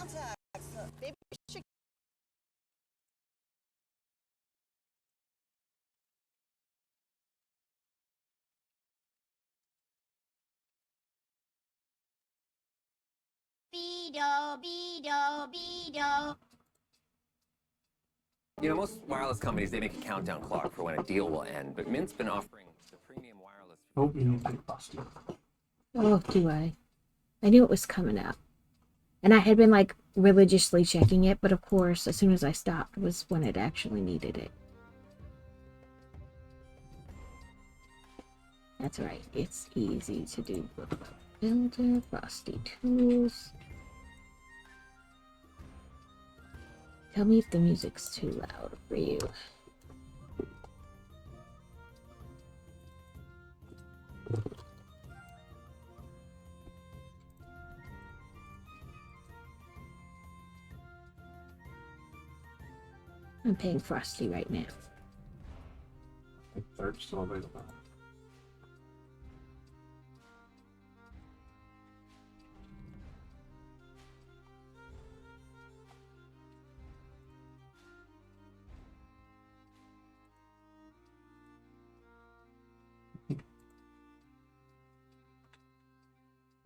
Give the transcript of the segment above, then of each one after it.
You know, most wireless companies, they make a countdown clock for when a deal will end, but Mint's been offering the premium wireless... Oh, you need to busted. Oh, do I? I knew it was coming up. And I had been, like, religiously checking it, but of course, as soon as I stopped was when it actually needed it. That's right, it's easy to do. Builder, Frosty Tools. Tell me if the music's too loud for you. I'm paying Frosty right now. Third still available.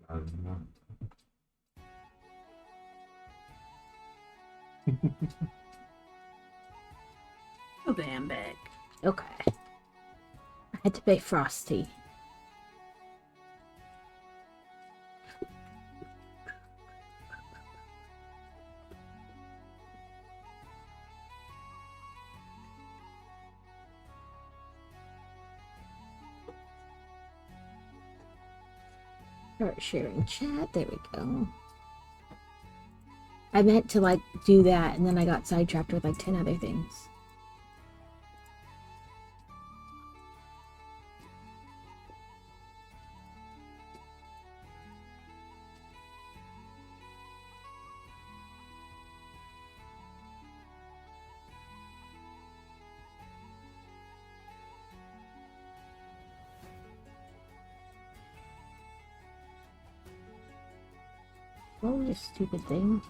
I don't know. Okay, I'm back. Okay. I had to pay Frosty. Start sharing chat. There we go. I meant to, like, do that, and then I got sidetracked with, like, 10 other things. Oh, you stupid thing.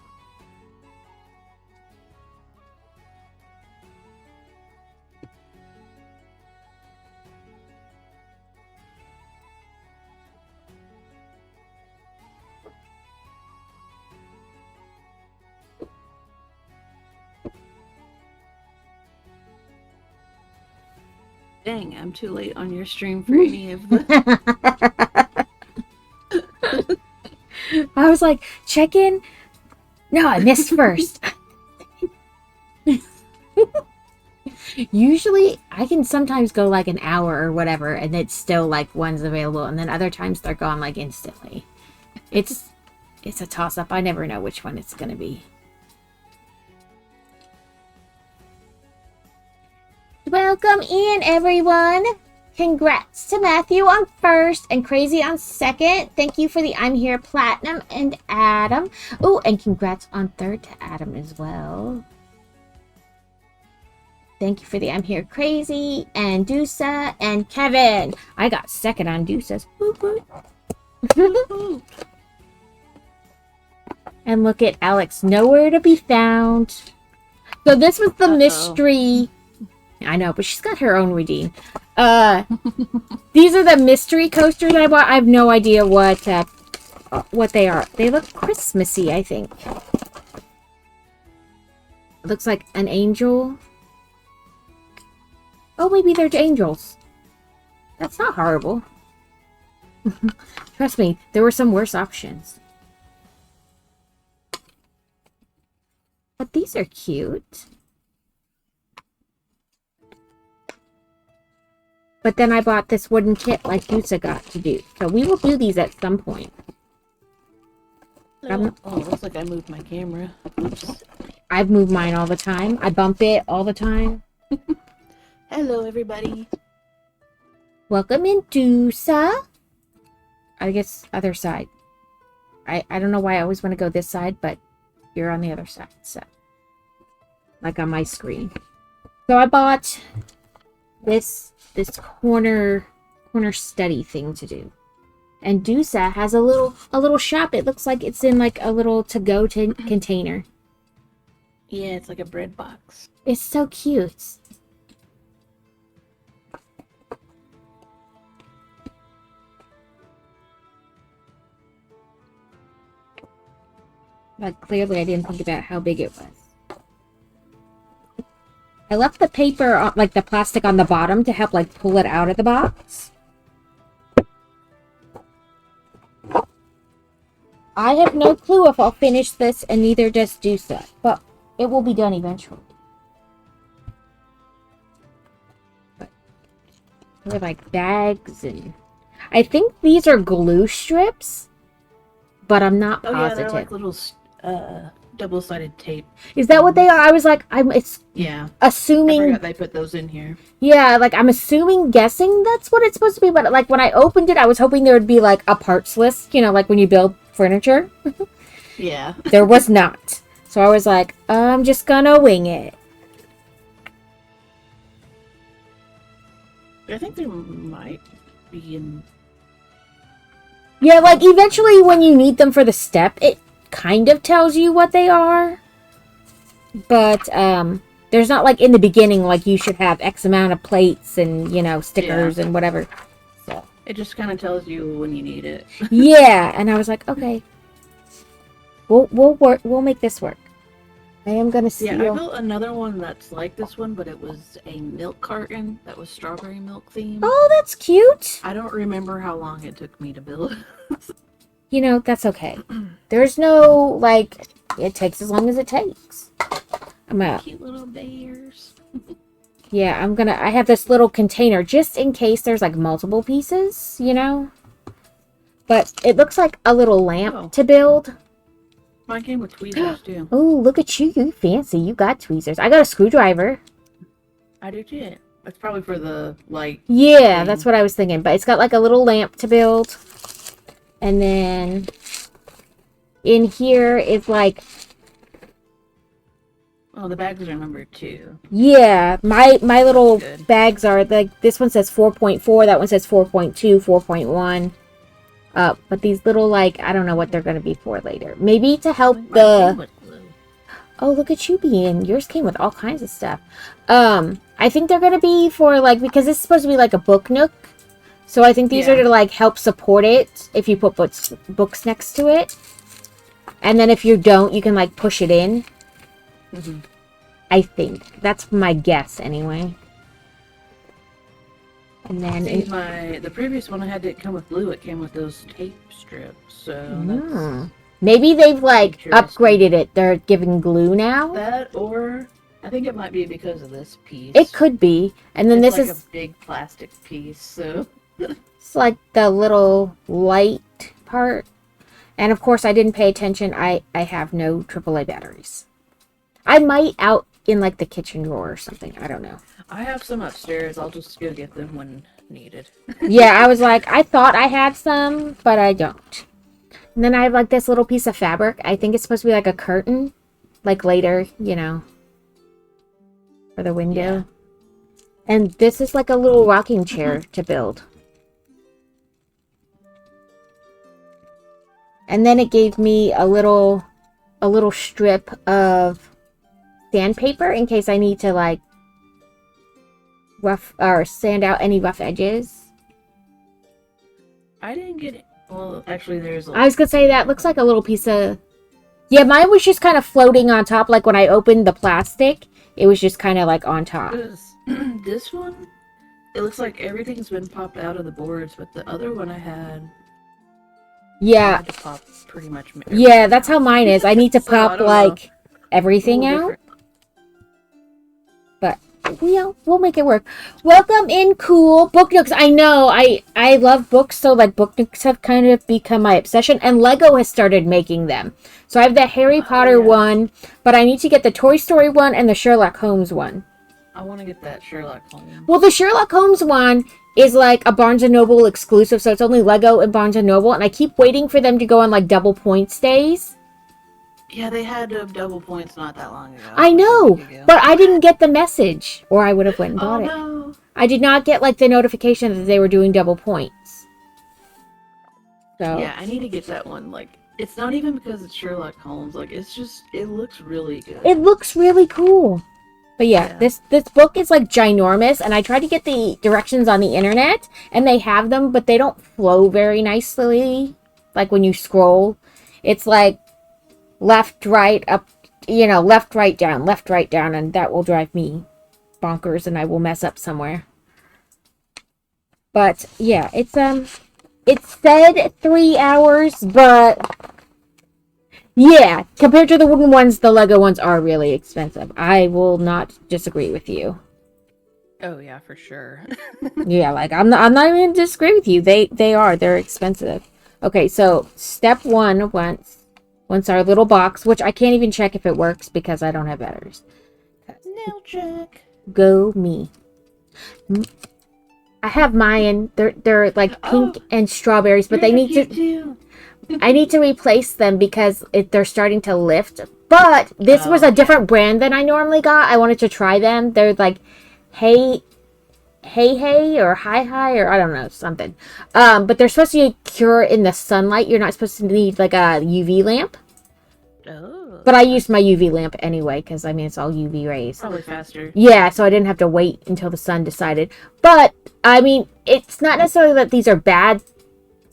Dang, I'm too late on your stream for any of the... I was like, check in? No, I missed first. Usually, I can sometimes go like an hour or whatever, and it's still like one's available, and then other times they're gone like instantly. It's a toss-up. I never know which one it's gonna be. Welcome in, everyone. Congrats to Matthew on first and Crazy on second. Thank you for the I'm Here Platinum and Adam. Oh, and congrats on third to Adam as well. Thank you for the I'm Here Crazy and Dusa and Kevin. I got second on Dusa's. And look at Alex, nowhere to be found. So this was the mystery. I know, but she's got her own redeem. These are the mystery coasters I bought. I have no idea what they are. They look Christmassy, I think. It looks like an angel. Oh, maybe they're angels. That's not horrible. Trust me, there were some worse options. But these are cute. But then I bought this wooden kit like Yusa got to do. So we will do these at some point. Oh, looks like I moved my camera. Oops. I've moved mine all the time. I bump it all the time. Hello, everybody. Welcome in, Dusa. I guess other side. I don't know why I always want to go this side, but you're on the other side. So, like on my screen. So I bought this corner study thing to do. And Dusa has a little shop. It looks like it's in like a little to-go container. Yeah, it's like a bread box. It's so cute. Like, clearly I didn't think about how big it was. I left the paper, like the plastic on the bottom to help like pull it out of the box. I have no clue if I'll finish this, and neither does Dusa, but it will be done eventually. They're like bags, and I think these are glue strips, but I'm not Oh positive. yeah, they're like little double-sided tape. Is that what they are? I was like, Yeah. assuming. I forgot they put those in here. Yeah, like I'm guessing that's what it's supposed to be, but like when I opened it, I was hoping there would be like a parts list, you know, like when you build furniture. Yeah. There was not. So I was like, I'm just gonna wing it. I think there might be in... Yeah, like eventually when you need them for the step, it kind of tells you what they are. But there's not like in the beginning like you should have X amount of plates and, you know, stickers and whatever. So It just kind of tells you when you need it. yeah, and I was like, okay. We'll make this work. I am gonna steal. Yeah, I built another one that's like this one, but it was a milk carton that was strawberry milk themed. Oh, that's cute. I don't remember how long it took me to build. You know, that's okay. There's no, like, it takes as long as it takes. I'm out. Cute little bears. Yeah, I have this little container just in case there's, like, multiple pieces, you know? But it looks like a little lamp to build. Mine came with tweezers, too. Oh, look at you. You fancy. You got tweezers. I got a screwdriver. I do, too. It's probably for the light. Yeah, thing. that's what I was thinking. But it's got, like, a little lamp to build. And then in here is, like... Oh, the bags are numbered, too. Yeah, my little bags are, like, this one says 4.4, that one says 4.2, 4.1. But these little, like, I don't know what they're going to be for later. Maybe to help the... Oh, look at you being... Yours came with all kinds of stuff. I think they're going to be for, like... Because this is supposed to be, like, a book nook. So I think these are to, like, help support it if you put books next to it. And then if you don't, you can, like, push it in. Mm-hmm. I think. That's my guess, anyway. And then the previous one I had didn't come with glue, it came with those tape strips, so that's maybe they've like upgraded it. They're giving glue now. That, or I think it might be because of this piece. It could be. And then it's this like is a big plastic piece, so it's like the little light part. And of course I didn't pay attention. I have no AAA batteries. I might out in like the kitchen drawer or something. I don't know. I have some upstairs. I'll just go get them when needed. Yeah, I was like, I thought I had some, but I don't. And then I have like this little piece of fabric. I think it's supposed to be like a curtain. Like later, you know. For the window. Yeah. And this is like a little rocking chair to build. And then it gave me a little strip of sandpaper in case I need to like rough or sand out any rough edges. I didn't get it. Well, actually, there's. I was gonna say that looks like a little piece of. Yeah, mine was just kind of floating on top. Like when I opened the plastic, it was just kind of like on top. This one, it looks like everything's been popped out of the boards, but the other one I had. Yeah. I had to pop pretty much. Yeah, that's how mine is. I need to So, pop like everything out. But we'll make it work. Welcome in, cool book nooks. I know I love books, so like book nooks have kind of become my obsession, and Lego has started making them. So I have the Harry Potter one, but I need to get the Toy Story one and the Sherlock Holmes one. I want to get that Sherlock Holmes. Well, the Sherlock Holmes one is like a Barnes & Noble exclusive, so it's only Lego and Barnes & Noble, and I keep waiting for them to go on like double points days. Yeah, they had double points not that long ago. I know, but I didn't get the message, or I would have went and bought it. No. I did not get like the notification that they were doing double points. So Yeah, I need to get that one. Like, it's not even because it's Sherlock Holmes. Like, it's just, it looks really good. it looks really cool. But yeah, Yeah. this book is like ginormous, and I tried to get the directions on the internet, and they have them, but they don't flow very nicely. Like when you scroll, it's like left, right, up, left, right, down, and that will drive me bonkers, and I will mess up somewhere. But yeah, it said 3 hours, but yeah, compared to the wooden ones, the Lego ones are really expensive. I will not disagree with you. Oh yeah, for sure. Yeah, like I'm not even gonna disagree with you. They're expensive. Okay, so step one, once our little box, which I can't even check if it works because I don't have batteries. Nail check. Go me. I have mine. They're like pink and strawberries, but they need to. Too. I need to replace them because they're starting to lift. But this was a different brand than I normally got. I wanted to try them. They're like, hey, or hi, or I don't know, something. But they're supposed to cure in the sunlight. You're not supposed to need like a UV lamp. Oh. But I used my UV lamp anyway because I mean it's all UV rays. Probably faster. Yeah, so I didn't have to wait until the sun decided. But I mean, it's not necessarily that these are bad.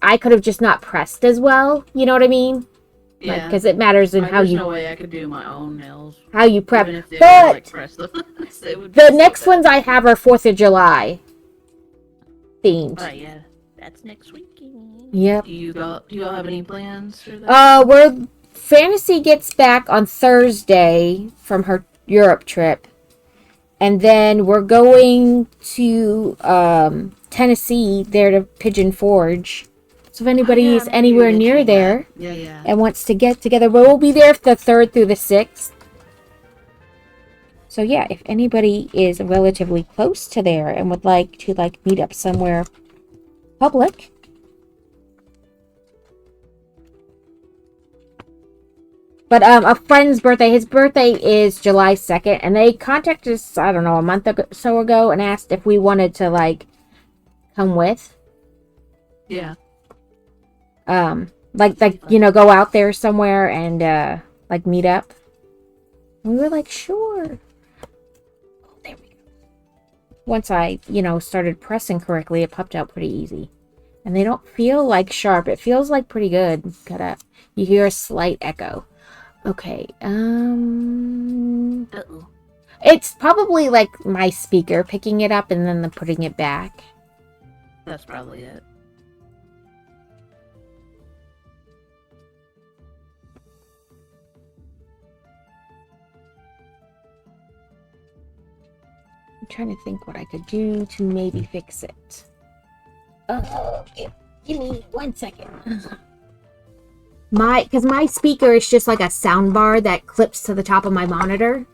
I could have just not pressed as well. You know what I mean? Yeah. Because it matters in how There's you no way I could do my own nails. how you prep. Even if they But were, like, pressed up. They would be the so next bad. ones I have are 4th of July themed. Oh yeah, that's next weekend. Yep. Do you all have any plans for that? Where Fantasy gets back on Thursday from her Europe trip. And then we're going to Tennessee there to Pigeon Forge. So if anybody Oh, yeah, is I remember you anywhere near mentioning there that. Yeah. and wants to get together, we'll be there the 3rd through the 6th. So yeah, if anybody is relatively close to there and would like to meet up somewhere public. But a friend's birthday, his birthday is July 2nd, and they contacted us, I don't know, a month or so ago and asked if we wanted to come with. Yeah. Go out there somewhere and meet up. And we were like, sure. Oh, there we go. Once I, started pressing correctly, it popped out pretty easy. And they don't feel like sharp. It feels like pretty good. You hear a slight echo. Okay. Uh-oh. It's probably my speaker picking it up and then putting it back. That's probably it. I'm trying to think what I could do to maybe fix it. Okay. Give me 1 second. Because my speaker is just like a sound bar that clips to the top of my monitor.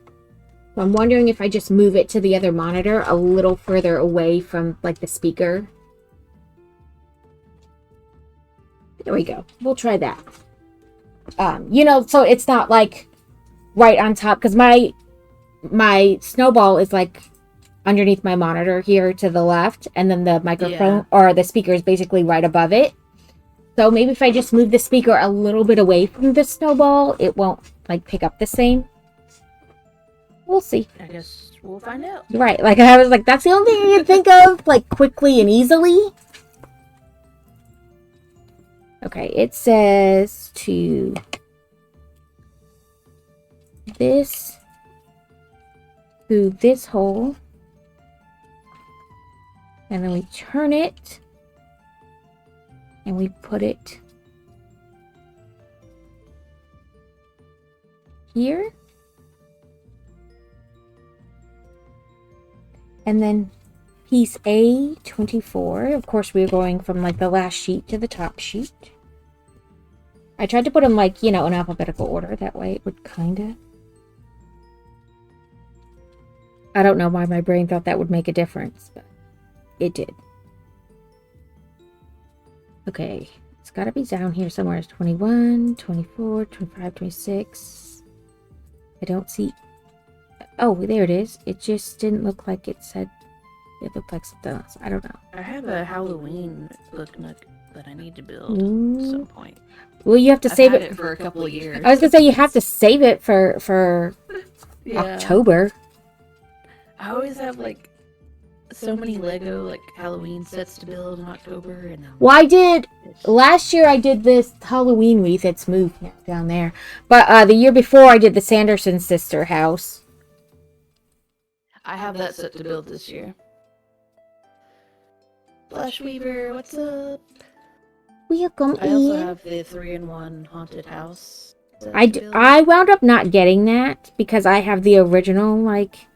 So I'm wondering if I just move it to the other monitor a little further away from the speaker. There we go. We'll try that. So it's not right on top, because my snowball is underneath my monitor here to the left, and then the microphone or the speaker is basically right above it. So maybe if I just move the speaker a little bit away from the snowball, it won't pick up the same. We'll see. I guess we'll find out. Right. I was that's the only thing I can think of quickly and easily. Okay, it says to this through this hole. And then we turn it. And we put it here. And then piece A24. Of course, we're going from the last sheet to the top sheet. I tried to put them in alphabetical order. That way it would kinda. I don't know why my brain thought that would make a difference, but it did. Okay, it's got to be down here somewhere. It's 21, 24, 25, 26. I don't see... Oh, there it is. It just didn't look like it said... It looked like something else. I don't know. I have a Halloween that I need to build at some point. Well, you have to I've save had it. it for a couple of years. I was gonna say you have to save it for Yeah. October. I always have like so many Lego like Halloween sets to build in October, and then Well, I did last year. I did this Halloween wreath. It's moved down there, but the year before I did the Sanderson sister house. I have that set to build this year. Flash Weaver, what's up? Welcome I also in. have the 3-in-1 haunted house. set I, to d- build. I wound up not getting that because I have the original, like,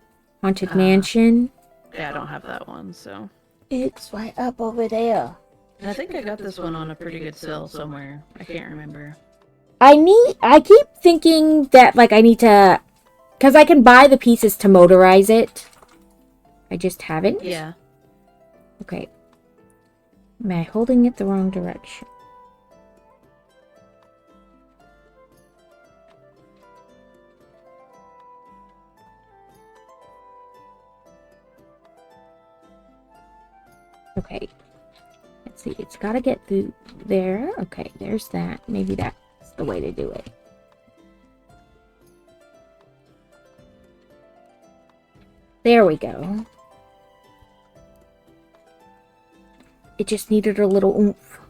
Haunted Mansion. Yeah, I don't have that one, so. It's right up over there. And I think I got this one on a pretty good sale somewhere. I can't remember. I keep thinking that, like, I need to, because I can buy the pieces to motorize it. I just haven't. Yeah. Okay. Am I holding it the wrong direction? Okay. Let's see. It's got to get through there. Okay, there's that. Maybe that's the way to do it. There we go. It just needed a little oomph.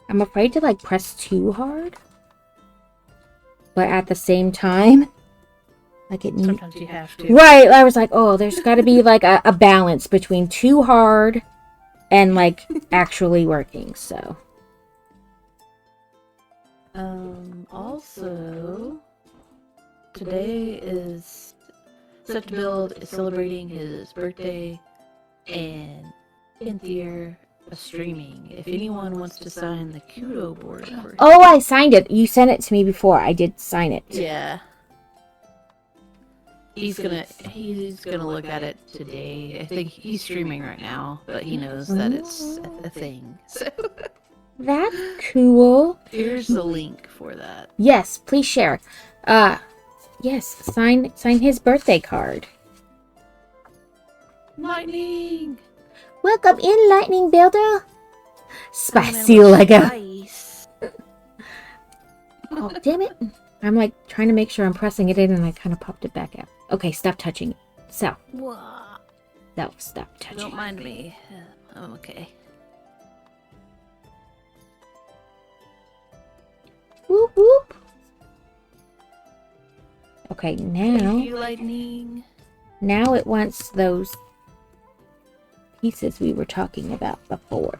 I'm afraid to, like, press too hard. But at the same time, like, it needs... Sometimes you have to. Right, I was like, oh, there's got to be, like, a balance between too hard and, like, actually working, so. Also, today is Set to Build is celebrating his birthday and 10th year of streaming. If anyone wants to sign the Kudo board for him. Oh, I signed it. You sent it to me before. I did sign it. Yeah. He's gonna look at it today. I think he's streaming right now, but he knows that it's a thing. So That's cool. here's the link for that. Yes, please share. Yes, sign his birthday card. Lightning! Welcome in, Lightning Builder. Coming in Spicy with Lego. spice. Oh, damn it. I'm like trying to make sure I'm pressing it in and I kind of popped it back out. Okay, stop touching it. So, Whoa. stop touching Don't it. mind me. I'm okay. Whoop, whoop. Okay, Thank now you, Lightning. it wants those pieces we were talking about before.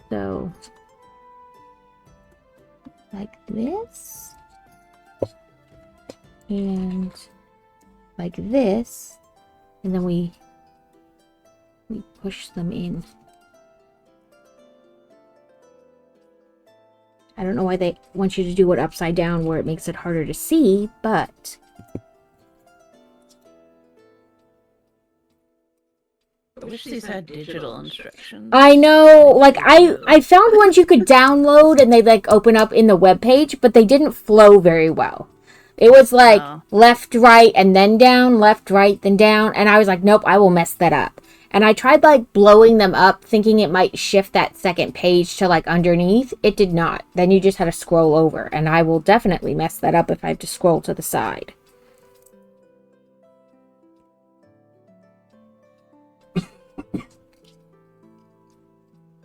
So, like this. And like this. And then we push them in. I don't know why they want you to do it upside down where it makes it harder to see, but I wish these had digital instructions. I know, like, I found ones you could download and they, like, open up in the web page, but they didn't flow very well. It was, like, Oh. left, right, and then down, left, right, then down, and I was like, nope, I will mess that up. And I tried, like, blowing them up, thinking it might shift that second page to, like, underneath. It did not. Then you just had to scroll over, and I will definitely mess that up if I have to scroll to the side.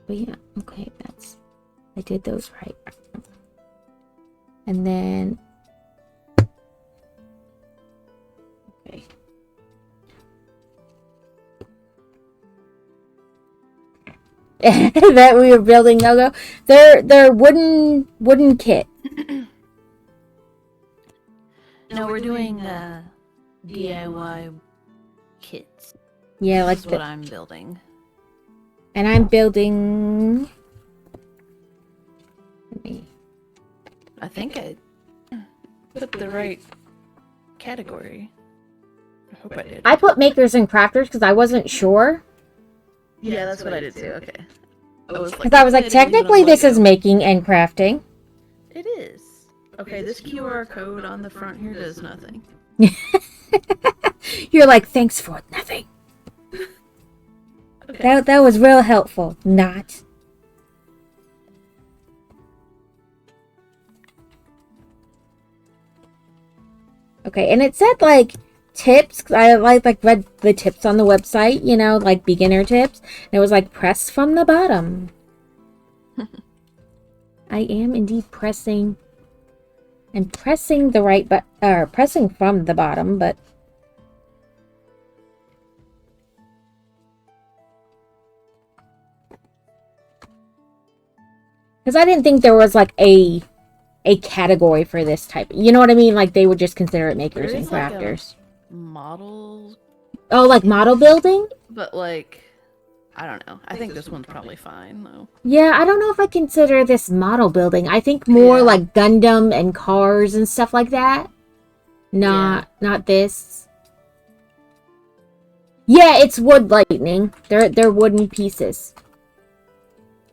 But yeah, okay, I did those right. And then, okay. That we were building logo. They're wooden kit. No, we're doing DIY kits. Yeah, like That's what I'm building. and I'm building. Let me. I think I put the right category. I hope I did. I put makers and crafters because I wasn't sure. Yeah, that's what I did too. Okay. Because I was like, technically, this is making and crafting. It is. Okay, this QR code on the front here does nothing. You're like, thanks for nothing. Okay. That was real helpful. Not. Okay, and it said like tips. 'Cause I like read the tips on the website, you know, like beginner tips. And it was like press from the bottom. I am indeed pressing. I'm pressing the right pressing from the bottom, but because I didn't think there was like a category for this type. You know what I mean? Like they would just consider it makers There and is like crafters. Model, Oh, like model building? but like, I don't know. I think this one's probably fine though. Yeah, I don't know if I consider this model building. I think more Yeah. like Gundam and cars and stuff like that. Not this. Yeah, it's wood lightning. They're wooden pieces.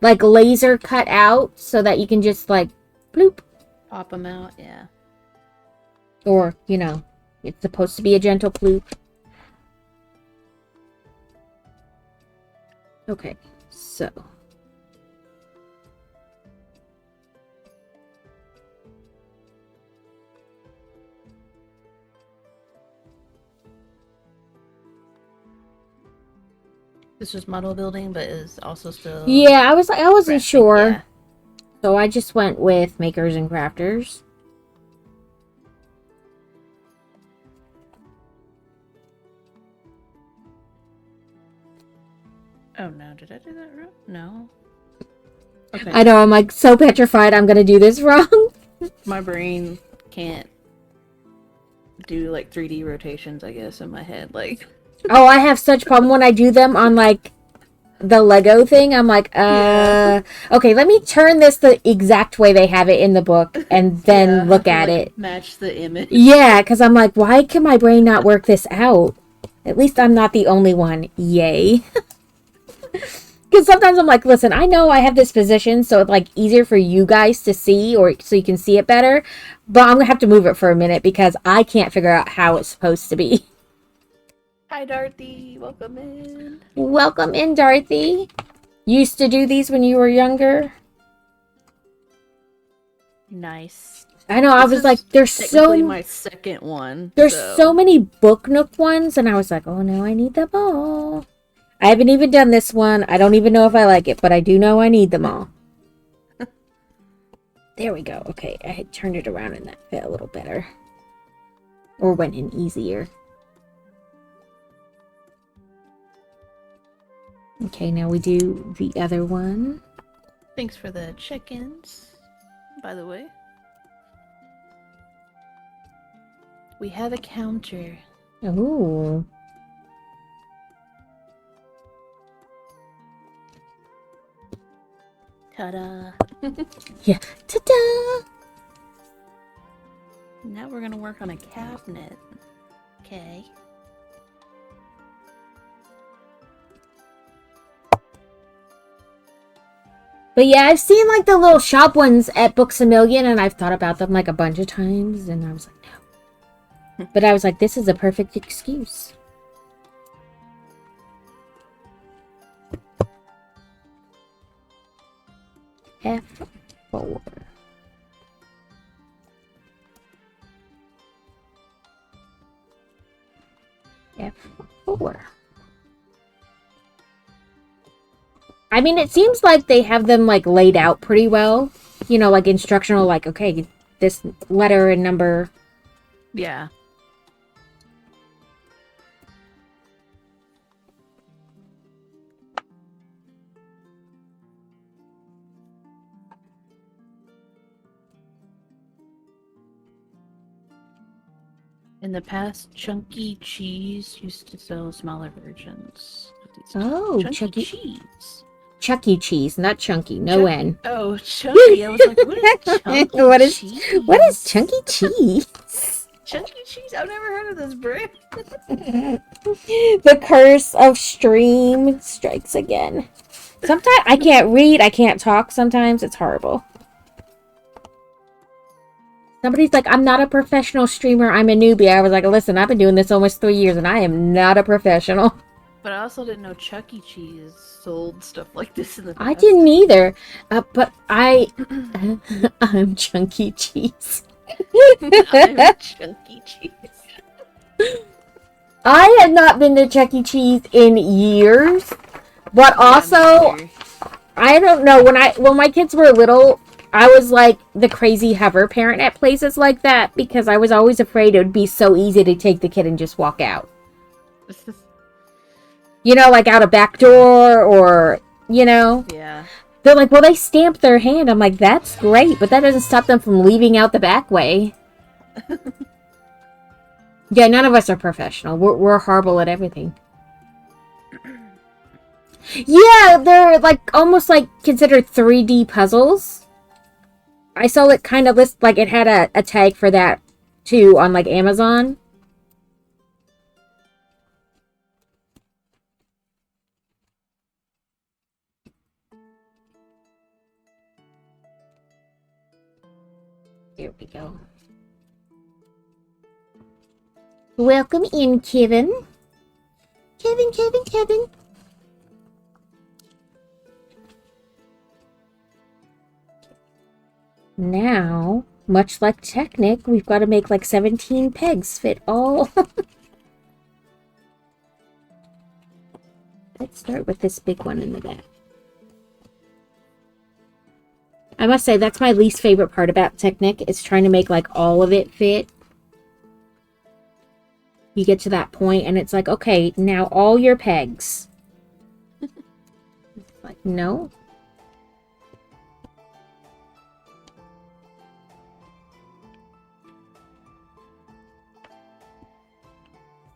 Like laser cut out so that you can just like bloop. Pop them out, yeah. Or, you know, it's supposed to be a gentle bloop. Okay, so. This is model building, but is also still. Yeah, I wasn't crafting, sure. yeah. So I just went with makers and crafters. Oh no, did I do that wrong? No. Okay. I know, I'm like so petrified I'm gonna do this wrong. My brain can't do like 3D rotations, I guess, in my head. Like, Oh, I have such problem when I do them on like the Lego thing. I'm like, Yeah. okay, let me turn this the exact way they have it in the book and then yeah, look have at to, like, it. match the image. Yeah, because I'm like, why can my brain not work this out? At least I'm not the only one. Yay. Because sometimes I'm like, listen, I know I have this position, so it's like easier for you guys to see, or so you can see it better. But I'm gonna have to move it for a minute because I can't figure out how it's supposed to be. Hi, Dorothy. Welcome in. Welcome in, Dorothy. Used to do these when you were younger. Nice. I know. I This was is like, technically my second one. there's so many Book Nook ones, and I was like, oh no, I need them all. I haven't even done this one. I don't even know if I like it, but I do know I need them all. There we go. Okay, I had turned it around and that fit a little better. Or went in easier. Okay, now we do the other one. Thanks for the check-ins, by the way. We have a counter. Ooh. Ta-da! Yeah. Ta-da! Now we're gonna work on a cabinet. Okay. But yeah, I've seen like the little shop ones at Books A Million, and I've thought about them like a bunch of times, and I was like, no. But I was like, this is a perfect excuse. F4. F4. I mean, it seems like they have them like laid out pretty well. You know, like instructional, like, okay, this letter and number. Yeah. In the past, Chunky Cheese used to sell smaller versions of these. Oh, Chunky Cheese. Chuck E. Cheese, not Chunky. No N. Oh, Chunky. I was like, what is Chunky Cheese? What is Chunky Cheese? Chunky Cheese? I've never heard of this brand. The curse of stream strikes again. Sometimes I can't read, I can't talk sometimes. It's horrible. Somebody's like, I'm not a professional streamer, I'm a newbie. I was like, listen, I've been doing this almost 3 years and I am not a professional. But I also didn't know Chuck E. Cheese sold stuff like this in the past. I didn't either. But I'm Chunky Cheese. I'm Chuck E. Cheese. I had not been to Chuck E. Cheese in years. But Yeah, also, me I don't know, when my kids were little, I was like the crazy hover parent at places like that because I was always afraid it would be so easy to take the kid and just walk out. too. You know, like out a back door or, you know. Yeah. They're like, well, they stamp their hand. I'm like, that's great, but that doesn't stop them from leaving out the back way. Yeah, none of us are professional. We're horrible at everything. Yeah, they're like almost like considered 3D puzzles. I saw it kind of list like it had a tag for that too on like Amazon. Here we go. Welcome in, Kevin. Kevin. Now, much like Technic, we've got to make like 17 pegs fit all. Let's start with this big one in the back. I must say, that's my least favorite part about Technic, is trying to make like all of it fit. You get to that point and it's like, okay, now all your pegs. It's like, no.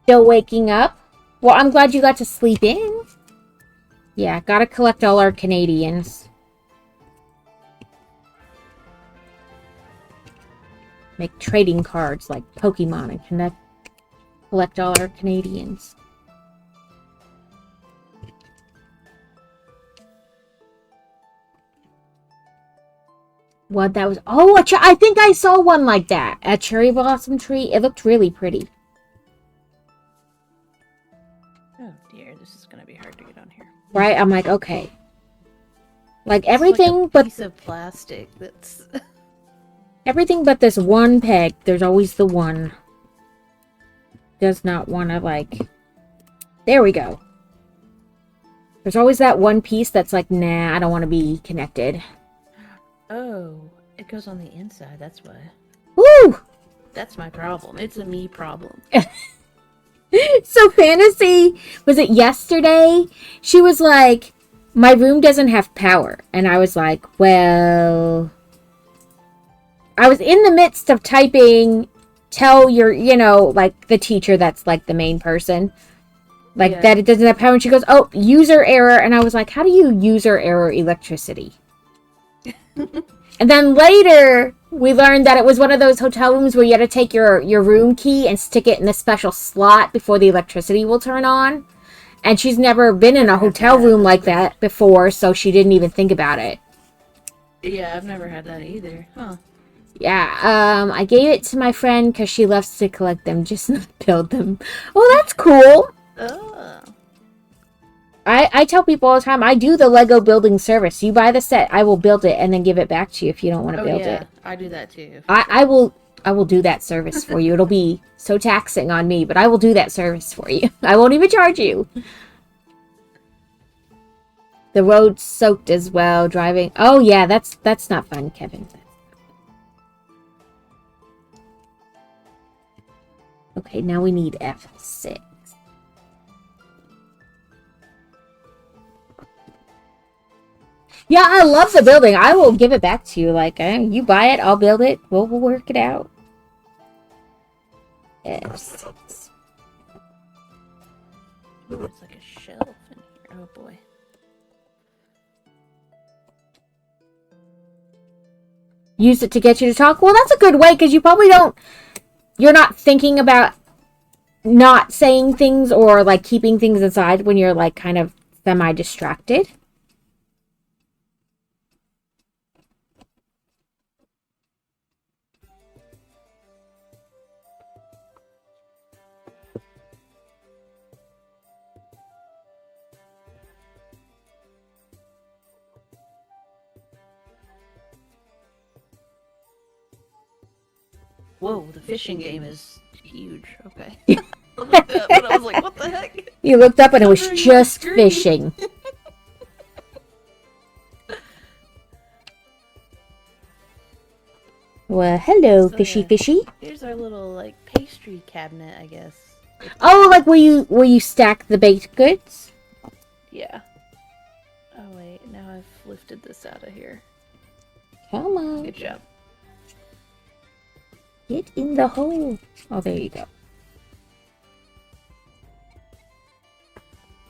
Still waking up? Well, I'm glad you got to sleep in. Yeah, gotta collect all our Canadians. Make trading cards like Pokemon and collect all our Canadians. What that was? Oh, I think I saw one like that. A cherry blossom tree. It looked really pretty. Oh dear, this is gonna be hard to get on here. Right? I'm like, okay. Like It's everything like a but piece of plastic that's everything but this one peg. There's always the one. Does not want to like. There we go. There's always that one piece that's like, nah, I don't want to be connected. Oh, it goes on the inside, that's why. Woo! That's my problem. It's a me problem. So Fantasy, was it yesterday? She was like, my room doesn't have power. And I was like, well... I was in the midst of typing, tell your, like the teacher that's like the main person. Like Yeah. that it doesn't have power. And she goes, oh, user error. And I was like, how do you user error electricity? And then later, we learned that it was one of those hotel rooms where you had to take your room key and stick it in a special slot before the electricity will turn on. And she's never been in a hotel room like that before, so she didn't even think about it. Yeah, I've never had that either. Huh. Yeah, I gave it to my friend because she loves to collect them, just not build them. Well, that's cool. Oh. I tell people all the time, I do the Lego building service. You buy the set, I will build it and then give it back to you if you don't want to build it. I do that too. I will do that service for you. It'll be so taxing on me, but I will do that service for you. I won't even charge you. The road's soaked as well, driving. Oh yeah, that's not fun, Kevin. Okay, now we need F6. Yeah, I love the building. I will give it back to you. Like, you buy it, I'll build it. We'll work it out. F6. Ooh, it's like a shelf in here. Oh boy. Use it to get you to talk. Well, that's a good way because you probably don't. You're not thinking about not saying things or like keeping things inside when you're like kind of semi-distracted. Whoa, the fishing game is huge. Okay. I looked up and I was like, what the heck? You looked up and it was Covering my just screen. fishing. Well, hello, So, fishy yeah. fishy. Here's our little, like, pastry cabinet, I guess. Oh, like where you stack the baked goods? Yeah. Oh, wait. Now I've lifted this out of here. Come on, Good job. get in the hole. Oh, there you go.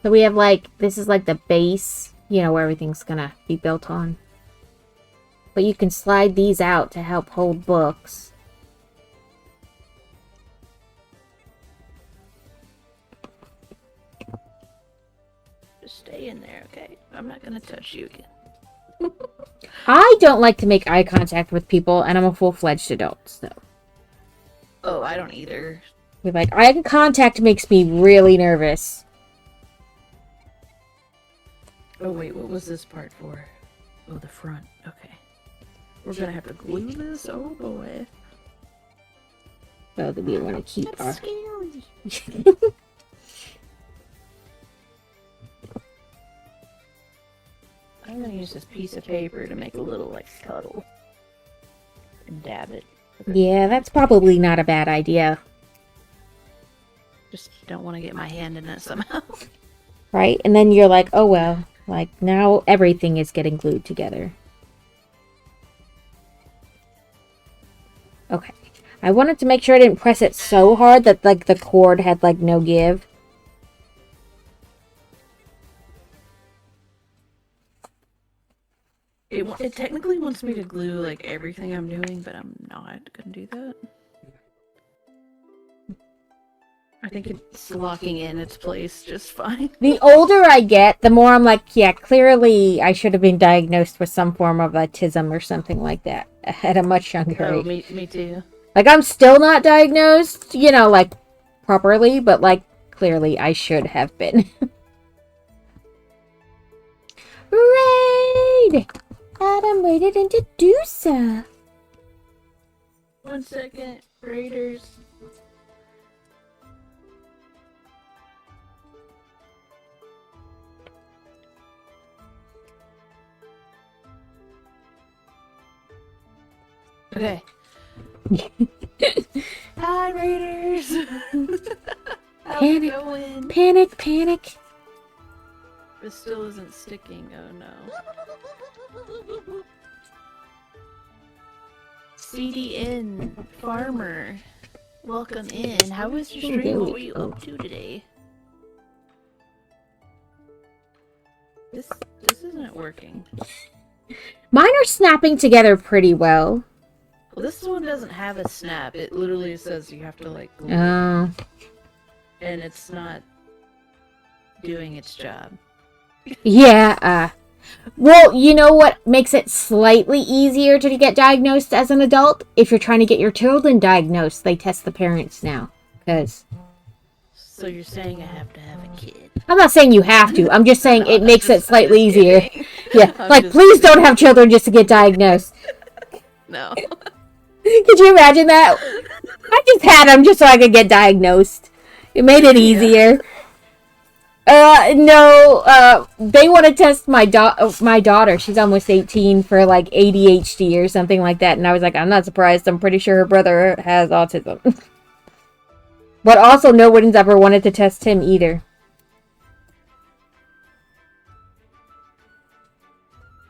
So we have like, this is like the base, you know, where everything's gonna be built on. But you can slide these out to help hold books. Just stay in there, okay? I'm not gonna touch you again. I don't like to make eye contact with people, and I'm a full-fledged adult, so. Oh, I don't either. With like, eye contact makes me really nervous. Oh, wait, what was this part for? Oh, the front. Okay. We're gonna have to glue this? Oh, boy. So that we want to keep our... scary. I'm gonna use this piece of paper to make a little, like, cuddle. And dab it. Yeah, that's probably not a bad idea. Just don't want to get my hand in it somehow. Right? And then you're like, oh well. Like, now everything is getting glued together. Okay. I wanted to make sure I didn't press it so hard that, like, the cord had, like, no give. It technically wants me to glue, like, everything I'm doing, but I'm not gonna do that. I think it's locking in its place just fine. The older I get, the more I'm like, yeah, clearly I should have been diagnosed with some form of autism or something like that at a much younger Oh, age. me too. Like, I'm still not diagnosed, you know, like, properly, but, like, clearly I should have been. Raid! Adam raided into Dusa. 1 second, Raiders. Okay. Hi, Raiders! How's it Panic. going? Panic, panic. This still isn't sticking, oh no. CDN Farmer. Welcome in. How was your Oh, there stream? What we were you go. up to today? This isn't working. Mine are snapping together pretty well. Well, this one doesn't have a snap. It literally says you have to like glue it, Oh. and it's not doing its job. Yeah, well, you know what makes it slightly easier to get diagnosed as an adult? If you're trying to get your children diagnosed, they test the parents now. Because So you're saying I have to have a kid? I'm not saying you have to. I'm just saying it makes it slightly I'm just easier. kidding. Yeah, I'm like, just please kidding. don't have children just to get diagnosed. No. Could you imagine that? I just had them just so I could get diagnosed. It made it easier. No, they want to test my daughter. She's almost 18 for, like, ADHD or something like that. And I was like, I'm not surprised. I'm pretty sure her brother has autism. But also, no one's ever wanted to test him either.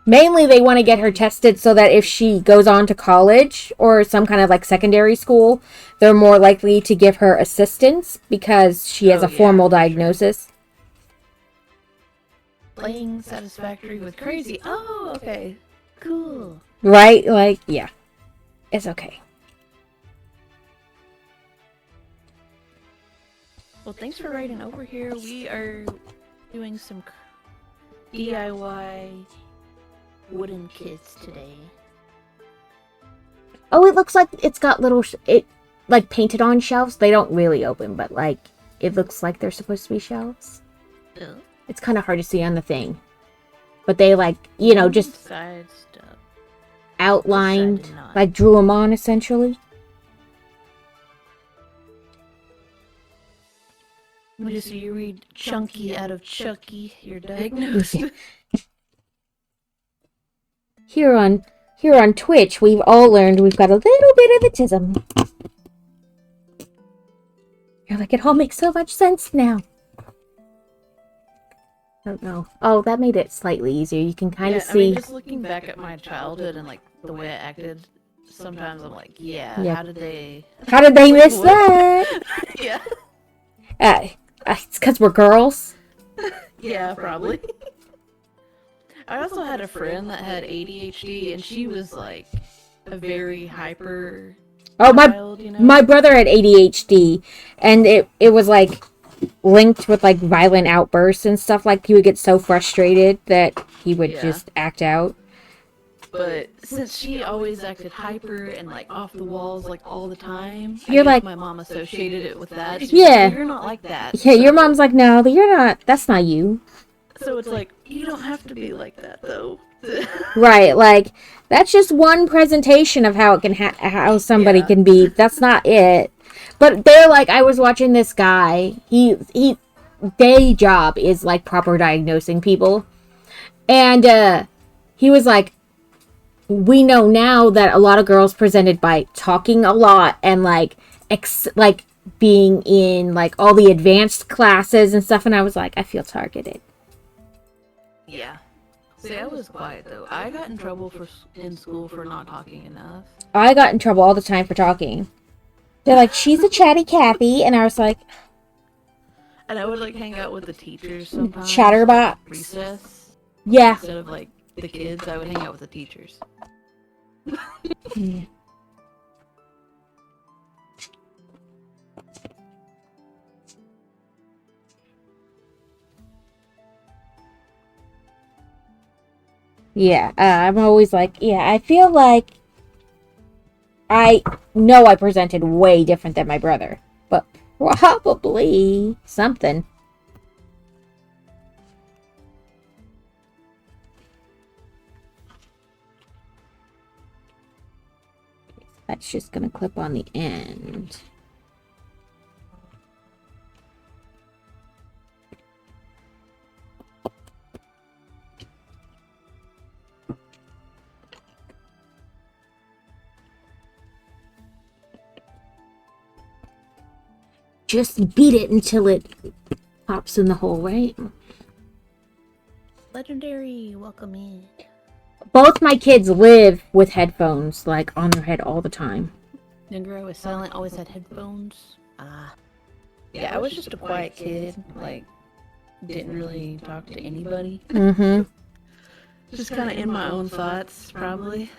Mainly, they want to get her tested so that if she goes on to college or some kind of, like, secondary school, they're more likely to give her assistance because she has Oh, a formal yeah, for sure. diagnosis. Playing Satisfactory with Crazy. Oh, okay. Cool. Right? Like, yeah. It's okay. Well, thanks for writing over here. We are doing some DIY wooden kits today. Oh, it looks like it's got little, like, painted on shelves. They don't really open, but, like, it looks like they're supposed to be shelves. Ugh. It's kind of hard to see on the thing. But they, like, you know, just Side stuff. outlined, not. like, drew them on, essentially. What is you read Chunky out of Chucky? You're diagnosed. Here on Twitch, we've all learned we've got a little bit of autism. You're like, it all makes so much sense now. I don't know. Oh, that made it slightly easier. You can kind of see. I mean, just looking back at my childhood and like the way I acted, sometimes I'm like, Yeah. how did they miss What? that? Yeah. It's because we're girls. Yeah, probably. I also had a friend that had ADHD, and she was like a very hyper Oh, child, you know? my brother had ADHD, and it was like linked with like violent outbursts and stuff. Like he would get so frustrated that he would just act out. But since she always acted hyper and like off the walls like all the time, You're I guess like- my mom associated it with that. She was Yeah. like, you're not like that. Yeah, your So- mom's like, no, you're not. That's not you. So it's like you don't have to be like that though. Right, like that's just one presentation of how it can how somebody Yeah. can be. That's not it. But they're like, I was watching this guy. He day job is like proper diagnosing people, and he was like, we know now that a lot of girls presented by talking a lot and like like being in like all the advanced classes and stuff. And I was like, I feel targeted. Yeah. See, I was quiet though. I got in trouble in school for not talking enough. I got in trouble all the time for talking. They're like, she's a chatty Cathy, and I was like, And I would like hang out with the teachers sometimes. chatterbox. Recess. Yeah. Instead of like the kids, I would hang out with the teachers. Yeah, I'm always like, yeah, I feel like I know I presented way different than my brother, but probably something. That's just gonna clip on the end. Just beat it until it pops in the hole, right? Legendary, welcome in. Both my kids live with headphones, like, on their head all the time. Younger, I was silent, always had headphones. Yeah, I was just a quiet kid. Like, didn't really talk to anybody. Mm-hmm. Just kind of in my own thoughts, probably.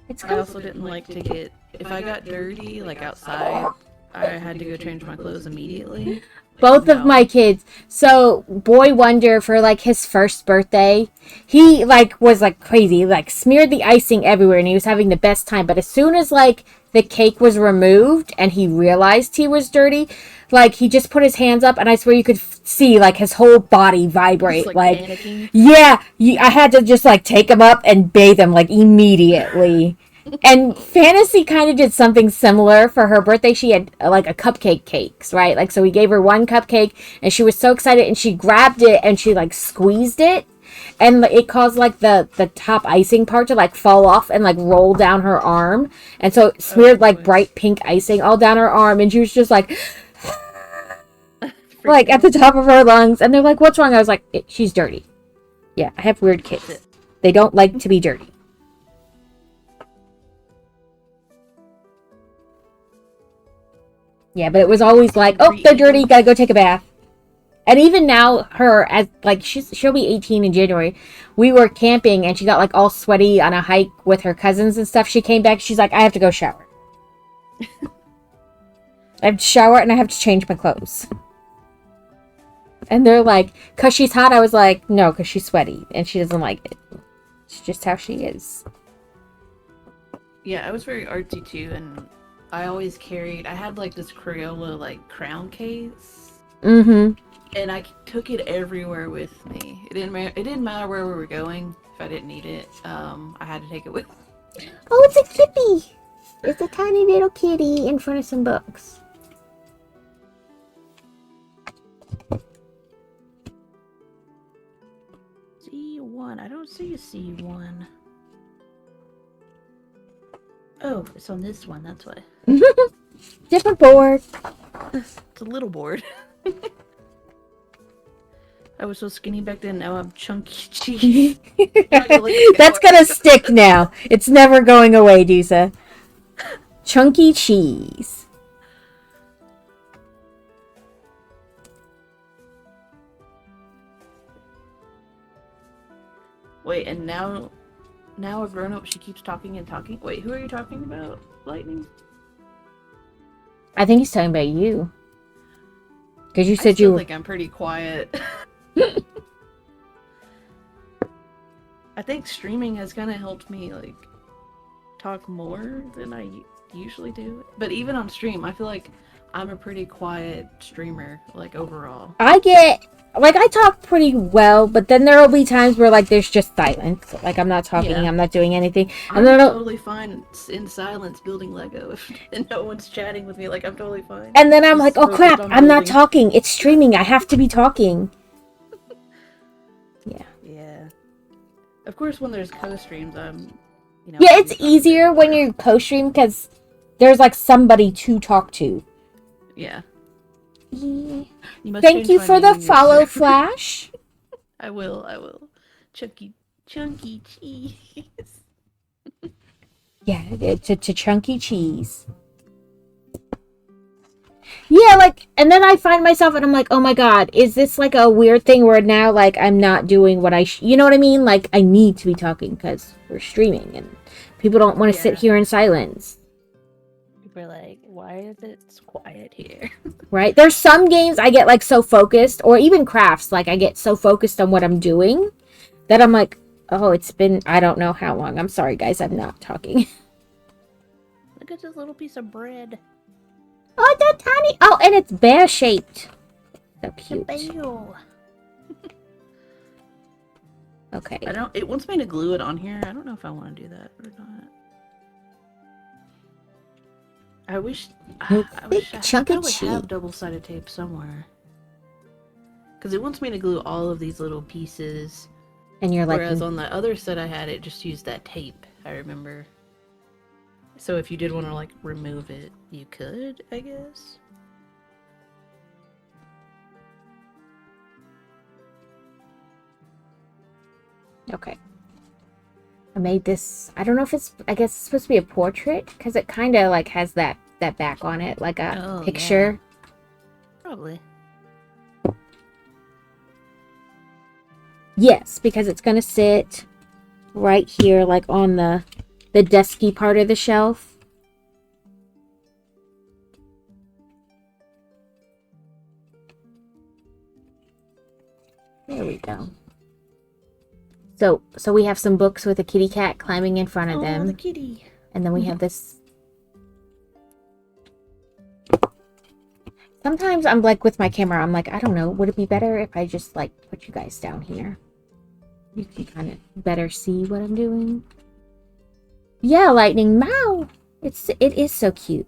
It's I also didn't like to get, if I got dirty, like outside, I had to go change my clothes immediately. both of No. my kids. So Boy Wonder, for like his first birthday, he like was like crazy, like smeared the icing everywhere, and he was having the best time. But as soon as like the cake was removed and he realized he was dirty, like he just put his hands up, and I swear you could see like his whole body vibrate. Just, Like panicking. yeah, I had to just like take him up and bathe him like immediately. And Fantasy kind of did something similar for her birthday. She had like a cupcake cakes, right? Like, so we gave her one cupcake and she was so excited, and she grabbed it and she like squeezed it, and it caused like the top icing part to like fall off and like roll down her arm. And so it smeared like boy. bright pink icing all down her arm, and she was just like like at the top of her lungs. And they're like, what's wrong? I was like, she's dirty. Yeah, I have weird kids. They don't like to be dirty. Yeah, but it was always like, oh, they're dirty, gotta go take a bath. And even now, her, as like, she'll be 18 in January. We were camping, and she got like all sweaty on a hike with her cousins and stuff. She came back, she's like, I have to go shower. I have to shower, and I have to change my clothes. And they're like, cause she's hot. I was like, no, cause she's sweaty, and she doesn't like it. It's just how she is. Yeah, I was very artsy too, and I always carried, I had like this Crayola like crown case, Mm-hmm. and I took it everywhere with me. It didn't matter where we were going if I didn't need it. I had to take it with me. Oh, it's a kitty. It's a tiny little kitty in front of some books. C1. I don't see a C1. Oh, it's on this one. That's why. Different board. It's a little board. I was so skinny back then. Now I'm chunky cheese. That's gonna stick now. It's never going away, Dusa. Chunky cheese. Wait, and now a grown up, she keeps talking and talking. Wait, who are you talking about, Lightning? I think he's talking about you. Because you I said still you. think I'm pretty quiet. I think streaming has kind of helped me like talk more than I usually do. But even on stream, I feel like I'm a pretty quiet streamer, like overall. I talk pretty well, but then there will be times where like there's just silence. Like I'm not talking, Yeah. I'm not doing anything. I'm And then totally fine in silence building Lego and no one's chatting with me. Like I'm totally fine. And then I'm like, Just oh focused crap, on I'm not building. talking. It's streaming. I have to be talking. Yeah. Yeah. Of course, when there's co-streams, I'm, Yeah, it's easier when you co-stream because there's like somebody to talk to. Yeah. Yeah. You must Thank change you my for name the in your follow, server. Flash. I will. Chunky cheese. Yeah, to chunky cheese. Yeah, like, and then I find myself and I'm like, oh my god, is this like a weird thing where now like I'm not doing what you know what I mean? Like I need to be talking because we're streaming and people don't want to sit Yeah. here in silence. People are like, why is it quiet here? Right? There's some games I get like so focused, or even crafts, like I get so focused on what I'm doing that I'm like, oh, it's been I don't know how long. I'm sorry guys, I'm not talking. Look at this little piece of bread. Oh, that tiny. Oh, and it's bear shaped. So cute. Okay. It wants me to glue it on here. I don't know if I want to do that or not. I wish I chunk of would cheese. have double-sided tape somewhere. Because it wants me to glue all of these little pieces. And you're like, Whereas on the other set I had, it just used that tape, I remember. So if you did want to, like, remove it, you could, I guess. okay. I made this. I don't know if I guess it's supposed to be a portrait because it kind of like has that back on it, like a picture. Yeah. Probably. Yes, because it's gonna sit right here, like on the dusky part of the shelf. There we go. So we have some books with a kitty cat climbing in front of them. The kitty. And then we have this. Sometimes I'm like with my camera, I'm like, I don't know, would it be better if I just like put you guys down here? You can kind of better see what I'm doing. Yeah, Lightning, Mow! It is so cute.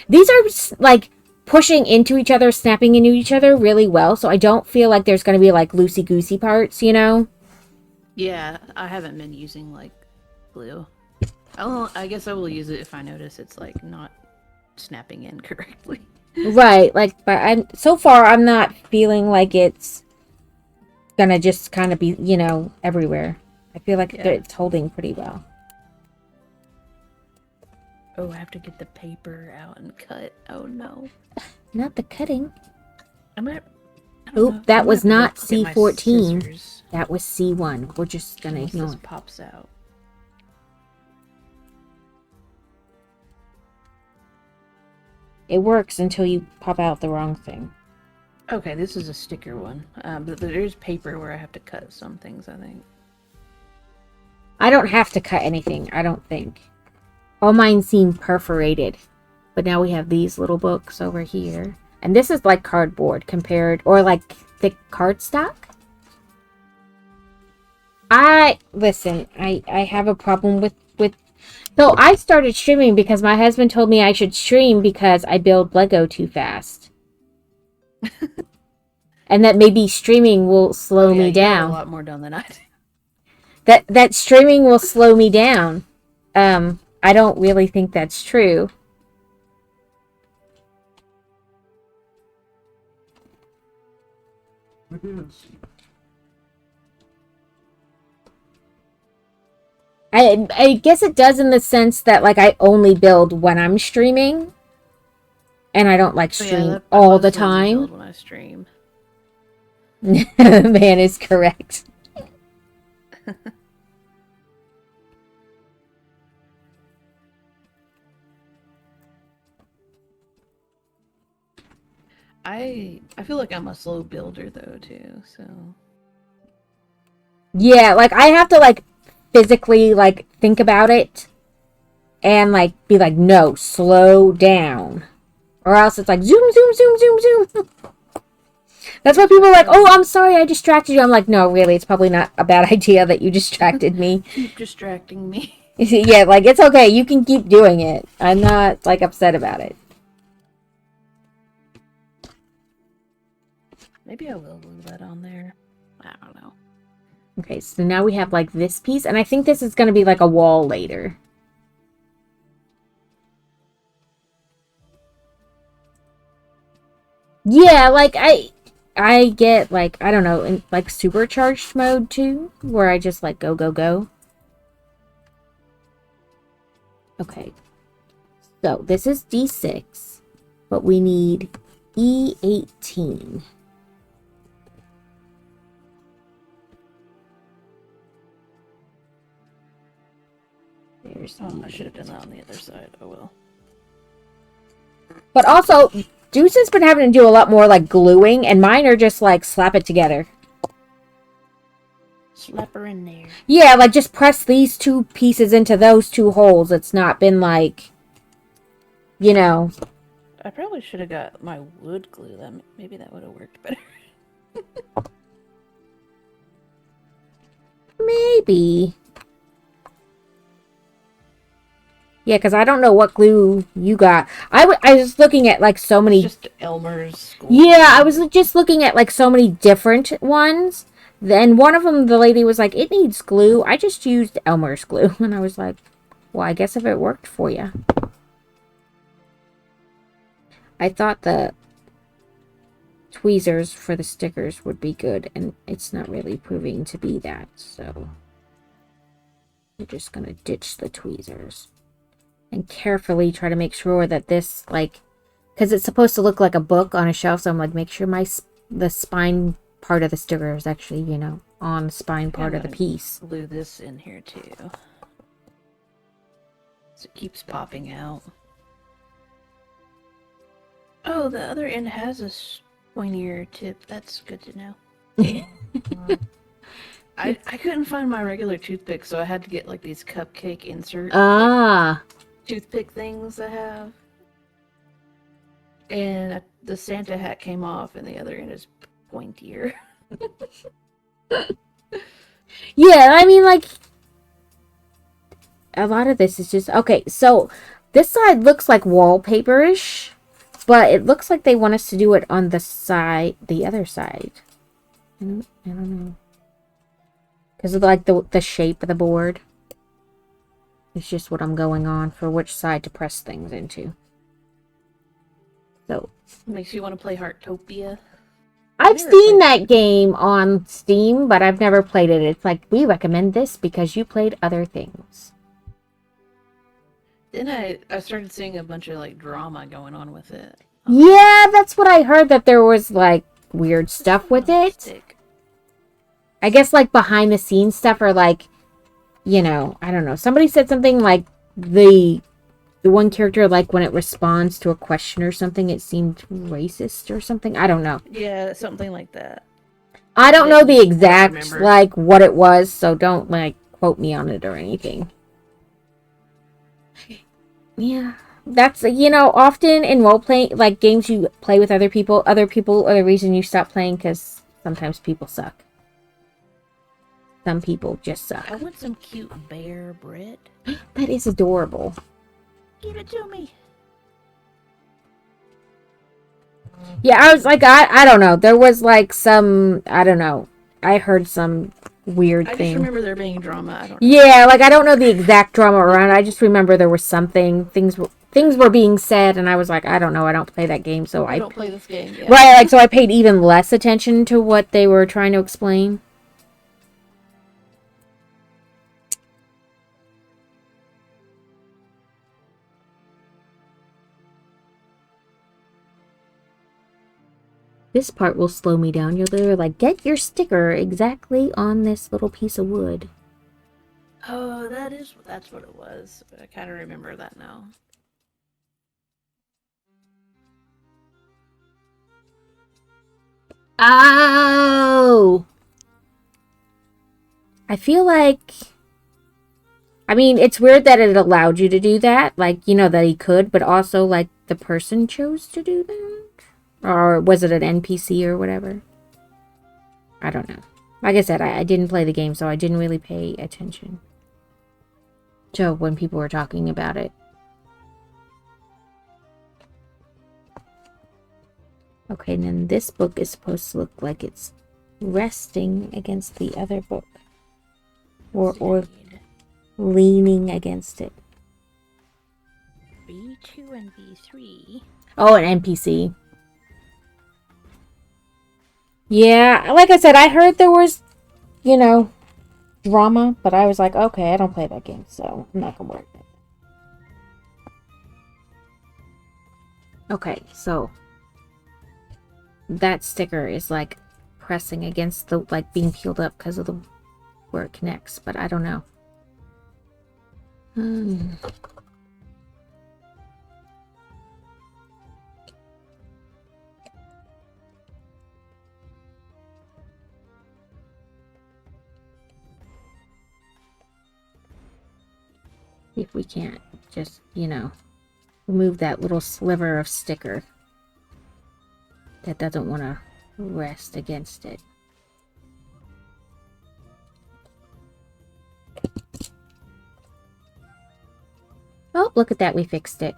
These are like pushing into each other, snapping into each other really well, so I don't feel like there's going to be like loosey-goosey parts, you know? Yeah, I haven't been using, like, glue. I guess I will use it if I notice it's, like, not snapping in correctly. Right, like, but so far I'm not feeling like it's gonna just kind of be, you know, everywhere. I feel like it's holding pretty well. Oh, I have to get the paper out and cut. Oh, no. Not the cutting. Oop, that was not C14. That was C1. We're just gonna ignore this it. pops out. It works until you pop out the wrong thing. Okay, this is a sticker one. But there's paper where I have to cut some things, I think. I don't have to cut anything, I don't think. All mine seem perforated. But now we have these little books over here. And this is like cardboard compared, or like thick cardstock. Listen, I have a problem with so I started streaming because my husband told me I should stream because I build Lego too fast. and that maybe streaming will slow Yeah, me you have down. a lot more done than I do. That streaming will slow me down. I don't really think that's true. It is. I guess it does in the sense that like I only build when I'm streaming, and I don't like Oh, stream yeah, I all the mostly only time. build when I stream. Man is correct. I feel like I'm a slow builder though too, so Yeah, like I have to like physically like think about it and like be like, no, slow down. Or else it's like zoom, zoom, zoom, zoom, zoom. That's why people are like, oh, I'm sorry I distracted you. I'm like, no, really, it's probably not a bad idea that you distracted me. keep distracting me. Yeah, like it's okay. You can keep doing it. I'm not like upset about it. Maybe I will glue that on there. I don't know. Okay, so now we have like this piece, and I think this is going to be like a wall later. Yeah, like I get like, I don't know, in like supercharged mode too, where I just like go, go, go. Okay. So this is D6, but we need E18. There's Oh, I should have done that on the other side. Oh well. But also, Deuce has been having to do a lot more like gluing, and mine are just like slap it together. Slap her in there. Yeah, like just press these two pieces into those two holes. It's not been like, you know. I probably should have got my wood glue. Then maybe that would have worked better. Maybe. Yeah, because I don't know what glue you got. I was looking at like so many. Just Elmer's school. Yeah, I was just looking at like so many different ones. Then one of them, the lady was like, it needs glue. I just used Elmer's glue. And I was like, well, I guess if it worked for you. I thought the tweezers for the stickers would be good. And it's not really proving to be that. So we're just going to ditch the tweezers. And carefully try to make sure that this, like, because it's supposed to look like a book on a shelf, so I'm like, make sure the spine part of the sticker is actually, you know, on the spine part of the piece. Glue this in here too, so it keeps popping out. Oh, the other end has a pointier tip. That's good to know. I couldn't find my regular toothpick, so I had to get like these cupcake insert toothpick things I have. And the Santa hat came off, and the other end is pointier. Yeah, I mean, like, a lot of this is just... Okay, so this side looks like wallpaper-ish, but it looks like they want us to do it on the side, the other side. I don't know. Because of, like, the shape of the board. It's just what I'm going on for which side to press things into. So... Makes you want to play Heartopia. I've seen that game on Steam, but I've never played it. It's like, we recommend this because you played other things. Then I started seeing a bunch of like drama going on with it. Yeah, that's what I heard, that there was like weird stuff with it. I guess like behind the scenes stuff, or like, you know, I don't know. Somebody said something like the one character, like when it responds to a question or something, it seemed racist or something. I don't know. Yeah, something like that. I don't know the exact, like, what it was, so don't, like, quote me on it or anything. Yeah. That's, you know, often in role-playing, like, games you play with other people are the reason you stop playing, because sometimes people suck. Some people just suck. I want some cute bear bread. That is adorable. Give it to me. Yeah, I was like, I don't know. There was like some, I don't know. I heard some weird I just thing. remember there being drama. I don't know. Yeah, like I don't know the exact drama around it. I just remember there was something. Things were being said, and I was like, I don't know. I don't play that game, so I I don't play this game. Yeah. right. Like so, I paid even less attention to what they were trying to explain. This part will slow me down. You're literally like, get your sticker exactly on this little piece of wood. Oh, that's what it was. I kind of remember that now. Oh! I feel like... I mean, it's weird that it allowed you to do that. Like, you know, that he could, but also, like, the person chose to do that? Or was it an NPC or whatever? I don't know. Like I said, I didn't play the game, so I didn't really pay attention to when people were talking about it. Okay, and then this book is supposed to look like it's resting against the other book. Or leaning against it. B2 and B3. Oh, an NPC. Yeah, like I said, I heard there was, you know, drama, but I was like, okay, I don't play that game, so I'm not gonna worry about it. Okay, so that sticker is like pressing against the, like being peeled up because of the where it connects, but I don't know. If we can't just, you know, remove that little sliver of sticker that doesn't want to rest against it. Oh, look at that, we fixed it.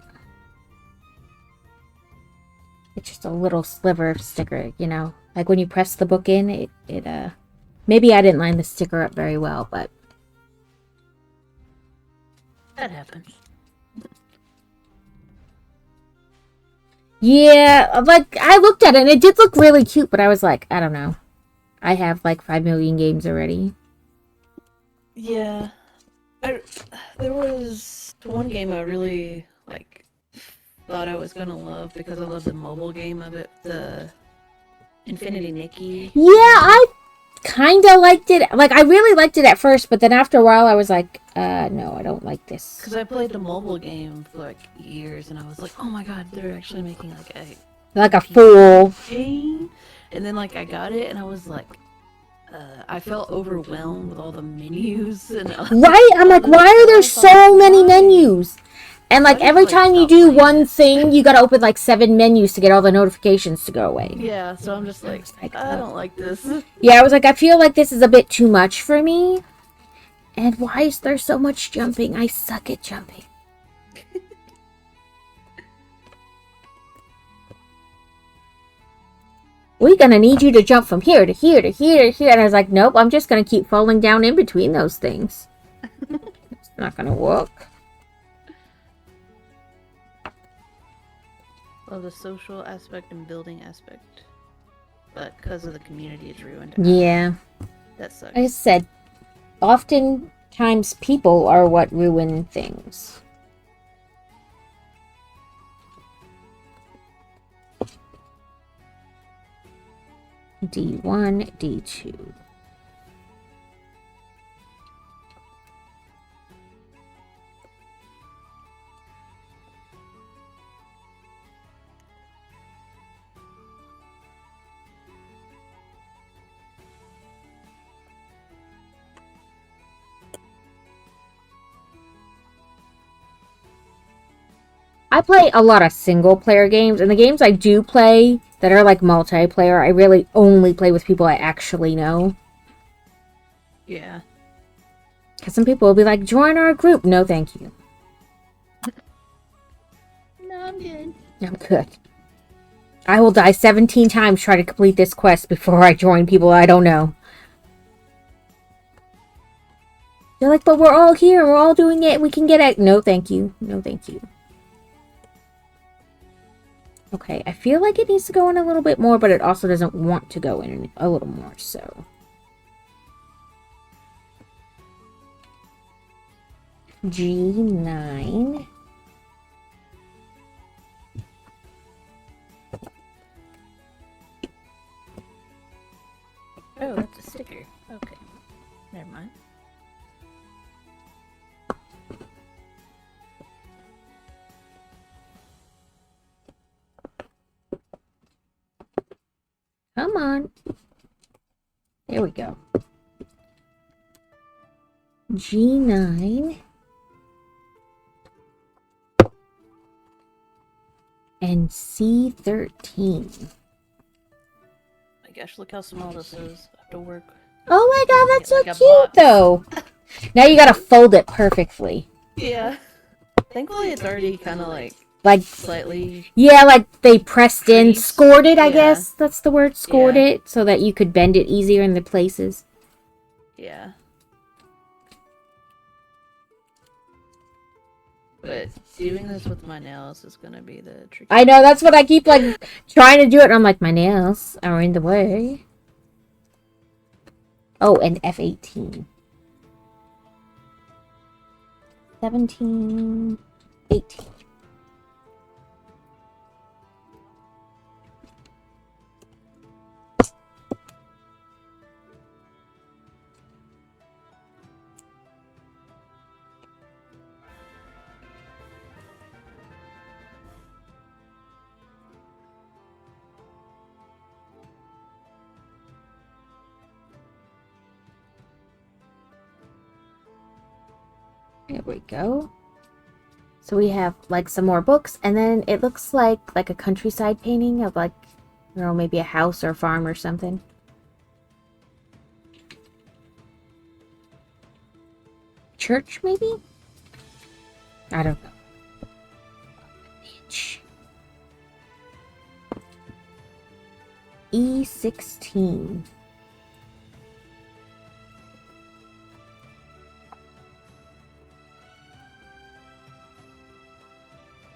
It's just a little sliver of sticker, you know? Like when you press the book in, maybe I didn't line the sticker up very well, but... That happens. Yeah, like, I looked at it and it did look really cute, but I was like, I don't know. I have like 5 million games already. Yeah. There was one game I really, like, thought I was gonna love because I love the mobile game of it, the Infinity Nikki. Yeah, I kind of liked it. Like, I really liked it at first, but then after a while I was like, no, I don't like this. Because I played the mobile game for, like, years, and I was like, oh my god, they're actually making, Like a fool. game? And then, like, I got it, and I was like, I felt overwhelmed with all the menus. And Right? I'm like, why are there so many menus? And like every time you do one thing, you gotta open like 7 menus to get all the notifications to go away. Yeah, so I'm just like, I don't like this. Yeah, I was like, I feel like this is a bit too much for me. And why is there so much jumping? I suck at jumping. We're gonna need you to jump from here to here to here to here. And I was like, nope, I'm just gonna keep falling down in between those things. It's not gonna work. Well, the social aspect and building aspect. But because of the community, it's ruined. Yeah. That sucks. Like I said, oftentimes people are what ruin things. D1, D2. I play a lot of single-player games, and the games I do play that are like multiplayer, I really only play with people I actually know. Yeah. Because some people will be like, join our group. No, thank you. No, I'm good. I'm good. I will die 17 times trying to complete this quest before I join people I don't know. They're like, but we're all here. We're all doing it. We can get it. No, thank you. No, thank you. Okay, I feel like it needs to go in a little bit more, but it also doesn't want to go in a little more, so. G9. Oh, that's a sticker. Okay. Never mind. Come on. There we go. G9. And C13. My gosh, look how small this is. I have to work. Oh my god, that's so Like a cute box. though. Now you gotta fold it perfectly. Yeah. Thankfully, it's already kind of like Like, slightly. yeah, like they pressed in, Creased? scored it, I Yeah. guess. That's the word, scored Yeah. it, so that you could bend it easier in the places. Yeah. But doing this with my nails is gonna be the tricky. I know, that's what I keep, like, trying to do it, and I'm like, my nails are in the way. Oh, and F18. 17, 18. There we go. So we have like some more books, and then it looks like a countryside painting of like, you know, maybe a house or a farm or something. Church, maybe? I don't know. Bitch. E16.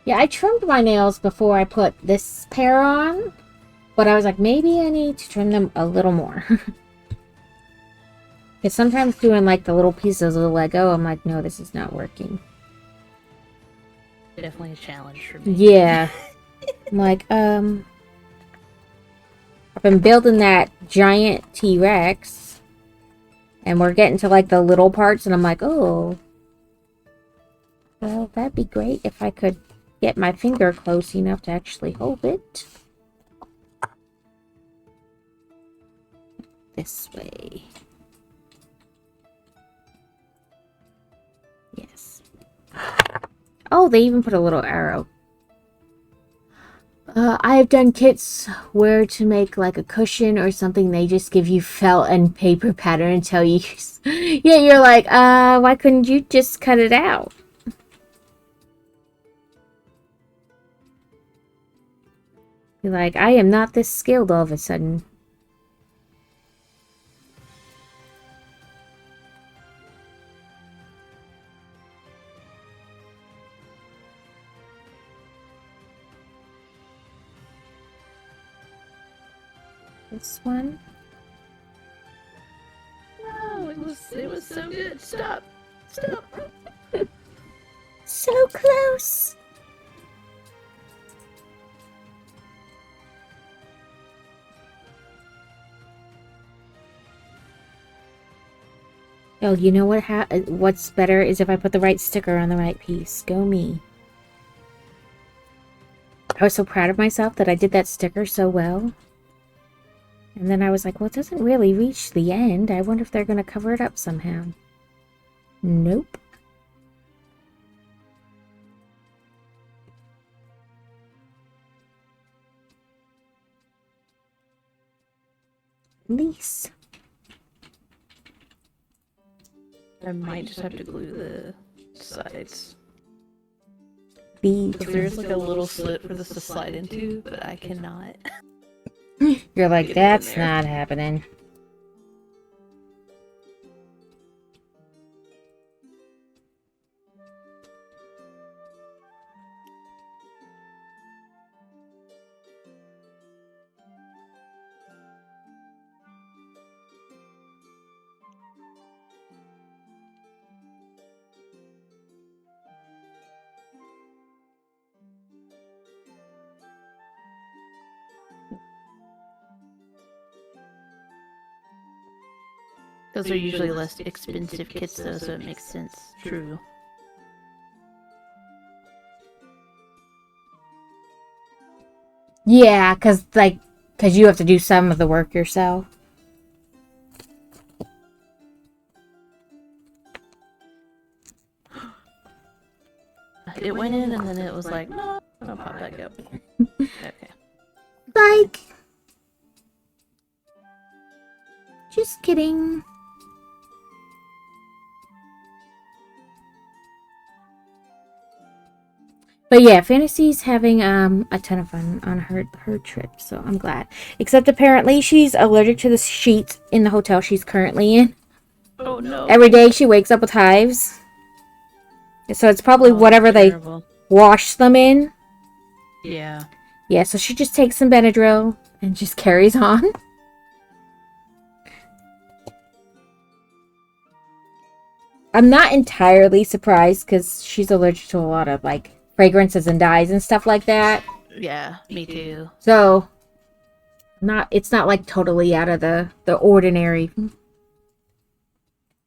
Yeah, I trimmed my nails before I put this pair on, but I was like, maybe I need to trim them a little more. Because sometimes doing like the little pieces of Lego, I'm like, no, this is not working. Definitely a challenge for me. Yeah. I'm like, I've been building that giant T-Rex, and we're getting to like the little parts, and I'm like, oh, well, that'd be great if I could get my finger close enough to actually hold it. This way. Yes. Oh, they even put a little arrow. I have done kits where to make like a cushion or something, they just give you felt and paper pattern and tell you. Yeah, you're like, why couldn't you just cut it out? You're like, I am not this skilled all of a sudden. This one. No, it was so good. Stop. Stop. So close. Oh, you know what? What's better is if I put the right sticker on the right piece. Go me. I was so proud of myself that I did that sticker so well. And then I was like, well, it doesn't really reach the end. I wonder if they're going to cover it up somehow. Nope. Lease. I might just have to glue the sides. B. There's like a little slit for this to slide into, but I cannot. You're like, Get it in that's there. not happening. Those are usually less expensive kits though, so it makes sense. True. Yeah, cause you have to do some of the work yourself. It went in and then it was like, no, I'll pop back up. Okay. Like, just kidding. But yeah, Fantasy's having a ton of fun on her trip, so I'm glad. Except apparently she's allergic to the sheets in the hotel she's currently in. Oh no. Every day she wakes up with hives. So it's probably whatever terrible. they wash them in. Yeah. Yeah, so she just takes some Benadryl and just carries on. I'm not entirely surprised because she's allergic to a lot of like fragrances and dyes and stuff like that. Yeah, me too. So it's not like totally out of the ordinary.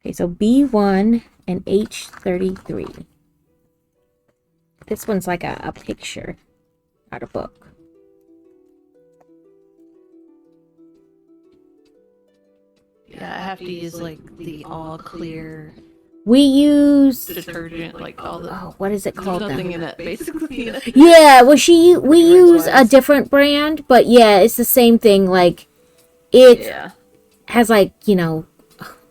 Okay, so B1 and H33. This one's like a picture, not a book. Yeah, I have to use like the all clear We use detergent, like all the. oh, what is it There's called? nothing Then? in it, basically. In it. Yeah, well, we use a Fragrance-wise. different brand, but yeah, it's the same thing. Like it Yeah. has like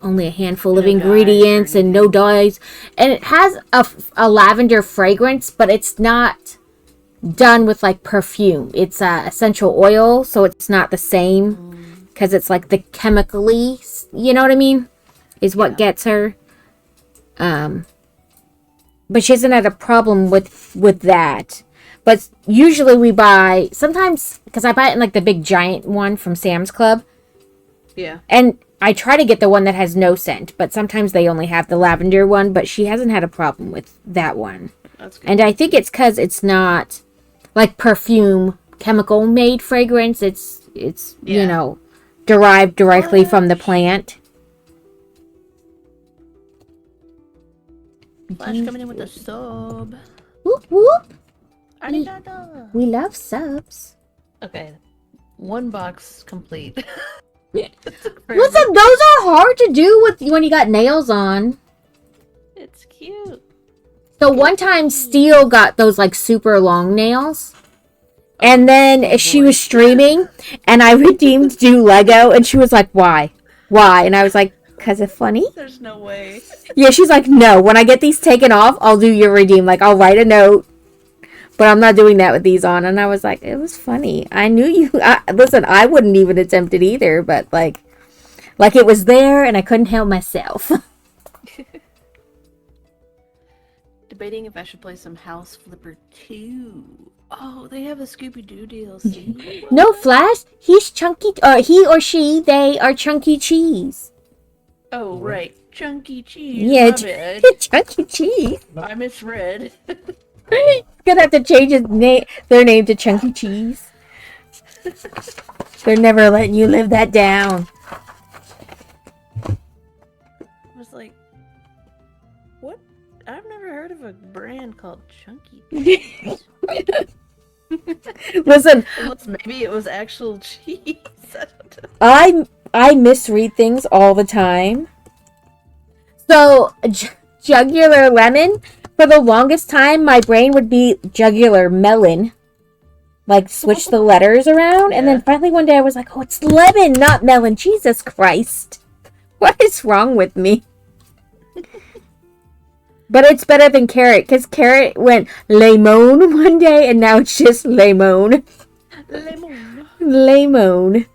only a handful of No dyes or ingredients and no anything. dyes, and it has a lavender fragrance, but it's not done with like perfume. It's essential oil, so it's not the same because it's like the chemically, you know what I mean, is what gets her. But she hasn't had a problem with that. But usually we buy, sometimes, because I buy it in like the big giant one from Sam's Club. Yeah. And I try to get the one that has no scent, but sometimes they only have the lavender one, but she hasn't had a problem with that one. That's good. And I think it's because it's not like perfume chemical made fragrance. It's Yeah. derived directly from the plant. Flash coming in with a sub. Whoop whoop. Arigato. We love subs. Okay. One box complete. Listen, those are hard to do when you got nails on. It's cute. So one time Steele got those like super long nails. And then she was streaming and I redeemed do Lego and she was like, why? Why? And I was like, because it's funny. There's no way. Yeah, she's like, no, when I get these taken off, I'll do your redeem. Like, I'll write a note. But I'm not doing that with these on. And I was like, it was funny. I knew you. Listen, I wouldn't even attempt it either. But like it was there and I couldn't help myself. Debating if I should play some House Flipper 2. Oh, they have a Scooby-Doo DLC. No, Flash, he's chunky. He or she, they are Chunky Cheese. Oh, right. Chunky Cheese. Yeah, My bad. Chunky Cheese. I misread. Gonna have to change their name to Chunky Cheese. They're never letting you live that down. I was like, what? I've never heard of a brand called Chunky Cheese. Listen, Unless maybe it was actual cheese. I don't know. I misread things all the time. So, jugular lemon, for the longest time, my brain would be jugular melon. Like, switch the letters around. And then Yeah. finally one day I was like, oh, it's lemon, not melon. Jesus Christ. What is wrong with me? But it's better than carrot, because carrot went lemon one day, and now it's just lemon. Lemon. Lemon.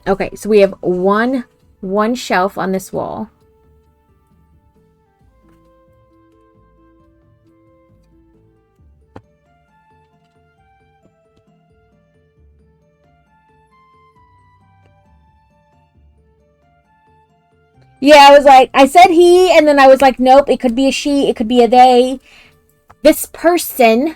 Okay, so we have one shelf on this wall. Yeah, I said he, and then I was like, nope, it could be a she, it could be a they. This person.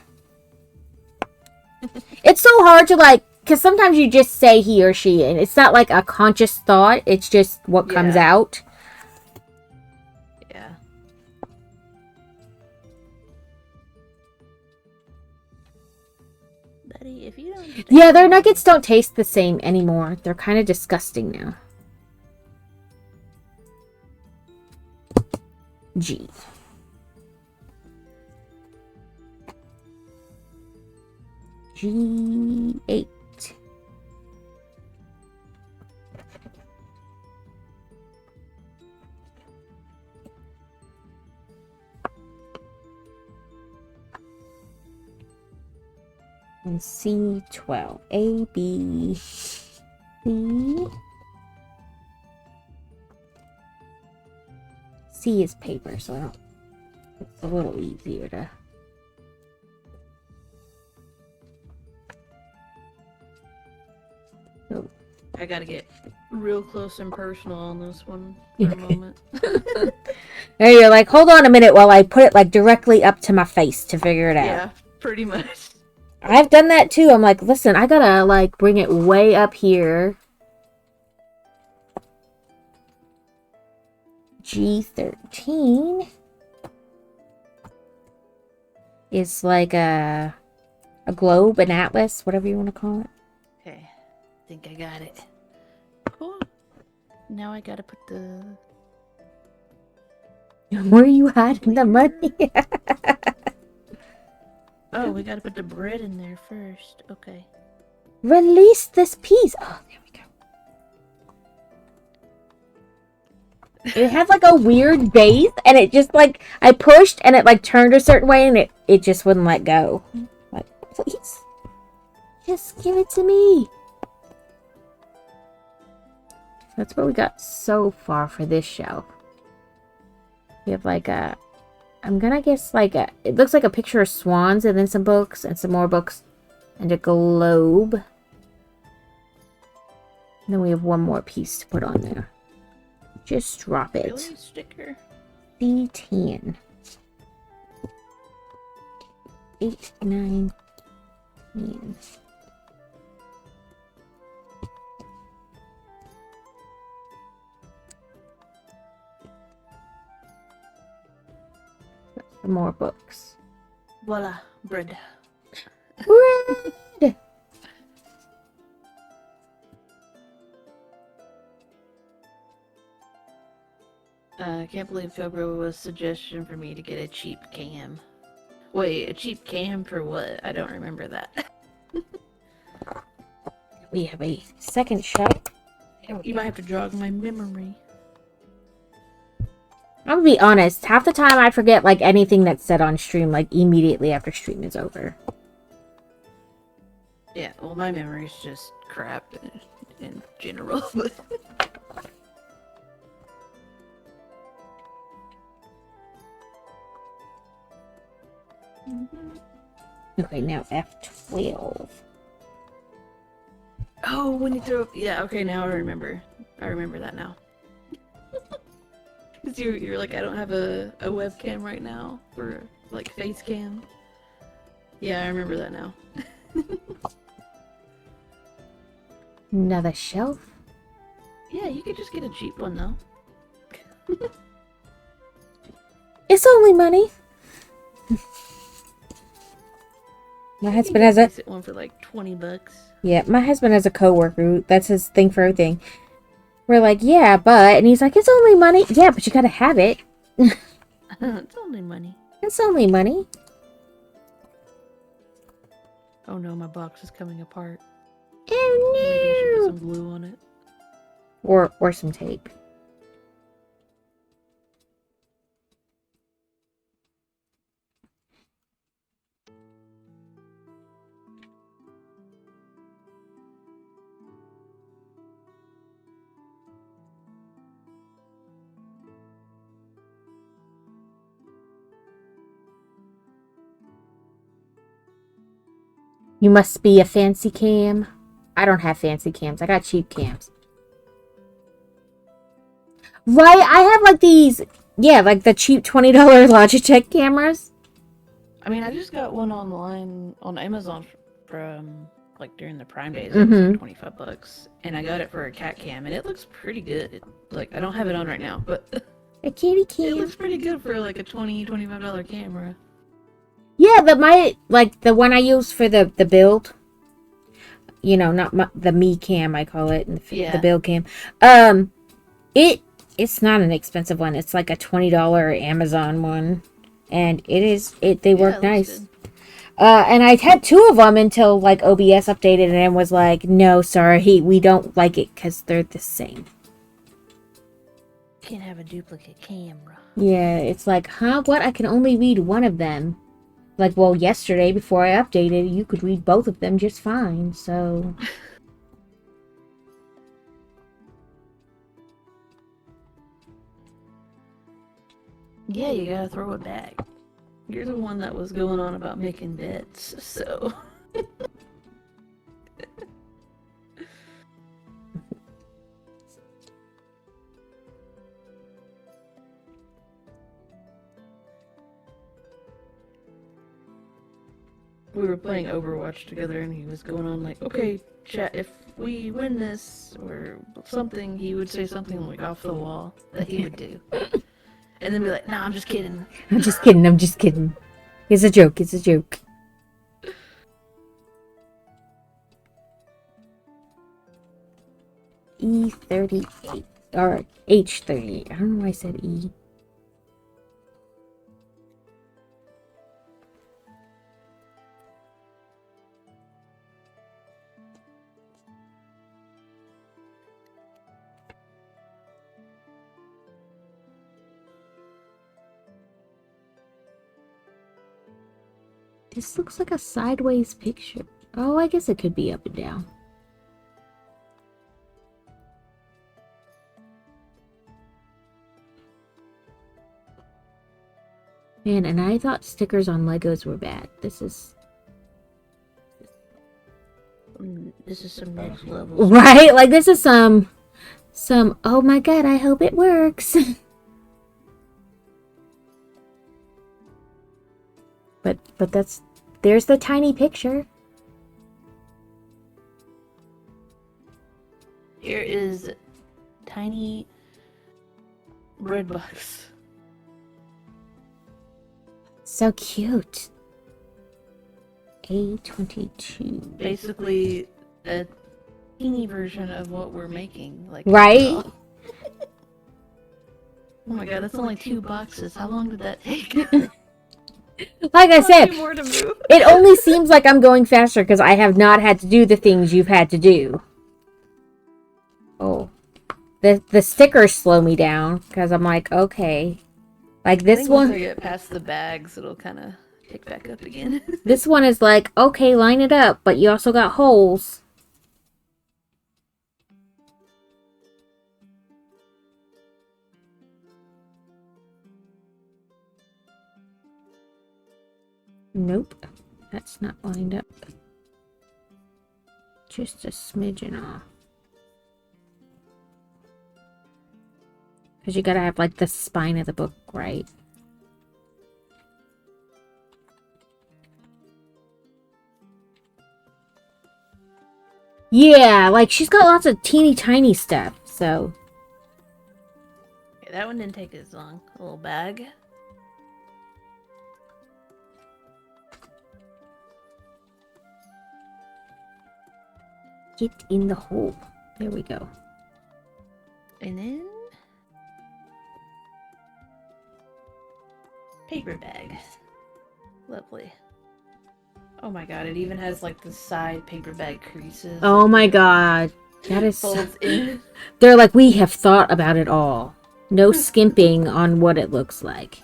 It's so hard to because sometimes you just say he or she, and it's not like a conscious thought, it's just what comes out. Yeah. Buddy, if you don't... Yeah, their nuggets don't taste the same anymore. They're kind of disgusting now. G. G8. And C12. A, B, C. C is paper, so it's a little easier to... Oh. I gotta get real close and personal on this one for a moment. There you're like, hold on a minute while I put it directly up to my face to figure it out. Yeah, pretty much. I've done that too. I'm like, listen, I gotta bring it way up here. G13 is like a globe, an atlas, whatever you want to call it. Okay, I think I got it. Cool. Now I gotta put the... Where are you hiding the money? Oh, we gotta put the bread in there first. Okay. Release this piece. Oh, there we go. It had a weird base, and it just I pushed, and it turned a certain way, and it just wouldn't let go. Please, just give it to me. That's what we got so far for this shelf. We have I'm gonna guess it looks like a picture of swans, and then some books, and some more books, and a globe. And then we have one more piece to put on there. Just drop it. Really? Sticker? D10. 8, 9, 10. Some more books. Voila, bread. Bread! I can't believe Cobra was suggestion for me to get a cheap cam. Wait, a cheap cam for what? I don't remember that. We have a second shelf. You might have to jog my memory. I'm gonna be honest, half the time I forget anything that's said on stream immediately after stream is over. Yeah, well, my memory's just crap in general. But Okay, now F12. oh, when you throw, yeah, okay, now I remember. I remember that now. Cause you're like, I don't have a webcam right now for face cam. Yeah, I remember that now. Another shelf. Yeah, you could just get a cheap one though. It's only money. My husband has a decent one for $20. yeah. My husband has a coworker. That's his thing for everything. We're like, yeah, but, and he's like, it's only money. Yeah, but you gotta have it. It's only money. It's only money. Oh no, my box is coming apart. Oh Maybe I should no! put some glue on it. Or some tape. You must be a fancy cam. I don't have fancy cams. I got cheap cams. Right, I have like these, yeah, like the cheap $20 Logitech cameras. I mean, I just got one online on Amazon from like during the Prime days. It was like $25, and I got it for a cat cam, and it looks pretty good. Like I don't have it on right now, but A kitty it cam. looks pretty good for like a $25 camera. Yeah, the one I use for the build. You know, not the me cam I call it, and the build cam. It's not an expensive one. It's like a $20 Amazon one, and they work nice. Good. And I had 2 of them until like OBS updated and was like, no, sorry, we don't like it because they're the same. Can't have a duplicate camera. Yeah, it's like, huh? What? I can only read one of them. Like, well, yesterday before I updated, you could read both of them just fine. So. Yeah, you gotta throw it back. You're the one that was going on about making bets, so. We were playing Overwatch together, and he was going on like, okay, chat, if we win this or something, he would say something like off the wall that he would do. And then be like, nah, I'm just kidding. I'm just kidding. I'm just kidding. It's a joke. It's a joke. E38. Or H38. I don't know why I said E. This looks like a sideways picture. Oh, I guess it could be up and down. Man, and I thought stickers on Legos were bad. This is some next level. right. Like this is some. Oh my god! I hope it works. but there's the tiny picture. Here is tiny bread box. So cute. A22. Basically, a teeny version of what we're making. Like right? Oh my god, that's only 2 boxes. How long did that take? Like I said, more to move. it only seems like I'm going faster because I have not had to do the things you've had to do. Oh. The stickers slow me down because I'm like, okay. Like this one. Once I get past the bags, it'll kind of pick back up again. This one is like, okay, line it up, but you also got holes. Nope, that's not lined up. Just a smidgen off. Because you gotta have like the spine of the book right. Yeah, like she's got lots of teeny tiny stuff, so. Okay, that one didn't take as long. A little bag. Get in the hole. There we go. And then paper bag. Lovely. Oh my god, it even has like the side paper bag creases. Oh my god. That is folds in. They're like, we have thought about it all. No skimping on what it looks like.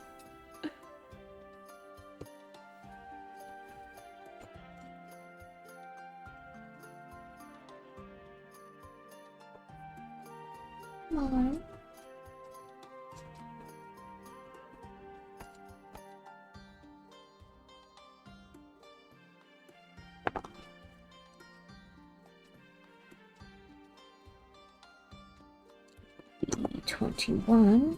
Aww. 8:21.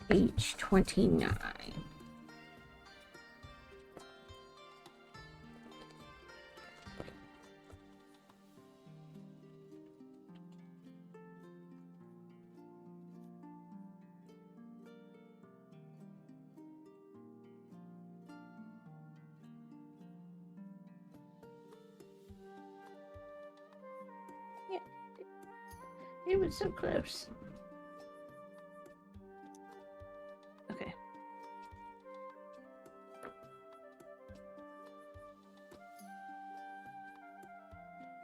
H29. It was so close. Okay.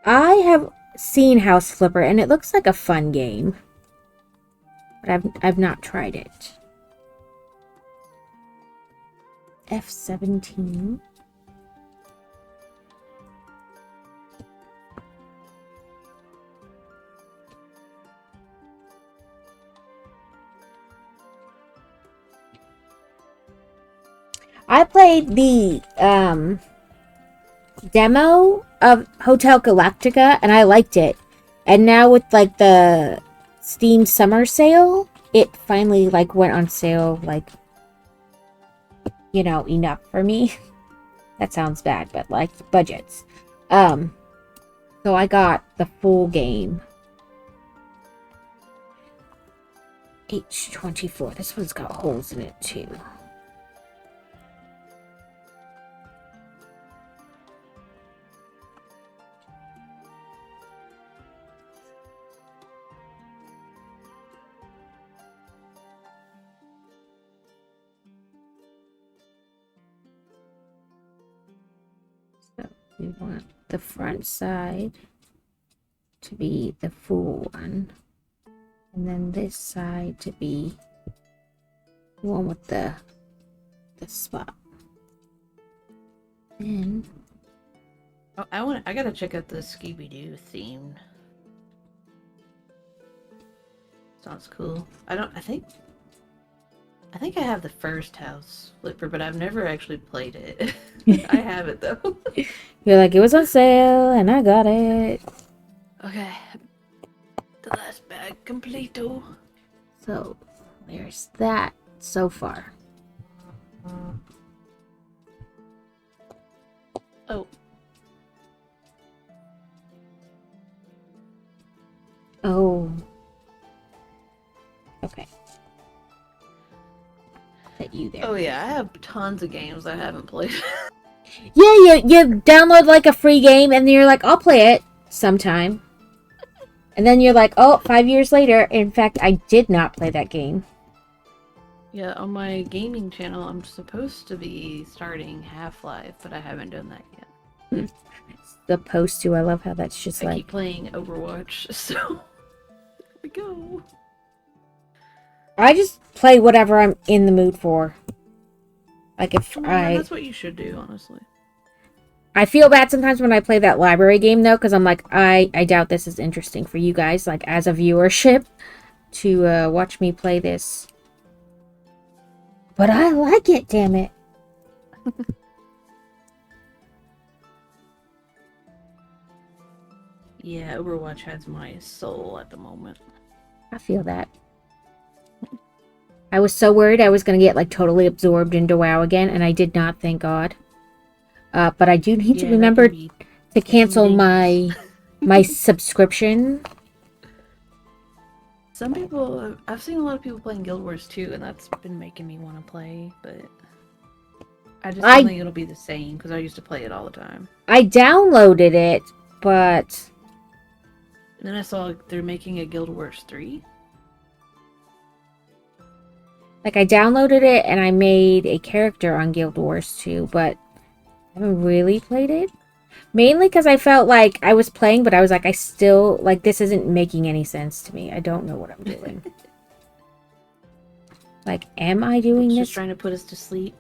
I have seen House Flipper and it looks like a fun game. But I've not tried it. F17. I played the demo of Hotel Galactica and I liked it. And now with like the Steam summer sale, it finally like went on sale, like, you know, enough for me. That sounds bad, but like budgets. So I got the full game. H24. This one's got holes in it too. So we want the front side to be the full one. And then this side to be the one with the spot. Then Oh, I gotta check out the Scooby-Doo theme. Sounds cool. I think I have the first House Flipper, but I've never actually played it. I have it though. you're like, it was on sale and I got it. Okay. The last bag completo. So there's that so far. Oh. Oh. Okay. Put you there. Oh yeah, I have tons of games I haven't played. Yeah, you download like a free game and then you're like, I'll play it sometime. And then you're like, oh, 5 years later. In fact, I did not play that game. Yeah, on my gaming channel, I'm supposed to be starting Half-Life, but I haven't done that yet. Supposed to. I love how that's just I like. keep playing Overwatch, so there we go. I just play whatever I'm in the mood for. Like if That's what you should do, honestly. I feel bad sometimes when I play that library game though, because I'm like, I doubt this is interesting for you guys, like as a viewership, to watch me play this. But I like it, damn it. Yeah, Overwatch has my soul at the moment. I feel that. I was so worried I was going to get like totally absorbed into WoW again, and I did not, thank God. But I do need to remember to cancel my subscription. Some people, I've seen a lot of people playing Guild Wars 2, and that's been making me want to play, but I just don't think it'll be the same, because I used to play it all the time. I downloaded it, but... And then I saw they're making a Guild Wars 3. Like, I downloaded it, and I made a character on Guild Wars 2, but I haven't really played it. Mainly because I felt like I was playing, but I was like, I still, like, this isn't making any sense to me. I don't know what I'm doing. Like, am I doing this? Just trying to put us to sleep.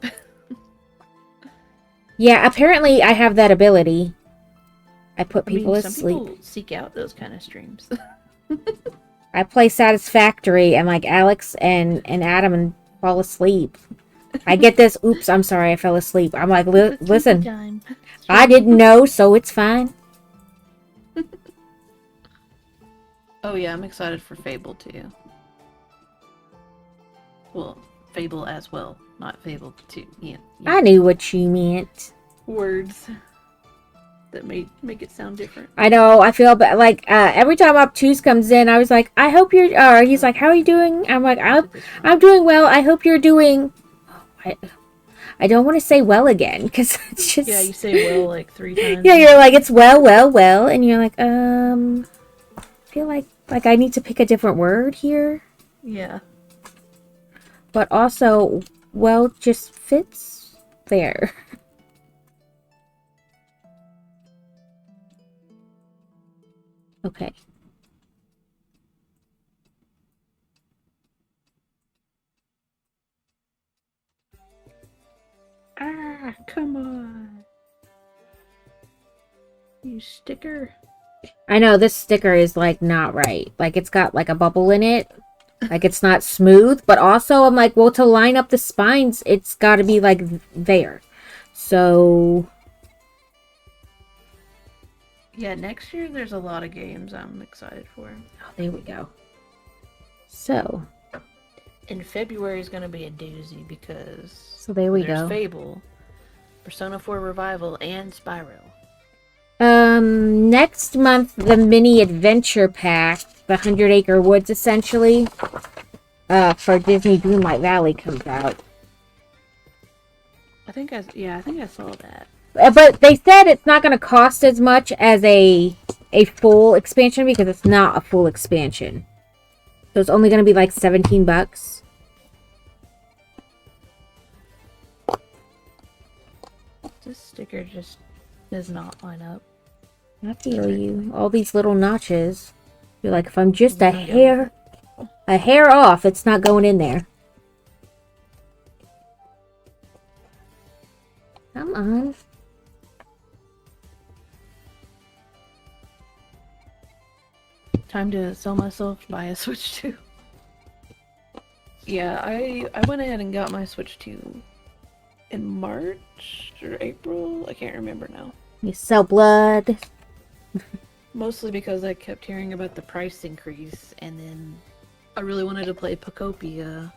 Yeah, apparently I have that ability. I put people to some sleep. People seek out those kind of streams. I play Satisfactory and like Alex and Adam and fall asleep. I get this. Oops, I'm sorry, I fell asleep. I'm like, listen, Time. I didn't know, so it's fine. Oh yeah, I'm excited for Fable too. Well, Fable as well, not Fable 2. Yeah, I knew what you meant. words that make it sound different. I know, I feel bad. Like, every time Obtuse comes in, I was like, I hope you're, he's like, how are you doing? I'm like, I'm doing well. I hope you're doing, I don't want to say well again, because it's just. Yeah, you say well like 3 times. Yeah, you're like, it's well, and you're like, I feel like I need to pick a different word here. Yeah. But also, well, just fits there. Okay. Ah, come on. You sticker. I know this sticker is like not right. Like it's got like a bubble in it. Like it's not smooth, but also I'm like, well, to line up the spines, it's got to be like there. So Yeah, next year there's a lot of games I'm excited for. oh, there we go. So In February is going to be a doozy because there we there's go. Fable, Persona 4 Revival, and Spyro. Next month the mini adventure pack, the 100 Acre Woods essentially, for Disney Dreamlight Valley comes out. I think I saw that. But they said it's not going to cost as much as a full expansion because it's not a full expansion. So it's only going to be like $17. This sticker just does not line up. I feel you. All these little notches. You're like, if I'm just a hair off, it's not going in there. Come on. Time to sell myself, buy a Switch 2. Yeah, I went ahead and got my Switch 2 in March or April. I can't remember now. You sell blood. Mostly because I kept hearing about the price increase, and then I really wanted to play Pocopia.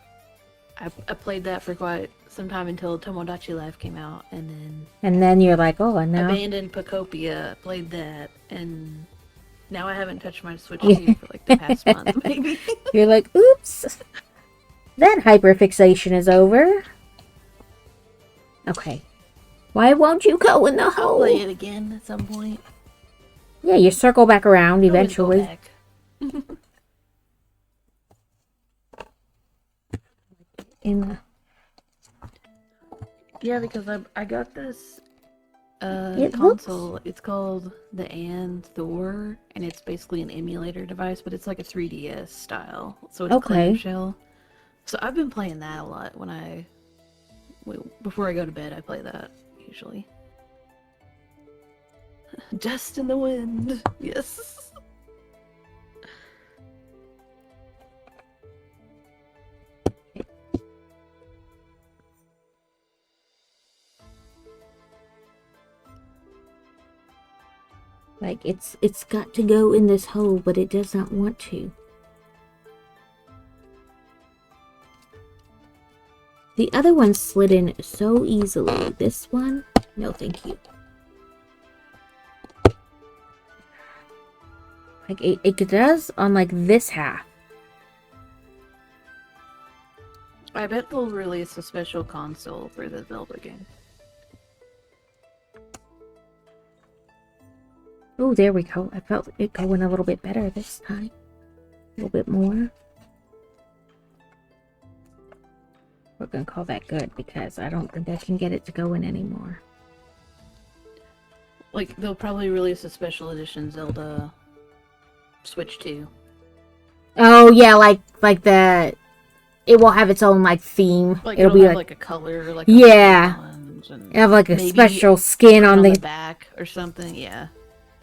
I played that for quite some time until Tomodachi Life came out, and then you're like, oh, and now. abandoned Pocopia, played that, and now I haven't touched my Switch 2 for like the past month, maybe. You're like, oops. That hyperfixation is over. Okay. Why won't you go in the I'll hole? play it again at some point. Yeah, you circle back around Always go eventually. back. Yeah, because I got this console. It's called the Thor, and it's basically an emulator device, but it's like a 3DS style, so it's clamshell. So I've been playing that a lot before I go to bed. I play that usually. Dust in the wind. Yes. Like, it's got to go in this hole, but it does not want to. The other one slid in so easily. This one, no thank you. Like, it does on, like, this half. I bet they'll release a special console for the Zelda game. Oh, there we go. I felt it going a little bit better this time. A little bit more. We're gonna call that good because I don't think I can get it to go in anymore. Like, they'll probably release a special edition Zelda Switch 2. Oh yeah, like the it will have its own like theme. Like, it'll it'll be have like a color, like yeah, and have like a maybe special skin on on the the back or something. Yeah.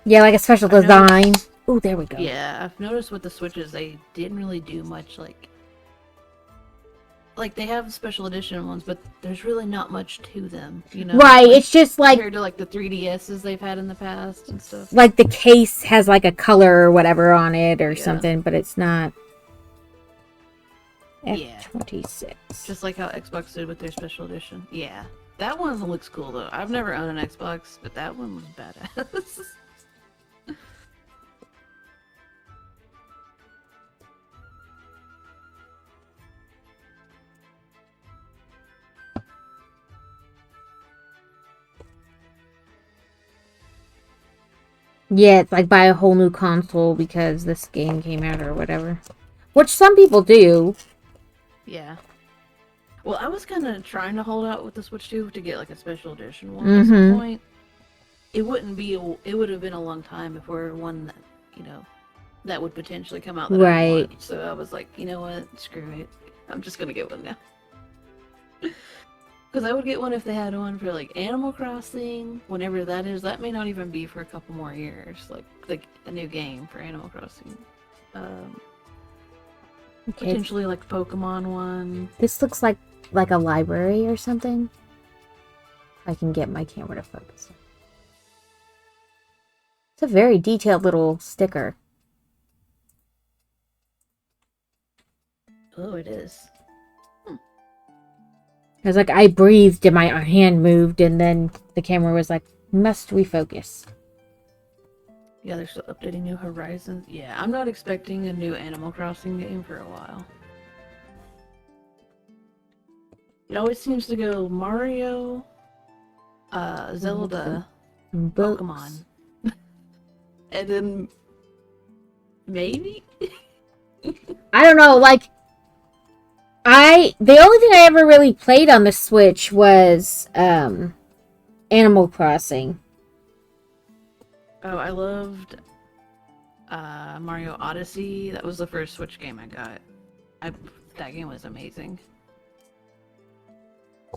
yeah, like a special I've design. Oh, there we go. Yeah, I've noticed with the Switches they didn't really do much like like they have special edition ones, but there's really not much to them, you know. Right, Like, it's just like compared to like the 3DSs they've had in the past and stuff. the case has like a color or whatever on it or Yeah. something, but it's not Yeah. F26. Just like how Xbox did with their special edition. Yeah. That one looks cool though. I've never owned an Xbox, but that one was badass. Yeah, it's like buy a whole new console because this game came out or whatever. Which some people do. Yeah. Well, I was kind of trying to hold out with the Switch 2 to get like a special edition one at some point. It wouldn't be. It would have been a long time before one that that would potentially come out. That I Right. want. So I was like, you know what? Screw it. I'm just gonna get one now. Because I would get one if they had one for like Animal Crossing, whenever that is. That may not even be for a couple more years. Like a new game for Animal Crossing. Okay. Potentially like Pokemon one. This looks like a library or something. I can get my camera to focus. It's a very detailed little sticker. Oh, it is. I was like, I breathed and my hand moved, and then the camera was like, must refocus. Yeah, they're still updating New Horizons. Yeah, I'm not expecting a new Animal Crossing game for a while. It always seems to go Mario, Zelda, Books. Pokemon. And then maybe? I don't know, like the only thing I ever really played on the Switch was Animal Crossing. Oh, I loved Mario Odyssey. That was the first Switch game I got. That game was amazing.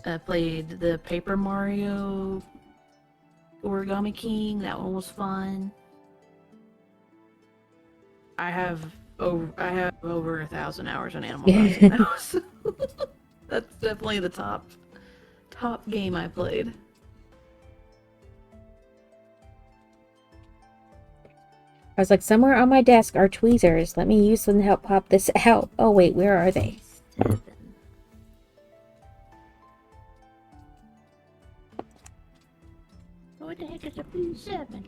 I played the Paper Mario Origami King. That one was fun. I have over 1,000 hours on Animal Crossing now. So that's definitely the top game I played. I was like, somewhere on my desk are tweezers. Let me use them to help pop this out. Oh wait, where are they? 7. What the heck is a P7?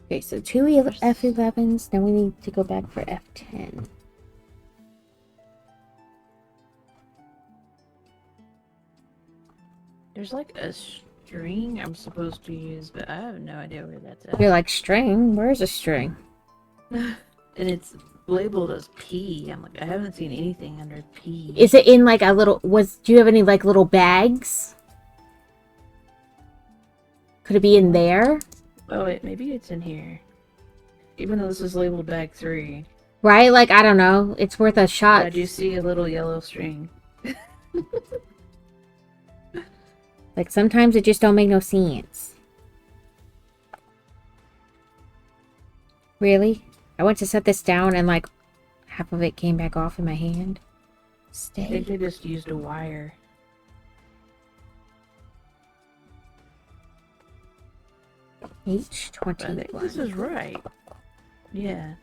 Okay, so two F11s. Now we need to go back for F10. There's like a string I'm supposed to use, but I have no idea where that's at. You're like, string? Where's a string? And it's labeled as P. I'm like, I haven't seen anything under P. Is it in like a little... Do you have any like little bags? Could it be in there? Oh wait, maybe it's in here. Even though this is labeled bag 3. Right? Like, I don't know. It's worth a shot. I do see a little yellow string. Like, sometimes it just don't make no sense. Really? I went to set this down and, like, half of it came back off in my hand. I think Stay. they just used a wire. I think this H21. is right. Yeah.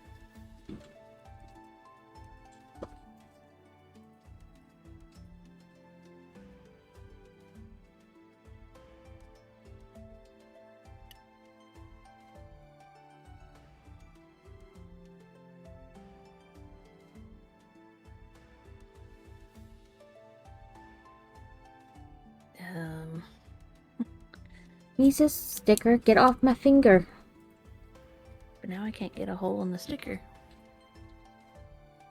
Use a sticker. Get off my finger. But now I can't get a hole in the sticker.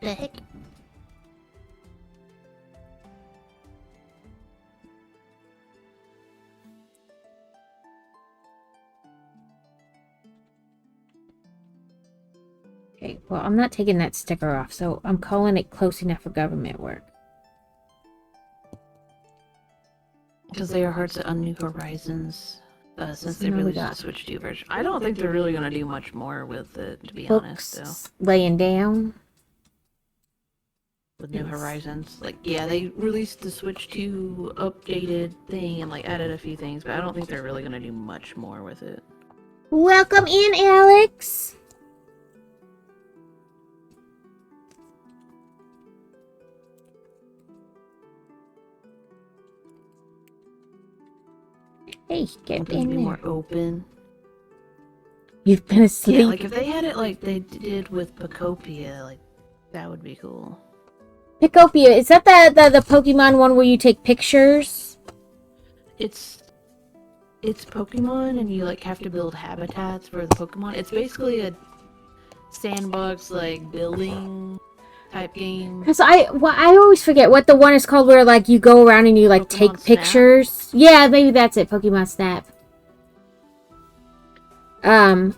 The heck? Okay, well, I'm not taking that sticker off, so I'm calling it close enough for government work. Because they are hearts on New Horizons. since they released the Switch 2 version. I don't think they're really gonna do much more with it, to be honest. Though, Books laying down. with New Horizons, like yeah, they released the Switch 2 updated thing and like added a few things, but I don't think they're really gonna do much more with it. Welcome in, Alex. Hey, get Something to in be there. more open. You've been asleep. Yeah, like if they had it like they did with Pocopia, like that would be cool. Picopia, is that the Pokemon one where you take pictures? It's Pokemon, and you like have to build habitats for the Pokemon. It's basically a sandbox like building type game. Because I always forget what the one is called where like you go around and you like Pokemon take Snap? pictures. Yeah, maybe that's it. Pokemon Snap. Ow!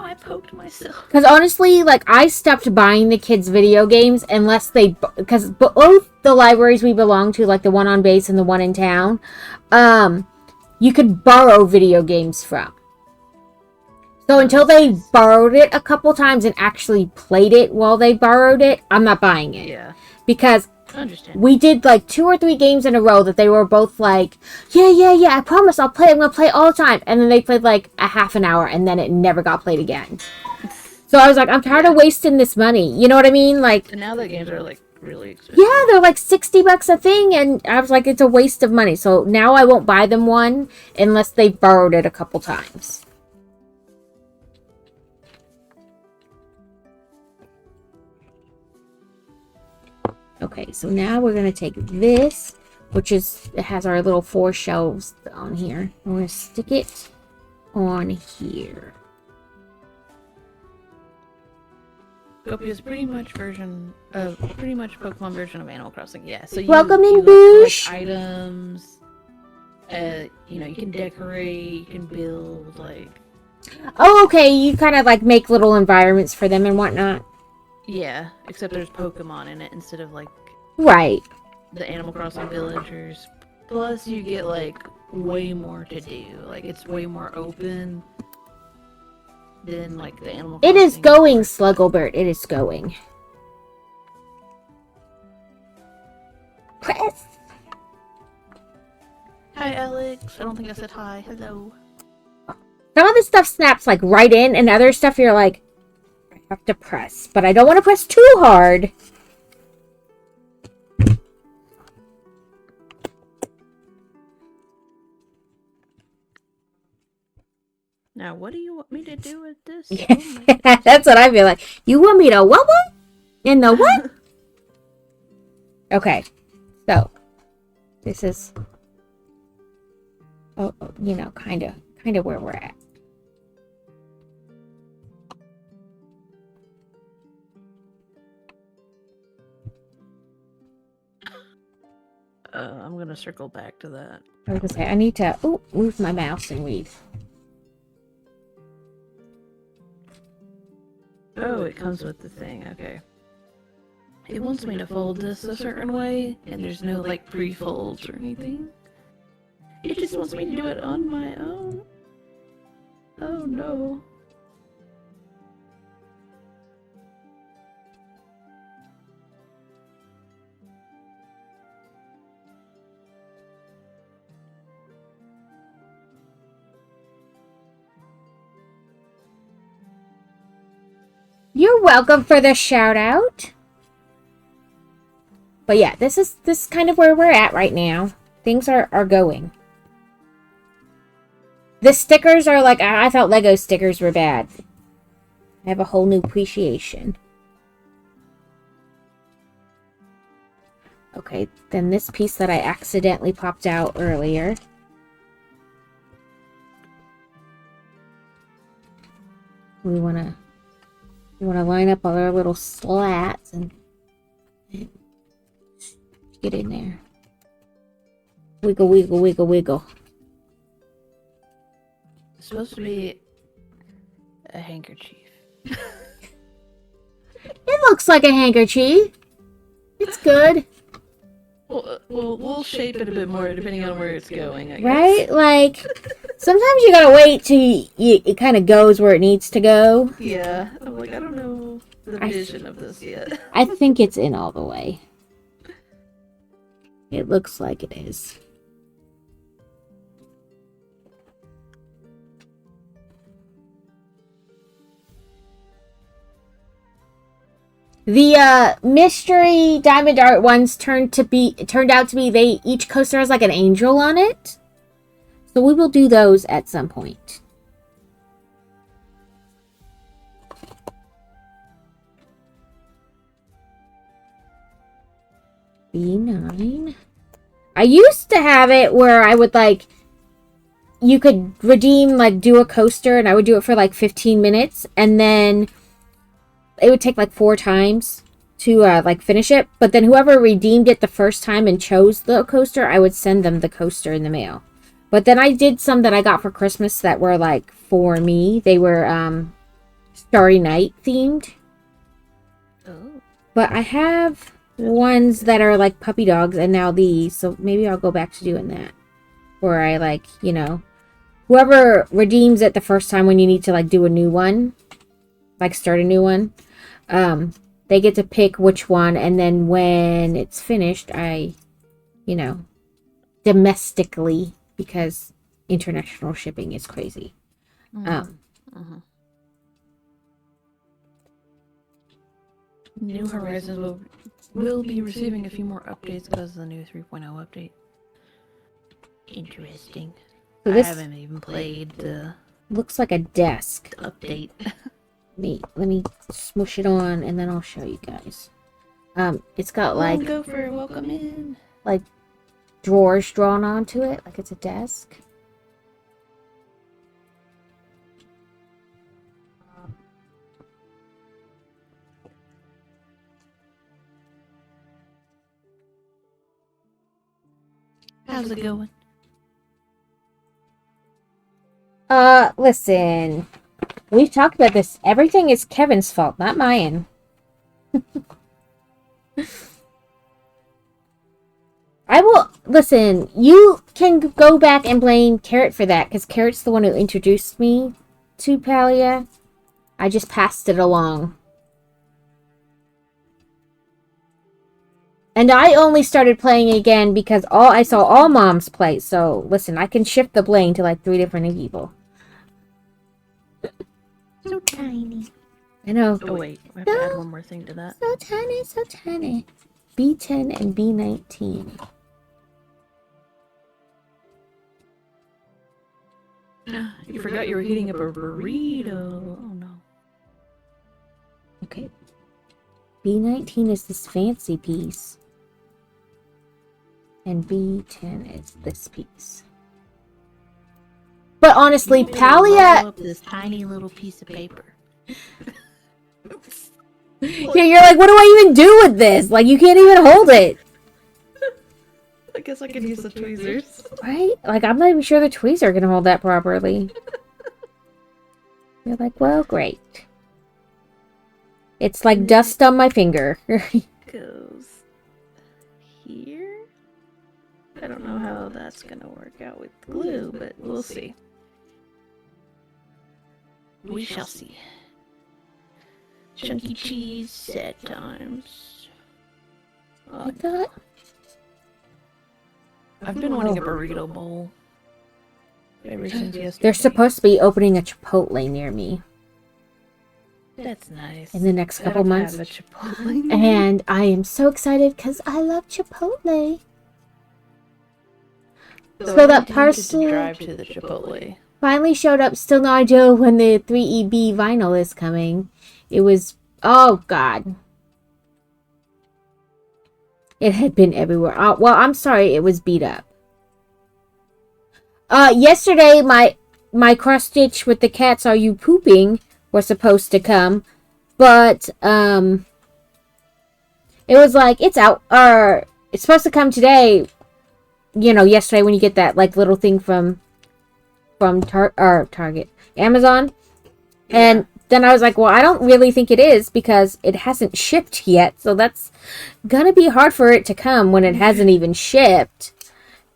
I poked myself. Because honestly, like I stopped buying the kids' video games unless because both the libraries we belong to, like the one on base and the one in town, you could borrow video games from. So until they borrowed it a couple times and actually played it while they borrowed it, I'm not buying it. Yeah, Because I understand. we did like 2 or 3 games in a row that they were both like, yeah, I promise I'll play. I'm going to play all the time. And then they played like a half an hour and then it never got played again. So I was like, I'm tired of wasting this money. You know what I mean? Like, And now the games are like really expensive. yeah, they're like $60 a thing. And I was like, it's a waste of money. So now I won't buy them one unless they've borrowed it a couple times. Okay, so now we're going to take this, which it has our little 4 shelves on here. I'm going to stick it on here. Pocopia is pretty much Pokemon version of Animal Crossing. Yeah. So Welcome in, you like, Boosh. collect items. You know, you can decorate, you can build like. Oh, okay, you kind of like make little environments for them and whatnot. Yeah, except there's Pokemon in it instead of like Right. the Animal Crossing villagers. Plus, you get like way more to do. Like it's way more open than like the Animal It Crossing. is going, Slugglebert. It is going. Press. Hi, Alex. I don't think I said hi. Hello. Some of the stuff snaps like right in, and other stuff you're like, I have to press, but I don't want to press too hard. Now, what do you want me to do with this? Yeah. Oh my goodness. That's what I feel like. You want me to what? In the what? Okay. So, this is, you know, kind of where we're at. I'm gonna circle back to that. I was gonna say, I need to move my mouse and read. Oh, it comes with the thing. Okay. It wants me to fold this a certain way, and there's no like pre-folds or anything. It just wants me to do it on my own. Oh no. You're welcome for the shout out. But yeah, this is kind of where we're at right now. Things are going. The stickers are like, I thought Lego stickers were bad. I have a whole new appreciation. Okay, then this piece that I accidentally popped out earlier. We want to line up all our little slats and get in there. Wiggle, wiggle, wiggle, wiggle. It's supposed to be a handkerchief. It looks like a handkerchief. It's good. We'll shape it a bit more depending on where it's going, I guess. Right? Like, Sometimes you gotta wait till it kind of goes where it needs to go. Yeah, I'm like, I don't know the vision of this yet. I think it's in all the way. It looks like it is. The mystery diamond art ones turned out to be each coaster has like an angel on it. So we will do those at some point. B9. I used to have it where I would like you could redeem like do a coaster and I would do it for like 15 minutes and then it would take like 4 times to like finish it, but then whoever redeemed it the first time and chose the coaster, I would send them the coaster in the mail. But then I did some that I got for Christmas that were like for me. They were Starry Night themed. Oh. But I have ones that are like puppy dogs and now these, so maybe I'll go back to doing that. Where I like, you know, whoever redeems it the first time when you need to like do a new one, like start a new one, they get to pick which one, and then when it's finished, I, you know, domestically, because international shipping is crazy. New Horizons will be receiving a few more updates because of the new 3.0 update. Interesting. So I this haven't even played the looks like a desk. update. Let me smush it on and then I'll show you guys. It's got like Gopher, welcome in. like drawers drawn onto it, like it's a desk. How's it going? Listen. We've talked about this. Everything is Kevin's fault, not mine. I will... Listen, you can go back and blame Carrot for that, because Carrot's the one who introduced me to Palia. I just passed it along. And I only started playing again because I saw all moms play. So, listen, I can shift the blame to like 3 different people. So tiny. I know. Oh wait, I have to add one more thing to that. So tiny, so tiny. B10 and B19. You forgot you were heating up a burrito. Oh no. Okay. B19 is this fancy piece. And B10 is this piece. But honestly, Roll Palia... up this tiny little piece of paper. Yeah, you're like, what do I even do with this? Like, you can't even hold it. I guess I could use the tweezers. Right? Like, I'm not even sure the tweezers are going to hold that properly. You're like, well, great. It's like dust on my finger. Goes here. I don't know how that's gonna work out with glue, but we'll see. We shall see. Chunky cheese set times. I thought... I've been wanting a burrito bowl ever since yesterday. They're supposed to be opening a Chipotle near me That's nice. in the next I couple don't months. have a Chipotle. And I am so excited because I love Chipotle. So I'm that tempted parcel to drive to the Chipotle. finally showed up. Still no idea when the 3EB vinyl is coming. It was... Oh, God. It had been everywhere. Well, I'm sorry. It was beat up. Yesterday, my cross-stitch with the cats Are You Pooping was supposed to come. But, it was like, it's out. It's supposed to come today. You know, yesterday when you get that, like, little thing from Target. Amazon. Yeah. And then I was like, well, I don't really think it is because it hasn't shipped yet. So that's gonna be hard for it to come when it hasn't even shipped.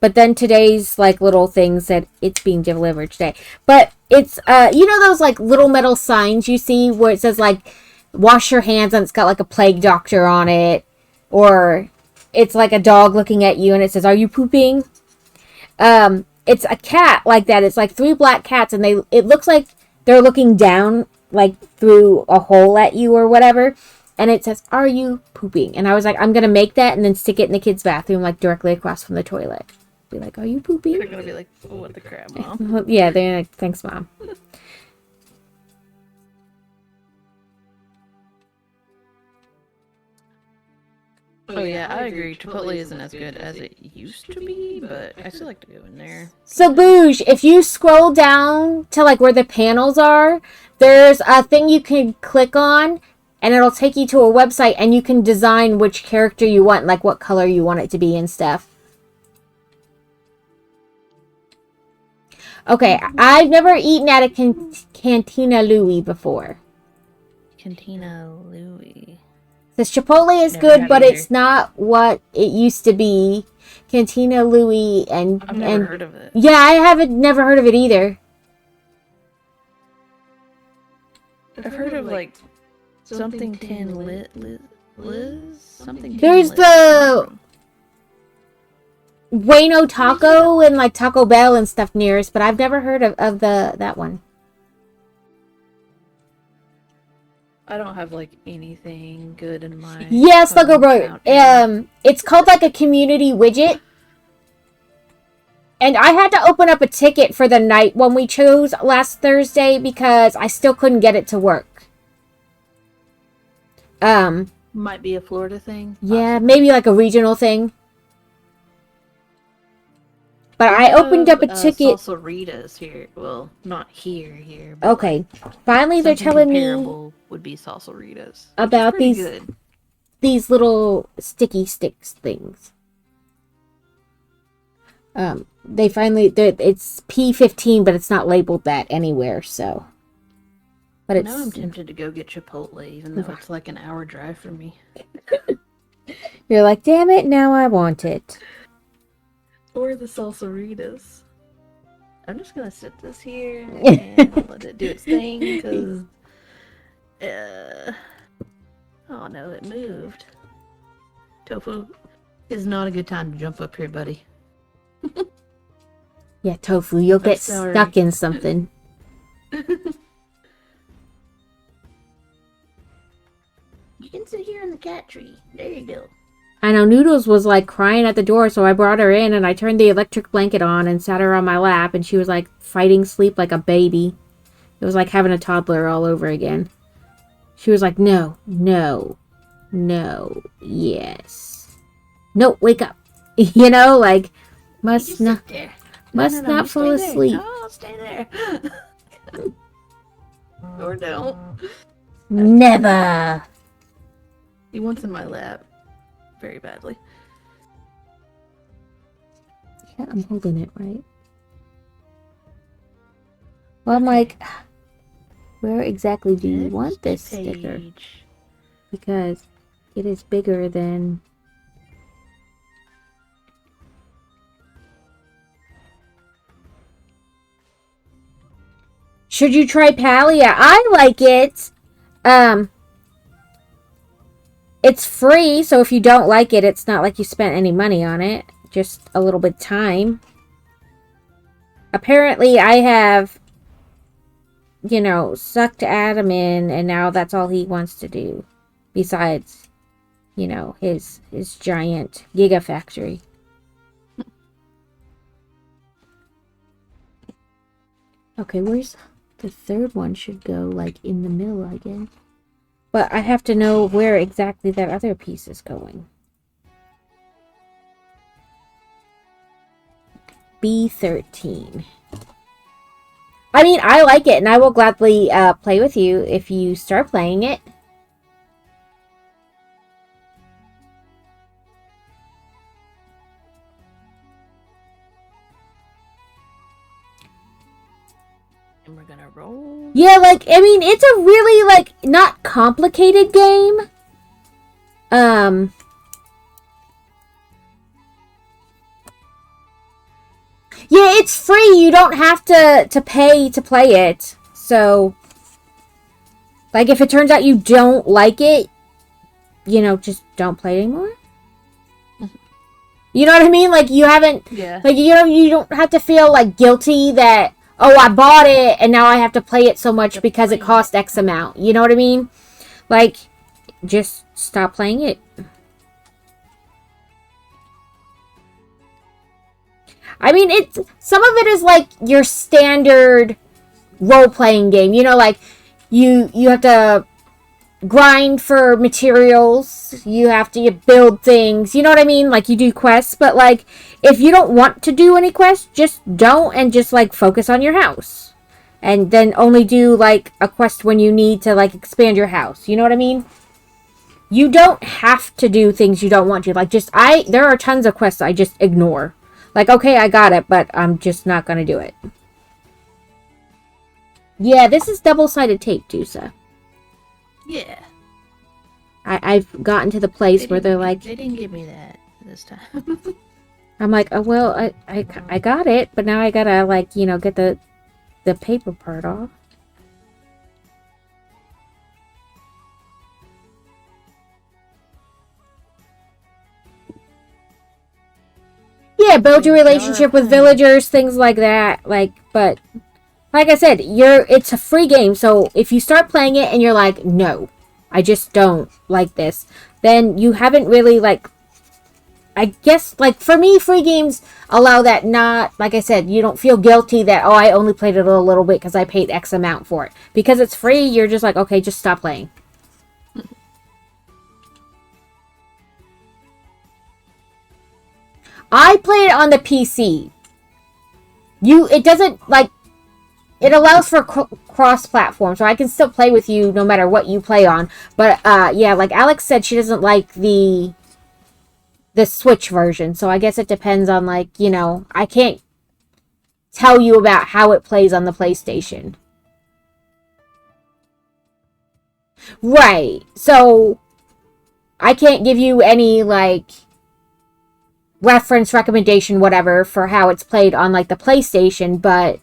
But then today's like little things that it's being delivered today. But it's you know those like little metal signs you see where it says like wash your hands and it's got like a plague doctor on it, or it's like a dog looking at you and it says, "Are you pooping?" It's a cat like that. It's like 3 black cats and it looks like they're looking down like through a hole at you or whatever. And it says, "Are you pooping?" And I was like, I'm going to make that and then stick it in the kids' bathroom, like directly across from the toilet. Be like, "Are you pooping?" They're gonna be like, oh, "What the crap, Mom?" Yeah, they're like, "Thanks, Mom." Oh yeah, I agree. Chipotle isn't as good as it used to be, but I still like to go in there. So, Booge, if you scroll down to like where the panels are, there's a thing you can click on and it'll take you to a website and you can design which character you want, like what color you want it to be and stuff. Okay, I've never eaten at a Cantina Louie before. Cantina Louie. This Chipotle is Never good, had but either. it's not what it used to be. Cantina Louie and I've never heard of it. yeah, I haven't never heard of it either. I've heard of like something tin Liz something. There's the Bueno Taco and like Taco Bell and stuff near us, but I've never heard of that one. I don't have like anything good in my Yes, phone Logo Bro. account here. It's called like a community widget. And I had to open up a ticket for the night one we chose last Thursday because I still couldn't get it to work. Might be a Florida thing. Yeah, maybe like a regional thing. But I opened up a ticket. Salsaritas here. Well, not here. But Okay. Finally, they're something telling me comparable would be salsaritas. about pretty these good. these little sticky sticks things. It's P15, but it's not labeled that anywhere, so. But it's. Now I'm tempted to go get Chipotle, even though it's like an hour drive from me. You're like, damn it, now I want it. Or the salsaritas. I'm just gonna sit this here and let it do its thing, because... oh no, it moved. Tofu is not a good time to jump up here, buddy. Yeah, Tofu, you'll get sorry. stuck in something. You can sit here in the cat tree. There you go. I know Noodles was like crying at the door, so I brought her in and I turned the electric blanket on and sat her on my lap, and she was like fighting sleep like a baby. It was like having a toddler all over again. She was like, no, yes. No, wake up. You know, like, must not you fall stay there. asleep. No, stay there. Or don't. Never. He wants in my lap. Very badly. Yeah, I'm holding it, right? Well, I'm like, where exactly do you want this sticker? Page. Because it is bigger than... Should you try Palia? I like it. It's free, so if you don't like it, it's not like you spent any money on it. Just a little bit of time. Apparently, I have, you know, sucked Adam in, and now that's all he wants to do. Besides, you know, his giant gigafactory. Okay, where's... The third one should go, like, in the middle, I guess. But I have to know where exactly that other piece is going. B13. I mean, I like it, and I will gladly play with you if you start playing it. And we're gonna roll. Yeah, like, I mean, it's a really, like, not complicated game. Yeah, it's free. You don't have to pay to play it. So, like, if it turns out you don't like it, you know, just don't play it anymore. You know what I mean? Like, you haven't... Yeah. Like, you don't have to feel, like, guilty that, oh, I bought it, and now I have to play it so much because it cost X amount. You know what I mean? Like, just stop playing it. I mean, some of it is, like, your standard role-playing game. You know, like, you have to grind for materials, you have to build things, you know what I mean? Like, you do quests, but, like, if you don't want to do any quests, just don't, and just, like, focus on your house. And then only do, like, a quest when you need to, like, expand your house, you know what I mean? You don't have to do things you don't want to. Like, there are tons of quests I just ignore. Like, okay, I got it, but I'm just not gonna do it. Yeah, this is double-sided tape, Dusa. Yeah. I've gotten to the place where they're like... They didn't give me that this time. I'm like, oh, well, I got it, but now I gotta, like, you know, get the paper part off. Yeah, build your relationship with villagers, things like that. Like, but... Like I said, it's a free game, so if you start playing it and you're like, no, I just don't like this, then you haven't really, like, I guess, like, for me, free games allow that not, like I said, you don't feel guilty that, oh, I only played it a little bit because I paid X amount for it. Because it's free, you're just like, okay, just stop playing. I play it on the PC. It doesn't, like, it allows for cross-platform, so I can still play with you no matter what you play on. But, yeah, like Alex said, she doesn't like the Switch version. So I guess it depends on, like, you know, I can't tell you about how it plays on the PlayStation. Right. So I can't give you any, like, reference, recommendation, whatever, for how it's played on, like, the PlayStation, but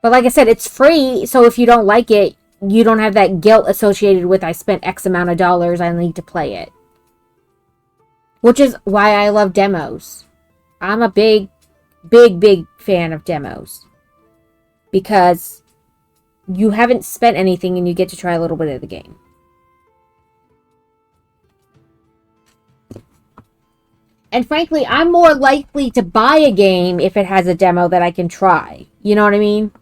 like I said, it's free, so if you don't like it, you don't have that guilt associated with I spent X amount of dollars, I need to play it. Which is why I love demos. I'm a big fan of demos. Because you haven't spent anything and you get to try a little bit of the game. And frankly, I'm more likely to buy a game if it has a demo that I can try. You know what I mean?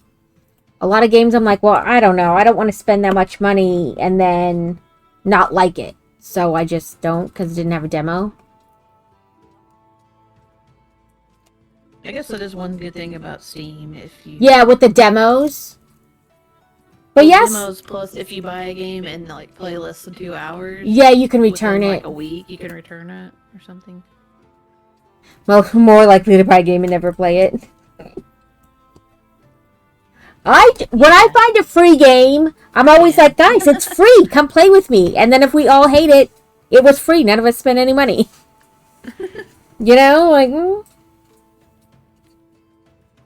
A lot of games I'm like, well, I don't know. I don't want to spend that much money and then not like it. So I just don't because it didn't have a demo. I guess that is one good thing about Steam. Yeah, with the demos. But yes. Demos plus if you buy a game and like play less than 2 hours. Yeah, you can return within, it. Like a week, you can return it or something. Well, more likely to buy a game and never play it. When I find a free game, I'm always like, guys, it's free. Come play with me. And then if we all hate it, it was free. None of us spent any money. You know, like,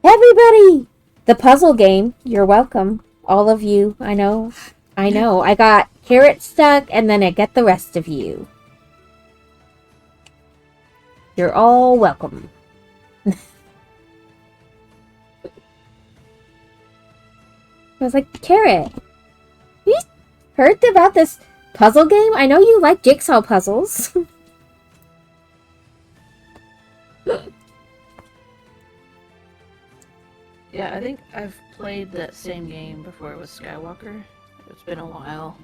everybody, the puzzle game. You're welcome, all of you. I know. I got Carrot stuck, and then I get the rest of you. You're all welcome. I was like, Carrot, you heard about this puzzle game? I know you like jigsaw puzzles. Yeah, I think I've played that same game before it was Skywalker. It's been a while.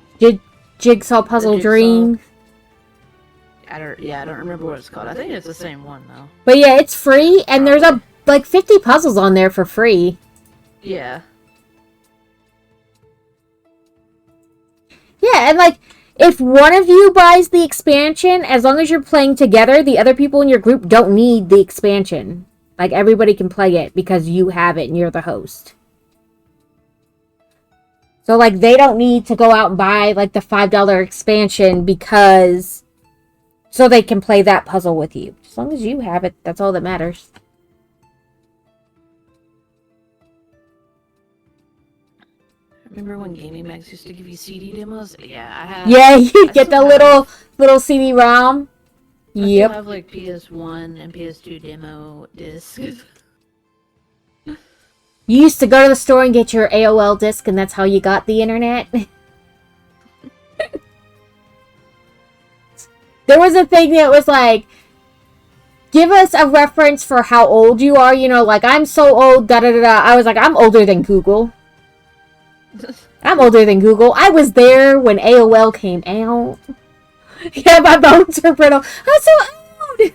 Jigsaw Puzzle Dream? I don't remember what it's called. I think it's the same one, though. But yeah, it's free, and there's like 50 puzzles on there for free. Yeah. Yeah, and like, if one of you buys the expansion, as long as you're playing together, the other people in your group don't need the expansion. Like, everybody can play it because you have it and you're the host. So, like, they don't need to go out and buy, like, the $5 expansion because... so they can play that puzzle with you. As long as you have it, that's all that matters. Remember when gaming mags used to give you CD demos? Yeah, I have. Yeah, you I get the still little CD-ROM. I still Yep. have like PS1 and PS2 demo discs. You used to go to the store and get your AOL disc, and that's how you got the internet. There was a thing that was like, give us a reference for how old you are. You know, like, I'm so old, da-da-da-da. I was like, I'm older than Google. I'm older than Google. I was there when AOL came out. Yeah, my bones are brittle. I'm so old.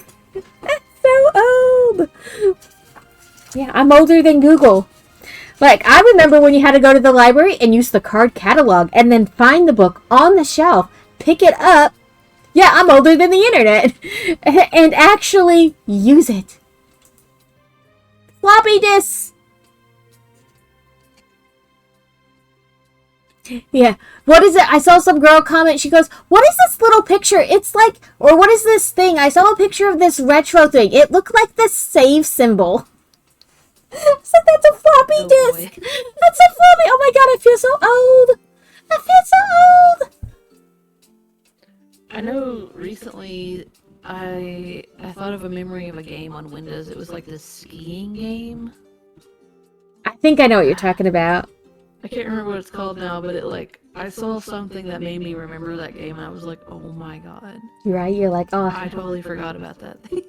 I'm so old. Yeah, I'm older than Google. Like, I remember when you had to go to the library and use the card catalog and then find the book on the shelf, pick it up. Yeah, I'm older than the internet. And actually use it. Floppy disks. Yeah. What is it? I saw some girl comment. She goes, what is this little picture? It's like, or what is this thing? I saw a picture of this retro thing. It looked like the save symbol. So that's a floppy disk. Boy. That's a floppy. Oh my god, I feel so old. I feel so old. I know recently I thought of a memory of a game on Windows. It was like this skiing game. I think I know what you're talking about. I can't remember what it's called now, but it like I saw something that made me remember that game and I was like, oh my god. You're right. You're like, oh. I totally forgot about that thing.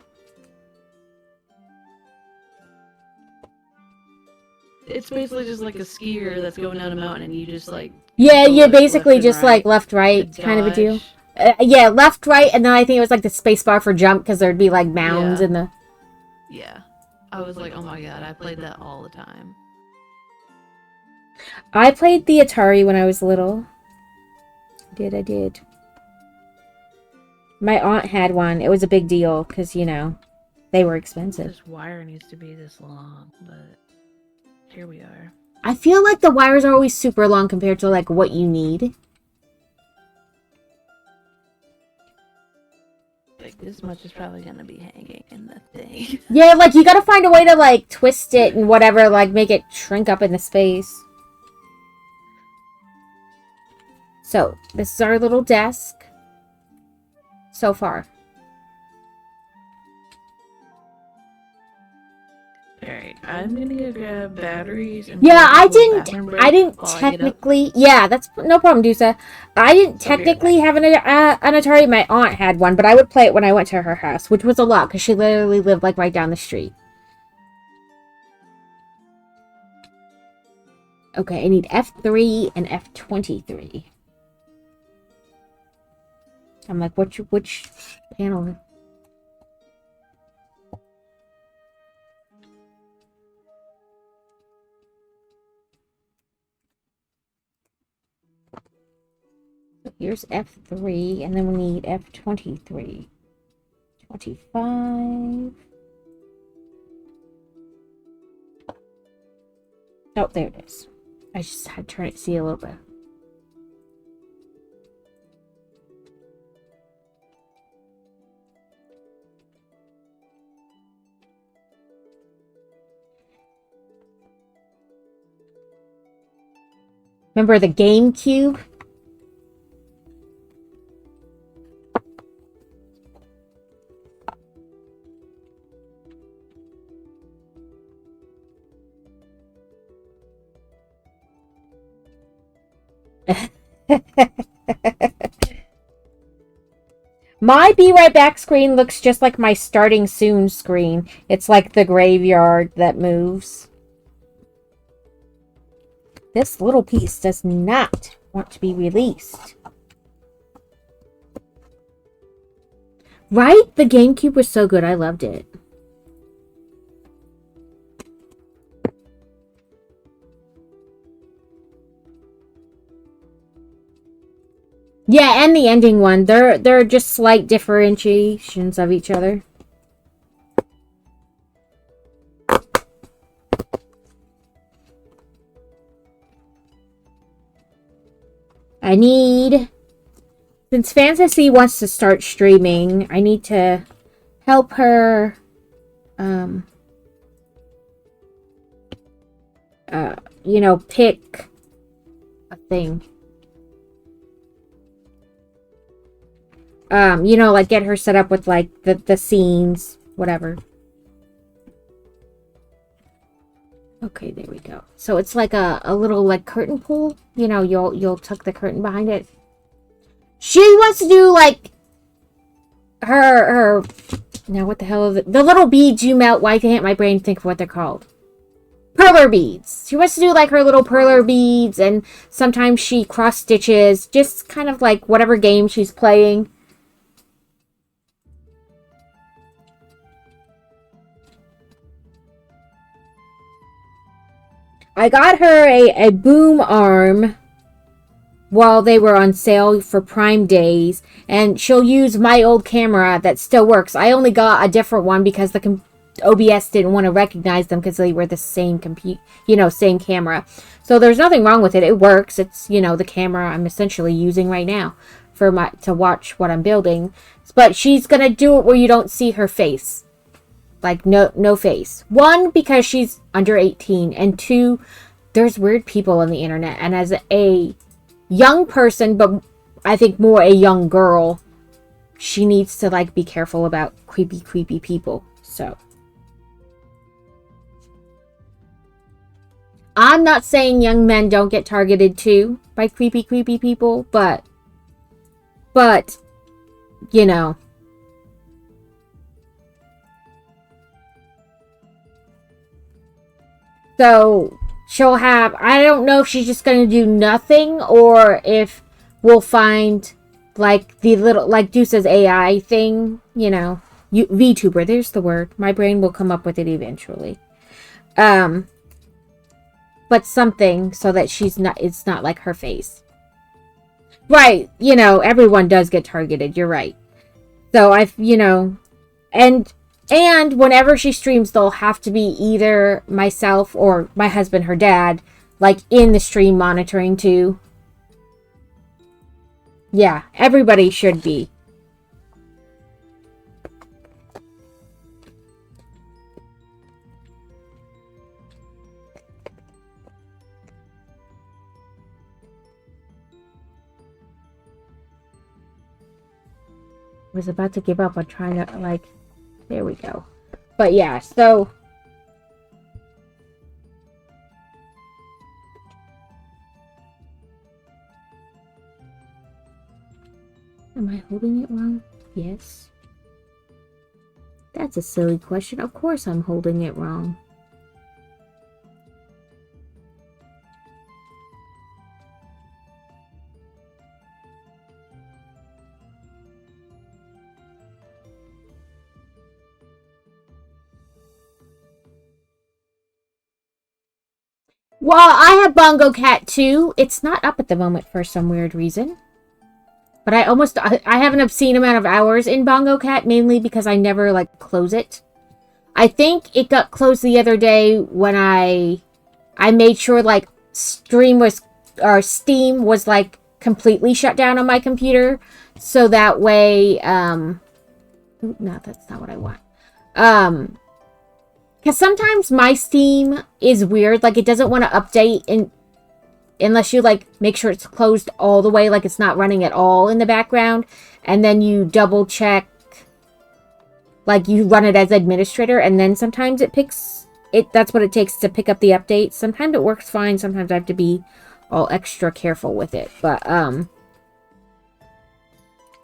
It's basically just like a skier that's going down a mountain and you just like Yeah, go you left basically and just right like left, right to kind of a deal. dodge. Yeah, left, right, and then I think it was like the space bar for jump because there'd be like mounds Yeah. in the. Yeah. I was like, oh my god, I played that all the time. I played the Atari when I was little. I did. My aunt had one. It was a big deal because, you know, they were expensive. This wire needs to be this long, but here we are. I feel like the wires are always super long compared to like what you need. Like this much is probably gonna be hanging in the thing. Yeah, like you gotta find a way to like twist it and whatever, like make it shrink up in the space. So, this is our little desk. So far. Alright, I'm gonna go grab batteries and Yeah, take a I little bathroom didn't break while I get up. technically, yeah, that's no problem, Dusa. I didn't I'll be right technically have an Atari. My aunt had one, but I would play it when I went to her house, which was a lot because she literally lived like right down the street. Okay, I need F3 and F23. I'm like, which panel? So here's F3, and then we need F23. 25. Oh, there it is. I just had to turn it, see a little bit. Remember the GameCube? My Be Right Back screen looks just like my Starting Soon screen. It's like the graveyard that moves. This little piece does not want to be released. Right? The GameCube was so good. I loved it. Yeah, and the ending one. They're just slight differentiations of each other. I need... Since Fantasy wants to start streaming, I need to help her... you know, pick thing. You know, like get her set up with like the scenes, whatever. Okay, there we go. So it's like a little like curtain pull. You know, you'll tuck the curtain behind it. She wants to do like her now what the hell is it? The little beads you melt. Why can't my brain think of what they're called? Perler beads. She wants to do like her little perler beads, and sometimes she cross stitches, just kind of like whatever game she's playing. I got her a boom arm while they were on sale for Prime Days, and she'll use my old camera that still works. I only got a different one because the OBS didn't want to recognize them because they were the same same camera. So there's nothing wrong with it. It works. It's, you know, the camera I'm essentially using right now to watch what I'm building. But she's gonna do it where you don't see her face. Like, no face. 1, because she's under 18. And 2, there's weird people on the internet. And as a young person, but I think more a young girl, she needs to, like, be careful about creepy people. So. I'm not saying young men don't get targeted, too, by creepy people. But, you know. So, she'll have, I don't know if she's just going to do nothing, or if we'll find, like, the little, like Deuce's AI thing, you know. VTuber, there's the word. My brain will come up with it eventually. But something so that it's not like her face. Right, you know, everyone does get targeted, you're right. So, and whenever she streams, there'll have to be either myself or my husband, her dad, like, in the stream monitoring, too. Yeah, everybody should be. I was about to give up on trying to, like... There we go. But yeah, so... Am I holding it wrong? Yes. That's a silly question. Of course I'm holding it wrong. Well, I have Bongo Cat too. It's not up at the moment for some weird reason. But I have an obscene amount of hours in Bongo Cat, mainly because I never, like, close it. I think it got closed the other day when I made sure, like, Steam was, like, completely shut down on my computer. So that way, no, that's not what I want. Because sometimes my Steam is weird. Like, it doesn't want to update unless you, like, make sure it's closed all the way. Like, it's not running at all in the background. And then you double check. Like, you run it as administrator. And then sometimes it picks... That's what it takes to pick up the update. Sometimes it works fine. Sometimes I have to be all extra careful with it. But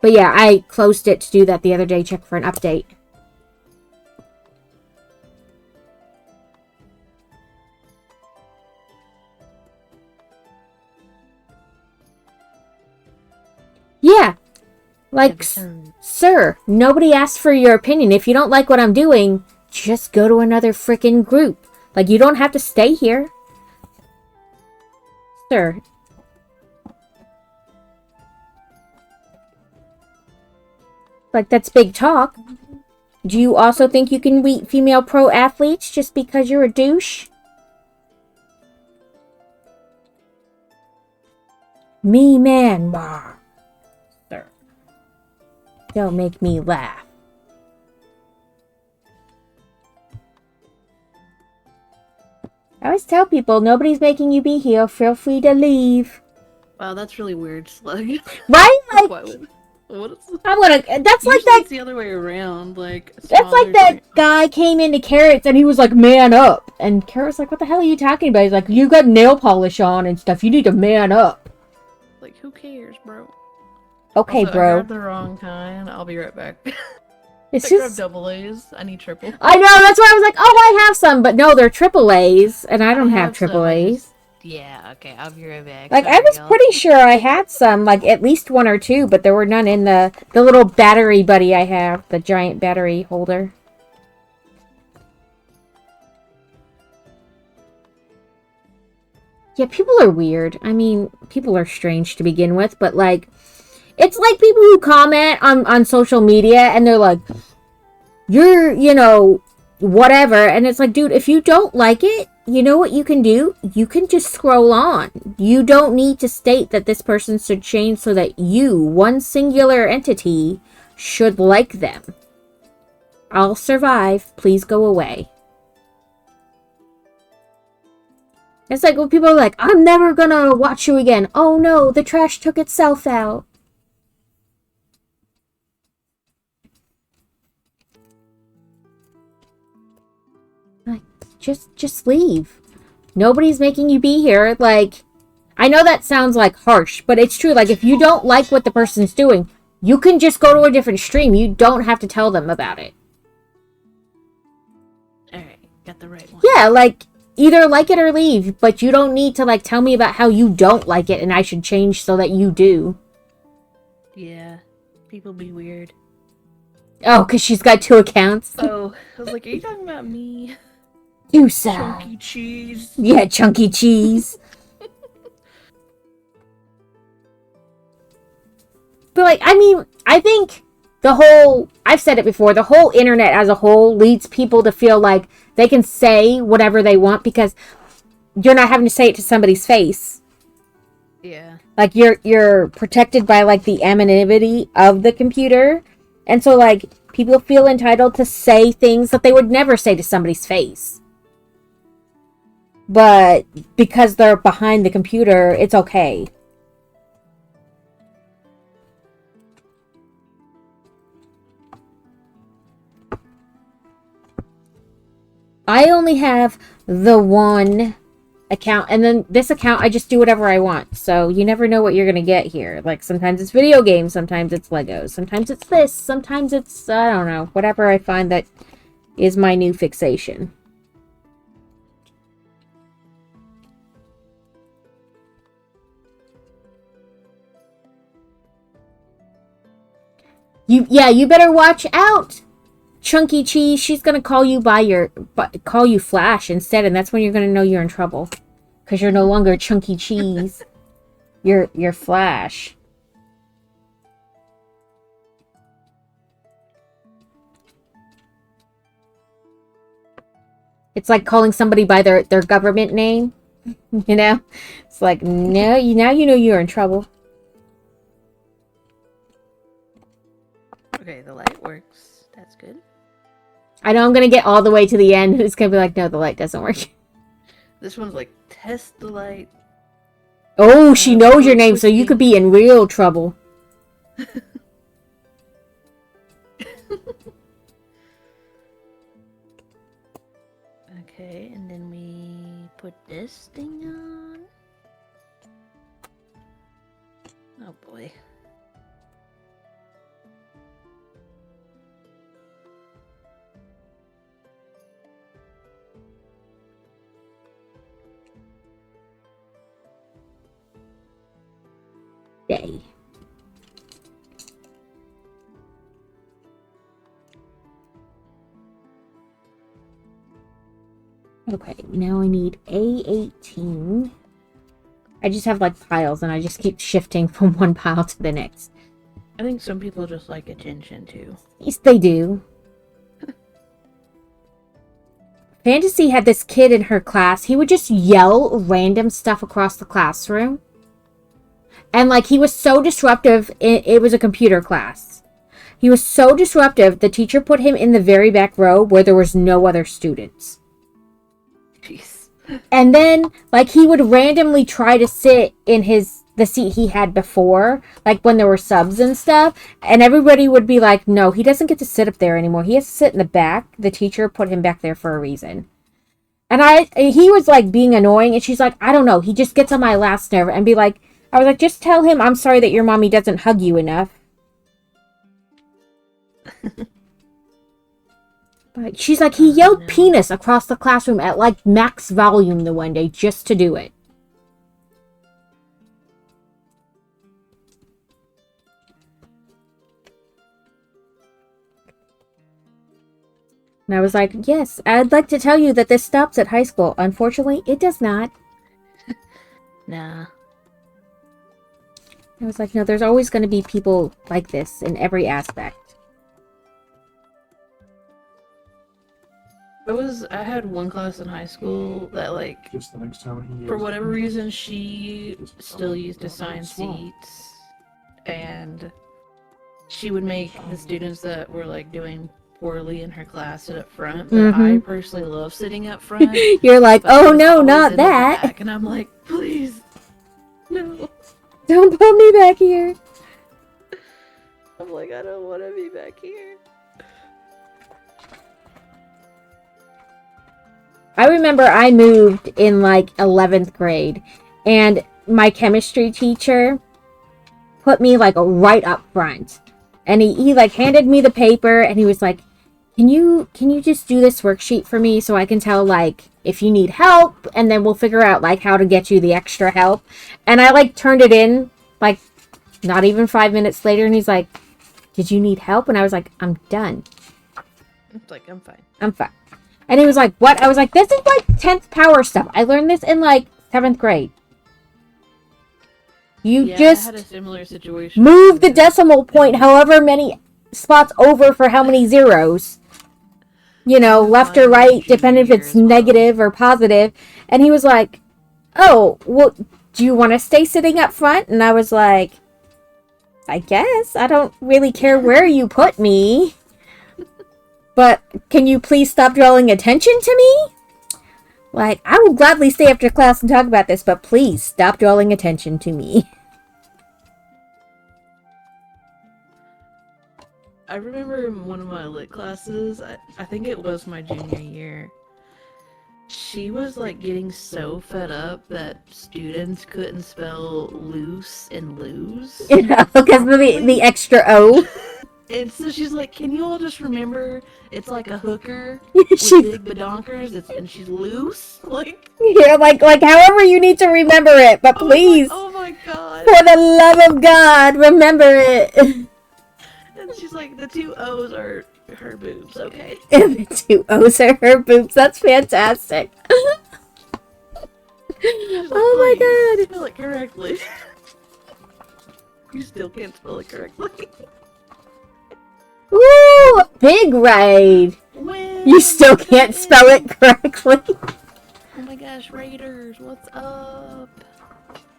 yeah, I closed it to do that the other day. Check for an update. Yeah, like, sir, nobody asked for your opinion. If you don't like what I'm doing, just go to another frickin' group. Like, you don't have to stay here. Sir. Like, that's big talk. Do you also think you can beat female pro athletes just because you're a douche? Me man, ma. Don't make me laugh. I always tell people, nobody's making you be here. Feel free to leave. Wow, that's really weird, Slug. Right? Like, Why would... What is... I'm gonna. That's like Usually that. it's the other way around. Like That's like smaller that giant- guy came into Carrots and he was like, man up. And Carrot's like, what the hell are you talking about? He's like, you got nail polish on and stuff. You need to man up. Like, who cares, bro? Okay, Also, I bro. grabbed the wrong kind. I'll be right back. It's I just. grabbed double A's. I need triple. I know, that's why I was like, oh, I have some. But no, they're triple A's. And I don't have some, triple I A's. just- Yeah, okay, I'll be right back. Like, I Sorry, was y'all. pretty sure I had some, like, at least one or two, but there were none in the little battery buddy I have, the giant battery holder. Yeah, people are weird. I mean, people are strange to begin with, but, like, it's like people who comment on social media, and they're like, you're, you know, whatever, and it's like, dude, if you don't like it, you know what you can do? You can just scroll on. You don't need to state that this person should change so that you, one singular entity, should like them. I'll survive. Please go away. It's like when people are like, I'm never gonna watch you again. Oh no, the trash took itself out. Like, just leave. Nobody's making you be here. Like, I know that sounds like harsh, but it's true. Like, if you don't like what the person's doing, you can just go to a different stream. You don't have to tell them about it. Alright, got the right one. Yeah, like, either like it or leave, but you don't need to, like, tell me about how you don't like it and I should change so that you do. Yeah, people be weird. Oh, because she's got 2 accounts. Oh, I was like, are you talking about me? You saw. Chunky cheese. Yeah, chunky cheese. But, like, I mean, I think I've said it before, the whole internet as a whole leads people to feel like they can say whatever they want because you're not having to say it to somebody's face. Yeah. Like, you're protected by, like, the anonymity of the computer. And so, like, people feel entitled to say things that they would never say to somebody's face. But because they're behind the computer, it's okay. I only have the one account, and then this account I just do whatever I want, so you never know what you're gonna get here. Like, sometimes it's video games, sometimes it's Legos, sometimes it's this, sometimes it's, I don't know, whatever I find that is my new fixation. You better watch out, Chunky Cheese. She's gonna call you call you Flash instead, and that's when you're gonna know you're in trouble, because you're no longer Chunky Cheese. You're Flash. It's like calling somebody by their government name. You know, it's like, no, now you know you're in trouble. Okay, the light works. That's good. I know I'm gonna get all the way to the end, and it's gonna be like, no, the light doesn't work. This one's like, test the light. Oh, she knows your name, so you twisting. could be in real trouble. Okay, and then we put this thing on. Oh boy. Day. Okay, now I need A18. I just have like piles and I just keep shifting from one pile to the next. I think some people just like attention too. Yes, they do. Fantasy had this kid in her class. He would just yell random stuff across the classroom. And like, he was so disruptive. It was a computer class. He was so disruptive, the teacher put him in the very back row where there was no other students. Jeez. And then, like, he would randomly try to sit in his the seat he had before, like when there were subs and stuff, and everybody would be like, no, he doesn't get to sit up there anymore. He has to sit in the back. The teacher put him back there for a reason. And he was like being annoying, and she's like, I don't know, he just gets on my last nerve, and be like, I was like, just tell him I'm sorry that your mommy doesn't hug you enough. But she's like, he yelled penis across the classroom at like max volume the one day just to do it. And I was like, yes, I'd like to tell you that this stops at high school. Unfortunately, it does not. Nah. I was like, no, there's always going to be people like this in every aspect. I had one class in high school that, like, Just the next time he for yells, whatever reason, she still used assigned seats, and she would make the students that were, like, doing poorly in her class sit up front, but I personally love sitting up front. You're like, but I oh was no, always not in the that. back, and I'm like, please, no. Don't put me back here. I'm like, I don't want to be back here. I remember I moved in like 11th grade, and my chemistry teacher put me like right up front, and he like handed me the paper, and he was like, can you just do this worksheet for me so I can tell like if you need help, and then we'll figure out like how to get you the extra help. And I like turned it in like not even 5 minutes later, and he's like, did you need help? And I was like, I'm done. It's like, I'm fine. I'm fine. And he was like, what? I was like, this is like 10th power stuff. I learned this in like 7th grade. You just I had a similar situation. move the decimal point however many spots over for how many zeros. You know, left or right, depending if it's negative or positive. And he was like, oh, well, do you want to stay sitting up front? And I was like, I guess. I don't really care where you put me. But can you please stop drawing attention to me? Like, I will gladly stay after class and talk about this, but please stop drawing attention to me. I remember in one of my lit classes, I think it was my junior year, she was like getting so fed up that students couldn't spell loose and lose. You know, because of the extra O. And so she's like, can you all just remember it's like a hooker with big badonkers and she's loose? Like, yeah, like however you need to remember it, but please, oh my god. for the love of God, remember it. And she's like, the two O's are her boobs, okay? And the two O's are her boobs. That's fantastic. Like, oh my god. Spell it correctly. You still can't spell it correctly. Ooh, big raid. When You still can't spell it correctly. Oh my gosh, Raiders, what's up?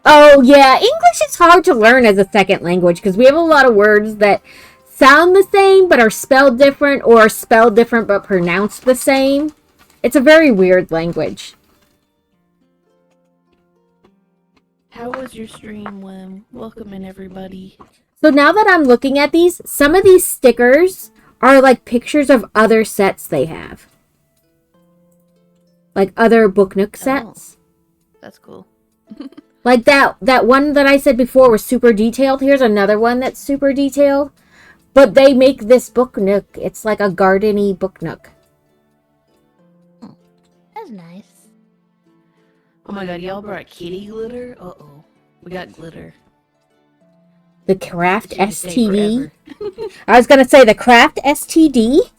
Oh yeah, English is hard to learn as a second language because we have a lot of words that sound the same but are spelled different, or are spelled different but pronounced the same. It's a very weird language. How was your stream, Wim? Welcome in, everybody. So now that I'm looking at these, some of these stickers are like pictures of other sets they have. Like other Book Nook sets. That's cool. Like that one that I said before was super detailed. Here's another one that's super detailed. But they make this Book Nook. It's like a garden-y Book Nook. That's nice. Oh my god, y'all brought kitty glitter? Uh-oh. We got glitter. The Craft It should stay STD. forever. I was gonna say the Craft STD.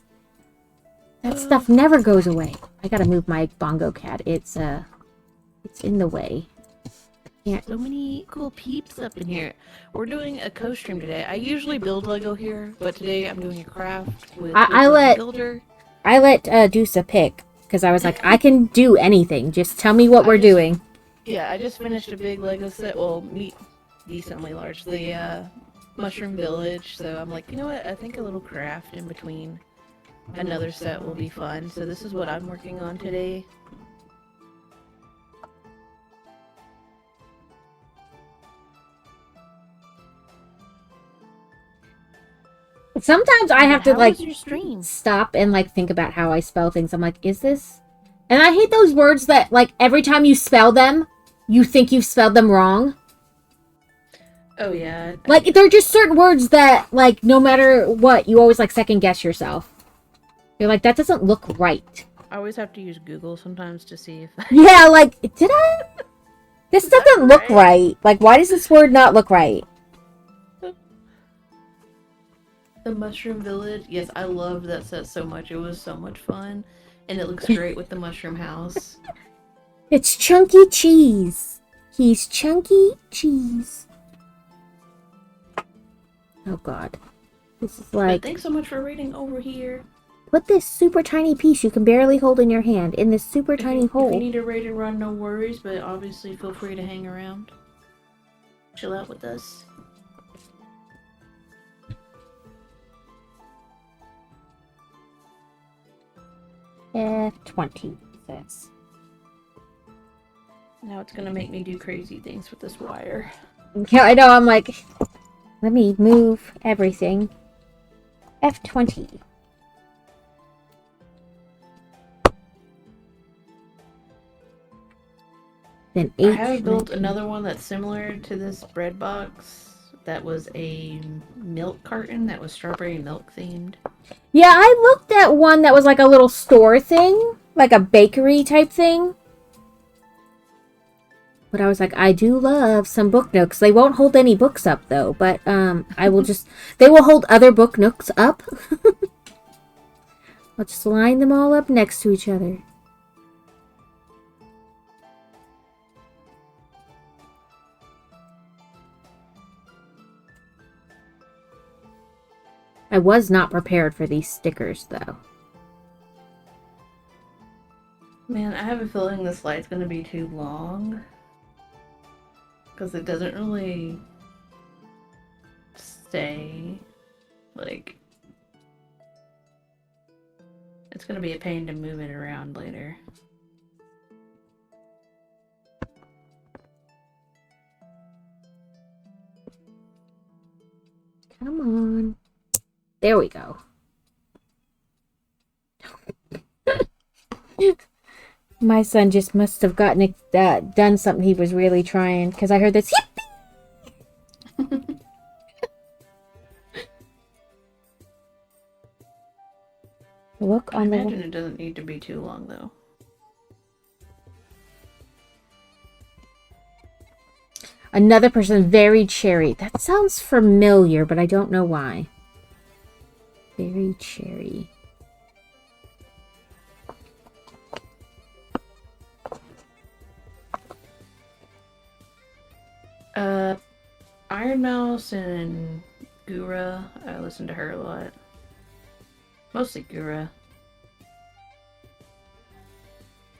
That stuff never goes away. I gotta move my bongo cat. It's in the way. Yeah. So many cool peeps up in here. We're doing a co-stream today. I usually build Lego here, but today I'm doing a craft with I let Builder. Deuce pick because I was like, I can do anything. Just tell me what we're doing. Yeah, I just finished a big Lego set. Well, decently large. The Mushroom Village. So I'm like, you know what? I think a little craft in between another set will be fun. So this is what I'm working on today. Sometimes I have to How like was your stream? stop and like think about how I spell things. I'm like, is this? And I hate those words that like every time you spell them, you think you've spelled them wrong. Oh yeah. Like there are just certain words that like no matter what, you always like second guess yourself. You're like, that doesn't look right. I always have to use Google sometimes to see if Yeah, like did I? This doesn't look right? right. Like, why does this word not look right? The Mushroom Village. Yes, I loved that set so much. It was so much fun. And it looks great with the mushroom house. It's chunky cheese. He's chunky cheese. Oh god. This is But like, thanks so much for reading over here. put this super tiny piece you can barely hold in your hand in this super tiny If you hole. need a raid and run, no worries, but obviously feel free to hang around. Chill out with us. F20 says. Now it's gonna make me do crazy things with this wire. Yeah, I know, I'm like, let me move everything. F20. Then I have built 19. another one that's similar to this bread box. That was a milk carton that was strawberry milk themed. Yeah, I looked at one that was like a little store thing, like a bakery type thing. But I was like, I do love some book nooks. They won't hold any books up though, but I will just they will hold other book nooks up. I'll just line them all up next to each other. I was not prepared for these stickers though. Man, I have a feeling this light's gonna be too long. Because it doesn't really stay. Like, it's gonna be a pain to move it around later. Come on. There we go. My son just must have gotten done something he was really trying, because I heard this yippee! Look I on the... imagine it doesn't need to be too long, though. Another person, very cherry. That sounds familiar, but I don't know why. Very cherry. Iron Mouse and Gura. I listen to her a lot. Mostly Gura.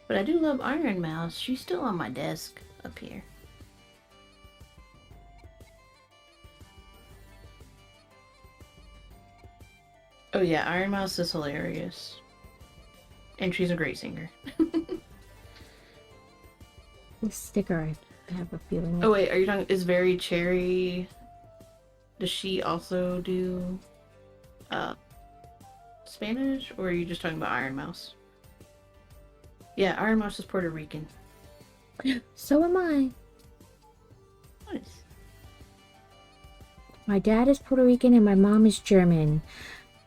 But I do love Iron Mouse. She's still on my desk up here. Oh yeah, Iron Mouse is hilarious. And she's a great singer. This sticker, I have a feeling. Oh wait, are you talking, is Very Cherry, does she also do Spanish, or are you just talking about Iron Mouse? Yeah, Iron Mouse is Puerto Rican. So am I. Nice. My dad is Puerto Rican and my mom is German.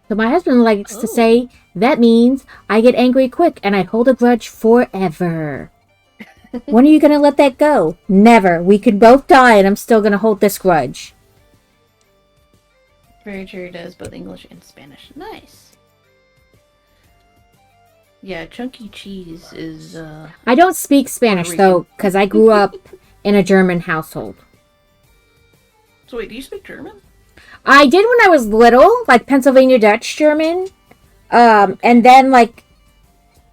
So my husband likes to Oh. say, that means I get angry quick and I hold a grudge forever. When are you going to let that go? Never. We could both die and I'm still going to hold this grudge. Very Cherry does both English and Spanish. Nice. Yeah, Chunky Cheese is, I don't speak Spanish Puerto though, because I grew up in a German household. So wait, do you speak German? I did when I was little, like Pennsylvania Dutch German. And then like,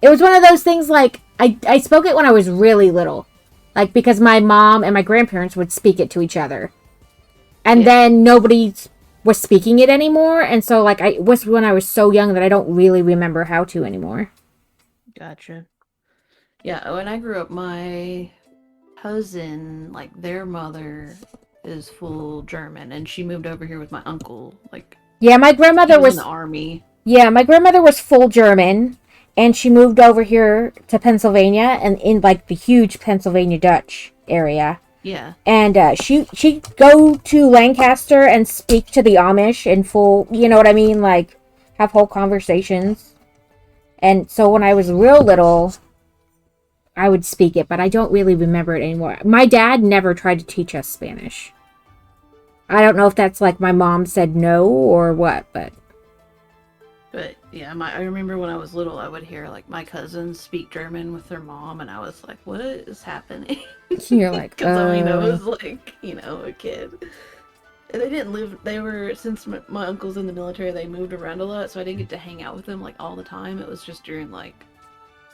it was one of those things like, I spoke it when I was really little. Like, because my mom and my grandparents would speak it to each other. And then nobody was speaking it anymore. And so, like, it was when I was so young that I don't really remember how to anymore. Gotcha. Yeah, when I grew up, my cousin, like, their mother is full German, and she moved over here with my uncle, like, Yeah, my He grandmother was in was. the army. Yeah, my grandmother was full German, and she moved over here to Pennsylvania, and in like the huge Pennsylvania Dutch area. Yeah. And she'd go to Lancaster and speak to the Amish in full, you know what I mean, like have whole conversations. And so when I was real little, I would speak it, but I don't really remember it anymore. My dad never tried to teach us Spanish. I don't know if that's like my mom said no or what, but But yeah, I remember when I was little, I would hear like my cousins speak German with their mom, and I was like, "What is happening?" you're like, Because I mean, I was like, a kid. And they didn't live. They were since my uncle's in the military, they moved around a lot, so I didn't get to hang out with them like all the time. It was just during like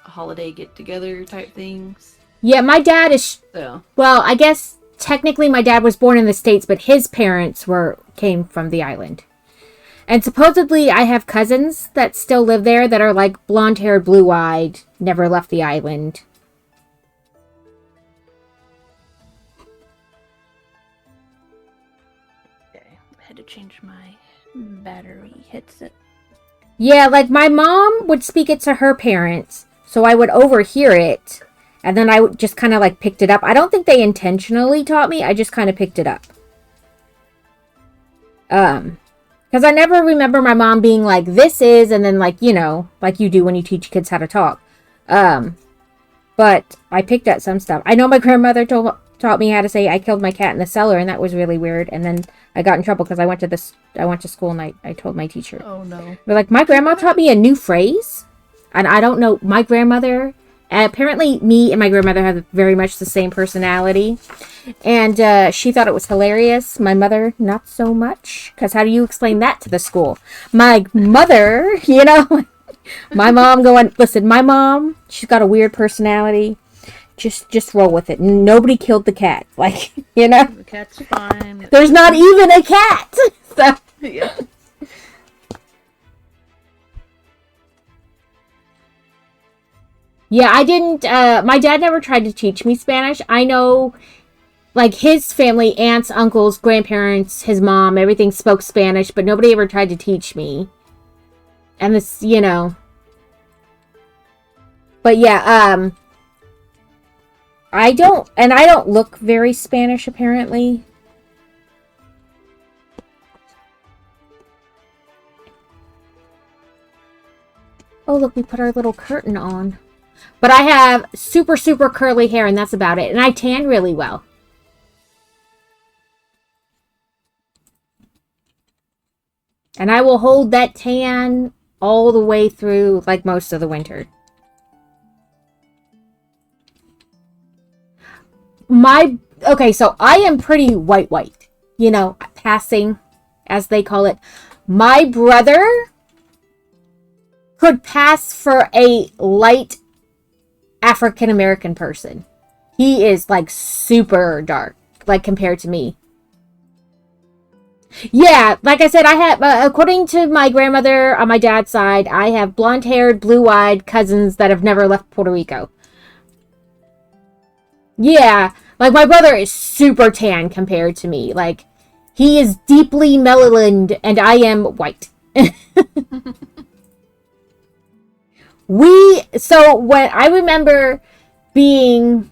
holiday get-together type things. yeah, my dad is, So well, I guess technically my dad was born in the States, but his parents came from the island. And supposedly I have cousins that still live there that are like blonde-haired, blue-eyed, never left the island. okay, I had to change my battery headset. Yeah, like my mom would speak it to her parents, so I would overhear it, and then I would just kind of like picked it up. I don't think they intentionally taught me, I just kind of picked it up. Because I never remember my mom being like, this is, and then like, like you do when you teach kids how to talk. But I picked up some stuff. I know my grandmother taught me how to say, I killed my cat in the cellar, and that was really weird. And then I got in trouble because I went to school and I told my teacher. Oh no. But like, my grandma taught me a new phrase, and I don't know, my grandmother, apparently me and my grandmother have very much the same personality. And she thought it was hilarious. My mother, not so much. Because how do you explain that to the school? My mother, my mom going, listen, my mom, she's got a weird personality. Just roll with it. Nobody killed the cat. Like, The cat's fine. there's not even a cat. So, Yeah. yeah, I didn't, my dad never tried to teach me Spanish. I know, like, his family, aunts, uncles, grandparents, his mom, everything spoke Spanish, but nobody ever tried to teach me. And this, But yeah, I don't look very Spanish, apparently. Oh, look, we put our little curtain on. But I have super, super curly hair, and that's about it. And I tan really well. And I will hold that tan all the way through, like, most of the winter. Okay, so I am pretty white. Passing, as they call it. My brother could pass for a light African American person. He is like super dark, like compared to me. Yeah, like I said, I have, according to my grandmother on my dad's side, I have blonde-haired, blue-eyed cousins that have never left Puerto Rico. Yeah, like my brother is super tan compared to me. Like, he is deeply melanined and I am white. So when I remember being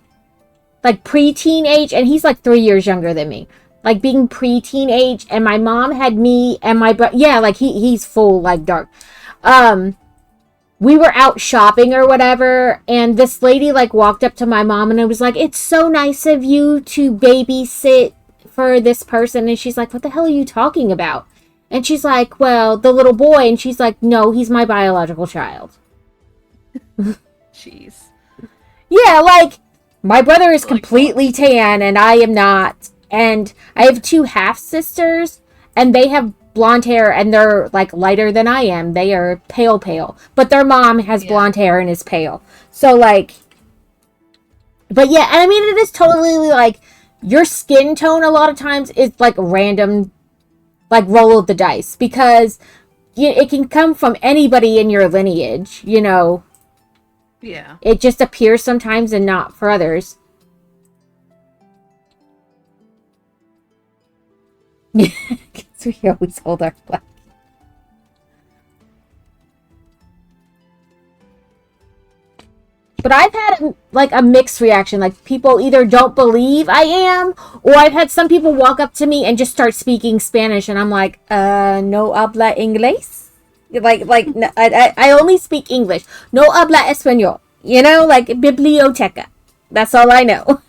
like pre-teen age, and he's like 3 years younger than me, like being pre-teen age, and my mom had me and my brother, yeah, like he's full, like dark. We were out shopping or whatever, and this lady like walked up to my mom and it was like, it's so nice of you to babysit for this person. And she's like, what the hell are you talking about? And she's like, well, the little boy. And she's like, no, he's my biological child. Jeez. Yeah, like, my brother is Like completely tan and I am not. And I have two half-sisters, and they have blonde hair, and they're, like, lighter than I am. They are pale. But their mom has blonde hair and is pale. So, like, but yeah, and I mean, it is totally, like, your skin tone a lot of times is, like, random, like, roll of the dice. Because it can come from anybody in your lineage, Yeah. It just appears sometimes and not for others. Because we always hold our flag. But I've had like a mixed reaction. Like people either don't believe I am, or I've had some people walk up to me and just start speaking Spanish, and I'm like, no habla inglés. I only speak English. No habla español. You know, like biblioteca. That's all I know.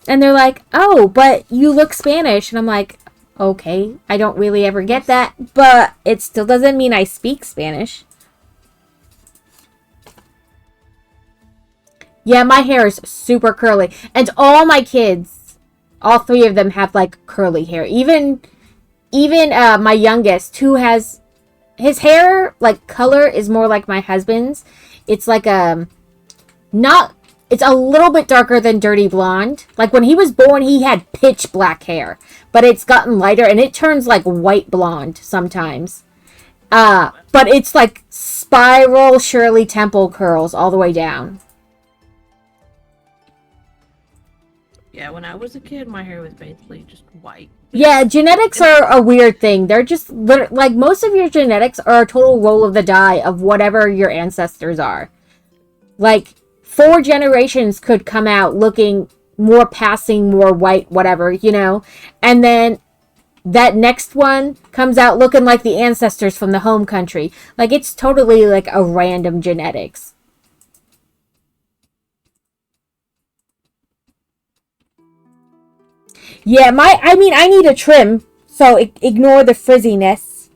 And they're like, oh, but you look Spanish, and I'm like, okay, I don't really ever get that, but it still doesn't mean I speak Spanish. Yeah, my hair is super curly. And all my kids, all three of them have like curly hair. Even my youngest, who has his hair like color is more like my husband's. It's like not it's a little bit darker than dirty blonde. Like when he was born, he had pitch black hair, but it's gotten lighter and it turns like white blonde sometimes. But it's like spiral Shirley Temple curls all the way down. Yeah, when I was a kid, my hair was basically just white. Yeah, genetics are a weird thing. They're just like most of your genetics are a total roll of the die of whatever your ancestors are. Like 4 generations could come out looking more passing, more white, whatever, you know, and then that next one comes out looking like the ancestors from the home country. Like it's totally like a random genetics. Yeah, I need a trim, so ignore the frizziness.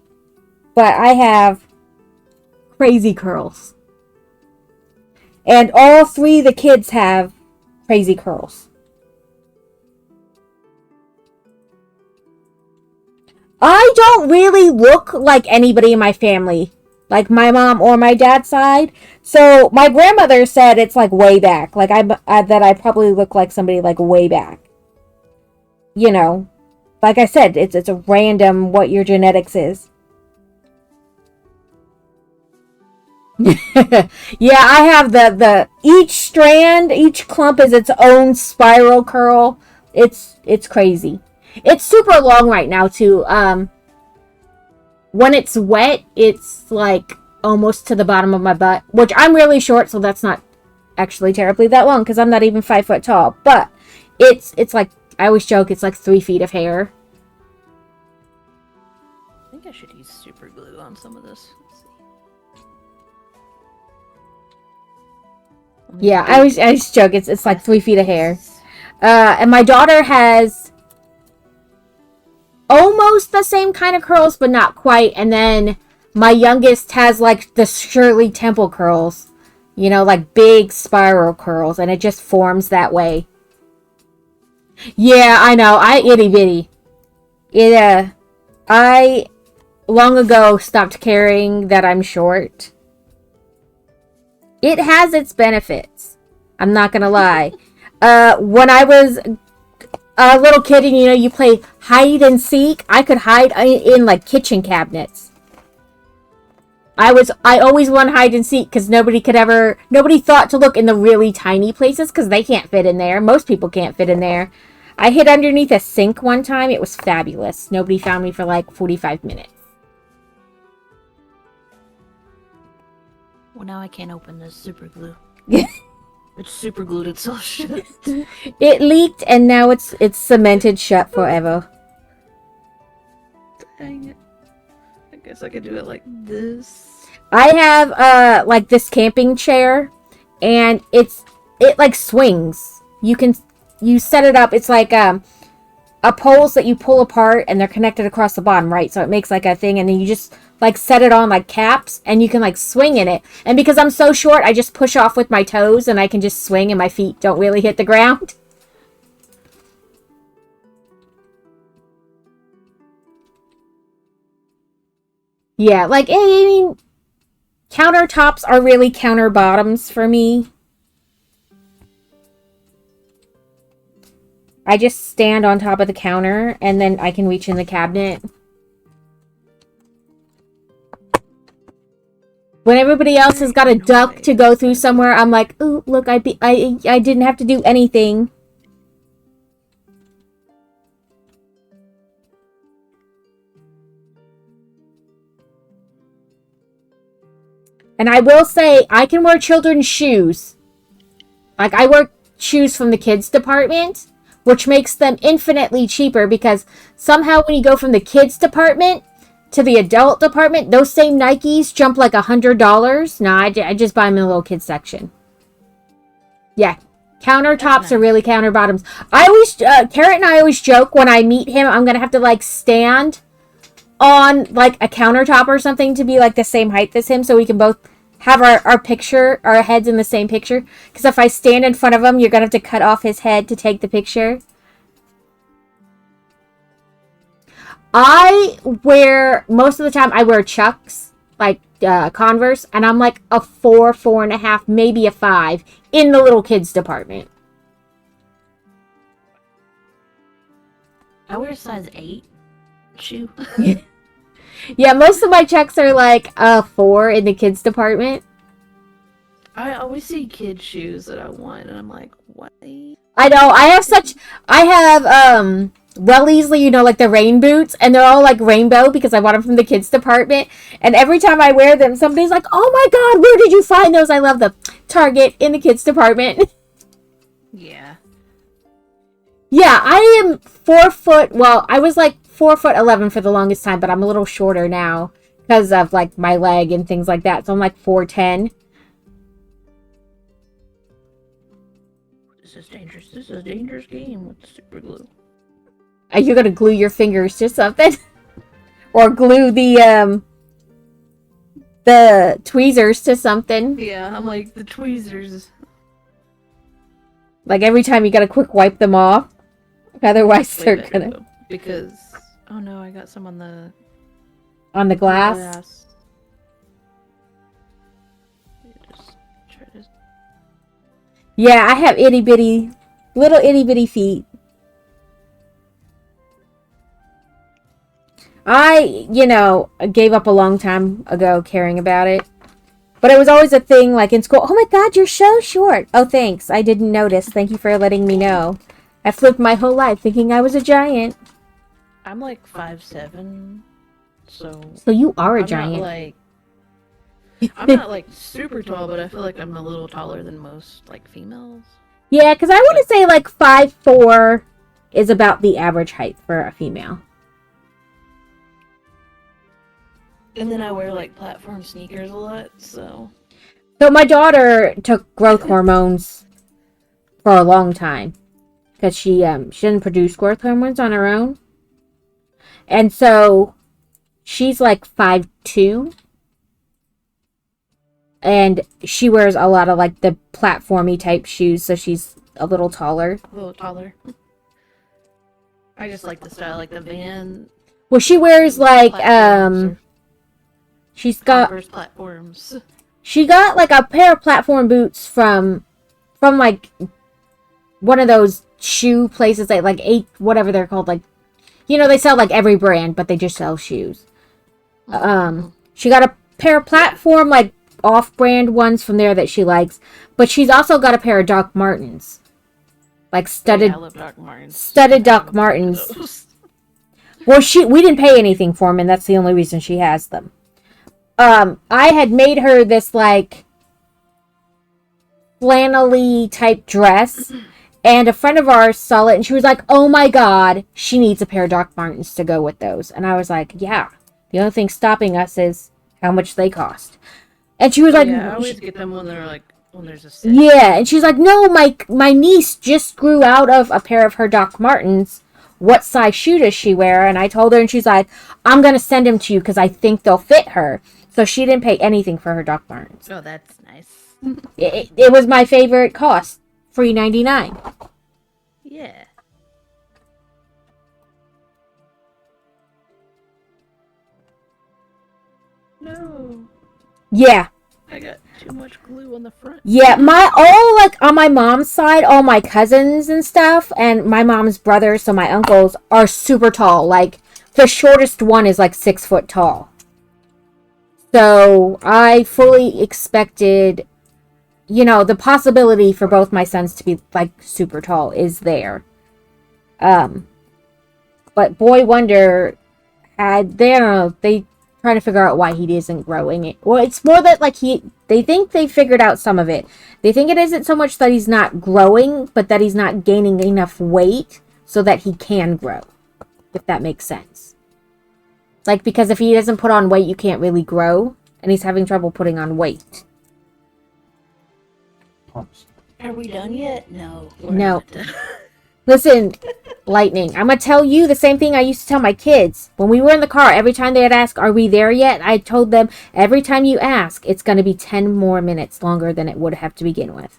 But I have crazy curls. And all 3 of the kids have crazy curls. I don't really look like anybody in my family, like my mom or my dad's side. So my grandmother said it's like way back, like that I probably look like somebody like way back. You know, like I said, it's a random what your genetics is. Yeah, I have the each strand, each clump is its own spiral curl. It's crazy. It's super long right now too. When it's wet, it's like almost to the bottom of my butt, which I'm really short, so that's not actually terribly that long because I'm not even 5 foot tall. But it's like I always joke it's like 3 feet of hair. I think I should use super glue on some of this. Let's see. Yeah, I always joke it's like 3 feet of hair. And my daughter has almost the same kind of curls, but not quite. And then my youngest has like the Shirley Temple curls, you know, like big spiral curls, and it just forms that way. Yeah, I know. I itty bitty. I long ago stopped caring that I'm short. It has its benefits. I'm not gonna lie. When I was a little kid and you know you play hide and seek, I could hide in like kitchen cabinets. I always won hide and seek because nobody thought to look in the really tiny places because they can't fit in there. Most people can't fit in there. I hid underneath a sink one time. It was fabulous. Nobody found me for like 45 minutes. Well, now I can't open this super glue. It's super glued itself shut. It leaked and now it's cemented shut forever. Dang it. I guess I could do it like this. I have like this camping chair and it like swings. You set it up. It's like a poles that you pull apart and they're connected across the bottom, right? So it makes like a thing and then you just like set it on like caps and you can like swing in it. And because I'm so short, I just push off with my toes and I can just swing and my feet don't really hit the ground. Yeah, like I mean, countertops are really counter bottoms for me. I just stand on top of the counter and then I can reach in the cabinet. When everybody else has got a duck to go through somewhere, I'm like, ooh, look, I didn't have to do anything. And I will say, I can wear children's shoes. Like, I wear shoes from the kids department, which makes them infinitely cheaper because somehow when you go from the kids department to the adult department, those same Nikes jump like $100. No, I just buy them in the little kids section. Yeah. Countertops nice. are really counter bottoms. I always, Carrot and I always joke when I meet him, I'm going to have to like stand on like a countertop or something to be like the same height as him so we can both have our picture, our heads in the same picture. Because if I stand in front of him, you're going to have to cut off his head to take the picture. Most of the time, I wear Chucks, like Converse, and I'm like a 4, 4.5, maybe a 5 in the little kids department. I wear a size 8 shoe. Yeah, most of my Chucks are like a 4 in the kids department. I always see kid shoes that I want, and I'm like, what? I know, I have Wellesley, you know, like the rain boots, and they're all like rainbow because I bought them from the kids department. And every time I wear them, somebody's like, "Oh my god, where did you find those?" I love them. Target in the kids department. Yeah. Yeah, I am 4 foot. Well, I was like 4'11" for the longest time, but I'm a little shorter now because of like my leg and things like that. So I'm like 4'10". This is dangerous. This is a dangerous game with super glue. Are you gonna glue your fingers to something, or glue the tweezers to something? Yeah, I'm like the tweezers. Like every time you gotta quick wipe them off, otherwise Way they're better, gonna though, because oh no, I got some on the glass. Just try to... Yeah, I have little itty bitty feet. I gave up a long time ago caring about it. But it was always a thing, like in school. "Oh my god, you're so short." "Oh, thanks. I didn't notice. Thank you for letting me know." I flipped my whole life thinking I was a giant. I'm like 5'7", so You are a I'm giant. I'm not like super tall, but I feel like I'm a little taller than most like females. Yeah, because I want to say like 5'4" is about the average height for a female. And then I wear like platform sneakers a lot, so So my daughter took growth hormones for a long time because she doesn't produce growth hormones on her own, and so she's like 5'2", and she wears a lot of like the platformy type shoes, so she's a little taller. a little taller. I just like the style, like the Van. Well, she wears like platforms or she's got Converse platforms. she got like a pair of platform boots from like one of those shoe places that like whatever they're called, like they sell like every brand, but they just sell shoes. She got a pair of platform like off-brand ones from there that she likes, but she's also got a pair of Doc Martens, like studded. I love Doc Martens. Studded Doc Martens. Well, we didn't pay anything for them, and that's the only reason she has them. I had made her this like flannel-y type dress, and a friend of ours saw it, and she was like, "Oh my god, she needs a pair of Doc Martens to go with those." And I was like, "Yeah, the only thing stopping us is how much they cost." And she was like, yeah, I always get them when there's a set. yeah, and she's like, "No, my niece just grew out of a pair of her Doc Martens. What size shoe does she wear?" And I told her, and she's like, "I'm gonna send them to you because I think they'll fit her." So she didn't pay anything for her Doc Martens. Oh, that's nice. It was my favorite cost, free $99. Yeah. No, Yeah. I got too much glue on the front. Yeah, on my mom's side, all my cousins and stuff, and my mom's brothers, so my uncles, are super tall. Like, the shortest one is like 6 foot tall. So, I fully expected, the possibility for both my sons to be, like, super tall is there. But Boy Wonder they trying to figure out why he isn't growing it. Well, it's more that like they think they figured out some of it. They think it isn't so much that he's not growing, but that he's not gaining enough weight so that he can grow. If that makes sense. Like, because if he doesn't put on weight, you can't really grow. And he's having trouble putting on weight. Pumps. Are we done yet? No. No. Listen, Lightning, I'm going to tell you the same thing I used to tell my kids. When we were in the car, every time they'd ask, are we there yet? I told them, every time you ask, it's going to be 10 more minutes longer than it would have to begin with.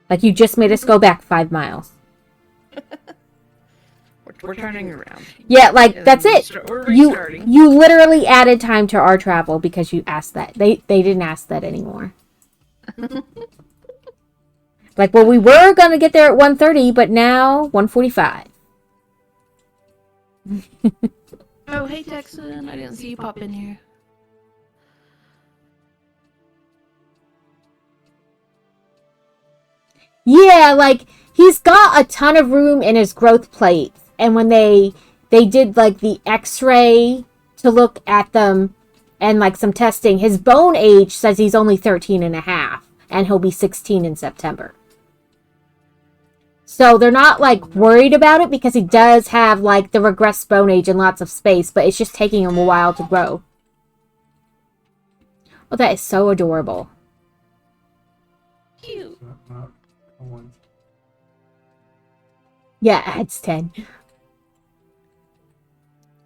Like, you just made us go back 5 miles. We're turning around. Yeah, like, that's it. We're restarting. You literally added time to our travel because you asked that. They didn't ask that anymore. Like, well, we were going to get there at 1:30, but now 1:45. Oh, hey, Texan. I didn't see you pop in here. Yeah, like, he's got a ton of room in his growth plates. And when they did, like, the x-ray to look at them and, like, some testing, his bone age says he's only 13 and a half. And he'll be 16 in September. So they're not, like, worried about it because he does have, like, the regressed bone age and lots of space. But it's just taking him a while to grow. Oh, that is so adorable. Cute. Yeah, it's 10.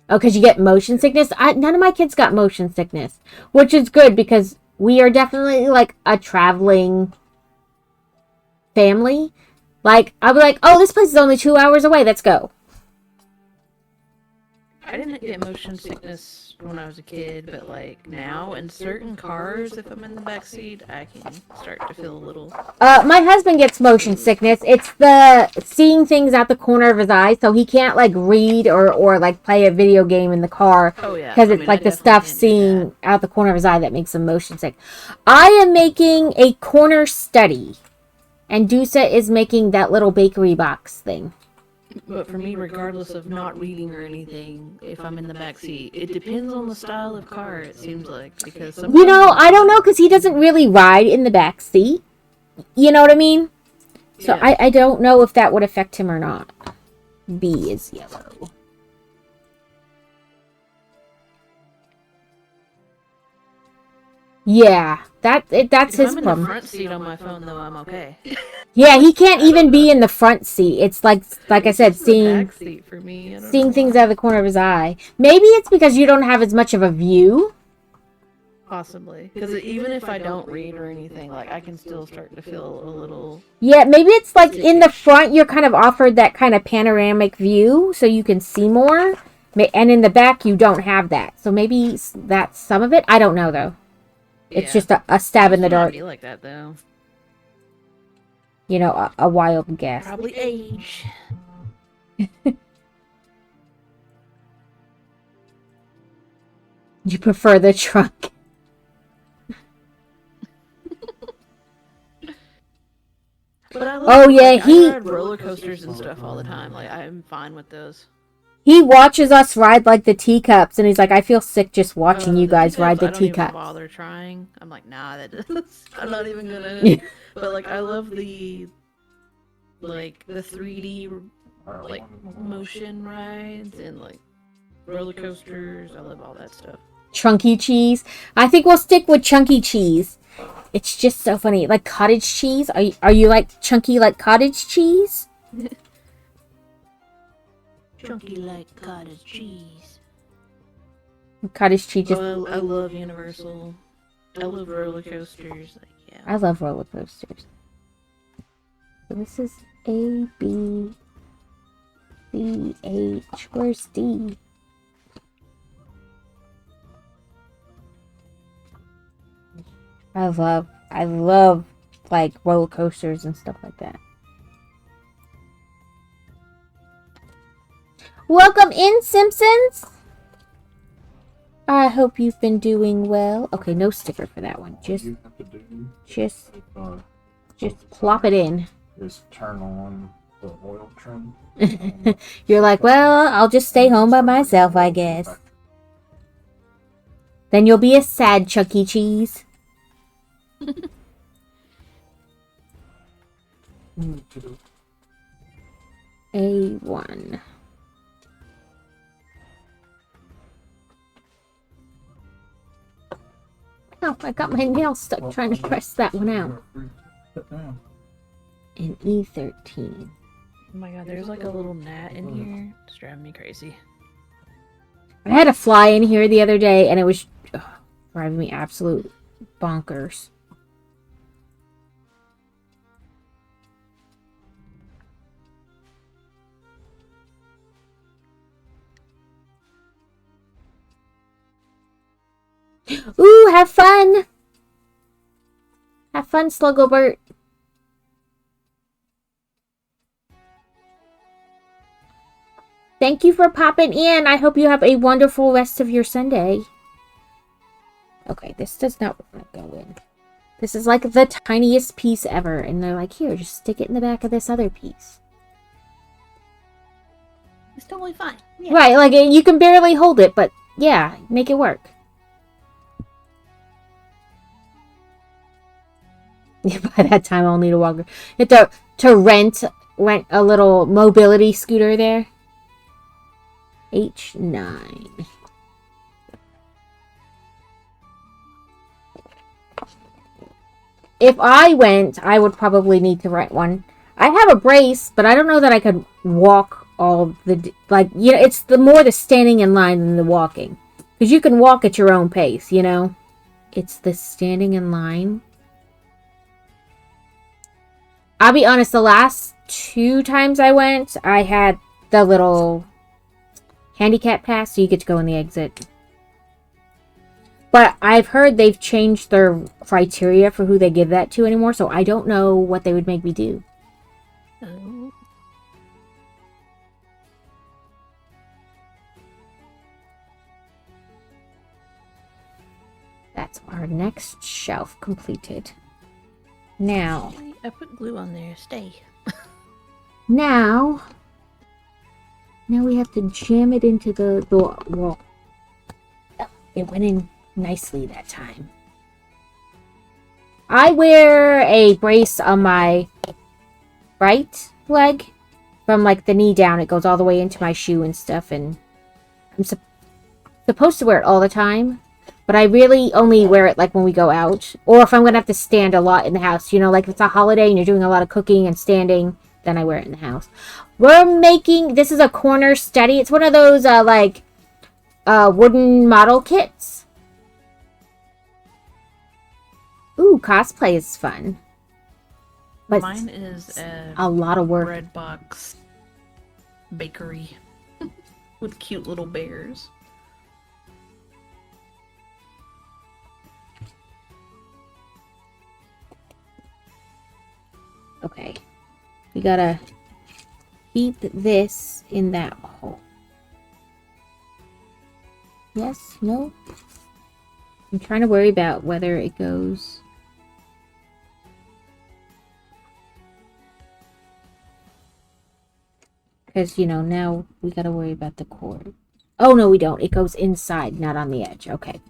Oh, because you get motion sickness? None of my kids got motion sickness. Which is good because we are definitely, like, a traveling family. Like, I'll be like, oh, this place is only 2 hours away. Let's go. I didn't get motion sickness when I was a kid, but, like, now in certain cars, if I'm in the back seat, I can start to feel a little... My husband gets motion sickness. It's the seeing things out the corner of his eye, so he can't, like, read or like, play a video game in the car. Oh, yeah. Because it's, like, the stuff seeing out the corner of his eye that makes him motion sick. I am making a corner study. And Dusa is making that little bakery box thing. But for me, regardless of not reading or anything, if I'm in the back seat, it depends on the style of car, it seems like. Because You know, I don't know, because he doesn't really ride in the back seat. You know what I mean? So Yeah. I don't know if that would affect him or not. B is yellow. Yeah, that's if his I'm in the problem. front seat on my phone, though, I'm okay. Yeah, he can't even be in the front seat. It's like I said, It's the seeing back seat for me. I don't seeing know things why. out of the corner of his eye. Maybe it's because you don't have as much of a view. Possibly. Because even if I don't read or anything, like, I can still start to feel a little... Yeah, maybe it's like in the front you're kind of offered that kind of panoramic view so you can see more. And in the back you don't have that. So maybe that's some of it. I don't know, though. It's just a stab in the It's not dark. be like that, though. You know, a wild guess. Probably age. You prefer the trunk. But I Oh, yeah, like, he- I ride roller coasters and stuff all the time. Like, I'm fine with those. He watches us ride like the teacups, and he's like, I feel sick just watching you The guys ride the I don't even teacups. bother trying. I'm like, nah, that does. I'm not even gonna. But like, I love the 3D like motion rides and like roller coasters. I love all that stuff. Chunky cheese. I think we'll stick with chunky cheese. It's just so funny. Like cottage cheese. Are you like chunky like cottage cheese? Chunky like cottage cheese. Cottage cheese just... Oh, I love Universal. I love roller coasters. Like, yeah. I love roller coasters. So this is A, B, C, H. Where's D? I love like roller coasters and stuff like that. Welcome in, Simpsons! I hope you've been doing well. Okay, no sticker for that one. Just You have to do just uh, plop it in. is turn on the oil trim. You're like, well, I'll just stay home by myself, I guess. Then you'll be a sad Chuck E. Cheese. Me too. A1. Oh, I got my nail stuck trying to press that one out. An E13. Oh my god, there's like a little gnat in here. It's driving me crazy. I had a fly in here the other day, and it was driving me absolute bonkers. Ooh, have fun! Have fun, Sluggobert. Thank you for popping in. I hope you have a wonderful rest of your Sunday. Okay, this does not want to go in. This is like the tiniest piece ever. And they're like, here, just stick it in the back of this other piece. It's totally fine. Yeah. Right, like you can barely hold it, but yeah, make it work. By that time, I'll need a walker. You have to rent a little mobility scooter there. H9. If I went, I would probably need to rent one. I have a brace, but I don't know that I could walk all the... Like, you know, it's more the standing in line than the walking. Because you can walk at your own pace, you know? It's the standing in line. I'll be honest, the last 2 times I went, I had the little handicap pass, so you get to go in the exit. But I've heard they've changed their criteria for who they give that to anymore, so I don't know what they would make me do. Oh. That's our next shelf completed. Now I put glue on there. Stay. Now we have to jam it into the wall. It went in nicely that time. I wear a brace on my right leg. From like the knee down, it goes all the way into my shoe and stuff. And I'm supposed to wear it all the time. But I really only wear it like when we go out. Or if I'm going to have to stand a lot in the house. You know, like if it's a holiday and you're doing a lot of cooking and standing, then I wear it in the house. We're making, this is a corner study. It's one of those wooden model kits. Ooh, cosplay is fun. But Mine is a lot of work. bread box bakery with cute little bears. Okay. We gotta keep this in that hole. Yes? No? I'm trying to worry about whether it goes... Because, you know, now we gotta worry about the cord. Oh, no, we don't. It goes inside, not on the edge. Okay.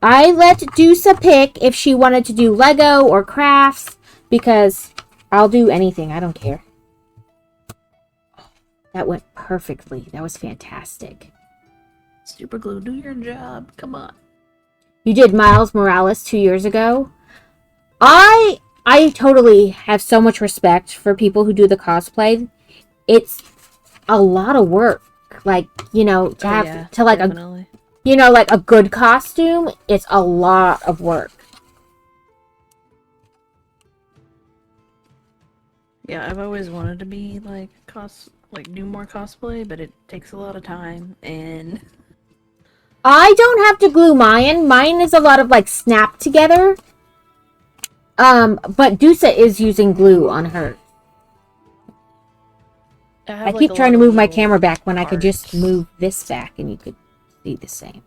I let Dusa pick if she wanted to do Lego or crafts, because I'll do anything. I don't care. That went perfectly. That was fantastic. Super glue, do your job. Come on. You did Miles Morales 2 years ago. I totally have so much respect for people who do the cosplay. It's a lot of work. Like, you know, to have to like definitely. like a good costume, it's a lot of work. Yeah, I've always wanted to be like do more cosplay, but it takes a lot of time and I don't have to glue mine. Mine is a lot of like snap together. But Dusa is using glue on her. I keep trying to move my camera back when I could just move this back and you could see the same.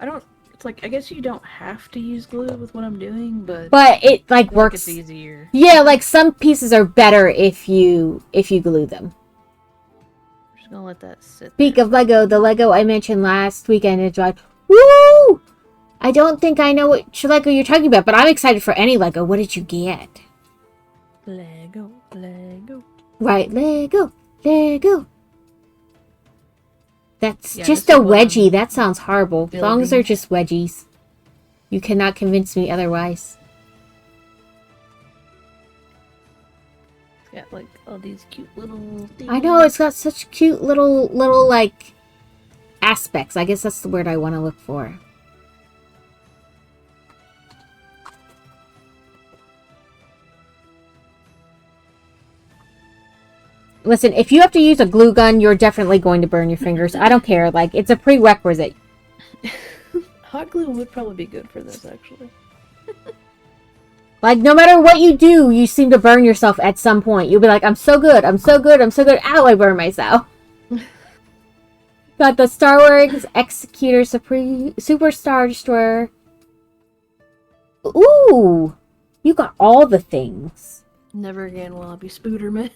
It's like, I guess you don't have to use glue with what I'm doing, but it like I feel like works. it's easier. Yeah, like some pieces are better if you glue them. Just gonna let that sit. Speak there. of Lego, the Lego I mentioned last weekend is like, woo! I don't think I know which Lego you're talking about, but I'm excited for any Lego. What did you get? Lego, Lego. Right, Lego, Lego. That's Yeah, just this a is what I'm wedgie. That sounds horrible. As long as they're building. just wedgies. You cannot convince me otherwise. It's got like all these cute little things. I know, it's got such cute little, like, aspects. I guess that's the word I want to look for. Listen, if you have to use a glue gun, you're definitely going to burn your fingers. I don't care. Like, it's a prerequisite. Hot glue would probably be good for this, actually. Like, no matter what you do, you seem to burn yourself at some point. You'll be like, I'm so good, I'm so good, I'm so good. Ow, I burn myself. Got the Star Wars Executor Super Star Destroyer. Ooh! You got all the things. Never again will I be Spooderman.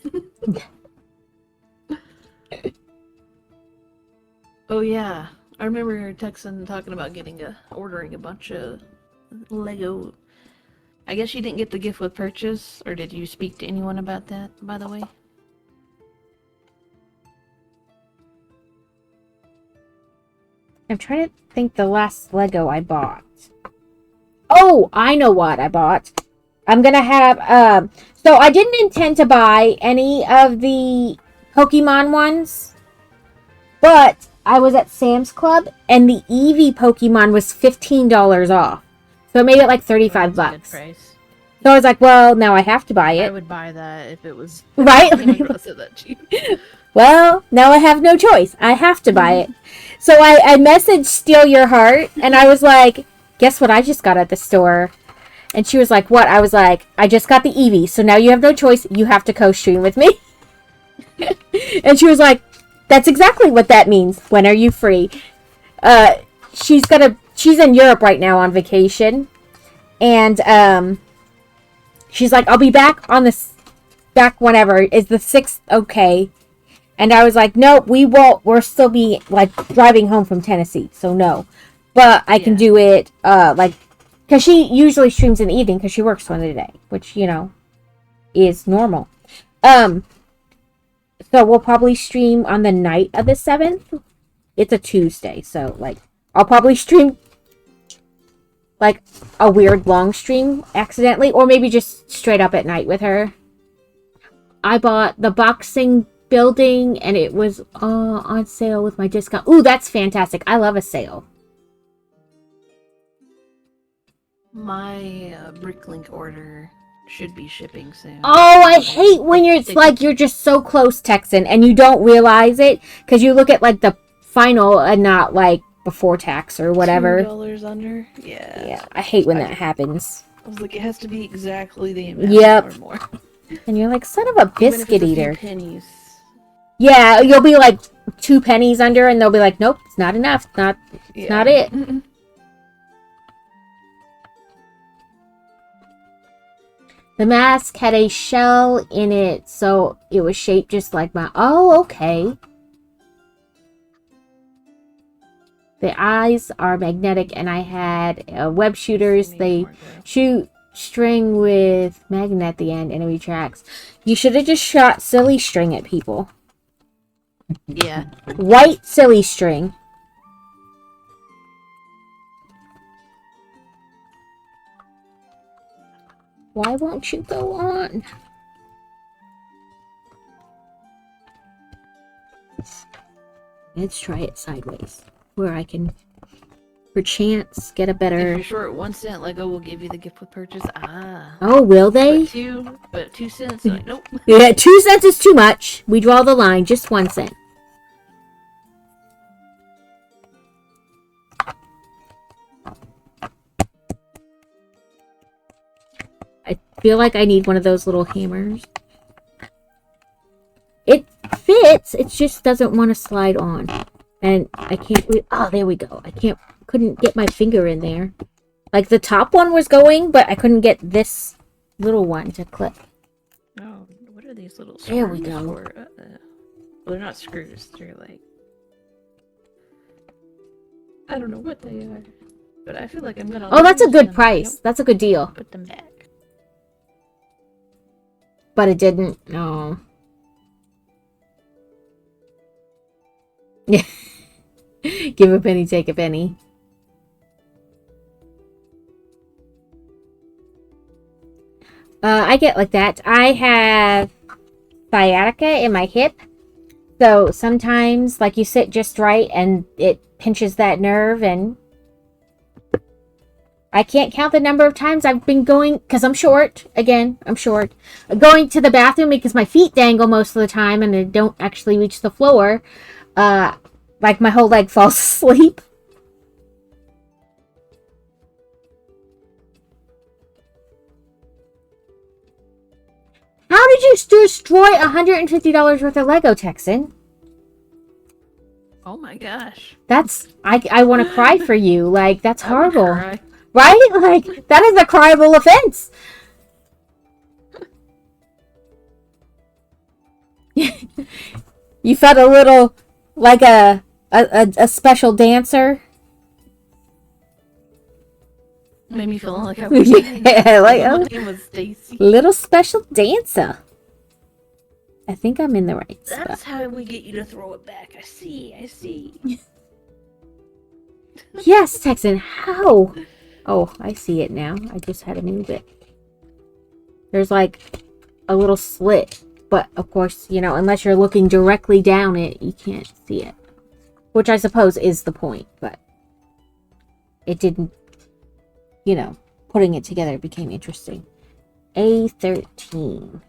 Oh yeah, I remember texting talking about ordering a bunch of Lego. I guess you didn't get the gift with purchase, or did you speak to anyone about that, by the way? I'm trying to think the last Lego I bought. Oh, I know what I bought. I'm gonna have, so I didn't intend to buy any of the Pokemon ones, but I was at Sam's Club, and the Eevee Pokemon was $15 off. So it made it like 35 That's a good bucks. price. So I was like, well, now I have to buy I it. would buy that if it was Right? that cheap. Well, now I have no choice. I have to buy it. So I messaged Steal Your Heart, and I was like, guess what I just got at the store? And she was like, what? I was like, I just got the Eevee, so now you have no choice. You have to co-stream with me. And she was like, that's exactly what that means. When are you free? She's in Europe right now on vacation. And she's like, I'll be back back whenever. Is the 6th okay? And I was like, nope, we won't. We'll still be like driving home from Tennessee, so no. But I can do it because she usually streams in the evening because she works one day, which, you know, is normal. So we'll probably stream on the night of the 7th. It's a Tuesday, so like I'll probably stream like a weird long stream accidentally, or maybe just straight up at night with her. I bought the boxing building, and it was on sale with my discount. Ooh, that's fantastic. I love a sale. My Bricklink order should be shipping soon. Oh, I hate when it's like you're just so close, Texan, and you don't realize it because you look at like the final and not like before tax or whatever. $2 under? Yeah. Yeah, I hate when that happens. I was like, it has to be exactly the amount Yep. or more. And you're like, son of a Even if biscuit it's a few eater. pennies. Yeah, you'll be like 2 pennies under, and they'll be like, nope, it's not enough. It's not it. The mask had a shell in it, so it was shaped just like my... Oh, okay. The eyes are magnetic, and I had web shooters. They shoot string with magnet at the end, and it retracts. You should have just shot silly string at people. Yeah. White silly string. Why won't you go on? Let's try it sideways, where I can, perchance, get a If better... you're short 1 cent, Lego will give you the gift with purchase. Ah. Oh, will they? But 2 cents. Like, nope. Yeah, 2 cents is too much. We draw the line, just 1 cent. I feel like I need one of those little hammers. It fits, it just doesn't want to slide on. And I can't... Oh, there we go. Couldn't get my finger in there. Like, the top one was going, but I couldn't get this little one to clip. Oh, what are these little There we screws go. for? Well, they're not screws. They're like, I don't know what they are, but I feel like I'm gonna. Oh, that's a lose good them. price. Nope, That's a good deal. put them back. But it didn't. No. Yeah. Give a penny, take a penny. I get like that. I have sciatica in my hip. So sometimes, like, you sit just right and it pinches that nerve, and I can't count the number of times I've been going, because I'm short. Again, I'm short. Going to the bathroom because my feet dangle most of the time and they don't actually reach the floor. Like, my whole leg falls asleep. How did you destroy $150 worth of Lego, Texan? Oh my gosh. That's... I want to cry for you. Like, that's I would horrible. cry. Right? Like, that is a criable offense. You felt a little like a special dancer. Made me feel like I was. Yeah, like, My oh, name was Stacy. little special dancer. I think I'm in the right spot. That's how we get you to throw it back. I see. I see. Yes, Texan, how? Oh, I see it now. I just had to move it. There's like a little slit. But, of course, you know, unless you're looking directly down it, you can't see it. Which I suppose is the point, but it didn't, you know, putting it together became interesting. A13.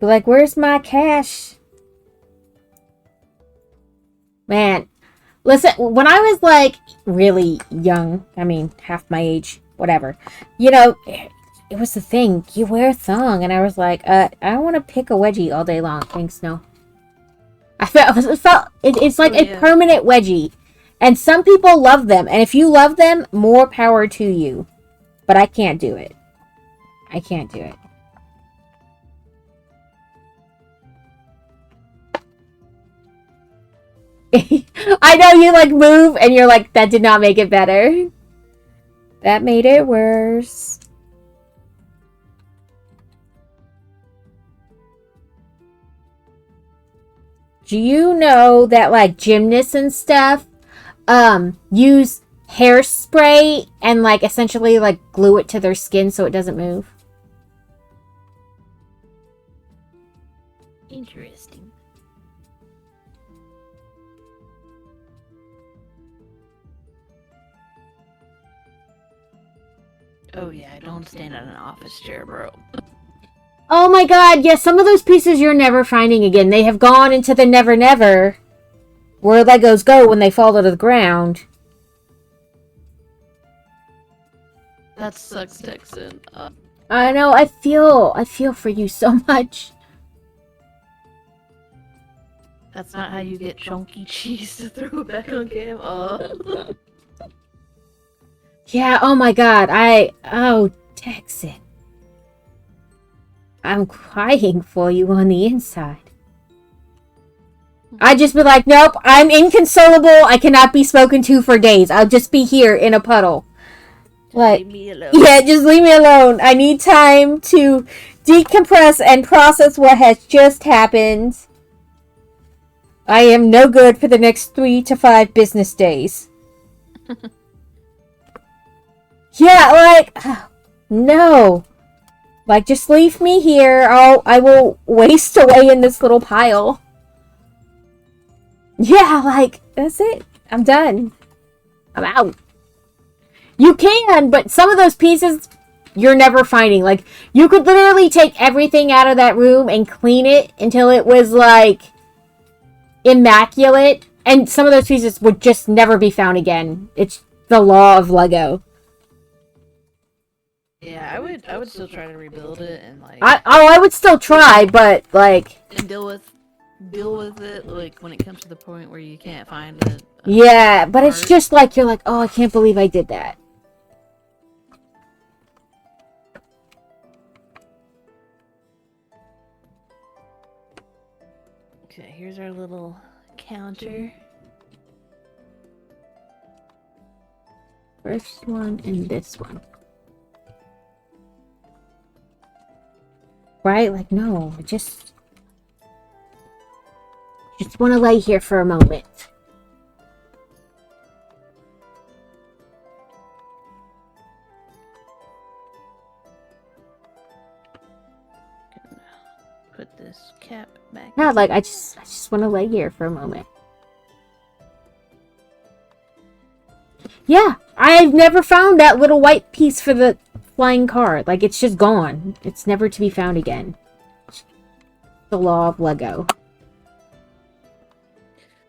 Like, where's my cash? Man, listen, when I was, like, really young, I mean, half my age, whatever, you know, it was the thing. You wear a thong, and I was like, I don't want to pick a wedgie all day long. Thanks, no. It's like a permanent wedgie. And some people love them. And if you love them, more power to you. But I can't do it. I can't do it. I know you like move and you're like, that did not make it better. That made it worse. Do you know that like gymnasts and stuff use hairspray and like essentially like glue it to their skin so it doesn't move? Interesting. Oh yeah, I don't stand on an office chair, bro. Oh my god, yes, some of those pieces you're never finding again. They have gone into the never never, where Legos go when they fall to the ground. That sucks, Texan. I know, I feel for you so much. That's not how you get chunky cheese to throw it back on cam. Yeah, oh my god, oh, Texan. I'm crying for you on the inside. I'd just be like, nope, I'm inconsolable. I cannot be spoken to for days. I'll just be here in a puddle. Like, leave me alone. Yeah, just leave me alone. I need time to decompress and process what has just happened. I am no good for the next 3 to 5 business days. Yeah, like, no. Like, just leave me here. I will waste away in this little pile. Yeah, like, that's it. I'm done. I'm out. You can, but some of those pieces you're never finding. Like, you could literally take everything out of that room and clean it until it was, like, immaculate. And some of those pieces would just never be found again. It's the law of Lego. Yeah, I would still try to rebuild it and like I would still try, but like and deal with it like when it comes to the point where you can't find it. Yeah, but it's just like you're like, oh, I can't believe I did that. Okay, here's our little counter. First one and this one. Right? Like, no, I just want to lay here for a moment. Put this cap back. Yeah, like I just want to lay here for a moment. Yeah, I've never found that little white piece for the flying car. Like, it's just gone. It's never to be found again. The law of Lego. Oh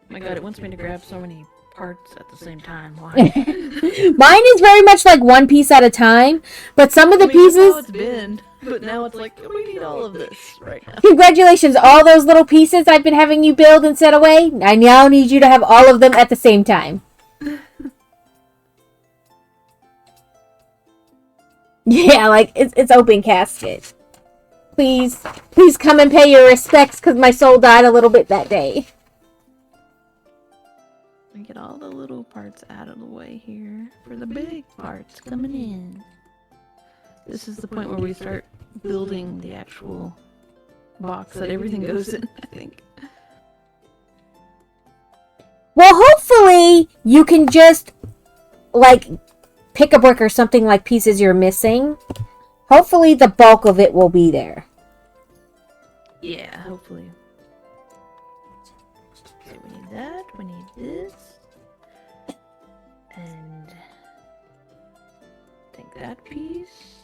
my god, it wants me to grab so many parts at the same time. Why? Mine is very much like one piece at a time, but some of the That's how pieces... it's been, but now it's like, we need all of this right now. Congratulations, all those little pieces I've been having you build and set away. I now need you to have all of them at the same time. Yeah, like, it's open casket. Please come and pay your respects, because my soul died a little bit that day. We get all the little parts out of the way here for the big parts coming in. This is the point where we start building the actual box that everything goes in, I think. Well, hopefully, you can just, like, pick a brick or something like pieces you're missing. Hopefully, the bulk of it will be there. Yeah, hopefully. Okay, we need that, we need this. And I think that piece.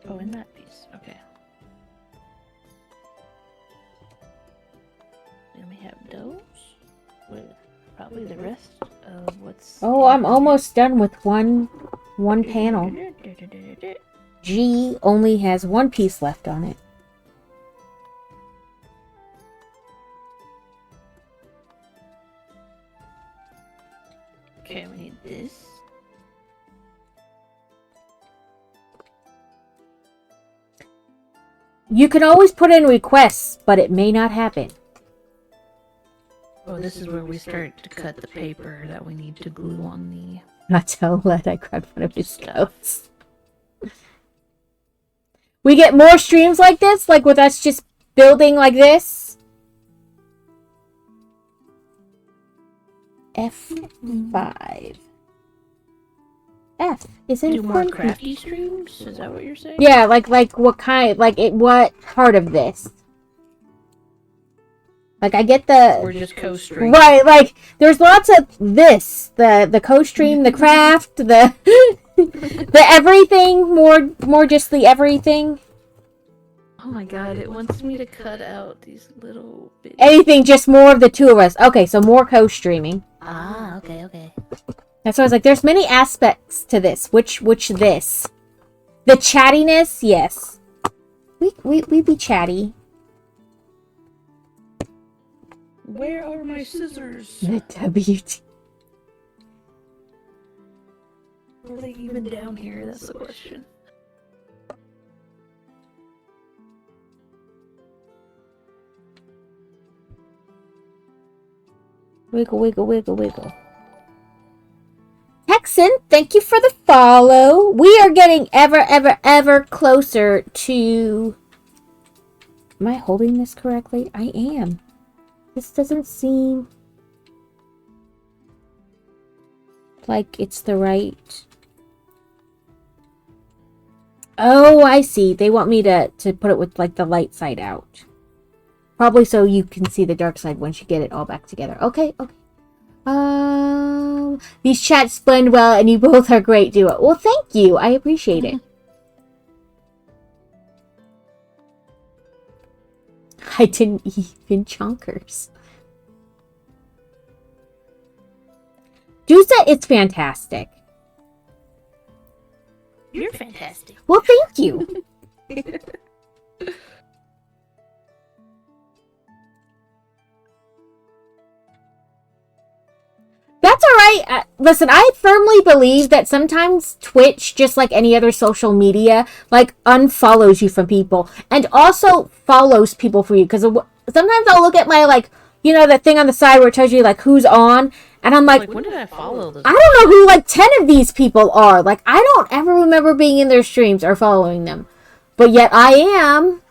Oh, and that piece. Okay. And we have those with probably the rest of what's. Oh, I'm almost done with one panel. G only has one piece left on it. Okay, we need this. You can always put in requests, but it may not happen. Oh, this is where we start to cut the paper that we need to glue on the... Not tell that I grabbed one of his notes. We get more streams like this, like with us just building like this. F5. F is in Do more front. crafty streams? Is that what you're saying? Yeah, like what kind? Like it? What part of this? Like I get the Or just co-stream? right. Like there's lots of this. The co-stream, the craft, the the everything. More just the everything. Oh my god, it wants me to cut out these little bits. Anything, just more of the two of us. Okay, so more co-streaming. Ah, okay. That's why I was like, there's many aspects to this. Which this? The chattiness, yes. We be chatty. Where are my scissors? The WT. Are they even down here? That's the question. Wiggle, wiggle, wiggle, wiggle. Texan, thank you for the follow. We are getting ever closer to... Am I holding this correctly? I am. This doesn't seem like it's the right... Oh, I see. They want me to put it with, like, the light side out. Probably so you can see the dark side once you get it all back together. Okay. These chats blend well, and you both are great duo. Well, thank you. I appreciate it. I didn't even chonkers. Juice, it's fantastic. You're fantastic. Well, thank you. That's alright. listen, I firmly believe that sometimes Twitch, just like any other social media, like unfollows you from people and also follows people for you. Because sometimes I'll look at my, like, you know, that thing on the side where it tells you, like, who's on. And I'm like, when did I follow this? I don't know who, like, 10 of these people are. Like, I don't ever remember being in their streams or following them. But yet I am.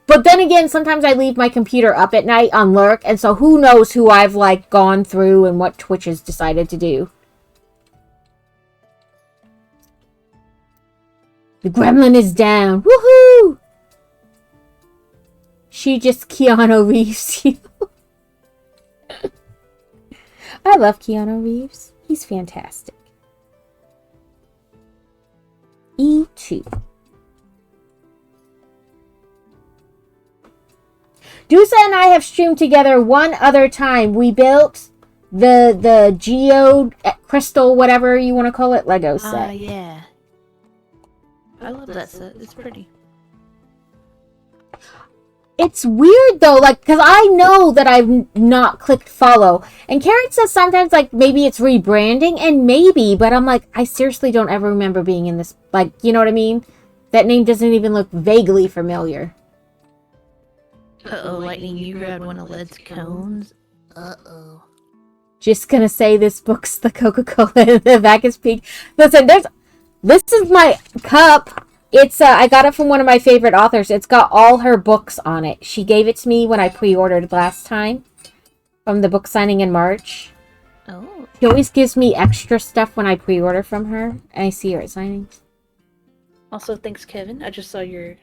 But then again, sometimes I leave my computer up at night on lurk, and so who knows who I've, like, gone through and what Twitch has decided to do. The gremlin is down. Woohoo! She just Keanu Reeves you. I love Keanu Reeves. He's fantastic. E2. Dusa and I have streamed together one other time. We built the Geo Crystal, whatever you want to call it, Lego set. Yeah. I love that set. It's pretty. It's weird though, like, because I know that I've not clicked follow. And Karen says sometimes, like, maybe it's rebranding, and maybe, but I'm like, I seriously don't ever remember being in this, like, you know what I mean? That name doesn't even look vaguely familiar. Uh-oh, Lightning, you grabbed one of Led's cones. Uh-oh. Just gonna say this book's the Coca-Cola in the back is pink. Listen, this is my cup. It's, I got it from one of my favorite authors. It's got all her books on it. She gave it to me when I pre-ordered last time. From the book signing in March. Oh. She always gives me extra stuff when I pre-order from her. And I see her at signings. Also, thanks, Kevin. I just saw your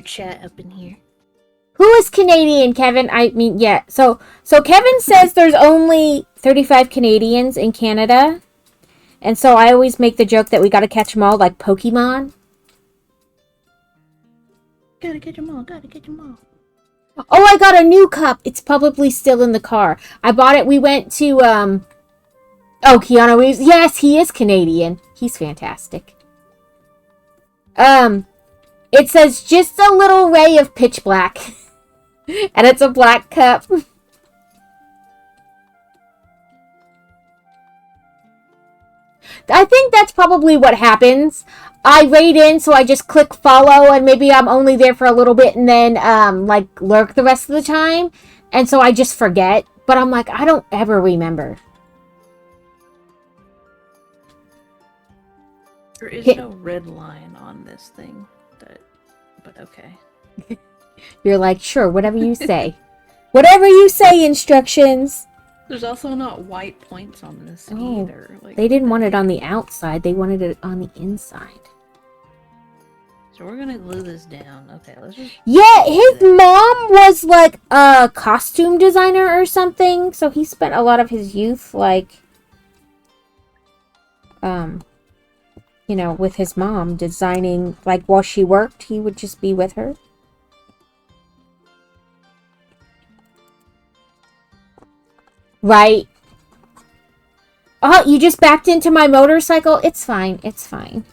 chat up in here. Who is Canadian, Kevin? I mean, yeah. So Kevin says there's only 35 Canadians in Canada. And so I always make the joke that we gotta catch them all like Pokemon. Gotta catch them all, gotta catch them all. Oh, I got a new cup. It's probably still in the car. I bought it. We went to, oh, Keanu Reeves. Yes, he is Canadian. He's fantastic. It says just a little ray of pitch black. And it's a black cup. I think that's probably what happens. I raid in, so I just click follow, and maybe I'm only there for a little bit and then, like, lurk the rest of the time. And so I just forget. But I'm like, I don't ever remember. There is no red line on this thing, but okay. You're like, sure, whatever you say. Whatever you say, instructions. There's also not white points on this either. Like, they didn't want it on the outside. They wanted it on the inside. So we're gonna glue this down. Okay, let's just... Yeah, his mom was like a costume designer or something. So he spent a lot of his youth, like, you know, with his mom designing. Like, while she worked, he would just be with her. Right. Oh, you just backed into my motorcycle? It's fine. It's fine.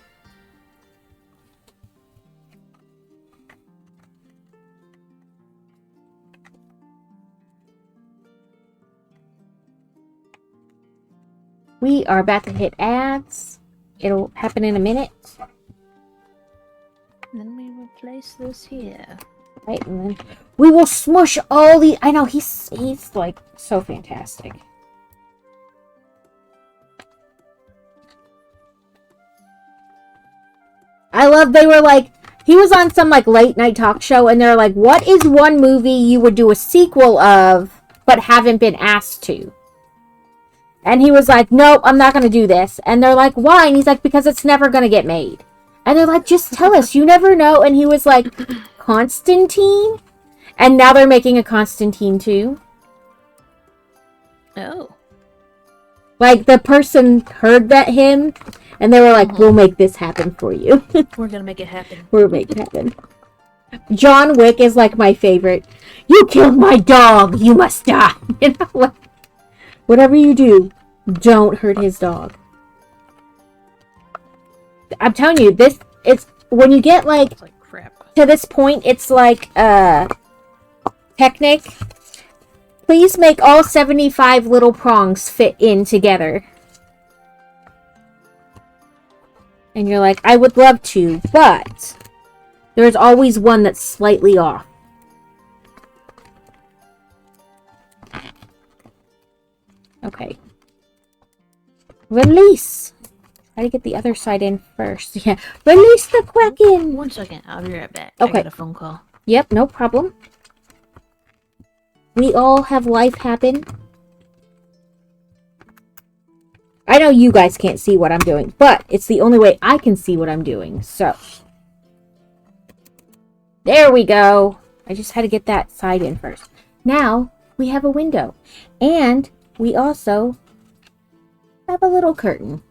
We are about to hit ads. It'll happen in a minute. And then we will place this here. Right, and then we will smush all the... I know, he's like, so fantastic. I love, they were like... He was on some, like, late night talk show, and they're like, what is one movie you would do a sequel of, but haven't been asked to? And he was like, nope, I'm not going to do this. And they're like, why? And he's like, because it's never going to get made. And they're like, just tell us, you never know. And he was like, Constantine? And now they're making a Constantine 2. Oh. Like, the person heard that him, and they were like, we'll make this happen for you. We're gonna make it happen. We'll make it happen. John Wick is, like, my favorite. You killed my dog! You must die! You know, like, whatever you do, don't hurt his dog. I'm telling you, this, it's, when you get, like crap. To this point, it's like, Technic. Please make all 75 little prongs fit in together. and you're like, I would love to, but there's always one that's slightly off. Okay. Release! Try to get the other side in first. Yeah. Release the Kraken! 1 second, I'll be right back. Okay. I got a phone call. Yep, no problem. We all have life happen. I know you guys can't see what I'm doing, but it's the only way I can see what I'm doing, so. There we go. I just had to get that side in first. Now, we have a window. And we also have a little curtain.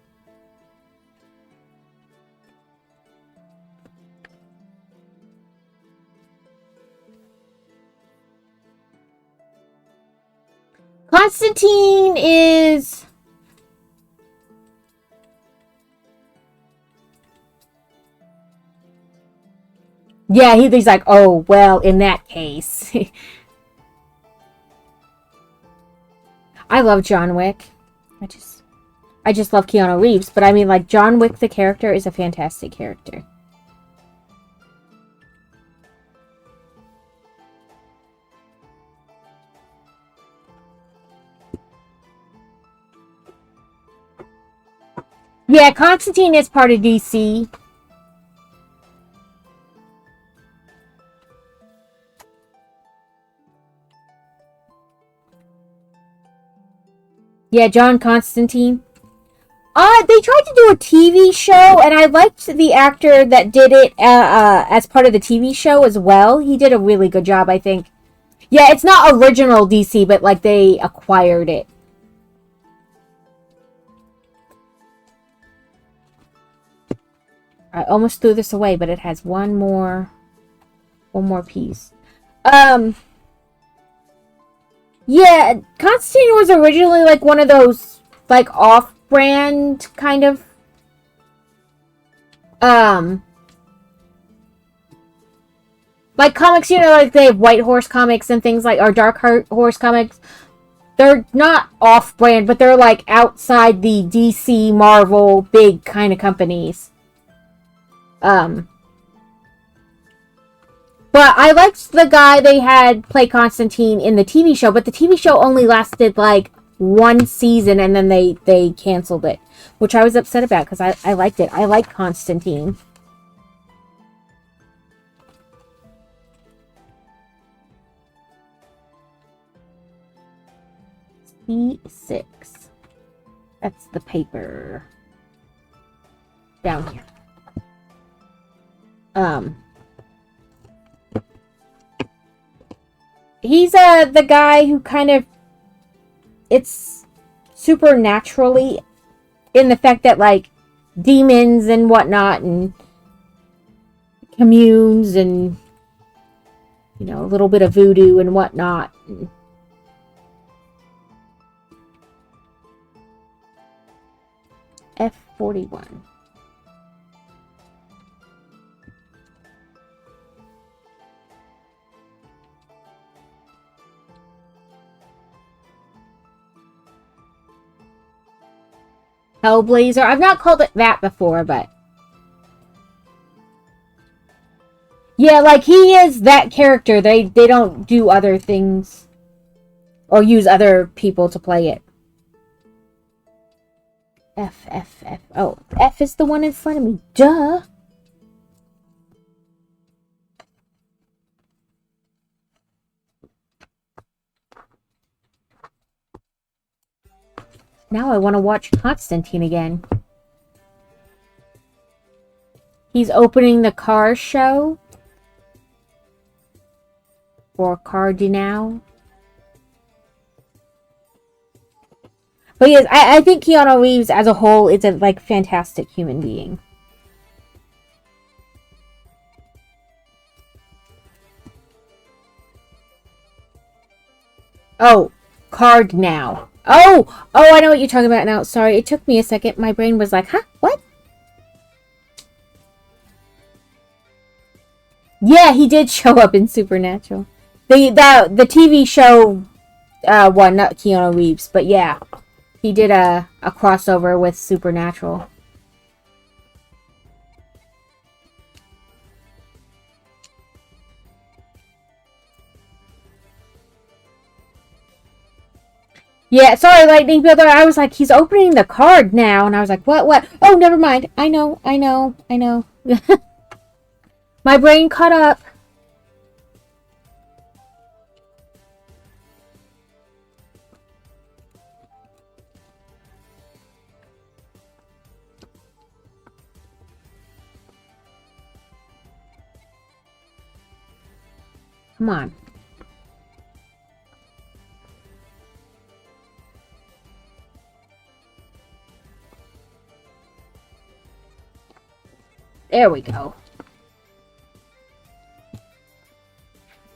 Constantine is... Yeah, he's like, oh, well, in that case. I love John Wick. I just love Keanu Reeves, but I mean, like, John Wick, the character, is a fantastic character. Yeah, Constantine is part of DC. Yeah, John Constantine. They tried to do a TV show, and I liked the actor that did it as part of the TV show as well. He did a really good job, I think. Yeah, it's not original DC, but, like, they acquired it. I almost threw this away, but it has one more piece. Yeah, Constantine was originally, like, one of those, like, off-brand kind of, like, comics, you know, like, they have White Horse comics and things like, or Dark Horse comics. They're not off-brand, but they're, like, outside the DC, Marvel, big kind of companies. But I liked the guy they had play Constantine in the TV show, but the TV show only lasted, like, 1 season, and then they canceled it. Which I was upset about, because I liked it. I like Constantine. C6. That's the paper. Down here. He's the guy who kind of, it's supernaturally in the fact that, like, demons and whatnot and communes and, you know, a little bit of voodoo and whatnot. F41. Hellblazer. I've not called it that before, but... Yeah, like, he is that character. They don't do other things. Or use other people to play it. F. Oh, F is the one in front of me. Duh! Now I want to watch Constantine again. He's opening the car show. Or Cardinal. But yes, I think Keanu Reeves as a whole is a, like, fantastic human being. Oh, Cardinal. Oh, I know what you're talking about now. Sorry, it took me a second. My brain was like, huh? What? Yeah, he did show up in Supernatural. The TV show one, not Keanu Reeves, but yeah. He did a crossover with Supernatural. Yeah, sorry, Lightning Builder. I was like, he's opening the card now. And I was like, what? Oh, never mind. I know. My brain caught up. Come on. There we go.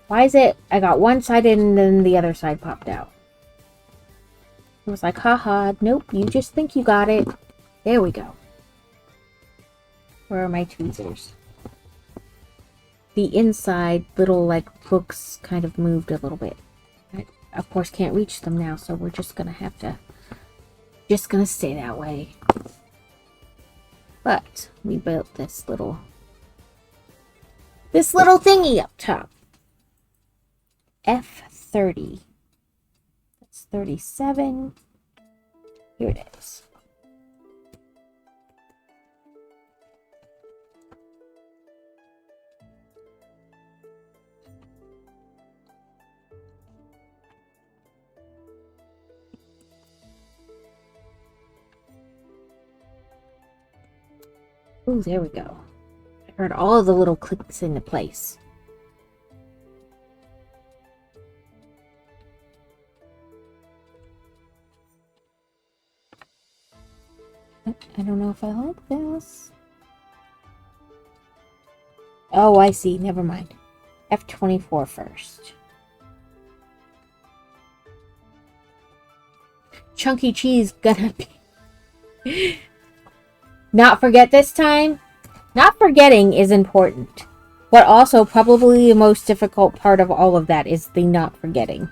Why is it? I got one side in and then the other side popped out. It was like, haha, nope, you just think you got it. There we go. Where are my tweezers? The inside little, like, books kind of moved a little bit. I, of course, can't reach them now, so we're just gonna have to... Just gonna stay that way. But we built this little thingy up top. F30. That's 37. Here it is. Ooh, there we go. I heard all the little clicks into place. I don't know if I like this. Oh, I see. Never mind. F24 first. Chunky cheese gonna be... Not forget this time? Not forgetting is important. But also probably the most difficult part of all of that is the not forgetting.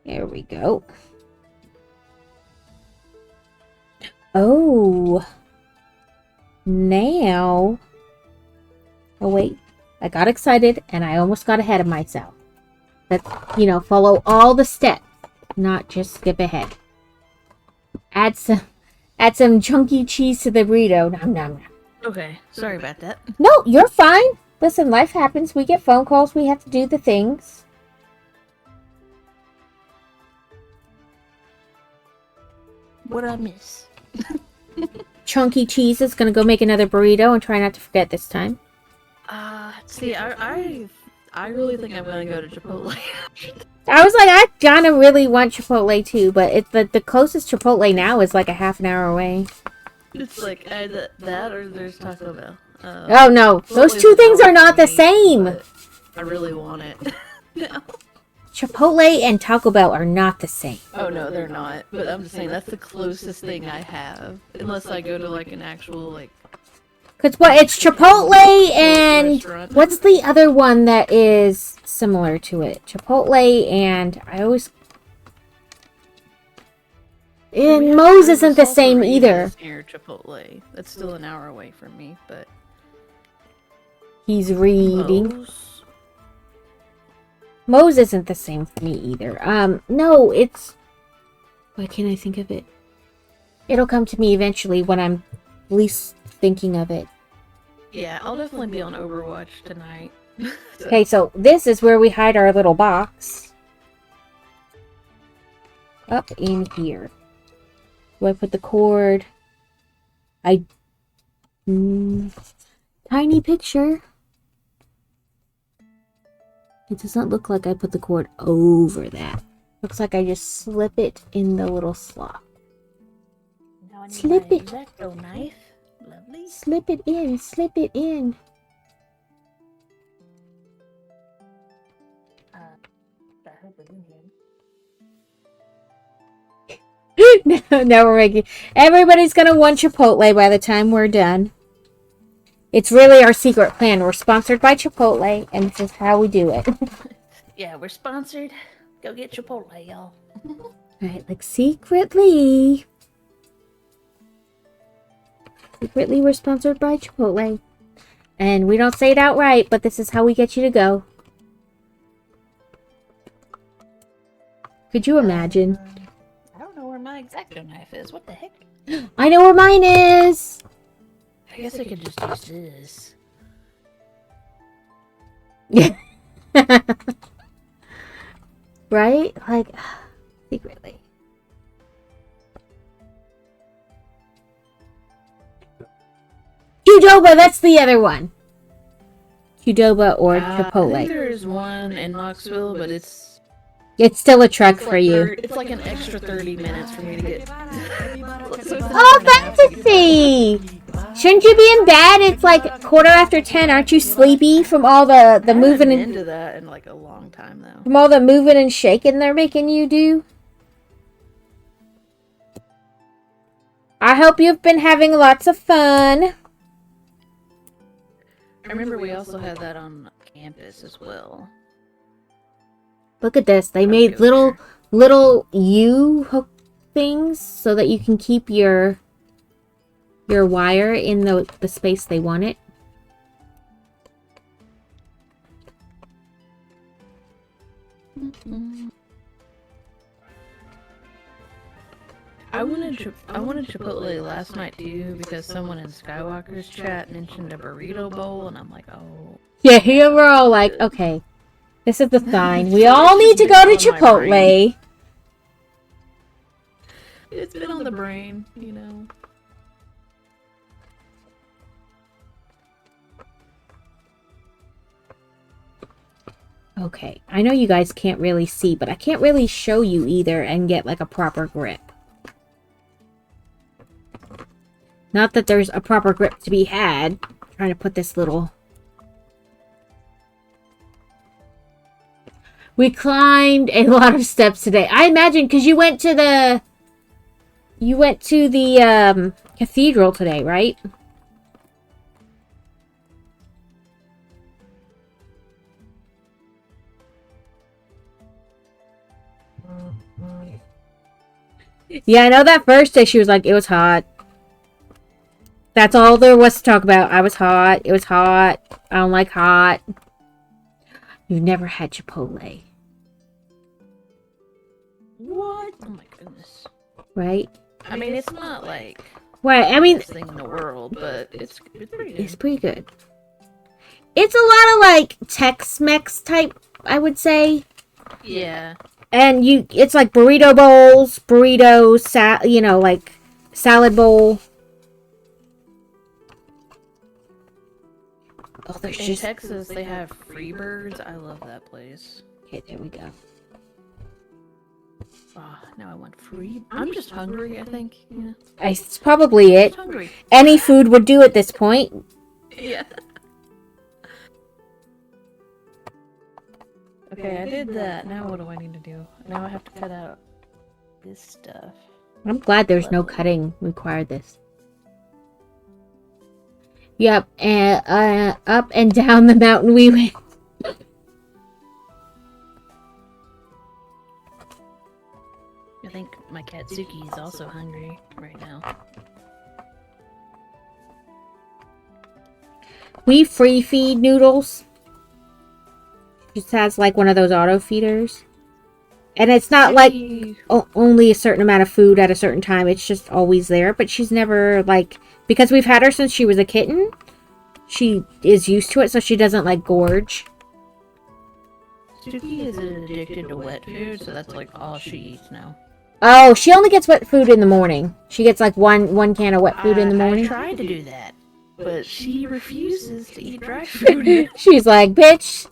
There we go. Oh. Now. Oh, wait. I got excited and I almost got ahead of myself. Let's, follow all the steps, not just skip ahead. Add some chunky cheese to the burrito. Nom, nom, nom. Okay, sorry about that. No, you're fine. Listen, life happens. We get phone calls. We have to do the things. What'd I miss? Chunky cheese is gonna go make another burrito and try not to forget this time. See, I really think I'm gonna go to Chipotle. I was like, I kinda really want Chipotle too, but it's the closest Chipotle now is like a half an hour away. It's like that or there's Taco Bell. Oh no, those two things are not the same. I really want it. No. Chipotle and Taco Bell are not the same. Oh no, they're not. But I'm just saying that's the closest thing I have, unless I go to like an actual like. Cause it's Chipotle and restaurant. What's the other one that is similar to it? Chipotle and And Moe's isn't the same either. Near Chipotle, that's still an hour away from me, but. He's reading. Moe's isn't the same for me either. No, it's... Why can't I think of it? It'll come to me eventually when I'm least thinking of it. Yeah, I'll definitely be on Overwatch tonight. Okay, so this is where we hide our little box. Up in here. Do I put the cord? Tiny picture. It doesn't look like I put the cord over that. Looks like I just slip it in the little slot. Now I need Slip my it. X-Acto knife. Lovely. Slip it in, slip it in. I hope it's in here. No, we're making... Everybody's gonna want Chipotle by the time we're done. It's really our secret plan. We're sponsored by Chipotle, and this is how we do it. Yeah, we're sponsored Go get Chipotle, y'all. Alright, like secretly. Secretly, we're sponsored by Chipotle. And we don't say it outright, but this is how we get you to go. Could you imagine? I don't know where my X-Acto knife is. What the heck? I know where mine is! I guess I could just use this. Yeah. Right? Like, secretly. Qdoba, that's the other one. Qdoba or I think Chipotle. there's one in Knoxville, but it's It's still a trek it's for like you. It's like an extra 30 minutes for me to get. So it's an Oh, hour and a half to get fantasy! Shouldn't you be in bed? It's like 10:15. Aren't you sleepy from all the I haven't moving been and into that in like a long time though. from all the moving and shaking they're making you do? I hope you've been having lots of fun. I remember we also had that on campus as well. Look at this. They made over little U-hook things so that you can keep your wire in the space they want it. I wanted Chipotle last night too because someone in Skywalker's chat mentioned a burrito bowl, and I'm like, oh. Yeah, here we're all like, okay, this is the sign. We all need to go to Chipotle. It's been on the brain, you know. Okay, I know you guys can't really see, but I can't really show you either and get like a proper grip. Not that there's a proper grip to be had. I'm trying to put this little... We climbed a lot of steps today. I imagine because you went to the... You went to the cathedral today, right? Yeah, I know that first day she was like, it was hot. That's all there was to talk about. I was hot. It was hot. I don't like hot. You've never had Chipotle. What? Oh my goodness. Right? I mean, it's not like Right, I mean, the best thing in the world, but it's pretty good. it's pretty good. It's a lot of like Tex-Mex type, I would say. Yeah. And it's like burrito bowls, like salad bowl. Oh, there's In just... Texas, they have Freebirds. I love that place. Okay, there we go. Oh, now I want free. I'm just hungry, I think. Yeah. It's probably it. Just hungry. Any food would do at this point. Yeah. Okay, I did that. Now what do I need to do? Now I have to cut out this stuff. I'm glad there's no cutting required this. Yep, and up and down the mountain we went. I think my cat Suki is also hungry right now. We free feed Noodles. Just has like one of those auto feeders. And it's not like only a certain amount of food at a certain time. It's just always there. But she's never like... Because we've had her since she was a kitten. She is used to it, so she doesn't like gorge. Suki is addicted to wet food, so that's like all she eats now. Oh, she only gets wet food in the morning. She gets like one can of wet food in the morning. I tried to do that, but she refuses to eat dry food. She's like, bitch,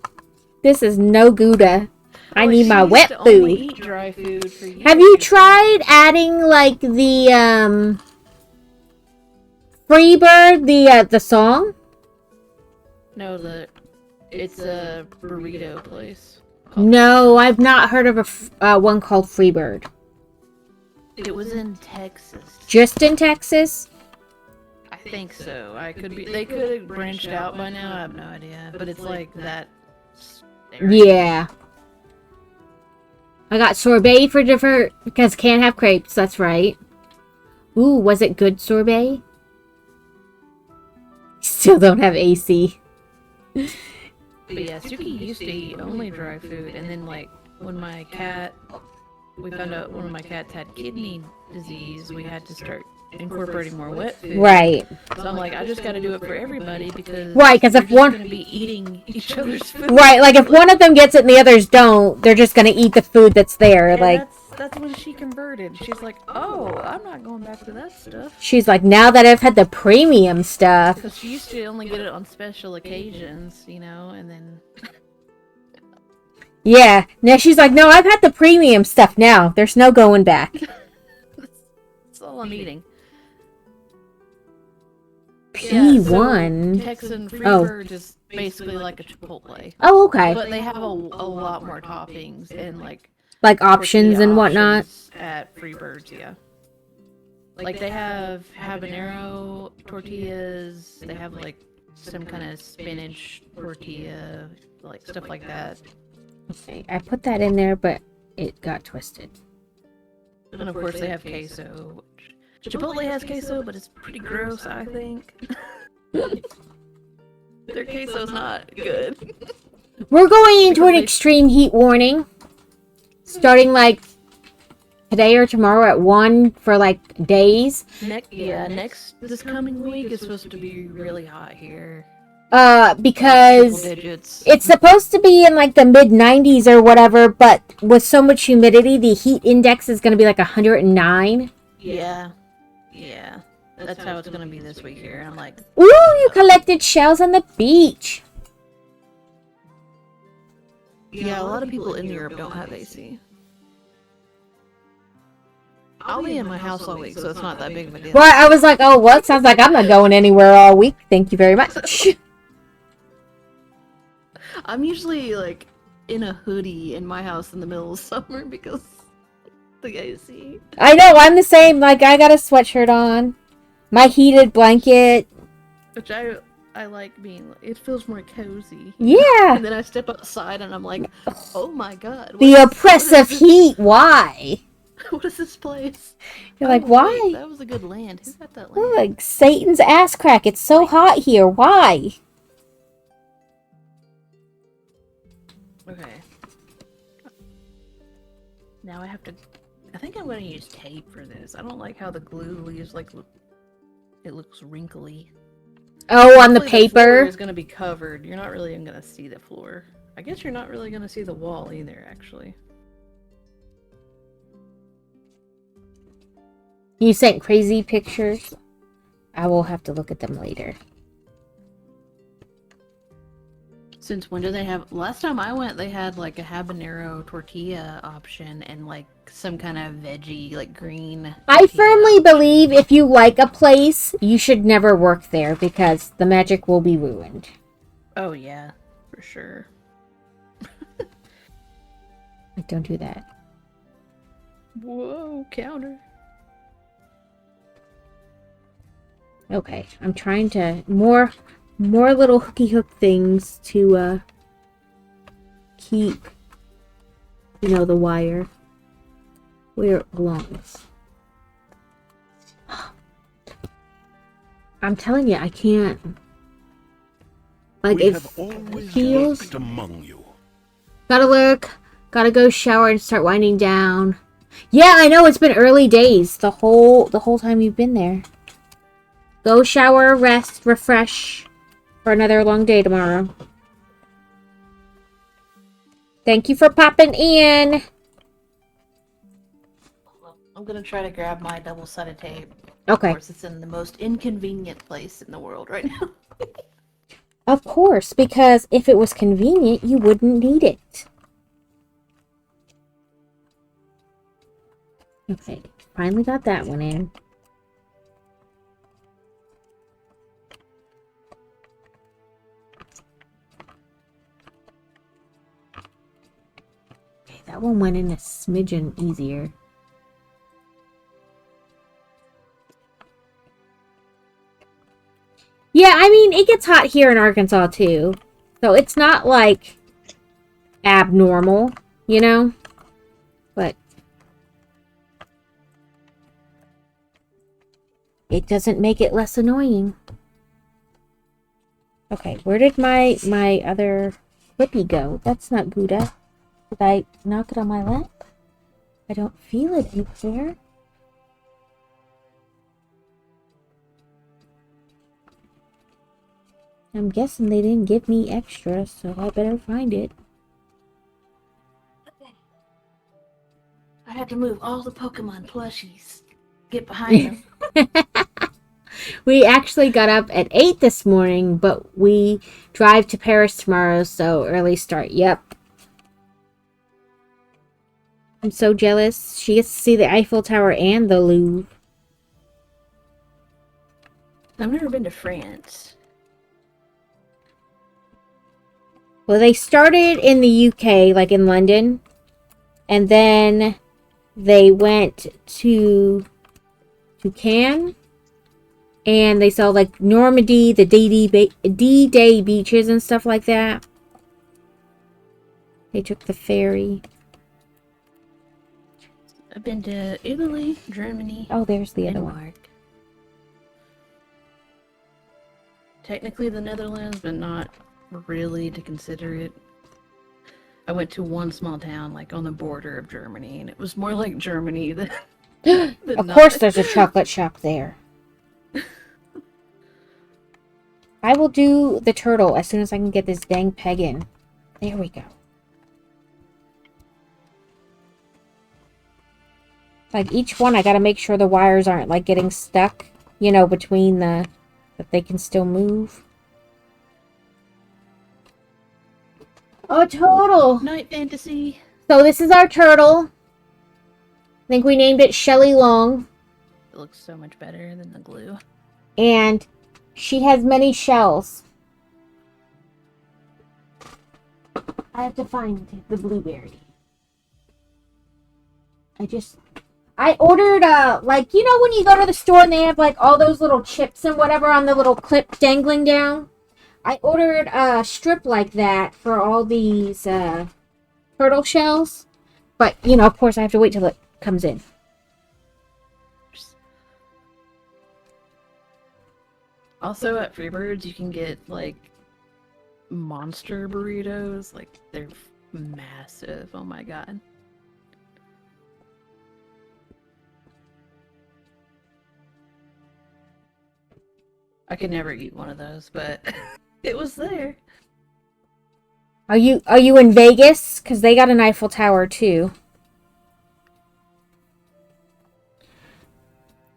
this is no Gouda. I need my wet Only food. eat dry food for Have you tried adding like the Freebird, the song? No, it's a burrito place. No, I've not heard of one called Freebird. It was in Texas. Just in Texas? I think so. I could be. They could have branched out by now. I have no idea. But it's like that. Area. Yeah. I got sorbet for different because can't have crepes. That's right. Ooh, was it good sorbet? Still don't have AC. But yeah, Suki used to eat only dry food, and then like when we found out one of my cats had kidney disease, we had to start incorporating more wet food. Right. So I'm like, I just got to do it for everybody because Right, because if one gonna be eating each other's food. right, like if one of them gets it and the others don't, they're just gonna eat the food that's there. And like that's when she converted. She's like, oh, I'm not going back to that stuff. she's like, now that I've had the premium stuff. Because she used to only get it on special occasions, you know, and then Yeah. Now she's like, no, I've had the premium stuff now. There's no going back. that's all I'm eating. P1. Texan Freebird is basically like a Chipotle. Oh, okay. But they have a lot more toppings and like Options tortilla and whatnot. options at Freebirds, yeah. Like they have habanero tortillas, they have like some kind of spinach tortilla, like stuff like that. Okay, I put that in there, but it got twisted. And of course they have queso. Chipotle has queso, but it's pretty gross, I think. Their queso's not good. We're going into an extreme heat warning. Starting like today or tomorrow at 1 for like days. This coming week is supposed to be really hot here. Because Triple digits. it's supposed to be in like the mid 90s or whatever, but with so much humidity, the heat index is going to be like 109. Yeah. That's how it's gonna be this week here. I'm like, Ooh, you collected shells on the beach. yeah, a lot of people in Europe don't have AC. I'll be in my house all week, so it's not that big of a deal. Well, I was like, oh, well, it sounds like I'm not going anywhere all week. Thank you very much. I'm usually like in a hoodie in my house in the middle of summer because the AC. I know, I'm the same. Like, I got a sweatshirt on. My heated blanket. Which I like being, it feels more cozy. Yeah. And then I step outside and I'm like, oh my god. The oppressive heat. Why? What is this place? You're like, Oh, why? wait, that was a good land. Who got that land? Oh, like Satan's ass crack. It's so hot here. Why? Okay. Now I have to, I think I'm going to use tape for this. I don't like how the glue leaves, like, it looks wrinkly. Oh, on the Hopefully floor paper? is going to be covered. You're not really going to see the floor. I guess you're not really going to see the wall either, actually. You sent crazy pictures. I will have to look at them later. Since when do they have... Last time I went, they had, like, a habanero tortilla option and, like, some kind of veggie, like, green... I firmly believe if you like a place, you should never work there because the magic will be ruined. Oh, yeah. For sure. Like, don't do that. Whoa, counter. Okay, I'm trying to... More little hooky hook things to, keep, you know, the wire where it belongs. I'm telling you, I can't. Like, We it have always feels... worked among you. Gotta look. Gotta go shower and start winding down. Yeah, I know, it's been early days. The whole time you've been there. Go shower, rest, refresh for another long day tomorrow. Thank you for popping in. I'm gonna try to grab my double-sided tape. Okay. Of course, it's in the most inconvenient place in the world right now. Of course, because if it was convenient, you wouldn't need it. Okay, finally got that one in. Okay, that one went in a smidgen easier. Yeah, I mean, it gets hot here in Arkansas, too. So it's not, like, abnormal, you know? but it doesn't make it less annoying. Okay, where did my other Flippy go? That's not Gouda. Did I knock it on my lap? I don't feel it anywhere. I'm guessing they didn't give me extra, so I better find it. I had to move all the Pokemon plushies. Get behind them. We actually got up at 8 this morning, but we drive to Paris tomorrow, so early start. Yep. I'm so jealous. She gets to see the Eiffel Tower and the Louvre. I've never been to France. Well, they started in the UK, like in London, and then they went to Cannes, and they saw like Normandy, the D-Day beaches and stuff like that. They took the ferry. I've been to Italy, Germany, Oh, there's the other one. Denmark. Technically the Netherlands, but not really to consider it. I went to one small town, like on the border of Germany, and it was more like Germany than. Of course, there's a chocolate shop there. I will do the turtle as soon as I can get this dang peg in. There we go. Like each one, I gotta make sure the wires aren't like getting stuck, you know, between that they can still move. Oh, turtle! Night fantasy. So this is our turtle. I think we named it Shelly Long. It looks so much better than the glue. And she has many shells. I have to find the blueberry. I ordered, like, you know when you go to the store and they have, like, all those little chips and whatever on the little clip dangling down? I ordered a strip like that for all these, turtle shells. But, you know, of course I have to wait till it comes in. Also, at Freebirds, you can get, like, monster burritos. Like, they're massive. Oh my god. I could never eat one of those, but it was there. Are you in Vegas? Because they got an Eiffel Tower, too.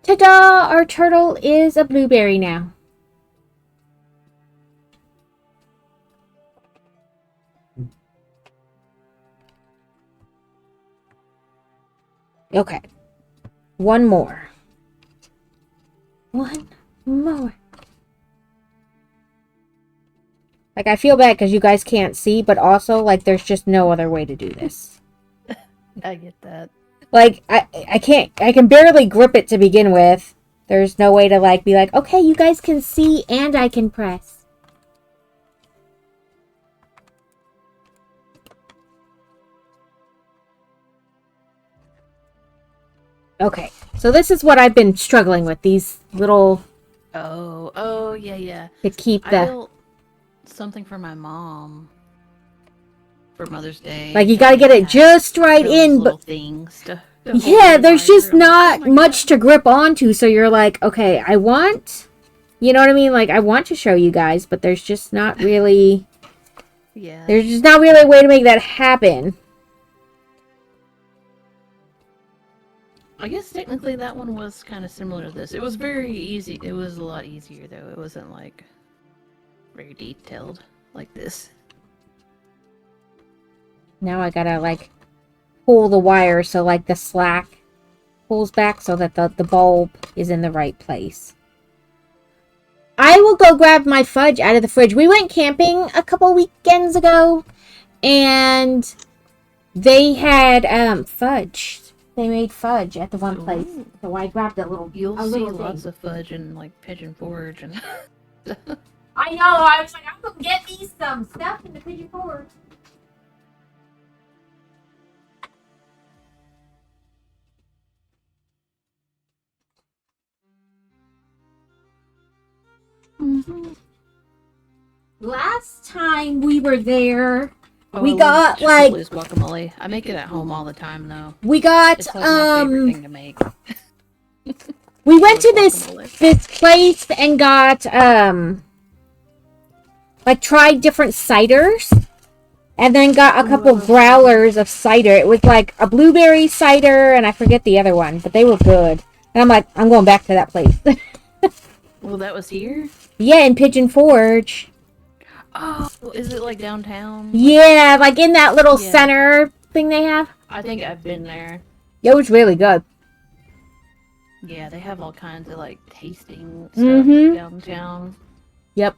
Ta-da! Our turtle is a blueberry now. Okay. One more. One more. Like, I feel bad because you guys can't see, but also, like, there's just no other way to do this. I get that. Like, I can barely grip it to begin with. There's no way to, like, be like, okay, you guys can see and I can press. Okay, so this is what I've been struggling with, these little... Oh, yeah. To keep I the... built something for my mom for Mother's Day. Like, you gotta get it just right in, but... Things to Yeah, there's just not oh much to grip onto, so you're like, okay, I want... You know what I mean? Like, I want to show you guys, but there's just not really... Yeah. There's just not really a way to make that happen. I guess technically that one was kind of similar to this. It was very easy. It was a lot easier, though. It wasn't, like, very detailed like this. Now I gotta, like, pull the wire so, like, the slack pulls back so that the bulb is in the right place. I will go grab my fudge out of the fridge. We went camping a couple weekends ago, and they had, fudge. They made fudge at the one place. So I grabbed a little You'll a see little lots thing. of fudge and, like, Pigeon Forge and... I know, I was like, I'm gonna get me some stuff in the Pigeon Forge. Last time we were there, Oh, we I love got, like- Chipotle's guacamole. I make it at home all the time though. we got, It's like my favorite thing to make. we went to Guacamole. this place and got, like, tried different ciders. And then got a couple growlers of cider. It was like a blueberry cider, and I forget the other one, but they were good. And I'm like, I'm going back to that place. Well, that was here? Yeah, in Pigeon Forge. Oh, is it like downtown? Yeah, like in that little Yeah. center thing they have. I think I've been there. It was really good. Yeah, they have all kinds of like tasting stuff Mhm. downtown. Yep.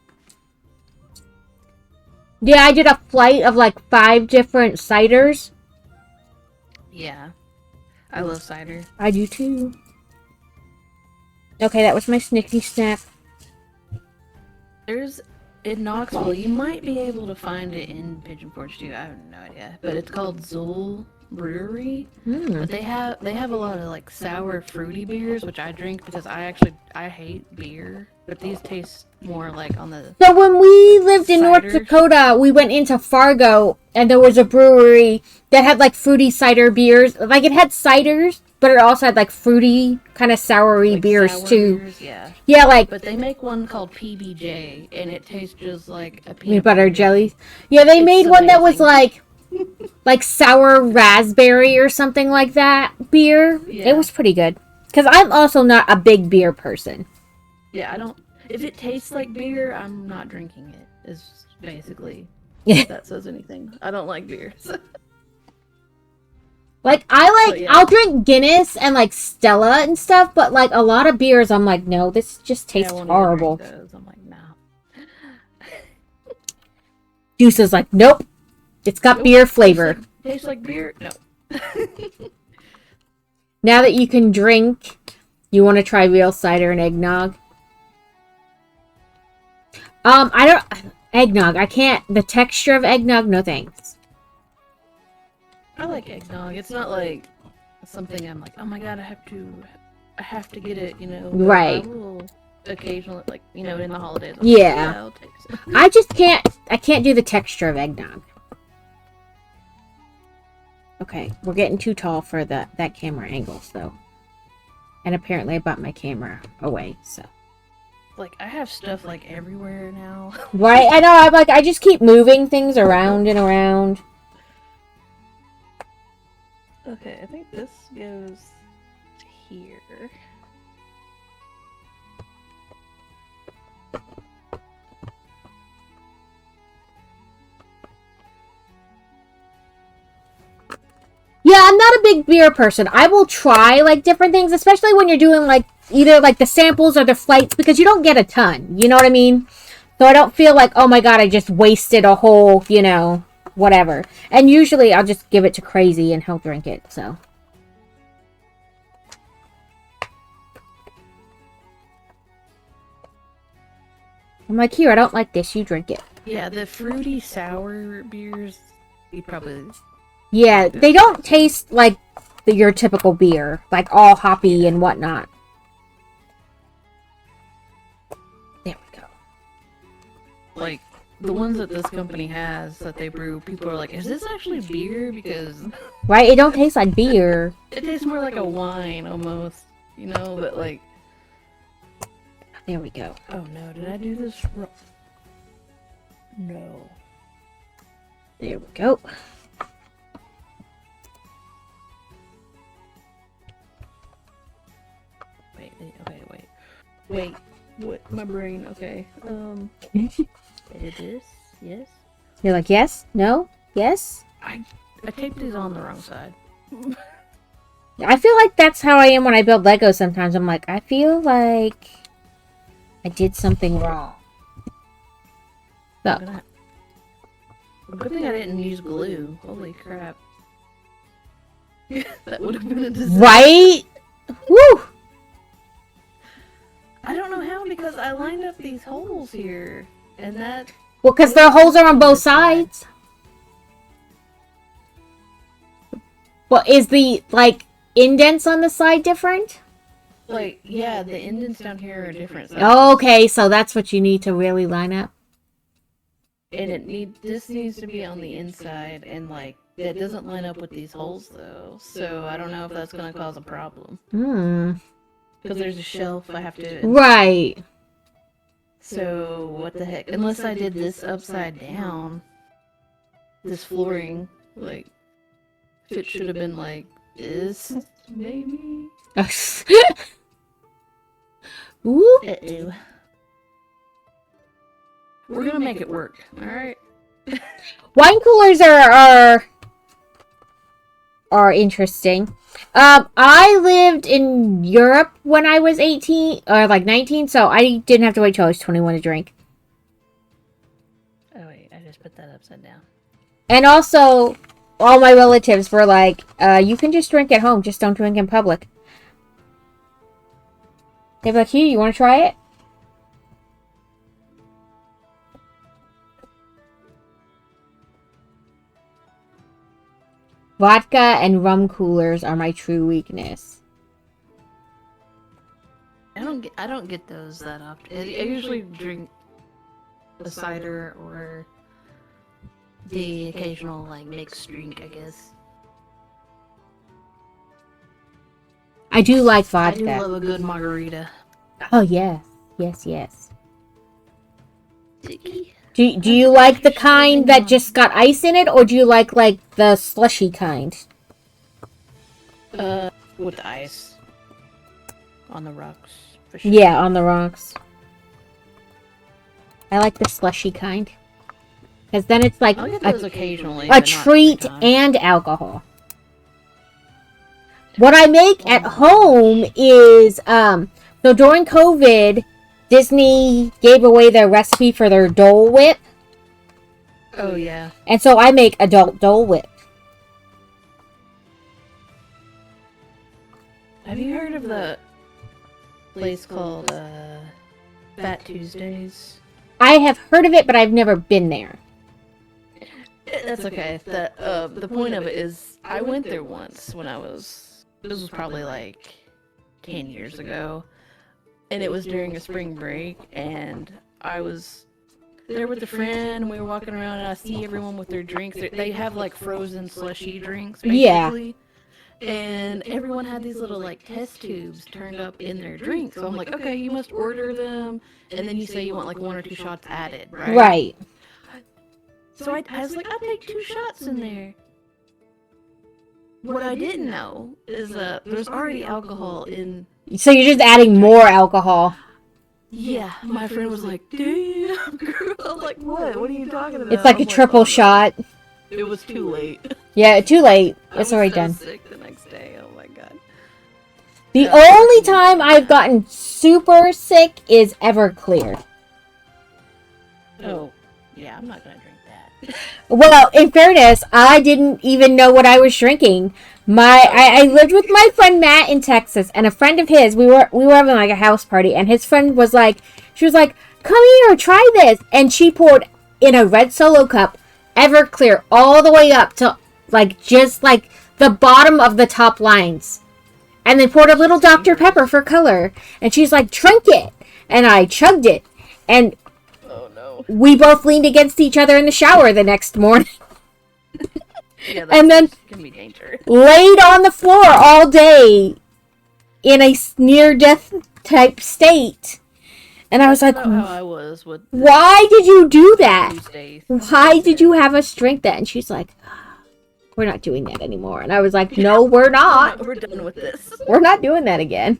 Yeah, I did a flight of like 5 different ciders. Yeah. I love cider. I do too. Okay, that was my snickety snack. There's in Knoxville, you might be able to find it in Pigeon Forge too. I have no idea, but it's called Zool Brewery. Mm. But they have a lot of like sour fruity beers, which I drink because I hate beer. But these taste more like on the So when we lived in North Ciders. Dakota, we went into Fargo, and there was a brewery that had like fruity cider beers. Like it had ciders, but it also had like fruity, kind of soury like, beers sour too. beers, yeah. Yeah, like But they make one called PBJ, and it tastes just like a peanut butter jellies. Yeah, they It's made one that was amazing. like sour raspberry or something like that beer. Yeah. It was pretty good. Because I'm also not a big beer person. Yeah, I don't. If it tastes like beer, I'm not drinking it. Is basically Yeah. if that says anything. I don't like beer. Like So, yeah. I'll drink Guinness and like Stella and stuff, but like a lot of beers, I'm like, no, this just tastes horrible. Those. I'm like, no. Juice is like, nope, it's got Nope. beer flavor. Tastes like beer? No. Now that you can drink, you want to try real cider and eggnog? I don't eggnog. I can't. The texture of eggnog, no thanks. I like eggnog. It's not like something I'm like, oh my god, I have to get it, you know. but Right. I will occasionally, like, you know, in the holidays. I'm Yeah. Like, I'll take some. I just can't. I can't do the texture of eggnog. Okay, we're getting too tall for that camera angle, so. And apparently, I bought my camera away, so. Like, I have stuff like everywhere now. Right? I know. I'm like, I just keep moving things around and around. Okay, I think this goes here. Yeah, I'm not a big beer person. I will try like different things, especially when you're doing like either like the samples or the flights, because you don't get a ton. You know what I mean? So I don't feel like, oh my god, I just wasted a whole, you know, whatever. And usually I'll just give it to Crazy and he'll drink it, so. I'm like, here, I don't like this, you drink it. Yeah, the fruity sour beers, you probably. Yeah, they don't taste like your typical beer, like all hoppy and whatnot. There we go. Like, the ones that this company has that they brew, people are like, is this actually beer? Because Right? It don't taste like beer. it tastes more like a wine almost, you know, but like. There we go. Oh no, did I do this wrong? No. There we go. Wait, okay, wait. Wait, what? My brain, okay. Edit this, yes? You're like, yes? No? Yes? I taped these on the wrong side. I feel like that's how I am when I build Lego sometimes. I'm like, I feel like I did something wrong. So, Good thing I didn't use glue. Holy crap. That would have been a disaster. right? Woo! I don't know how because I lined up these holes here. And that... Well, because the holes are on both sides. Well, is the, like, indents on the side different? Like, yeah, the indents down here are different sizes. Okay, so that's what you need to really line up. And this needs to be on the inside, and like that doesn't line up with these holes though. So I don't know if that's gonna cause a problem. Hmm. Because there's a shelf I have to. Right. So what the heck? Unless I did this upside down, this flooring, like if it should have been like this, maybe. Ooh. Uh-oh. We're gonna make it work, alright? Wine coolers are interesting. I lived in Europe when I was 18 or like 19, so I didn't have to wait till I was 21 to drink. Oh wait, I just put that upside down. And also, all my relatives were like, you can just drink at home, just don't drink in public. They'd be like, here, you want to try it? Vodka and rum coolers are my true weakness. I don't get those that often. I usually drink a cider or the occasional like mixed drink, I guess. I do like I do vodka. love a good margarita. Oh, yes. Yes, yes. Sticky. Do you like the kind that just got ice in it, or do you like the slushy kind? With the ice on the rocks. For sure. Yeah, on the rocks. I like the slushy kind. Because then it's like I'll get those occasionally. a but not treat every time. and alcohol. What I make at home is, so during COVID, Disney gave away their recipe for their Dole Whip. Oh yeah. And so I make adult Dole Whip. Have you heard of the place called Fat Tuesdays? I have heard of it, but I've never been there. That's okay. The point of it is, I went there once when I was. This was probably like 10 years ago, and it was during a spring break, and I was there with a friend, and we were walking around, and I see everyone with their drinks. They have like frozen slushy drinks, basically. Yeah. And everyone had these little like test tubes turned up in their drinks. So I'm like, okay, you must order them, and then you say you want like 1 or 2 shots added, right? Right. So I was like, I'll take 2 shots in there. What I didn't know is there's already alcohol in. So you're just adding more alcohol. Yeah, my friend was like, damn, girl. I was like, what? What are you talking about? It's like a triple shot. It was too late. Yeah, too late. I It's was already so done. sick the next day. Oh my god. The Yeah. only time I've gotten super sick is Everclear. Oh, yeah, I'm not gonna drink that. Well, in fairness, I didn't even know what I was drinking. I lived with my friend Matt in Texas, and a friend of his. We were having like a house party, and his friend was like, she was like, "Come here, try this," and she poured in a red Solo cup Everclear all the way up to like just like the bottom of the top lines, and then poured a little Dr. Pepper for color, and she's like, "Drink it," and I chugged it, and Oh no. we both leaned against each other in the shower the next morning. Yeah, And then can be dangerous. laid on the floor all day in a near-death type state. And I was like, That's not how I was with why did you do that? Tuesdays. Why did you have us drink that? And she's like, we're not doing that anymore. And I was like, no, we're not. We're done with this. We're not doing that again.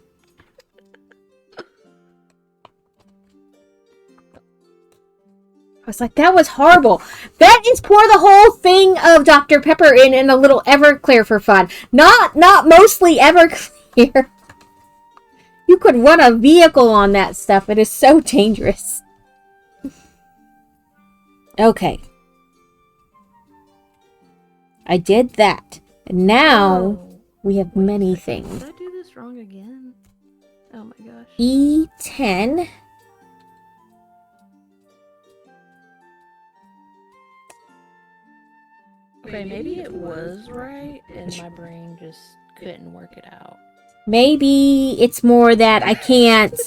I was like, that was horrible. That is pour the whole thing of Dr. Pepper in a little Everclear for fun. Not mostly Everclear. You could run a vehicle on that stuff. It is so dangerous. Okay. I did that. And now Oh, we have wait a many second. things. Did I do this wrong again? Oh my gosh. E10. Okay, maybe it was right, and my brain just couldn't work it out. Maybe it's more that I can't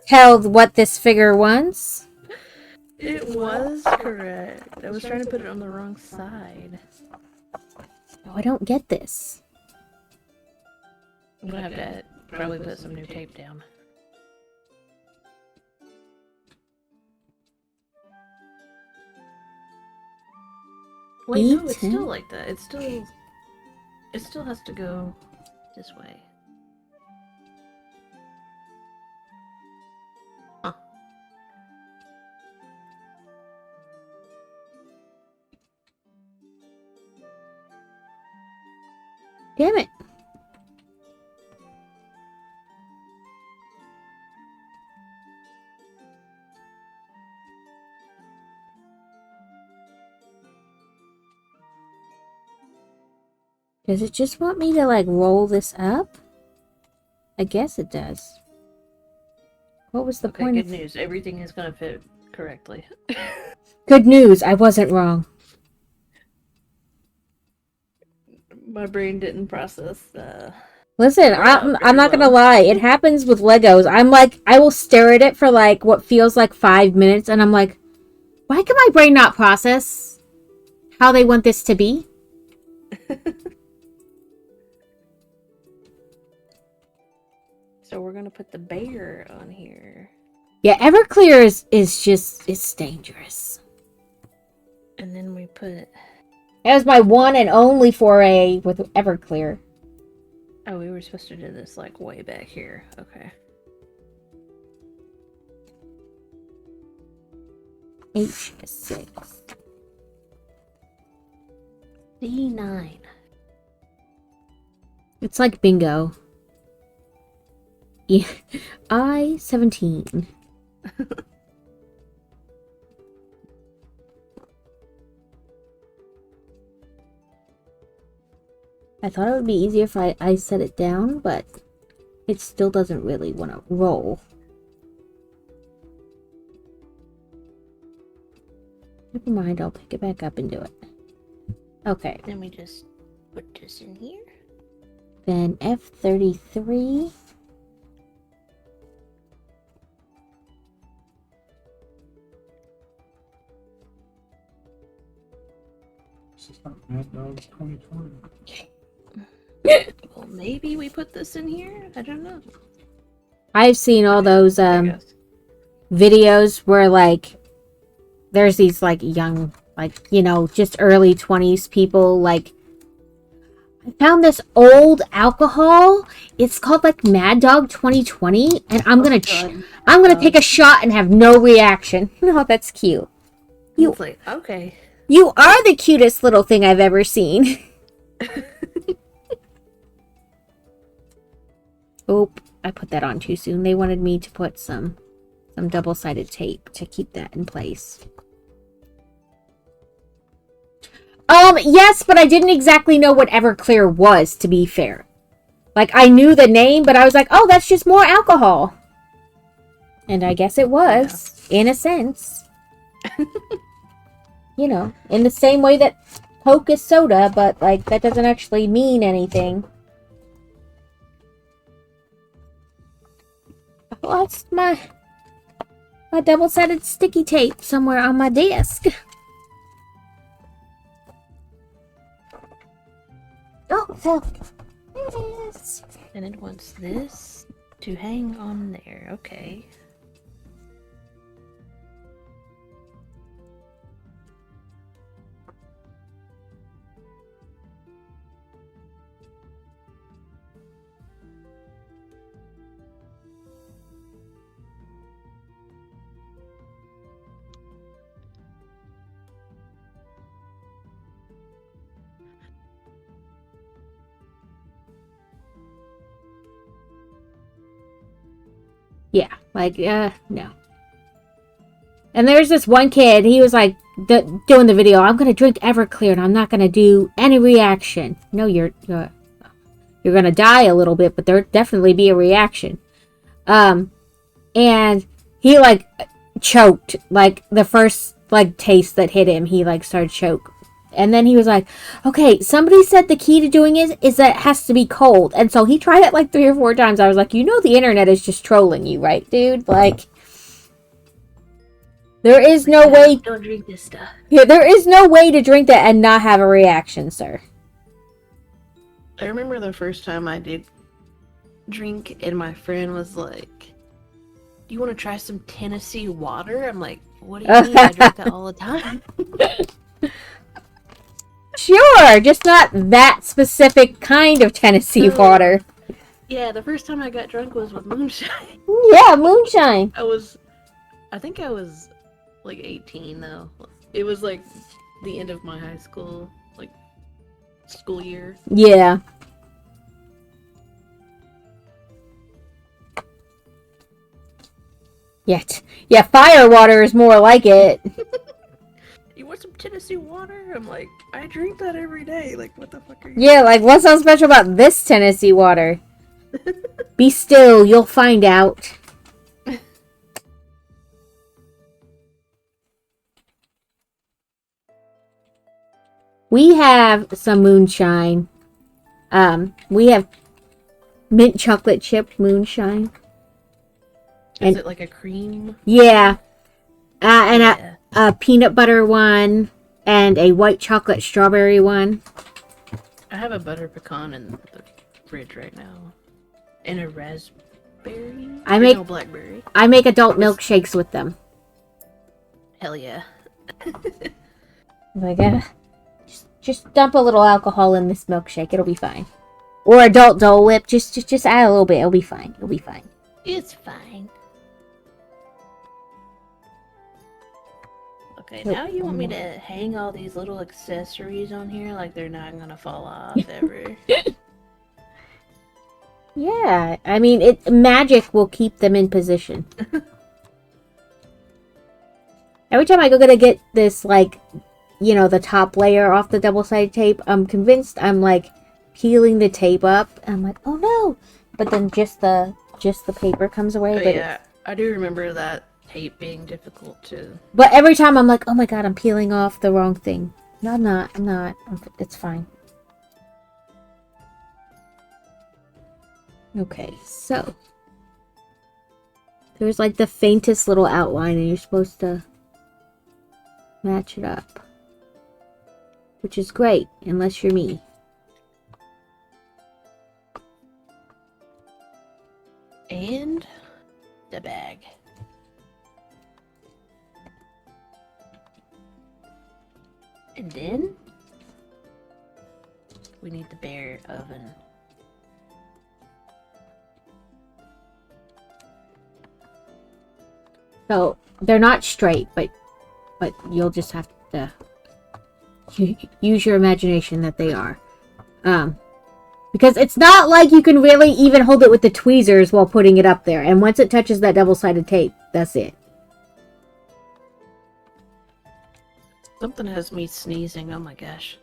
tell what this figure wants. It was correct. I was trying to put it on the wrong side. Oh, I don't get this. I'm gonna have to probably put some new tape down. Wait, no, it's E10? still like that. It still has to go this way. Huh. Damn it. Does it just want me to, like, roll this up? I guess it does. What was the Okay, point good of... news. Everything is gonna fit correctly. Good news, I wasn't wrong. My brain didn't process Listen, I'm not gonna lie. It happens with Legos. I'm like, I will stare at it for like what feels like 5 minutes, and I'm like, why can my brain not process how they want this to be? So we're gonna put the bear on here. Yeah, Everclear is just, it's dangerous. And then we put... That was my one and only foray with Everclear. Oh, we were supposed to do this like way back here. Okay. H6. D9. It's like bingo. Yeah. I-17. I thought it would be easier if I set it down, but it still doesn't really want to roll. Never mind, I'll pick it back up and do it. Okay. Then we just put this in here. Then F33. This is not Mad Dogs 2020. Well, maybe we put this in here? I don't know. I've seen all those videos where like there's these like young, like, you know, just early 20s people. Like, I found this old alcohol. It's called like Mad Dog 2020, and I'm gonna take a shot and have no reaction. Oh, that's cute. It's like, okay. You are the cutest little thing I've ever seen. Oop, I put that on too soon. They wanted me to put some double-sided tape to keep that in place. Yes, but I didn't exactly know what Everclear was, to be fair. Like, I knew the name, but I was like, oh, that's just more alcohol. And I guess it was, in a sense. You know, in the same way that Coke is soda, but, like, that doesn't actually mean anything. I lost my double-sided sticky tape somewhere on my desk. Oh, it fell. There it is. And it wants this to hang on there. Okay. Yeah, like, no. And there's this one kid, he was like, doing the video, I'm gonna drink Everclear and I'm not gonna do any reaction. No, you're gonna die a little bit, but there'll definitely be a reaction. And he, like, choked, like, the first, like, taste that hit him, he, like, started choke. And then he was like, okay, somebody said the key to doing it is that it has to be cold. And so he tried it like 3 or 4 times. I was like, you know the internet is just trolling you, right, dude? Like, there is no way... Don't drink this stuff. Yeah, there is no way to drink that and not have a reaction, sir. I remember the first time I did drink and my friend was like, do you want to try some Tennessee water? I'm like, what do you mean? I drink that all the time. Sure, just not that specific kind of Tennessee water. Yeah, the first time I got drunk was with moonshine. Yeah, moonshine. I think I was like 18 though. It was like the end of my high school, like, school year. Yeah. Yeah, fire water is more like it. You want some Tennessee water? I'm like, I drink that every day. Like, what the fuck are you? Yeah, like, what's so special about this Tennessee water? Be still, you'll find out. We have some moonshine. We have mint chocolate chip moonshine. Is it like a cream? Yeah. And Yeah. a peanut butter one and a white chocolate strawberry one. I have a butter pecan in the fridge right now. And a raspberry? No, blackberry. I make adult milkshakes with them. Hell yeah. Like, just dump a little alcohol in this milkshake. It'll be fine. Or adult Dole Whip. Just add a little bit. It'll be fine. It'll be fine. It's fine. Okay, now you want me to hang all these little accessories on here like they're not gonna fall off ever. Yeah, I mean, magic will keep them in position. Every time I go to get this, like, you know, the top layer off the double-sided tape, I'm convinced I'm, like, peeling the tape up. I'm like, oh no! But then just the paper comes away. Oh, but yeah, I do remember that tape being difficult too. But every time I'm like, oh my god, I'm peeling off the wrong thing. No, I'm not. It's fine. Okay, so there's like the faintest little outline and you're supposed to match it up. Which is great, unless you're me. And the bag. And then we need the bare oven. So they're not straight, but you'll just have to use your imagination that they are. Because it's not like you can really even hold it with the tweezers while putting it up there. And once it touches that double-sided tape, that's it. Something has me sneezing, oh my gosh.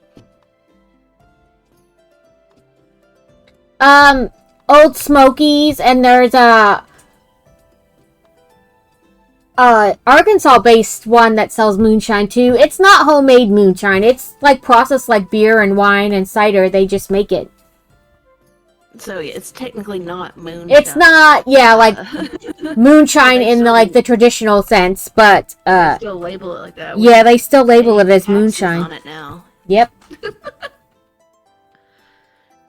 Old Smokies, and there's a Arkansas-based one that sells moonshine too. It's not homemade moonshine. It's like processed like beer and wine and cider. They just make it. So yeah, it's technically not moonshine. It's not, yeah, like moonshine in the like the traditional sense, but they still label it like that. Yeah, they still label it as Taxes moonshine. on it now. Yep.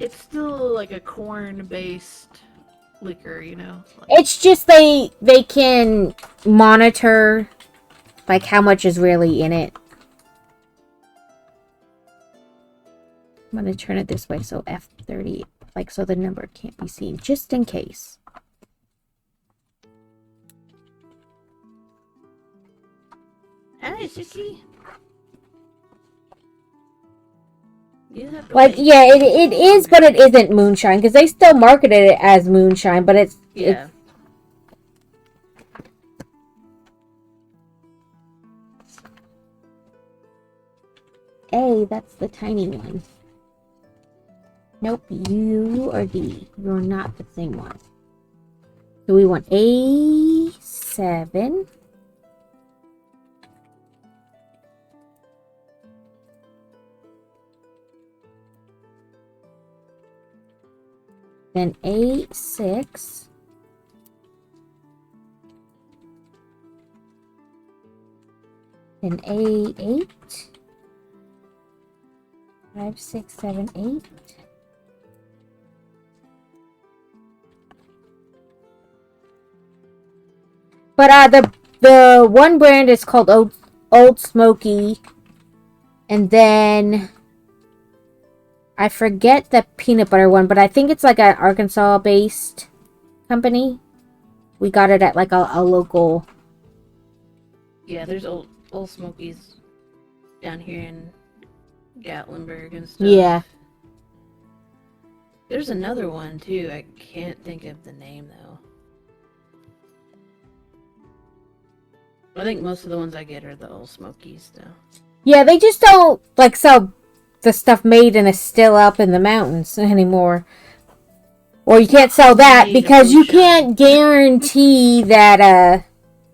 It's still like a corn-based liquor, you know. It's just they can monitor like how much is really in it. I'm gonna turn it this way so F30, like so the number can't be seen, just in case. Hi, Suki. Like, yeah, it is, but it isn't moonshine, because they still marketed it as moonshine, but it's... Yeah. A, that's the tiny one. Nope, U or D. You're not the same one. So we want A7. then A6. Then A8. 5, 6, 7, 8. But the one brand is called Old Smoky, and then I forget the peanut butter one, but I think it's like an Arkansas-based company. We got it at like a local. Yeah, there's old Smokies down here in Gatlinburg and stuff. Yeah. There's another one too. I can't think of the name though. I think most of the ones I get are the Old Smokies though. Yeah, they just don't like sell the stuff made and is still up in the mountains anymore. Or you can't sell that because you can't guarantee that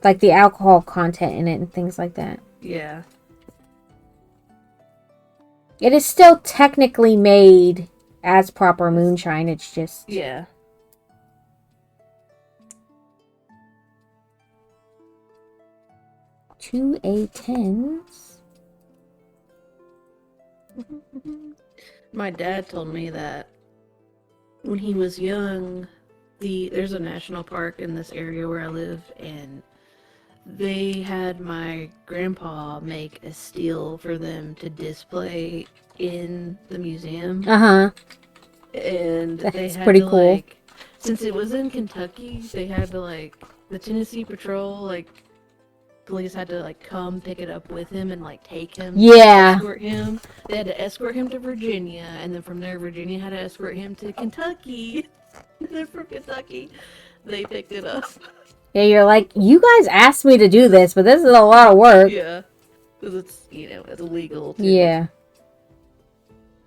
like the alcohol content in it and things like that. Yeah. It is still technically made as proper moonshine. It's just Yeah. two A10s. My dad told me that when he was young, there's a national park in this area where I live, and they had my grandpa make a steel for them to display in the museum. Uh-huh. And they That's had pretty to, cool. like, since it was in Kentucky, they had to, like, the Tennessee Patrol, like, police had to, like, come pick it up with him and, like, take him. Yeah. Escort him. They had to escort him to Virginia, and then from there, Virginia had to escort him to Kentucky. And then from Kentucky, they picked it up. Yeah, you're like, you guys asked me to do this, but this is a lot of work. Yeah. Because it's, it's illegal Yeah.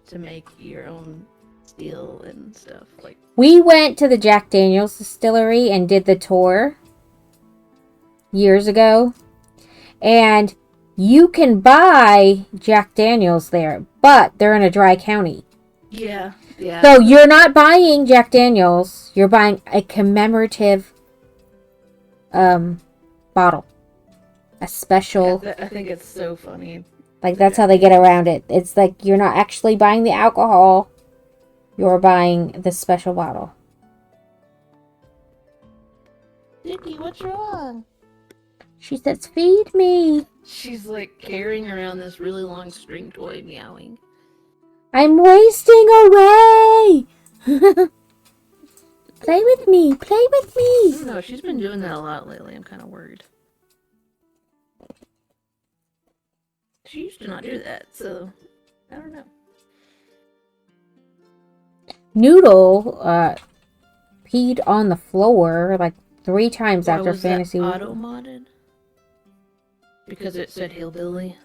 to make your own steel and stuff. Like, We went to the Jack Daniels distillery and did the tour years ago. And you can buy Jack Daniels there, but they're in a dry county. yeah. Yeah. So you're not buying Jack Daniels, you're buying a commemorative bottle. A special, I think it's so funny. like that's how they get around it. It's like you're not actually buying the alcohol, you're buying the special bottle. Dicky, what's wrong? She says, feed me. She's like carrying around this really long string toy meowing. I'm wasting away. Play with me. Play with I me. don't know, she's been doing that a lot lately. I'm kind of worried. She used to not do that, so I don't know. Noodle peed on the floor like 3 times Why after was Fantasy. that auto-modded? Because it said hillbilly.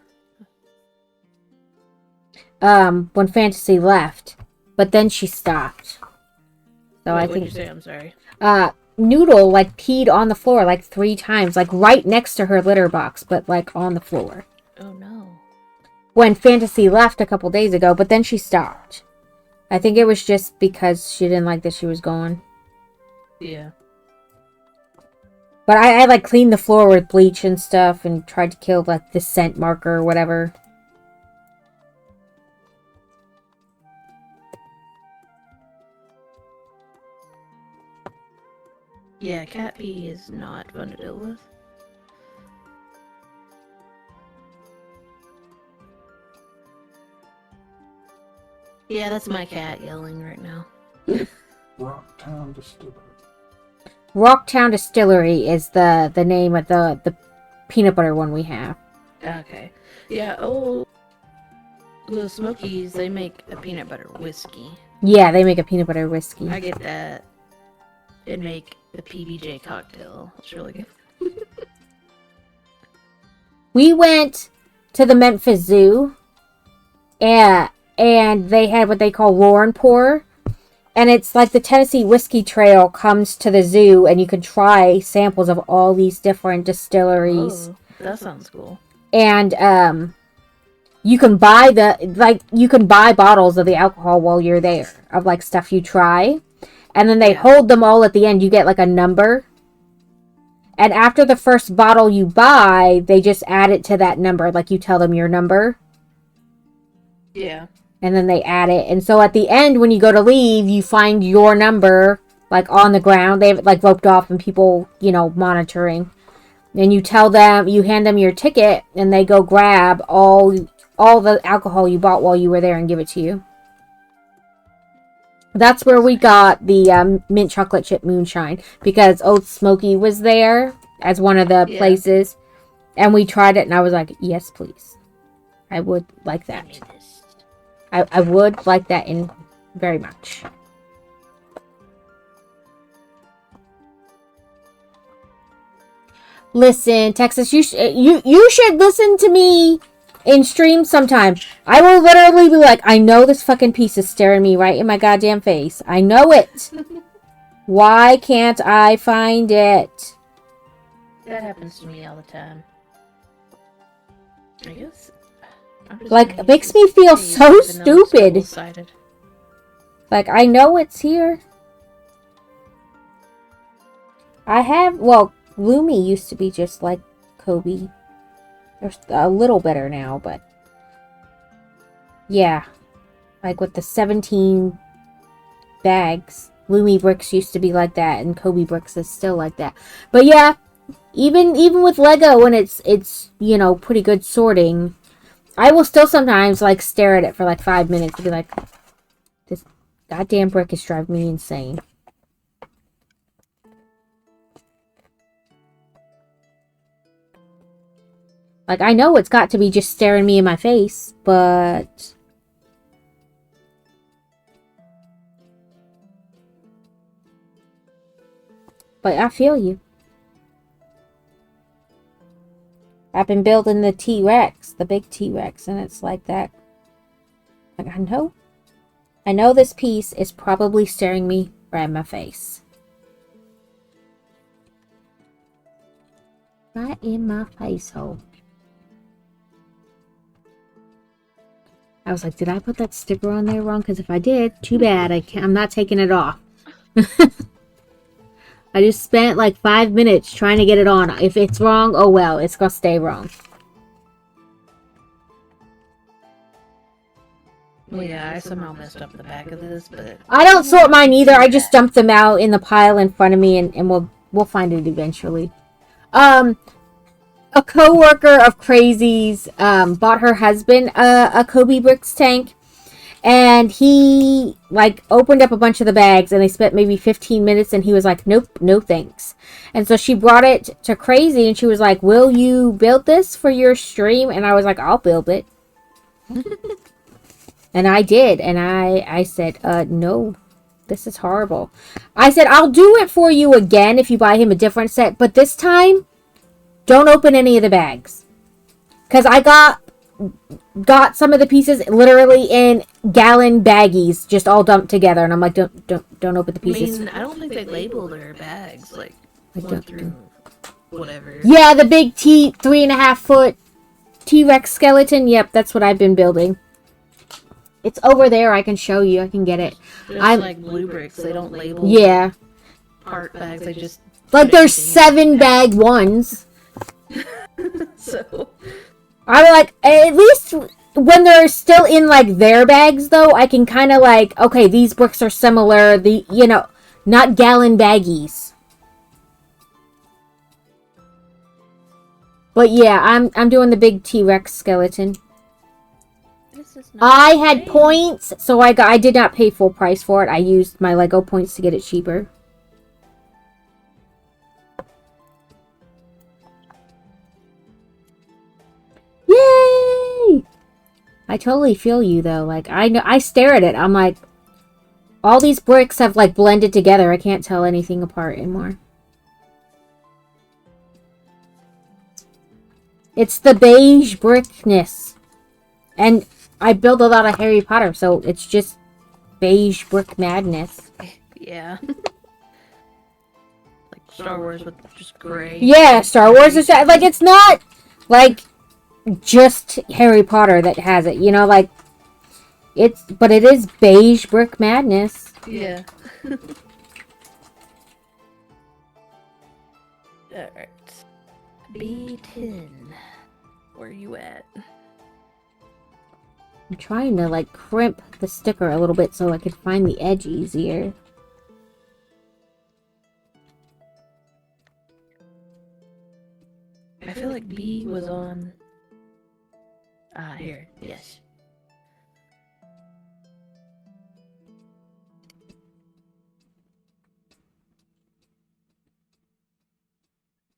When Fantasy left, but then she stopped. So I What'd think you say? I'm sorry. Noodle like peed on the floor like 3 times, like right next to her litter box, but like on the floor. Oh no. When Fantasy left a couple days ago, but then she stopped. I think it was just because she didn't like that she was gone. Yeah. But I like cleaned the floor with bleach and stuff and tried to kill like the scent marker or whatever. Yeah, cat pee is not fun to deal with. Yeah, that's my cat yelling right now. Rocktown Distillery. Rocktown Distillery is the name of the peanut butter one we have. Okay. Yeah, the Smokies, they make a peanut butter whiskey. Yeah, they make a peanut butter whiskey. I get that. And make the PBJ cocktail. It's really good. We went to the Memphis Zoo, and they had what they call roar and pour, and it's like the Tennessee Whiskey Trail comes to the zoo, and you can try samples of all these different distilleries. Oh, that sounds cool. And you can buy bottles of the alcohol while you're there of like stuff you try, and then they hold them all at the end. You get like a number. And after the first bottle you buy, they just add it to that number. Like you tell them your number. Yeah. And then they add it. And so at the end, when you go to leave, you find your number, like, on the ground. They have it, like, roped off and people, you know, monitoring. And you tell them, you hand them your ticket, and they go grab all the alcohol you bought while you were there and give it to you. That's where we got the mint chocolate chip moonshine. Because Old Smoky was there as one of the places. And we tried it, and I was like, yes, please. I would like that. I would like that in very much. Listen, Texas, you should listen to me in stream sometime. I will literally be like, I know this fucking piece is staring me right in my goddamn face. I know it. Why can't I find it? That happens to me all the time. I guess. Like, it makes me feel so stupid. Like, I know it's here. I have, well, Lumi used to be just like Kobe. They're a little better now, but yeah. Like with the 17 bags. Lumi bricks used to be like that, and Kobe bricks is still like that. But yeah, even with Lego, when it's you know, pretty good sorting, I will still sometimes, like, stare at it for, like, 5 minutes and be like, this goddamn brick is driving me insane. Like, I know it's got to be just staring me in my face, but... But I feel you. I've been building the T-Rex, the big T-Rex, and it's like that. Like, I know this piece is probably staring me right in my face. Right in my face hole. I was like, did I put that sticker on there wrong? Because if I did, too bad. I'm not taking it off. I just spent like 5 minutes trying to get it on. If it's wrong, oh well, it's gonna stay wrong. Well, yeah, I somehow messed up the back of this, but... I don't sort mine either. I just dumped them out in the pile in front of me, and we'll find it eventually. A co-worker of Crazy's bought her husband a Kobe Bricks tank. And he, like, opened up a bunch of the bags, and they spent maybe 15 minutes, and he was like, nope, no thanks. And so she brought it to Crazy, and she was like, will you build this for your stream? And I was like, I'll build it. And I did, and I said, no, this is horrible. I said, I'll do it for you again if you buy him a different set, but this time, don't open any of the bags. Because I got some of the pieces literally in gallon baggies, just all dumped together, and I'm like, don't open the pieces. I mean, I don't think they label their bags, like, one through whatever. Yeah, the big 3.5 foot T-Rex skeleton. Yep, that's what I've been building. It's over there. I can show you. I can get it. Just like blue bricks, they don't label. Yeah. Part bags. They just like there's 7 bag ones. So. I'm like, at least when they're still in, like, their bags, though, I can kind of, like, okay, these bricks are similar, you know, not gallon baggies. But, yeah, I'm doing the big T-Rex skeleton. I had points, so I did not pay full price for it. I used my Lego points to get it cheaper. Yay! I totally feel you, though. Like, I stare at it. I'm like, all these bricks have, like, blended together. I can't tell anything apart anymore. It's the beige brickness. And I build a lot of Harry Potter, so it's just beige brick madness. Yeah. Like Star Wars with just gray. Yeah, Star Wars is like, it's not like just Harry Potter that has it, you know, like but it is beige brick madness. Yeah. Alright. B10. Where you at? I'm trying to like crimp the sticker a little bit so I could find the edge easier. I feel like B was on... Ah, here. Yes.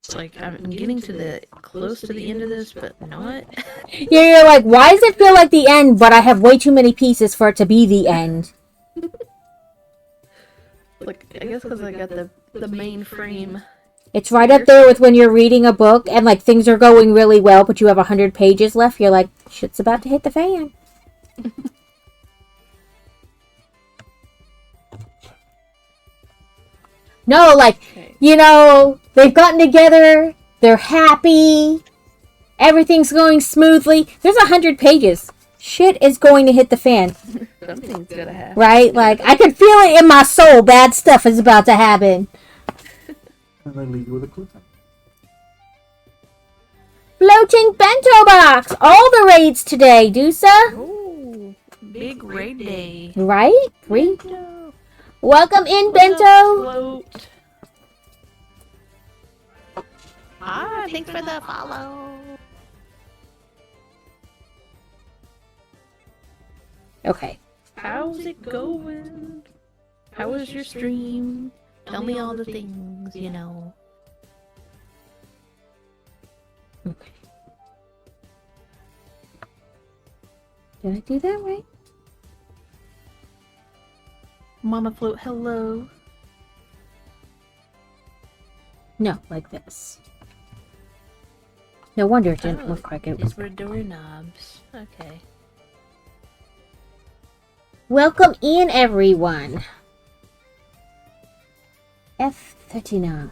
It's like, I'm getting to the... close to the end of this, but not. Yeah, you're like, why does it feel like the end, but I have way too many pieces for it to be the end? Like, I guess because I got the main frame. It's right up there with when you're reading a book and like things are going really well, but you have 100 pages left. You're like, shit's about to hit the fan. No, like, Okay. you know, they've gotten together, they're happy, everything's going smoothly. There's 100 pages. Shit is going to hit the fan, Something's gonna happen. right? Like, I can feel it in my soul. Bad stuff is about to happen. And they leave you with a clue. Floating bento box. All the raids today, Dusa. Oh, big raid day. Right? Great. Bento. Welcome in, What's up, bento. float? Ah, thanks for the follow. Okay. How's it going? How was your stream? Tell me all the things, you know. Okay. Did I do that right? Mama Float, hello. No, like this. No wonder it didn't Oh, look like it was. These were doorknobs. Okay. Welcome in, everyone. F39.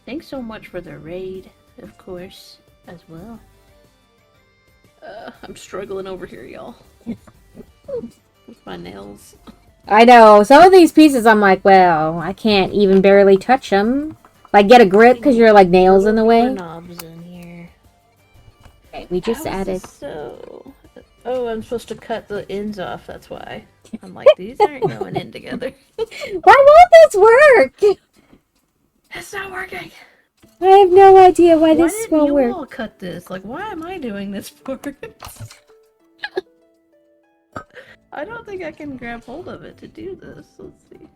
Thanks so much for the raid, of course, as well. I'm struggling over here, y'all. With my nails. I know. Some of these pieces, I'm like, well, I can't even barely touch them. Like, get a grip because you're like nails in the way. Doorknobs in here. Okay, we just How is added. this so. Oh, I'm supposed to cut the ends off. That's why. I'm like, these aren't going in together. Why won't this work? It's not working. I have no idea why Why this didn't won't you work. all cut this? Like, why am I doing this for it? I don't think I can grab hold of it to do this. Let's see.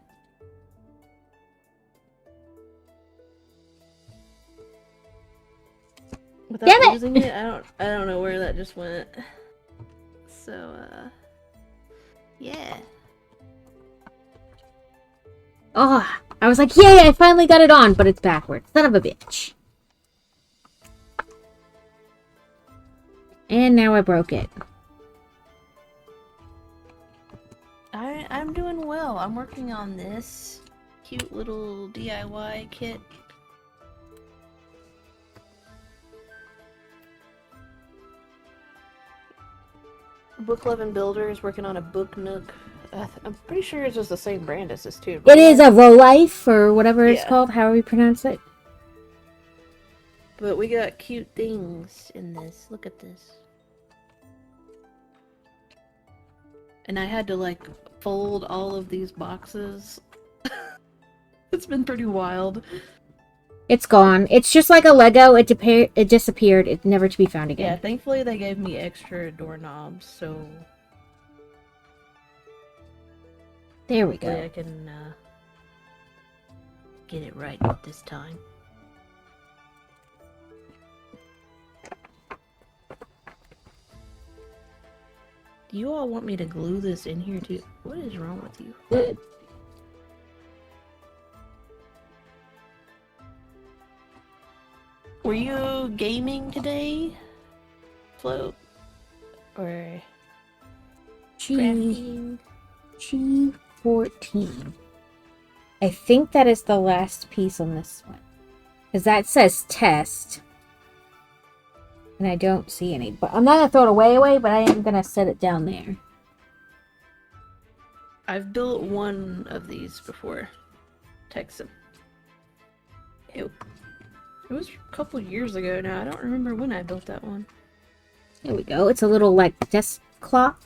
Without Damn it! using it, I don't know where that just went. So, yeah. Oh, I was like, yay, I finally got it on, but it's backwards. Son of a bitch. And now I broke it. I'm doing well. I'm working on this cute little DIY kit. Book Loving Builder is working on a book nook. I'm pretty sure it's just the same brand as this too. It is a Rolife, or whatever it's Yeah. called, however you pronounce it. But we got cute things in this. Look at this. And I had to like fold all of these boxes. It's been pretty wild. It's gone. It's just like a Lego. It disappeared. It's never to be found Yeah, again. thankfully they gave me extra doorknobs, so There we hopefully go. I can get it right this time. Do you all want me to glue this in here too? What is wrong with you? Were you gaming today, Float? Or crafting? G14. I think that is the last piece on this one. Because that says test. And I don't see any. But I'm not going to throw it away, but I am going to set it down there. I've built one of these before. text him. It was a couple years ago now. I don't remember when I built that one. There we go. It's a little, like, desk clock.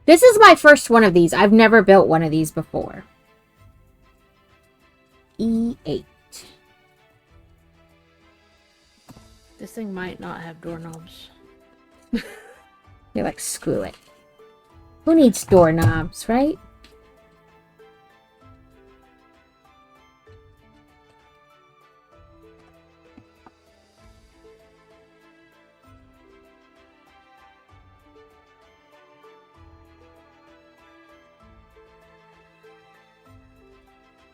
This is my first one of these. I've never built one of these before. E8. This thing might not have doorknobs. You're like, screw it. Who needs doorknobs, right?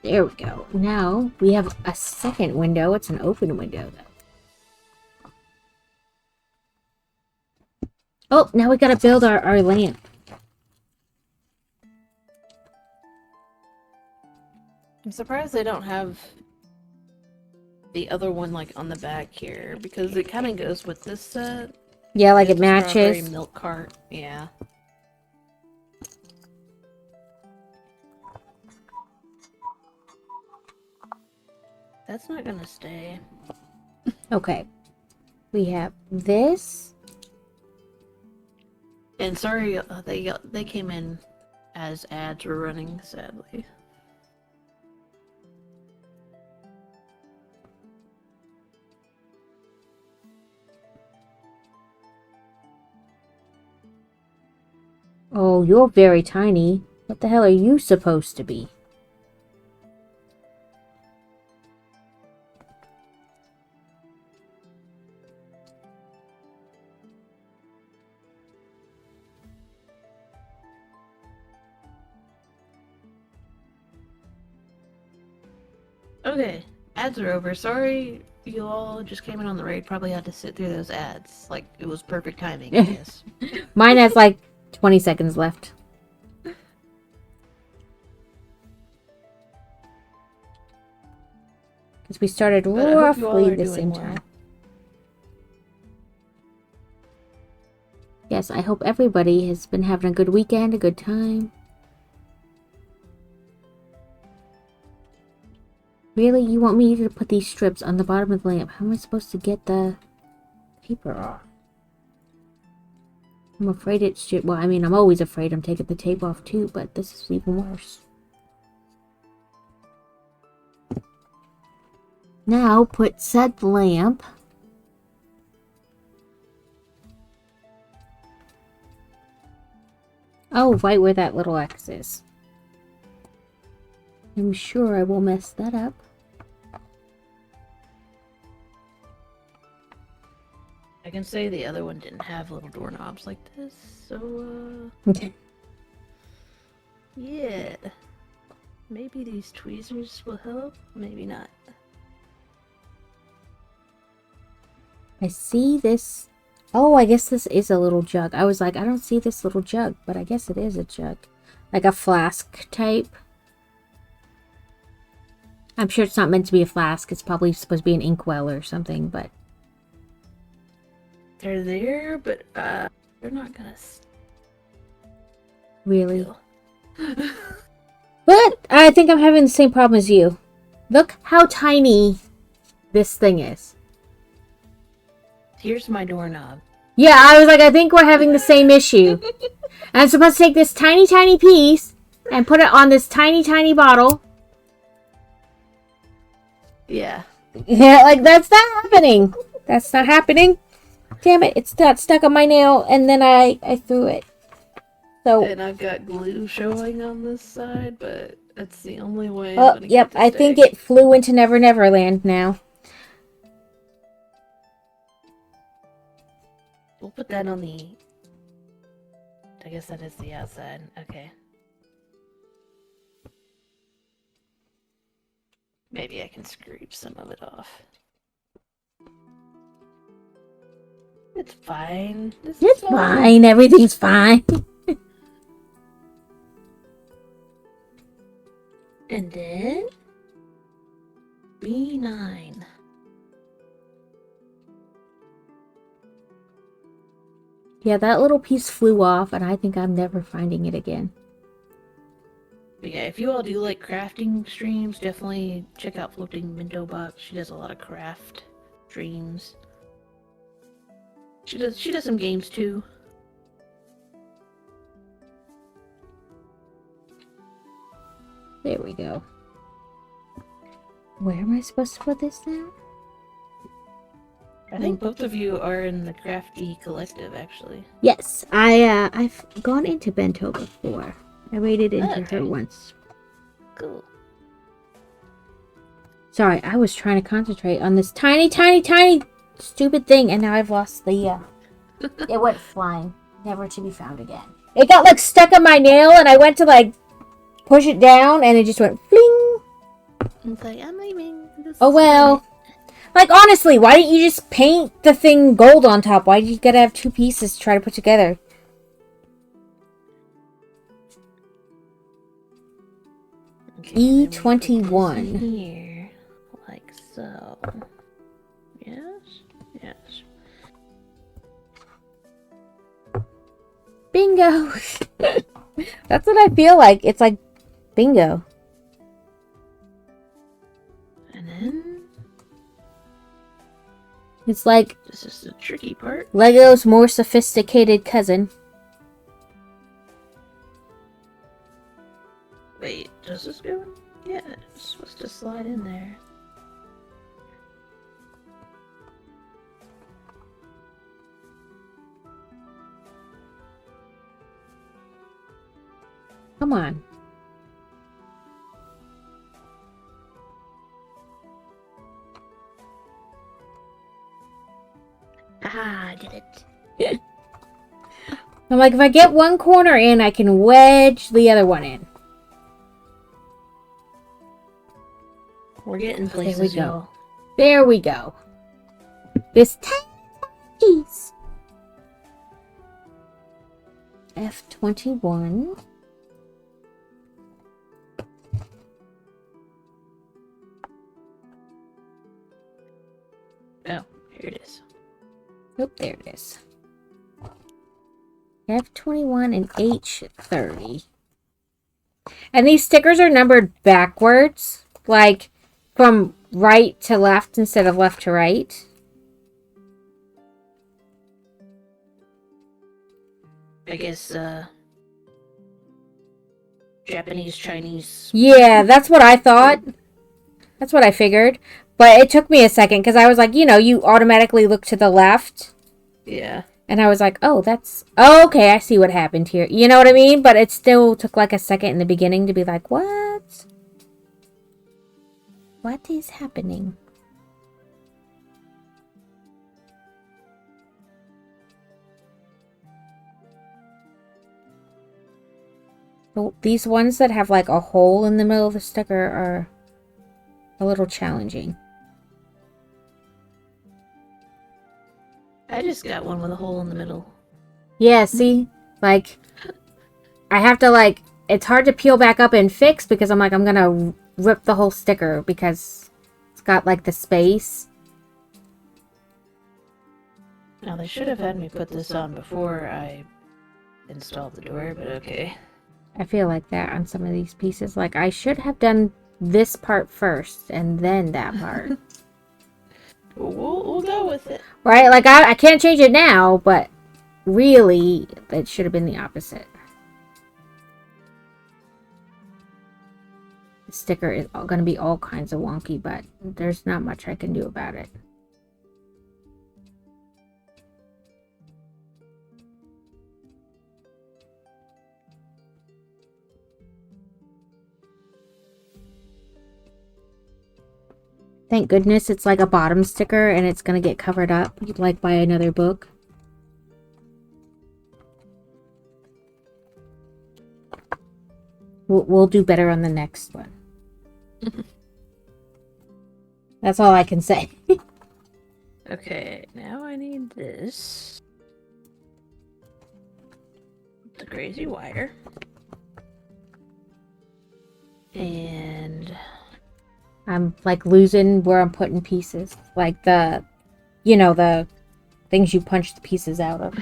There we go. Now we have a second window. It's an open window, though. Oh, now we gotta build our lamp. I'm surprised they don't have the other one like on the back here because it kind of goes with this set. Yeah, like it The strawberry matches. milk cart. Yeah. That's not gonna stay. Okay. We have this. And sorry, they came in as ads were running, sadly. Oh, you're very tiny. What the hell are you supposed to be? Okay, ads are over. Sorry, you all just came in on the raid. Probably had to sit through those ads. Like it was perfect timing. I guess. Mine has like 20 seconds left. Because we started But I hope you all roughly are the doing same well. time. Yes, I hope everybody has been having a good weekend, a good time. Really? You want me to put these strips on the bottom of the lamp? How am I supposed to get the paper off? I'm afraid it's just... Well, I mean, I'm always afraid I'm taking the tape off too, but this is even worse. Now, put said lamp... Oh, right where that little X is. I'm sure I will mess that up. I can say the other one didn't have little doorknobs like this, so yeah. Maybe these tweezers will help, maybe not. I see this. Oh, I guess this is a little jug. I was like, I don't see this little jug, but I guess it is a jug. Like a flask type. I'm sure it's not meant to be a flask. It's probably supposed to be an inkwell or something, but... They're there, but they're not gonna Really? But I think I'm having the same problem as you. Look how tiny this thing is. Here's my doorknob. Yeah, I was like, I think we're having the same issue. And I'm supposed to take this tiny, tiny piece and put it on this tiny, tiny bottle. Yeah. Yeah, like, that's not happening. That's not happening. Damn it, it's got stuck on my nail, and then I threw it. So, And I've got glue showing on this side, but that's the only way I'm oh, gonna yep, get it to I stay. think it flew into Never Never Land now. We'll put that on the... I guess that is the outside. Okay. Maybe I can scrape some of it off. It's fine. This is It's fine, everything's fine. And then... B9. Yeah, that little piece flew off, and I think I'm never finding it again. But yeah, if you all do like crafting streams, definitely check out Floating Minto Box. She does a lot of craft streams. She does some games too. There we go. Where am I supposed to put this now? I think both of you are in the Crafty Collective, actually. Yes, I've gone into Bento before. I raided into Okay. her once. Cool. Sorry, I was trying to concentrate on this tiny, tiny, tiny stupid thing, and now I've lost the, it went flying, never to be found again. It got, like, stuck on my nail, and I went to, like, push it down, and it just went fling. It's like, I'm leaving. Oh, well. Like, honestly, why didn't you just paint the thing gold on top? Why do you gotta have two pieces to try to put together? Okay, E21. Here, like so. Yes, yes. Bingo! That's what I feel like. It's like bingo. And then It's like this is the tricky part. Lego's more sophisticated cousin. Wait, does this go in? Yeah, it's supposed to slide in there. Come on. Ah, I did it. I'm like, if I get one corner in, I can wedge the other one in. We're getting places, we go. y'all. There we go. This tiny piece. F21. Oh, here it is. Oh, there it is. F21 and H30. And these stickers are numbered backwards. Like, from right to left instead of left to right. I guess, Japanese, Chinese. Yeah, that's what I thought. That's what I figured. But it took me a second because I was like, you know, you automatically look to the left. Yeah. And I was like, oh, that's... Oh, okay, I see what happened here. You know what I mean? But it still took like a second in the beginning to be like, what? What is happening? Oh, these ones that have like a hole in the middle of the sticker are a little challenging. I just got one with a hole in the middle. Yeah, see? Like, I have to like... It's hard to peel back up and fix because I'm like, I'm gonna rip the whole sticker because it's got like the space. Now, they should have had me put this on before I installed the door, but okay. I feel like that on some of these pieces. Like, I should have done this part first and then that part. We'll go with it. Right? Like, I can't change it now, but really, it should have been the opposite. The sticker is going to be all kinds of wonky, but there's not much I can do about it. Thank goodness it's like a bottom sticker and it's going to get covered up like by another book. We'll do better on the next one. That's all I can say. Okay, now I need this. The crazy wire. And I'm like losing where I'm putting pieces. Like the, you know, the things you punch the pieces out of.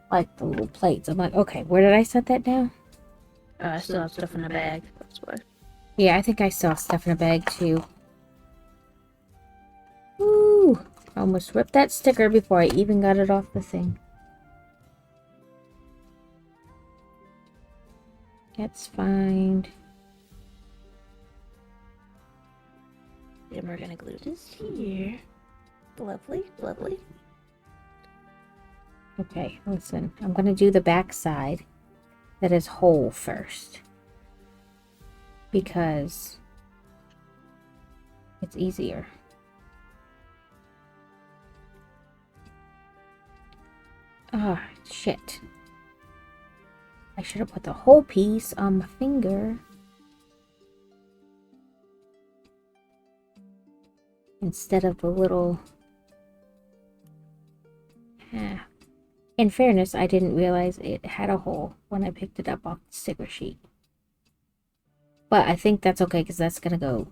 Like the little plates. I'm like, okay, where did I set that down? I still have stuff in the bag. That's why. Yeah, I think I saw stuff in a bag too. Woo! Almost ripped that sticker before I even got it off the thing. That's fine. Then we're gonna glue this here. Lovely, lovely. Okay, listen. I'm gonna do the back side that is whole first. Because it's easier. Ah, shit. I should have put the whole piece on my finger. Instead of the little... In fairness, I didn't realize it had a hole when I picked it up off the sticker sheet. But I think that's okay because that's gonna go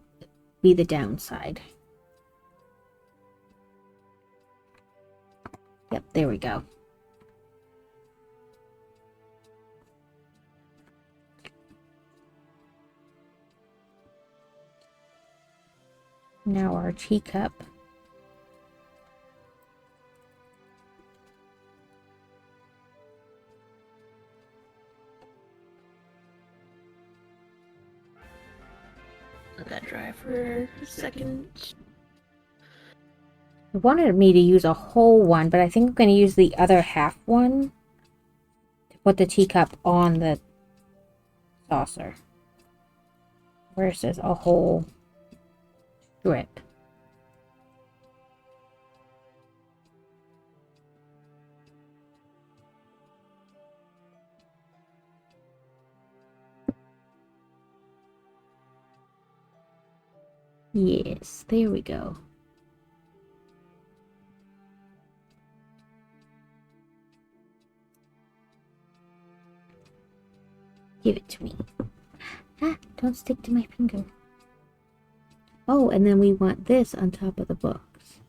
be the downside. Yep, there we go. Now our teacup. Let that dry for a second. It wanted me to use a whole one, but I think I'm going to use the other half one to put the teacup on the saucer versus a whole strip. Yes, there we go. Give it to me. Ah, don't stick to my finger. Oh, and then we want this on top of the books.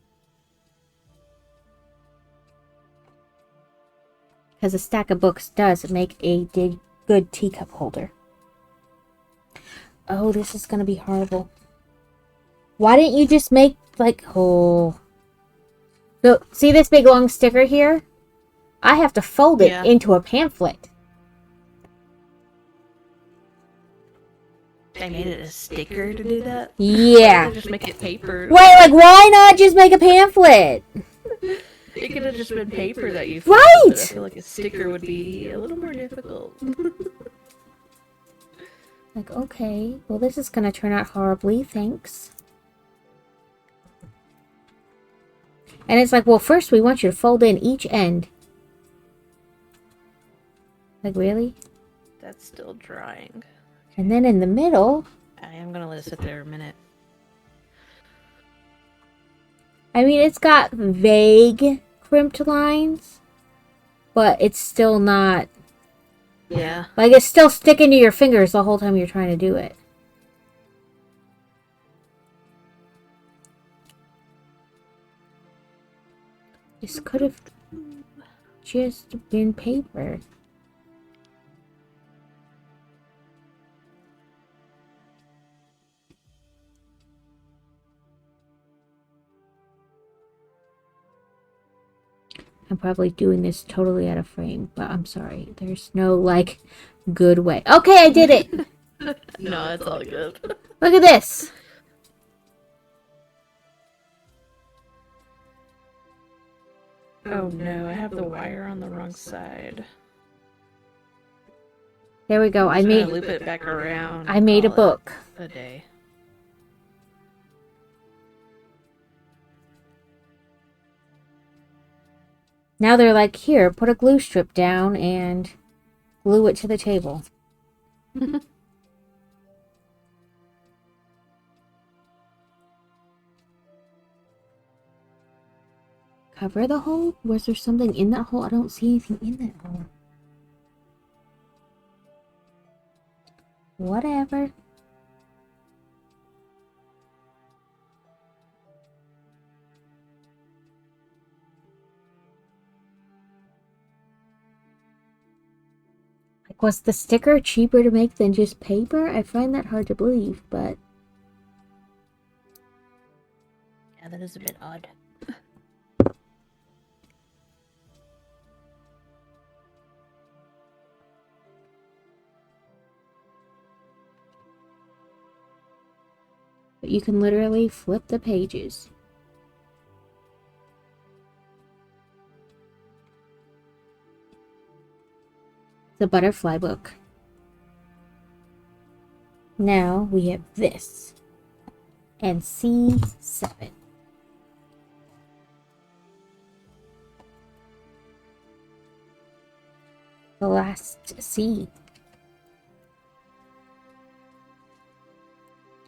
Because a stack of books does make a good teacup holder. Oh, this is going to be horrible. Why didn't you just make, like, oh... So, see this big long sticker here? I have to fold it into a pamphlet. I made it a sticker to do that? Yeah. Just make it paper. Wait, like, why not just make a pamphlet? It could have just been paper that you Right! folded, but I feel like a sticker would be a little more difficult. Like, okay, well, this is gonna turn out horribly, thanks. And it's like, well, first we want you to fold in each end. Like, really? That's still drying. And then in the middle... I am gonna let it sit there a minute. I mean, it's got vague crimped lines, but it's still not... Yeah. Like, it's still sticking to your fingers the whole time you're trying to do it. This could have just been paper. I'm probably doing this totally out of frame, but I'm sorry. There's no, like, good way. Okay, I did it! No, it's all good. Look at this! Oh no, I have the wire on the wrong side. There we go. I I'm made gonna loop it back around. I made a Call it book. a day. Now they're like, here, put a glue strip down and glue it to the table. Cover the hole? Was there something in that hole? I don't see anything in that hole. Whatever. Was the sticker cheaper to make than just paper? I find that hard to believe, but... Yeah, that is a bit odd. But you can literally flip the pages. The butterfly book. Now we have this. And C7. The last C.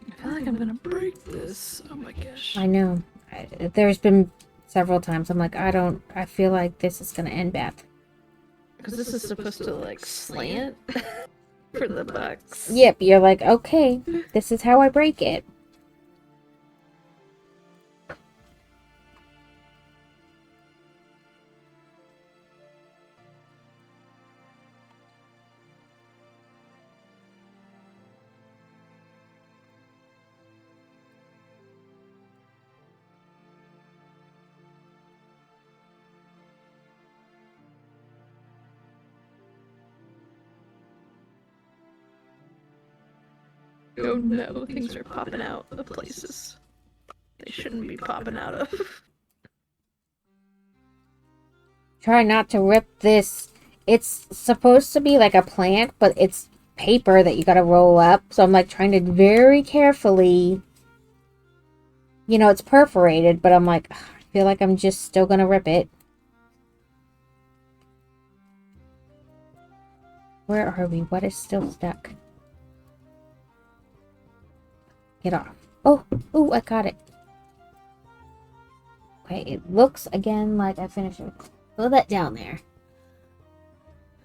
I feel like I'm gonna break this. Oh my gosh. I know. There's been several times I'm like, I feel like this is gonna end bad. Because this is supposed to like slant for the bucks. Yep, you're like, okay, this is how I break it. Oh no, things are popping out of places they shouldn't be popping out of. Try not to rip this. It's supposed to be like a plant, but it's paper that you gotta roll up. So I'm like trying to very carefully. You know, it's perforated, but I'm like, ugh, I feel like I'm just still gonna rip it. Where are we? What is still stuck? Get off. Oh, I got it. Okay, it looks again like I finished it. Throw that down there.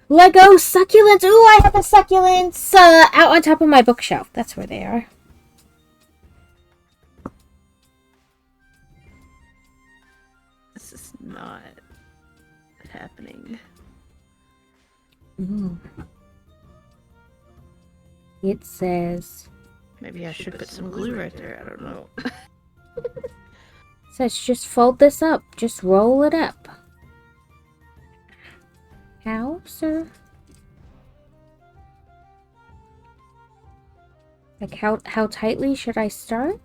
Lego succulents. Ooh, I have the succulents out on top of my bookshelf. That's where they are. This is not happening. Ooh. It says... Maybe I should put some glue right there. I don't know. It says just fold this up. Just roll it up. How, sir? Like how tightly should I start?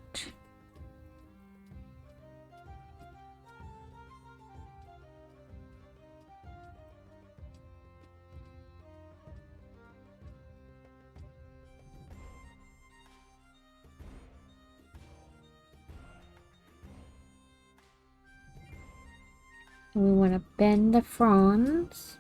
We want to bend the fronds.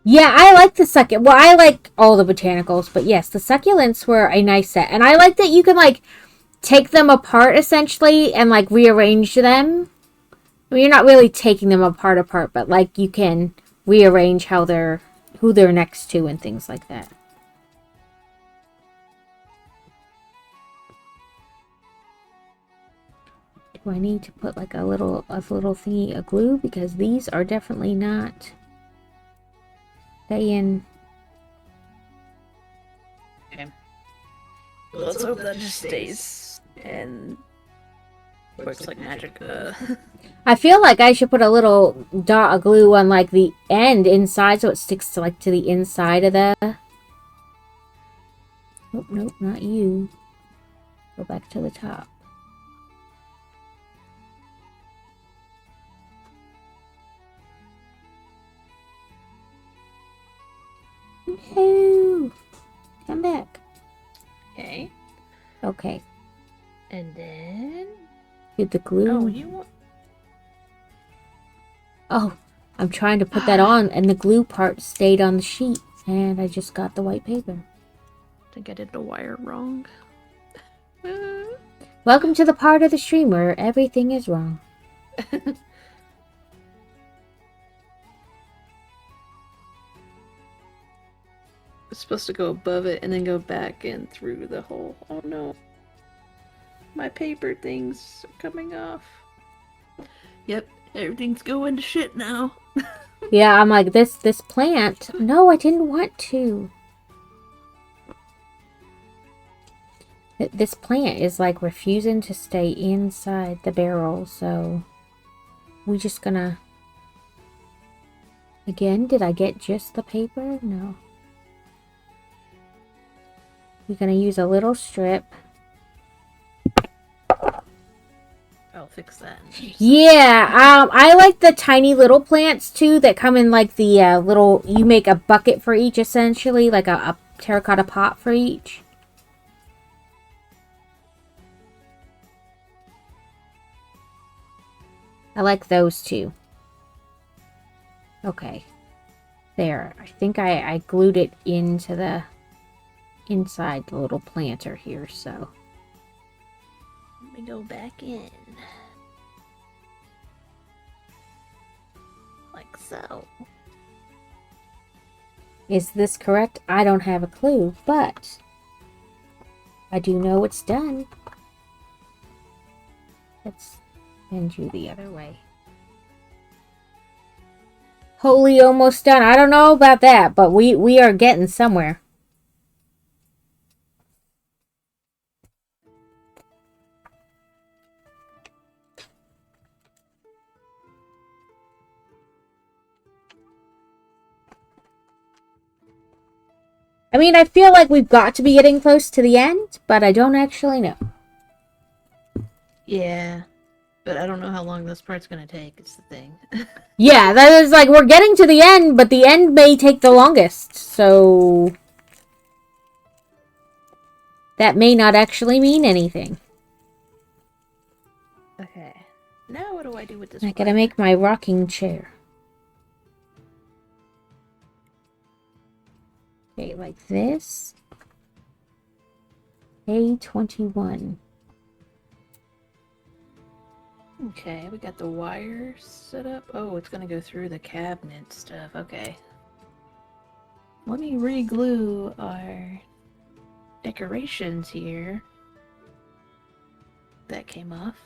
Yeah, I like the succulent. Well, I like all the botanicals, but yes, the succulents were a nice set. And I like that you can, like, take them apart, essentially, and, like, rearrange them. I mean, you're not really taking them apart, but, like, you can rearrange who they're next to and things like that. Do I need to put, like, a little thingy of glue? Because these are definitely not... staying. Okay. Let's hope that just stays and works like magic. I feel like I should put a little dot of glue on like the end inside so it sticks to like to the inside of the... Oh, nope, not you. Go back to the top. No! Come back. Okay. Okay. And then... Did the glue... Oh, you want... Oh, I'm trying to put that on and the glue part stayed on the sheet. And I just got the white paper. I think I did the wire wrong. Welcome to the part of the stream where everything is wrong. It's supposed to go above it and then go back in through the hole. Oh no. My paper things are coming off. Yep, everything's going to shit now. Yeah, I'm like, this plant. No, I didn't want to. This plant is like refusing to stay inside the barrel, so we just gonna... Again, did I get just the paper? No. We're gonna use a little strip. I'll fix that. Yeah, I like the tiny little plants too that come in like the little... You make a bucket for each essentially, like a terracotta pot for each. I like those two. Okay. There. I think I glued it into the... inside the little planter here, so... Let me go back in. Like so. Is this correct? I don't have a clue, but... I do know it's done. Let's bend you the other way. Holy, almost done. I don't know about that, but we are getting somewhere. I mean, I feel like we've got to be getting close to the end, but I don't actually know. Yeah. But I don't know how long this part's gonna take, it's the thing. Yeah, that is like, we're getting to the end, but the end may take the longest, so... That may not actually mean anything. Okay. Now what do I do with this I gotta make my rocking chair. Okay, like this. A21. Okay, we got the wires set up. Oh, it's gonna go through the cabinet stuff. Okay. Let me re-glue our decorations here. That came off.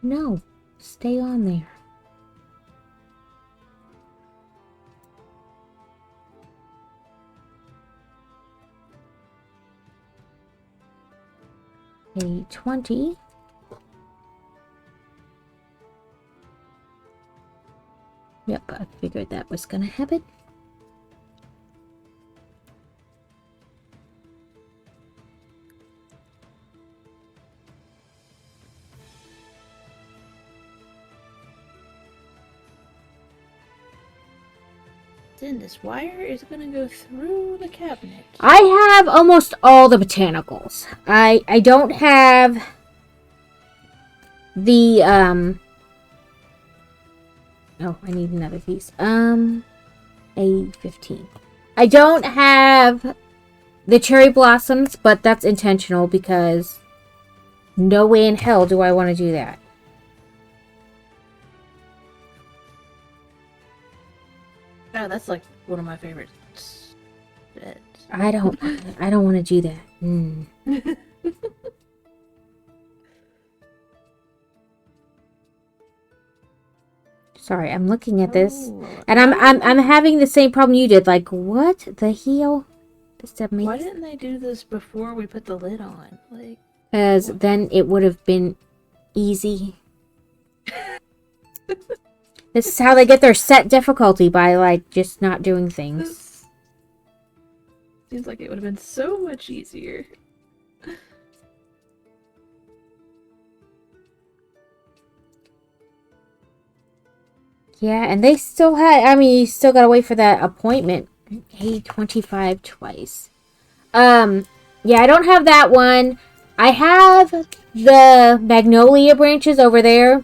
No, stay on there. A20. Yep, I figured that was gonna happen. Then this wire is gonna go through the cabinet. I have almost all the botanicals. I don't have the oh, I need another piece. A15. I don't have the cherry blossoms, but that's intentional because no way in hell do I want to do that. Oh, that's like one of my favorites. I don't want to do that. Sorry, I'm looking at this, and I'm having the same problem you did. Like, what the hell? Why didn't they do this before we put the lid on? Like, because then it would have been easy. This is how they get their set difficulty, by like just not doing things. Seems like it would have been so much easier. Yeah, and they still had, I mean, you still gotta wait for that appointment. Hey, 25 twice. Yeah, I don't have that one. I have the magnolia branches over there.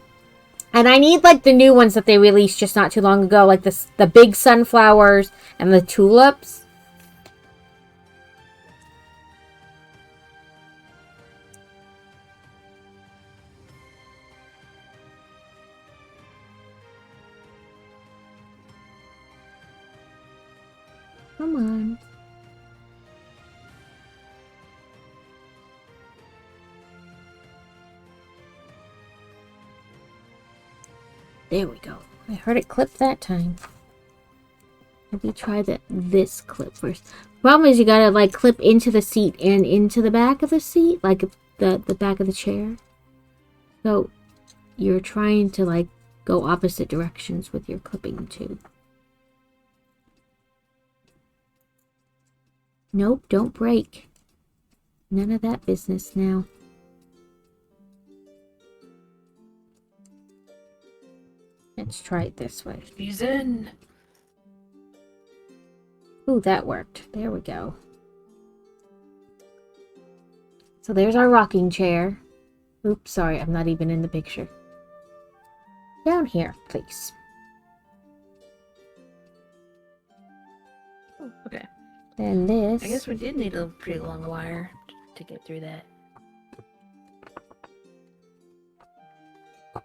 And I need, like, the new ones that they released just not too long ago. Like, the big sunflowers and the tulips. Come on. There we go. I heard it clip that time. Maybe try this clip first. Problem is you gotta like clip into the seat and into the back of the seat, like the back of the chair. So you're trying to like go opposite directions with your clipping too. Nope, don't break. None of that business now. Let's try it this way. He's in. Ooh, that worked. There we go. So there's our rocking chair. Oops, sorry, I'm not even in the picture. Down here, please. Oh, okay. And this. I guess we did need a pretty long wire to get through that.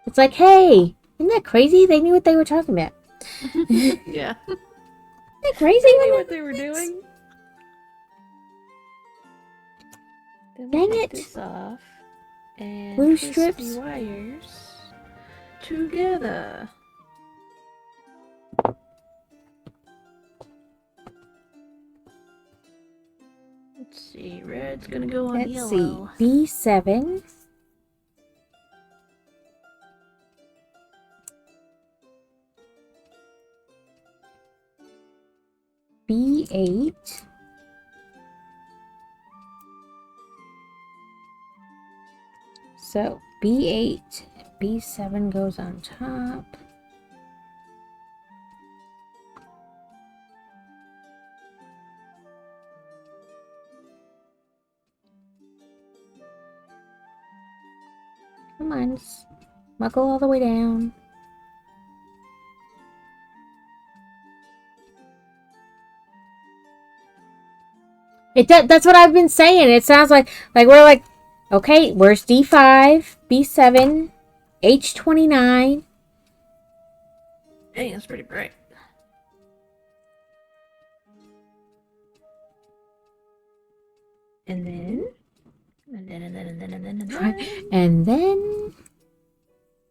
It's like, hey, isn't that crazy? They knew what they were talking about. Yeah. Isn't that crazy? They knew what they were doing. Then Dang we'll it. take this off and Blue twist strips. the wires together. Let's see, red's gonna go on Let's yellow. see. B7. B8. So B8, B7 goes on top. Come on, smuggle all the way down. That's what I've been saying. It sounds like we're like, okay, where's D5, B7, H29? Dang, that's pretty bright. And then, And then,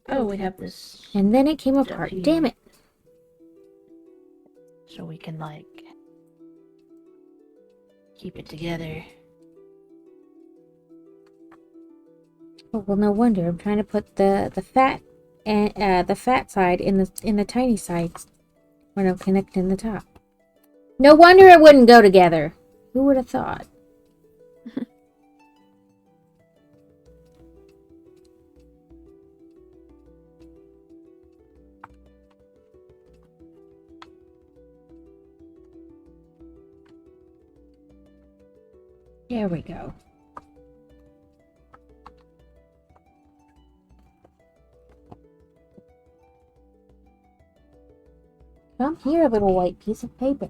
oh, we have this and then it came apart. W. Damn it. so we can like keep it together. Oh, well, no wonder. I'm trying to put the fat and the fat side in the tiny sides when I'm connecting the top. No wonder it wouldn't go together. Who would have thought? There we go. Come here, little white piece of paper.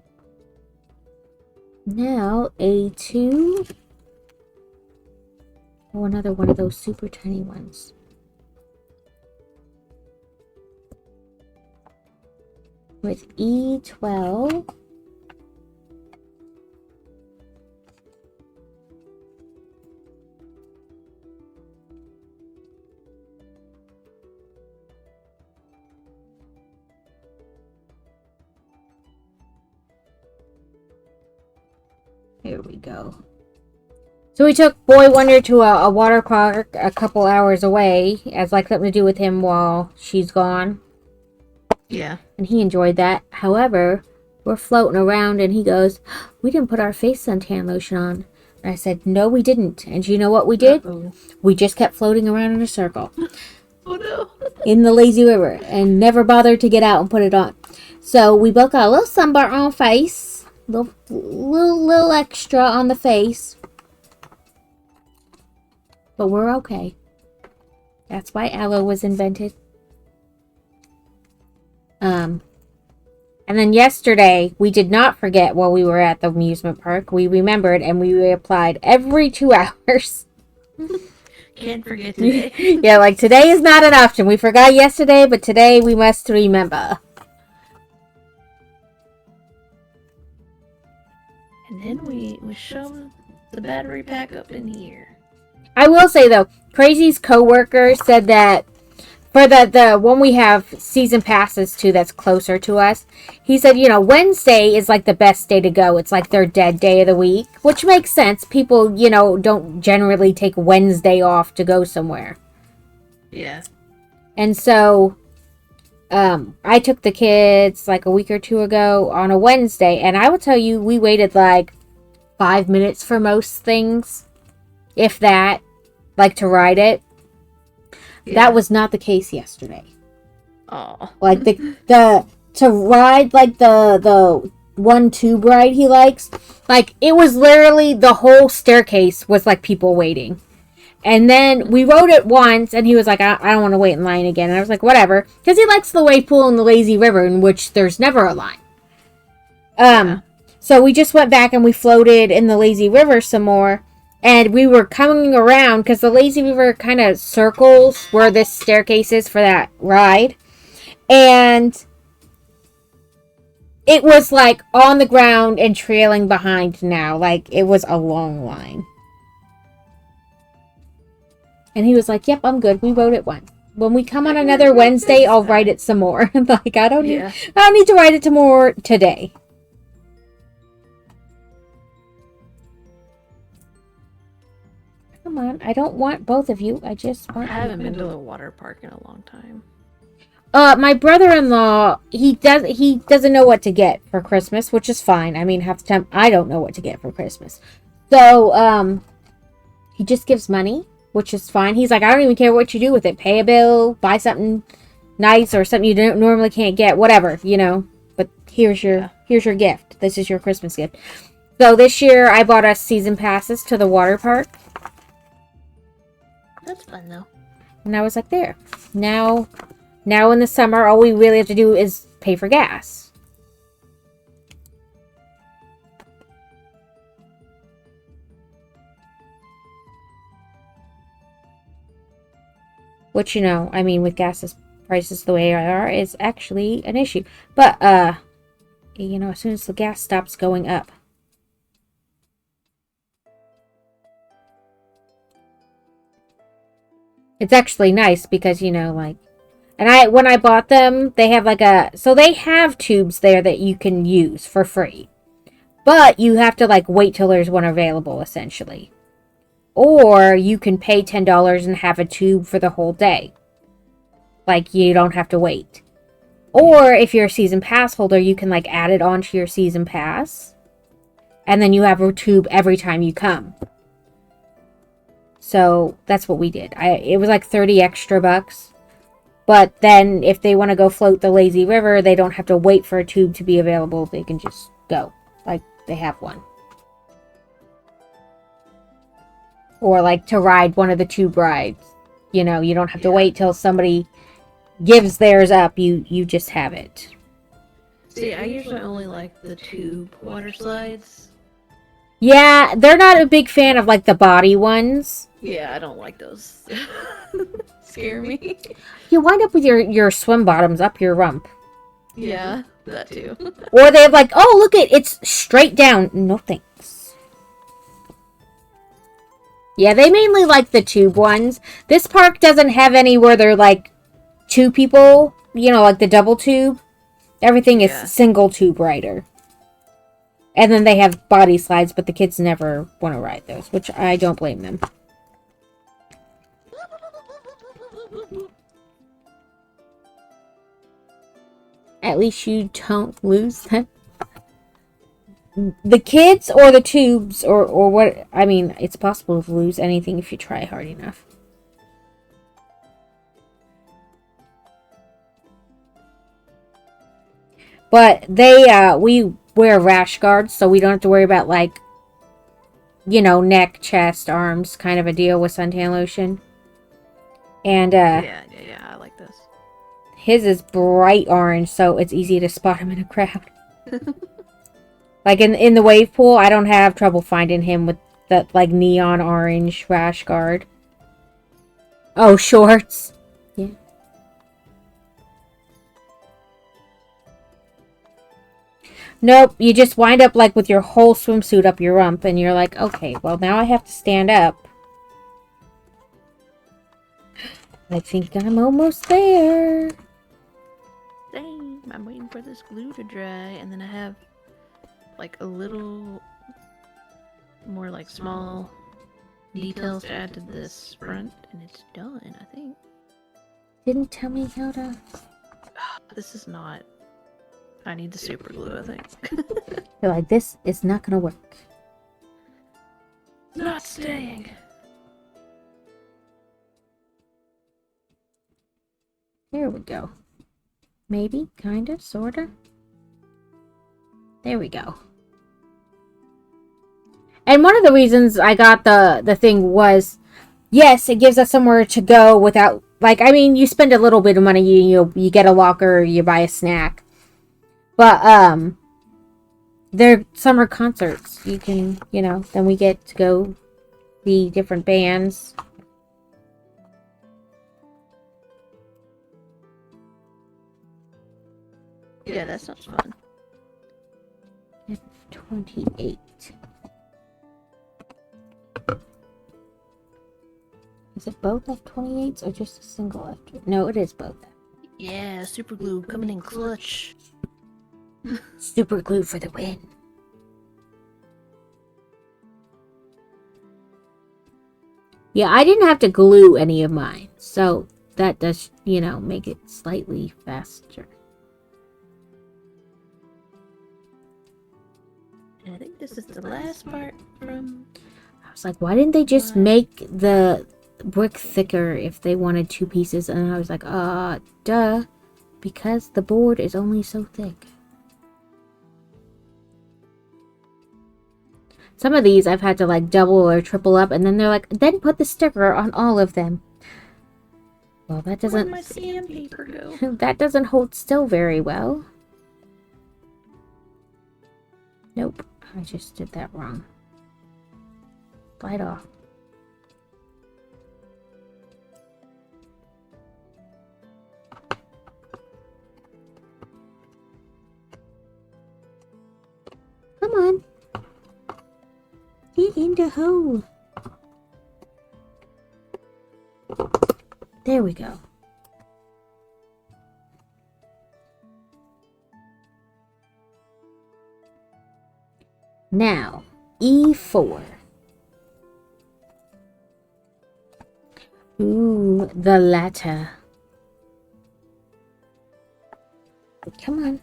Now, A2. Oh, another one of those super tiny ones. With E12. Here we go. So we took Boy Wonder to a water park a couple hours away as like something to do with him while she's gone. Yeah. And he enjoyed that. However, we're floating around and he goes, we didn't put our face suntan lotion on. And I said, no, we didn't. And you know what we did? Uh-oh. We just kept floating around in a circle Oh no. in the lazy river and never bothered to get out and put it on. So we both got a little sunburn on face. Little extra on the face. But we're okay. That's why aloe was invented. And then yesterday, we did not forget while we were at the amusement park. We remembered and we reapplied every 2 hours. Can't forget today. Yeah, like today is not an option. We forgot yesterday, but today we must remember. And then we shoved the battery pack up in here. I will say though, Crazy's coworker said that for the one we have season passes to that's closer to us, he said, Wednesday is like the best day to go. It's like their dead day of the week, which makes sense. People, don't generally take Wednesday off to go somewhere. Yeah. And so I took the kids like a week or two ago on a Wednesday, and I will tell you, we waited like 5 minutes for most things, if that, like to ride it. Yeah. That was not the case yesterday. Oh. Like the to ride like the one tube ride he likes, like it was literally the whole staircase was like people waiting. And then we rode it once, and he was like, I don't want to wait in line again. And I was like, whatever. Because he likes the wave pool and the lazy river, in which there's never a line. So we just went back and we floated in the lazy river some more. And we were coming around, because the lazy river kind of circles where this staircase is for that ride. And it was like on the ground and trailing behind now. Like it was a long line. And he was like, yep, I'm good. We rode it once. When we come on another Wednesday, I'll ride it some more. Like, I don't need to ride it more today. Come on. I don't want both of you. I just want I haven't been to a water park in a long time. My brother-in-law, he doesn't know what to get for Christmas, which is fine. I mean, half the time I don't know what to get for Christmas. So, he just gives money, which is fine. He's like, I don't even care what you do with it. Pay a bill, buy something nice or something you don't normally can't get, whatever, But here's your gift. This is your Christmas gift. So this year I bought us season passes to the water park. That's fun though. And I was like, there. Now in the summer, all we really have to do is pay for gas. Which, I mean, with gas prices the way they are, is actually an issue. But, as soon as the gas stops going up. It's actually nice because, and when I bought them, they have so they have tubes there that you can use for free. But you have to, wait till there's one available, essentially. Or you can pay $10 and have a tube for the whole day. You don't have to wait. Or if you're a season pass holder, you can add it onto your season pass. And then you have a tube every time you come. So that's what we did. It was like 30 extra bucks. But then if they want to go float the lazy river, they don't have to wait for a tube to be available. They can just go. They have one. Or to ride one of the tube rides. You don't have to wait till somebody gives theirs up. You just have it. See, I usually only like the tube water slides. Yeah, they're not a big fan of the body ones. Yeah, I don't like those. Scare me. You wind up with your swim bottoms up your rump. Yeah, that too. Or they have oh, look it's straight down. No thanks. Yeah, they mainly like the tube ones. This park doesn't have any where they're two people, the double tube. Everything is single tube rider. And then they have body slides, but the kids never want to ride those, which I don't blame them. At least you don't lose them. The kids or the tubes or what, I mean, it's possible to lose anything if you try hard enough. But we wear rash guards, so we don't have to worry about neck, chest, arms, kind of a deal with suntan lotion. And yeah, I like this. His is bright orange, so it's easy to spot him in a crowd. In the wave pool, I don't have trouble finding him with that neon orange rash guard. Oh, shorts. Yeah. Nope, you just wind up like with your whole swimsuit up your rump, and you're like, okay, well now I have to stand up. I think I'm almost there. Same. I'm waiting for this glue to dry, and then I have like a little more like small details to add to this front, and it's done, I think. Didn't tell me how to... This is not... I need the super glue, I think. You're like, this is not gonna work. Not staying. There we go. Maybe, kinda, sorta. There we go. And one of the reasons I got the thing was, yes, it gives us somewhere to go without, like, I mean, you spend a little bit of money, you get a locker, you buy a snack. But, they're summer concerts. You can, then we get to go see different bands. Yeah, that sounds fun. 28. Is it both F28s or just a single F? No, it is both. Yeah, super glue coming in clutch. Super glue for the win. Yeah, I didn't have to glue any of mine, so that does, make it slightly faster. And I think this is the last part from... I was like, why didn't they just make the brick thicker if they wanted 2 pieces? And I was like, duh. Because the board is only so thick. Some of these I've had to like double or triple up, and then they're like, then put the sticker on all of them. Well, that doesn't... Where'd my sandpaper go? That doesn't hold still very well. Nope, I just did that wrong. Slide off. Come on. Get in the hole. There we go. Now, E4. Ooh, the latter. Come on.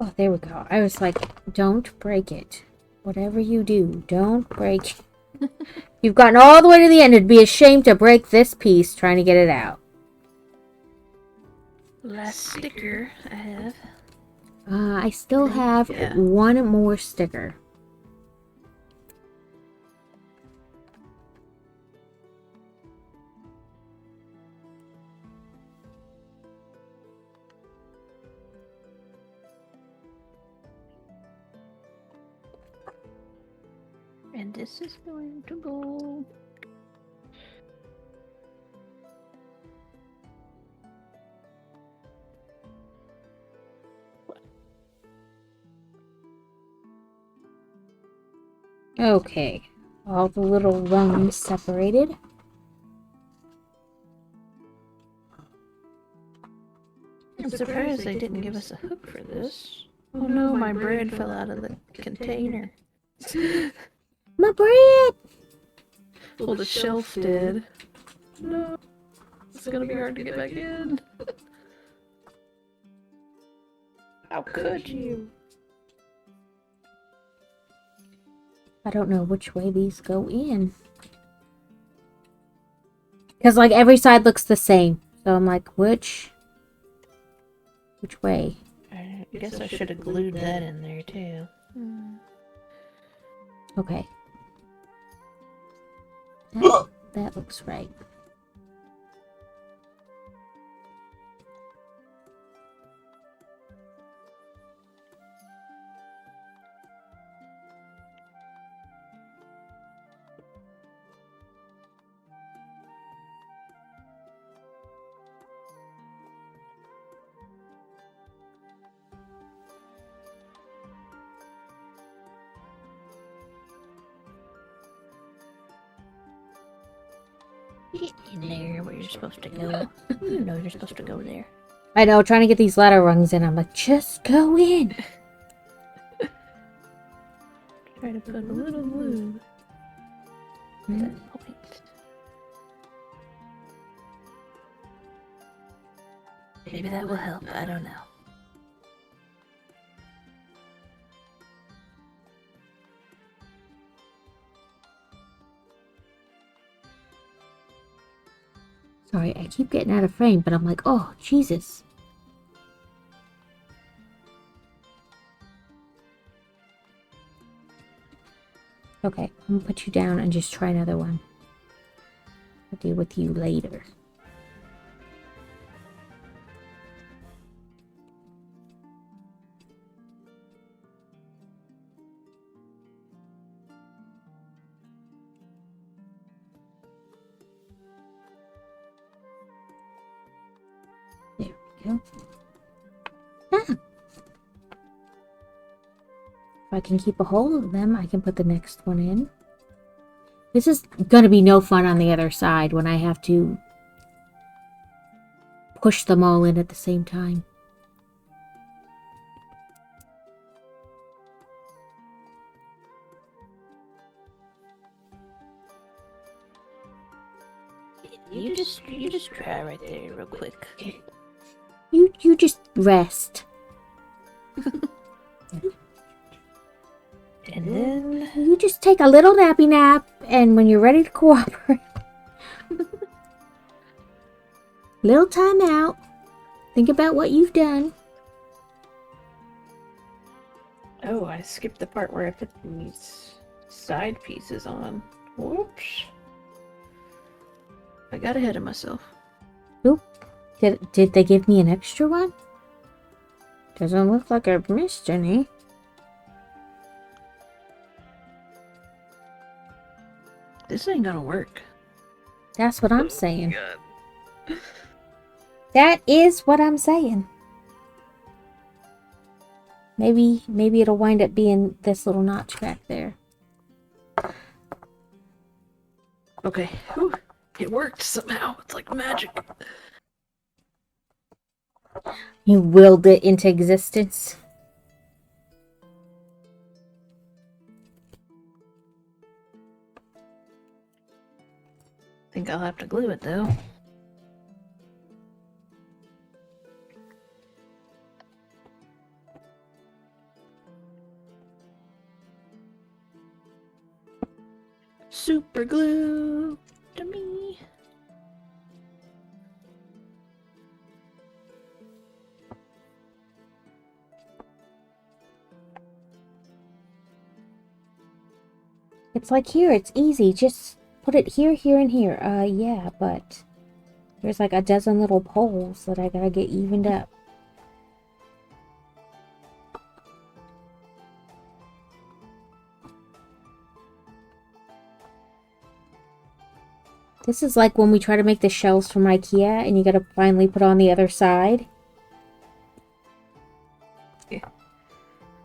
Oh, there we go. I was like, don't break it. Whatever you do, don't break it. You've gotten all the way to the end. It'd be a shame to break this piece trying to get it out. Last sticker I have. I still have one more sticker. And this is going to go... Okay. All the little rungs separated. I'm surprised they didn't give us a hook for this. Oh no, my bread fell out of the container. My bread! Well, the shelf did. No. It's gonna be hard to get back in. How could you? I don't know which way these go in. Because, like, every side looks the same. So I'm like, which way? Alright. guess I should have glued that in there too. Okay. That looks right. Get in there where you're supposed to go. You know you're supposed to go there. I know, trying to get these ladder rungs in, I'm like, just go in. Try to put a little glue at that point. Maybe that will help. I don't know. Sorry, I keep getting out of frame, but I'm like, oh, Jesus. Okay, I'm gonna put you down and just try another one. I'll deal with you later. There we go. Ah. If I can keep a hold of them, I can put the next one in. This is gonna be no fun on the other side when I have to push them all in at the same time. You just try right there real quick. You just rest. And then You just take a little nappy nap, and when you're ready to cooperate, little time out. Think about what you've done. oh, I skipped the part where I put these side pieces on. Whoops. I got ahead of myself. Oop. Did they give me an extra one? Doesn't look like I've missed any. This ain't gonna work. That's what I'm saying. That is what I'm saying. Maybe it'll wind up being this little notch back there. Okay. Whew. It worked somehow. It's like magic. You willed it into existence. Think I'll have to glue it though. Super glue to me. It's like here, it's easy. Just put it here, here, and here. Yeah, but there's like a dozen little poles that I gotta get evened up. This is like when we try to make the shelves from IKEA and you gotta finally put on the other side. Yeah.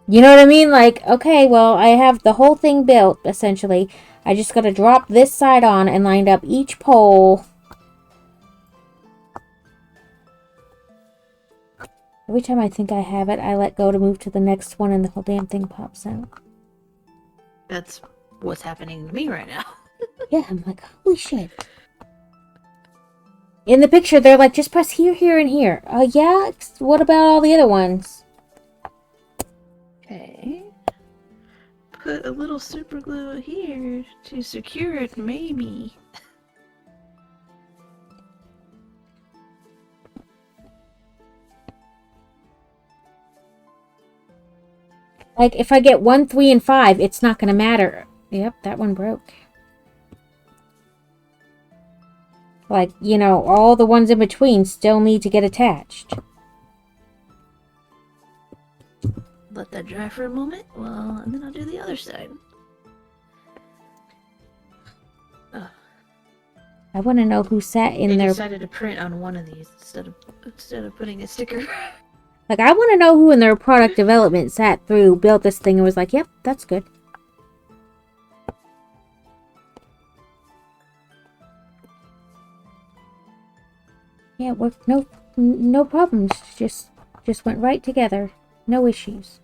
You know what I mean? Like, okay, well, I have the whole thing built, essentially. I just gotta drop this side on and lined up each pole. Every time I think I have it, I let go to move to the next one and the whole damn thing pops out. That's what's happening to me right now. Yeah, I'm like, holy shit. In the picture, they're like, just press here, here, and here. Yeah? What about all the other ones? Okay. Put a little super glue here to secure it, maybe. Like, if I get 1, 3, and 5, it's not gonna matter. Yep, that one broke. Like, you know, all the ones in between still need to get attached. Let that dry for a moment. Well, and then I'll do the other side. I want to know who sat in They there. decided to print on one of these instead of putting a sticker. Like, I want to know who in their product development sat through, built this thing, and was like, yep, that's good. Yeah, it worked. No problems. Just went right together. No issues.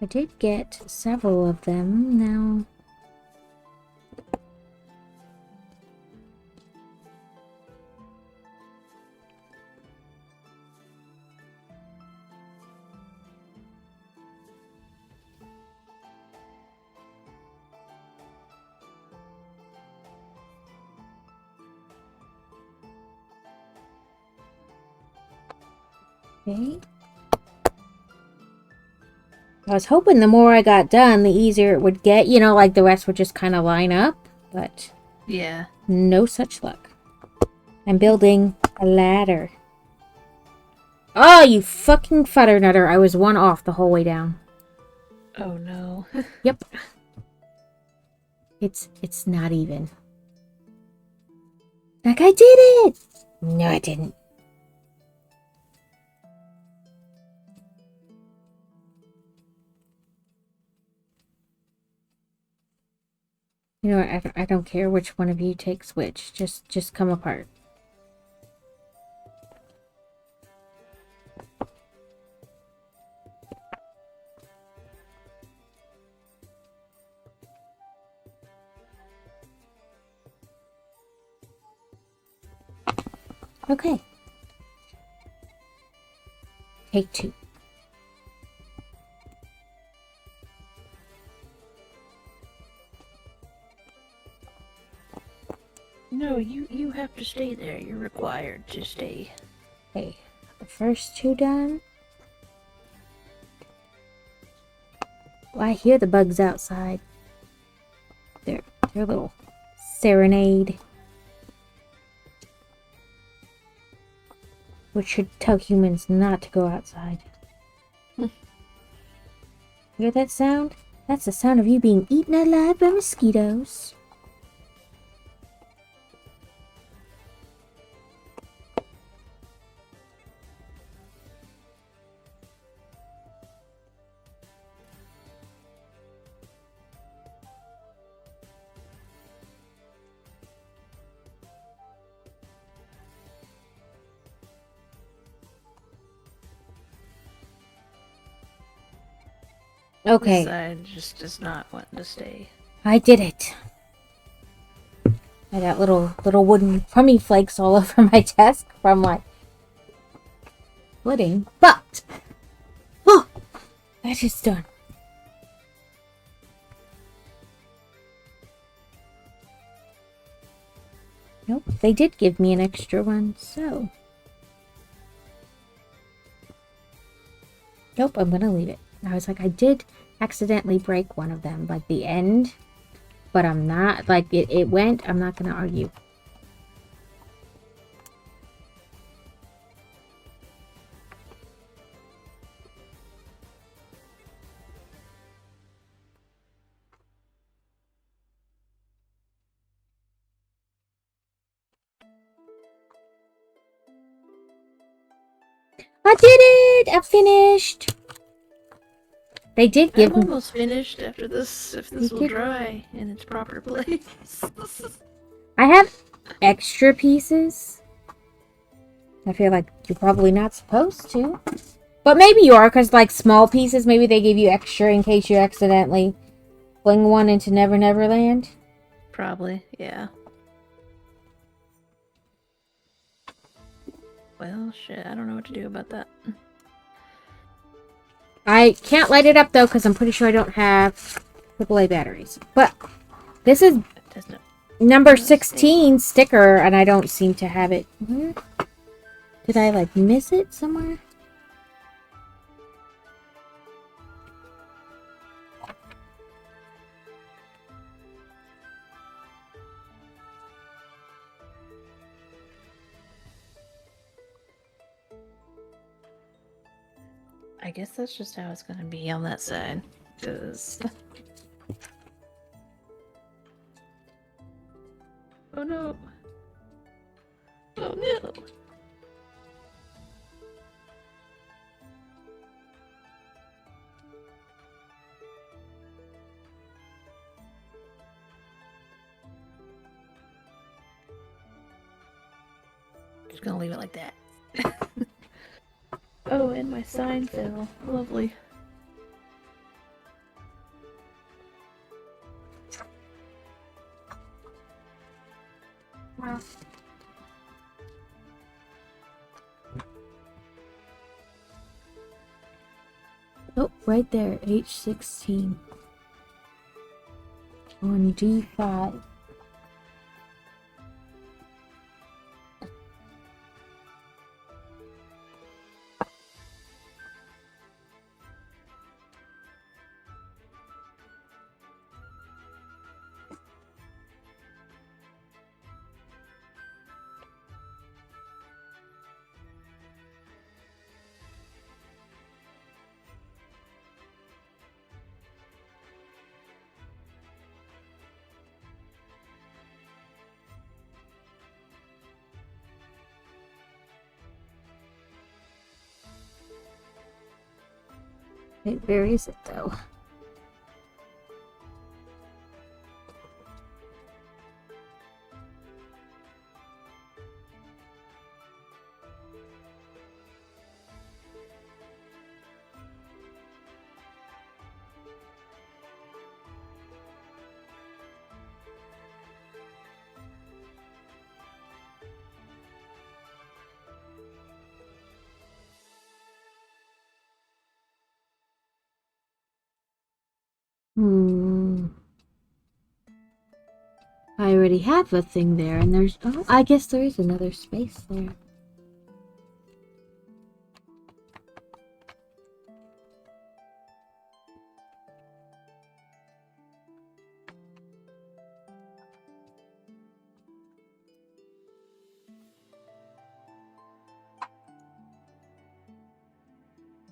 I did get several of them now. Okay. I was hoping the more I got done, the easier it would get. You know, like the rest would just kind of line up. But Yeah. no such luck. I'm building a ladder. Oh, you fucking fuddernutter. I was 1 off the whole way down. Oh no. Yep. It's not even. Like, I did it! No, I didn't. You know what? I don't care which one of you takes which. Just come apart. Okay. Take 2. No, you have to stay there. You're required to stay. Okay. The first 2 done. Well, I hear the bugs outside. They're a little serenade. Which should tell humans not to go outside. Hear that sound? That's the sound of you being eaten alive by mosquitoes. Okay. This side just does not want to stay. I did it. I got little wooden crummy flakes all over my desk from like splitting, but oh, that is done. Nope, they did give me an extra one, so nope, I'm gonna leave it. I was like, I did accidentally break one of them, like the end, but I'm not, like, it went, I'm not gonna argue. I did it! I'm finished! They did give I'm me... almost finished after this, if this will dry in its proper place. I have extra pieces. I feel like you're probably not supposed to. But maybe you are, because like small pieces, maybe they give you extra in case you accidentally fling one into Never Never Land. Probably, yeah. Well, shit, I don't know what to do about that. I can't light it up though, because I'm pretty sure I don't have AAA batteries. But this is It doesn't. number 16 sticker, and I don't seem to have it. Where? Did I, like, miss it somewhere? I guess that's just how it's gonna be on that side. Cause oh no. Oh no. Just gonna leave it like that. Oh, and my sign fell. Lovely. Oh, right there, H16. On G5. Wait, where is it though? I already have a thing there, and there's... Oh, I guess there is another space there.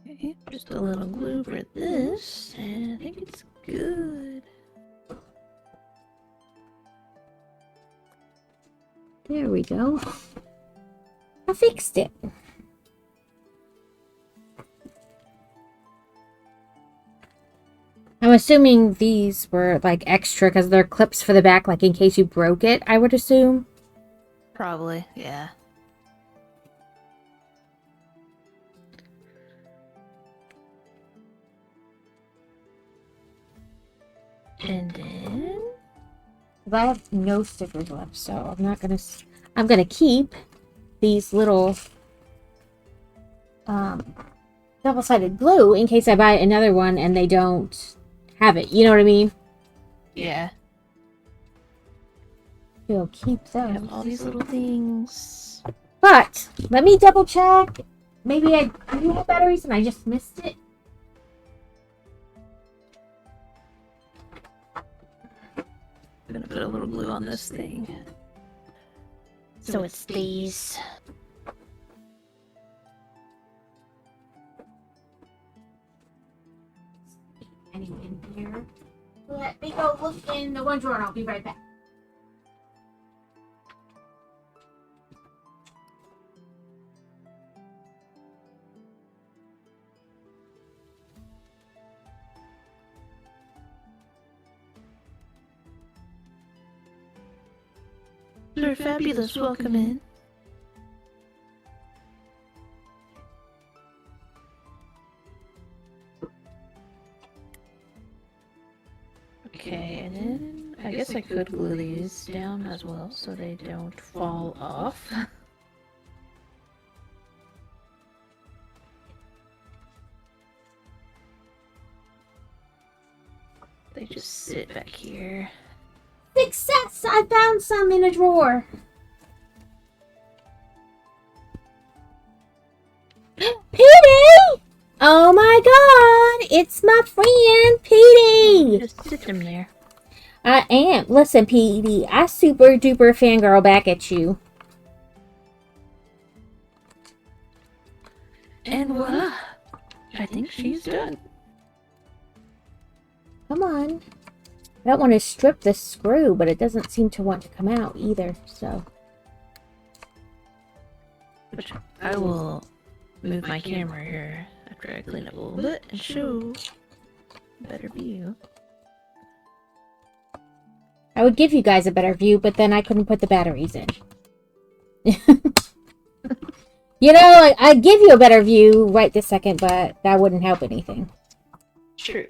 Okay, just a little glue for this, and I think it's good. There we go. I fixed it. I'm assuming these were like extra because they're clips for the back, like in case you broke it, I would assume. Probably, yeah. And then... But I have no stickers left, so I'm not gonna... I'm gonna keep these little double-sided glue in case I buy another one and they don't have it. You know what I mean? Yeah. We'll keep I have those. all these little things. But let me double check. Maybe I do have batteries and I just missed it. I'm gonna put a little glue on this thing. So it stays. Anything in here? Let me go look in the one drawer and I'll be right back. Sir Fabulous, welcome in. Okay, and then I guess I could glue these down as well so they don't fall off. They just sit back here. Success! I found some in a drawer. Petey! Oh my god! It's my friend Petey! Just sit him there. I am. Listen, Petey, I super duper fangirl back at you. And voila! I think she's done. Come on. I don't want to strip the screw, but it doesn't seem to want to come out either, so. Which I will move my camera here after I clean up a little bit and show a better view. I would give you guys a better view, but then I couldn't put the batteries in. You know, like, I'd give you a better view right this second, but that wouldn't help anything. True.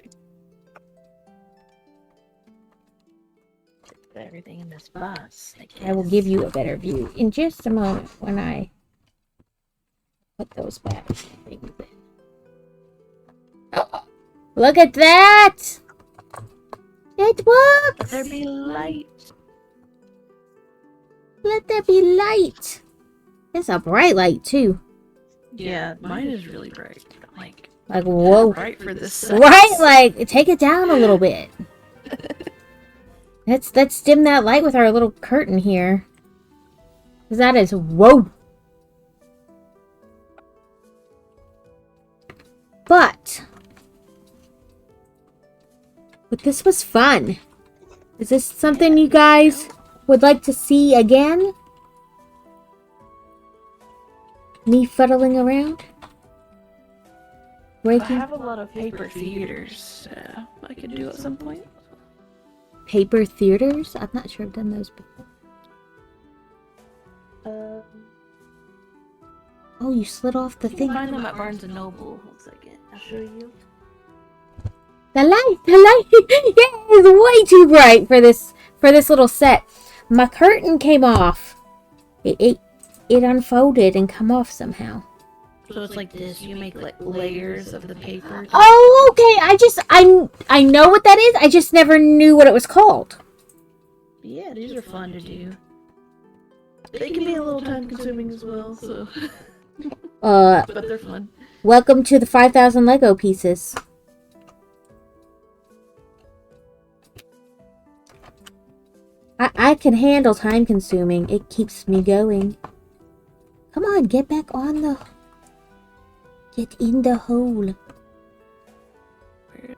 Put everything in this box. I will give you a better view in just a moment when I put those battery things in. Oh, look at that! It works! Let there be light. Let there be light! It's a bright light, too. Yeah, mine is really bright. Like whoa. bright for this size. Right? Like, take it down a little bit. Let's dim that light with our little curtain here. Because that is, whoa! But this was fun. Is this something you guys would like to see again? Me fuddling around? I Breaking have a lot of paper theaters I could do at some point. paper theaters? I'm not sure I've done those before. Oh, you slid off the You thing. can find them at Barnes & Noble. One second, I'll show you. The light, yeah, it's way too bright for this little set. My curtain came off. It unfolded and come off somehow. So it's like this. You make like layers of the paper. Oh, okay. I know what that is. I just never knew what it was called. Yeah, these are fun to do. They can be a little time consuming as well, so. But they're fun. Welcome to the 5,000 Lego pieces. I can handle time consuming. It keeps me going. Come on, get back on the... Get in the hole. Okay,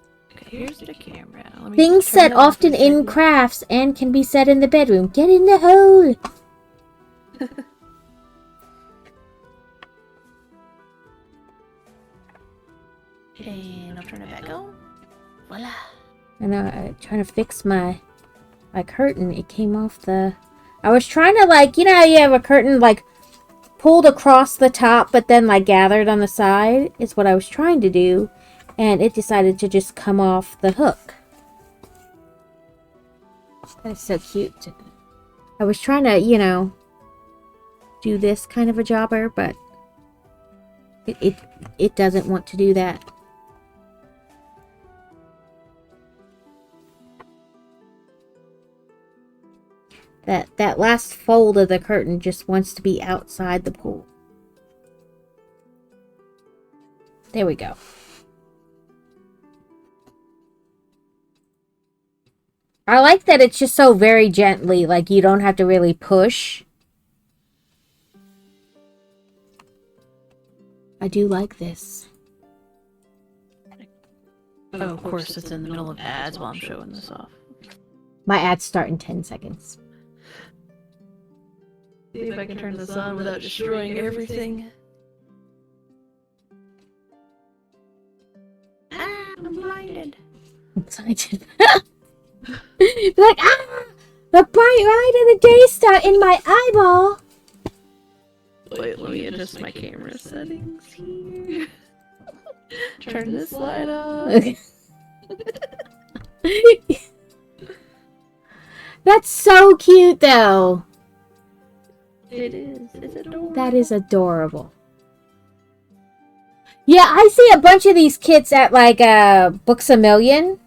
here's the camera. Let me Things just turn set it on for often a in second. crafts and can be set in the bedroom. Get in the hole. And I'll turn it back on. Voila. And I'm trying to fix my curtain. It came off the... I was trying to, like, you know how you have a curtain, like, pulled across the top, but then, like, gathered on the side? Is what I was trying to do. And it decided to just come off the hook. That is so cute. I was trying to, you know, do this kind of a jobber, but it doesn't want to do that. That last fold of the curtain just wants to be outside the pool. There we go. I like that it's just so very gently, like you don't have to really push. I do like this. Oh, of course, it's in the middle of ads while I'm showing this off. My ads start in 10 seconds. See if I can turn this on without destroying everything. Ah, I'm blinded. Excited. Like, ah! The bright light of the day star in my eyeball! Wait, let me adjust my camera settings here. Turn this light on. Okay. That's so cute, though. It is. It's adorable. That is adorable. Yeah, I see a bunch of these kits at, like, Books A Million.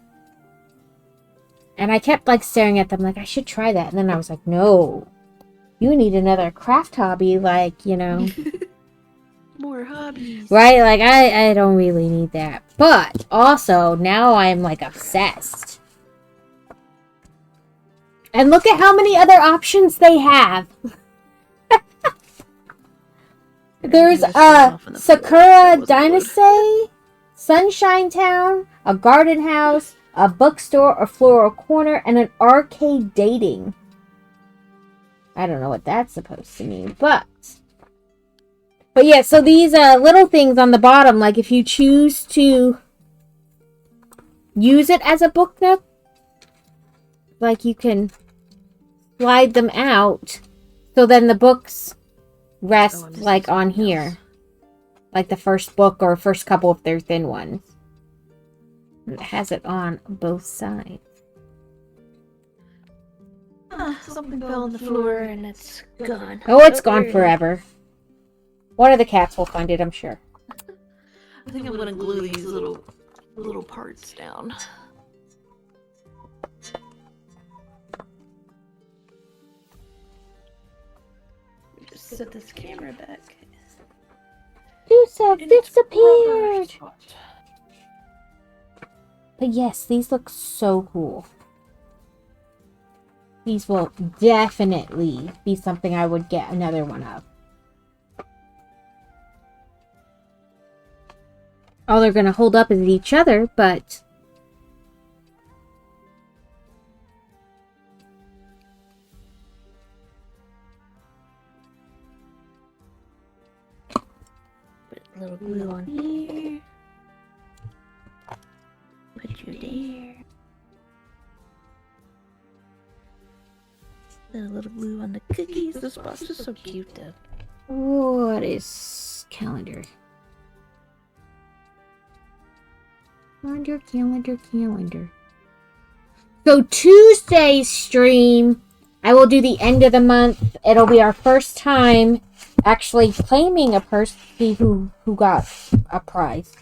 And I kept like staring at them like I should try that. And then I was like, no. You need another craft hobby, like, you know. More hobbies. Right? Like, I don't really need that. But, also, now I'm, like, obsessed. And look at how many other options they have. There's, Sakura Dynasty, Sunshine Town, a garden house, a bookstore, a floral corner, and an arcade dating. I don't know what that's supposed to mean, but yeah, so these little things on the bottom, like if you choose to use it as a book nook, like you can slide them out, so then the books rest like on here, like the first book or first couple if they're thin ones. It has it on both sides. Something fell on the floor and it's gone. Oh, it's gone forever. One of the cats will find it, I'm sure. I think I'm gonna glue these little parts down. Just set this camera back. Yusuf in its proper disappeared! spot. But yes, these look so cool. These will definitely be something I would get another one of. All they're going to hold up is each other, but... Put a little glue on here. Put you there. Then a little glue on the cookies. This box is so cute, though. What is calendar? Calendar. So Tuesday's stream, I will do the end of the month. It'll be our first time actually claiming a person who got a prize.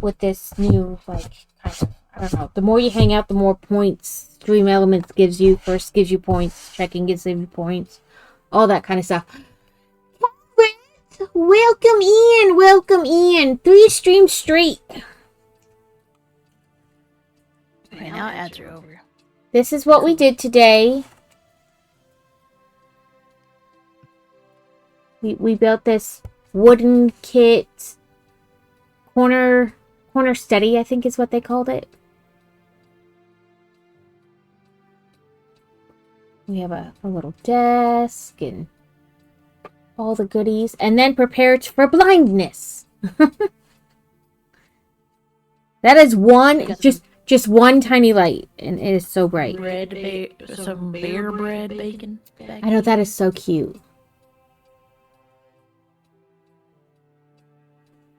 With this new, like, kind of, I don't know. The more you hang out, the more points Stream Elements gives you. First gives you points. Checking gives you points. All that kind of stuff. Welcome in. 3 streams straight. Okay, now ads are over. This is what we did today. We built this wooden kit. Corner study, I think is what they called it. We have a little desk and all the goodies. And then prepared for blindness. That is just one tiny light. And it is so bright. Some bear bread bacon. I know, that is so cute.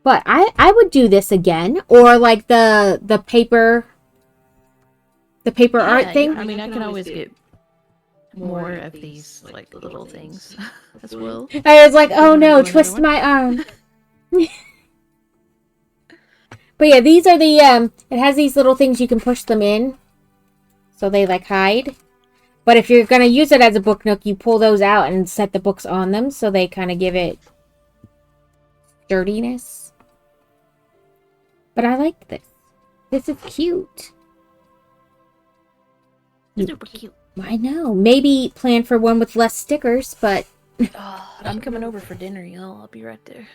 But I would do this again. Or like the paper art thing. I mean, I can always get more of these like little things as well. I was like, oh no, twist my arm. But yeah, these are the it has these little things you can push them in, so they like hide. But if you're gonna use it as a book nook, you pull those out and set the books on them, so they kind of give it sturdiness. But I like this. This is cute. Super cute. I know. Maybe plan for one with less stickers, but... Oh, I'm coming over for dinner, y'all. I'll be right there.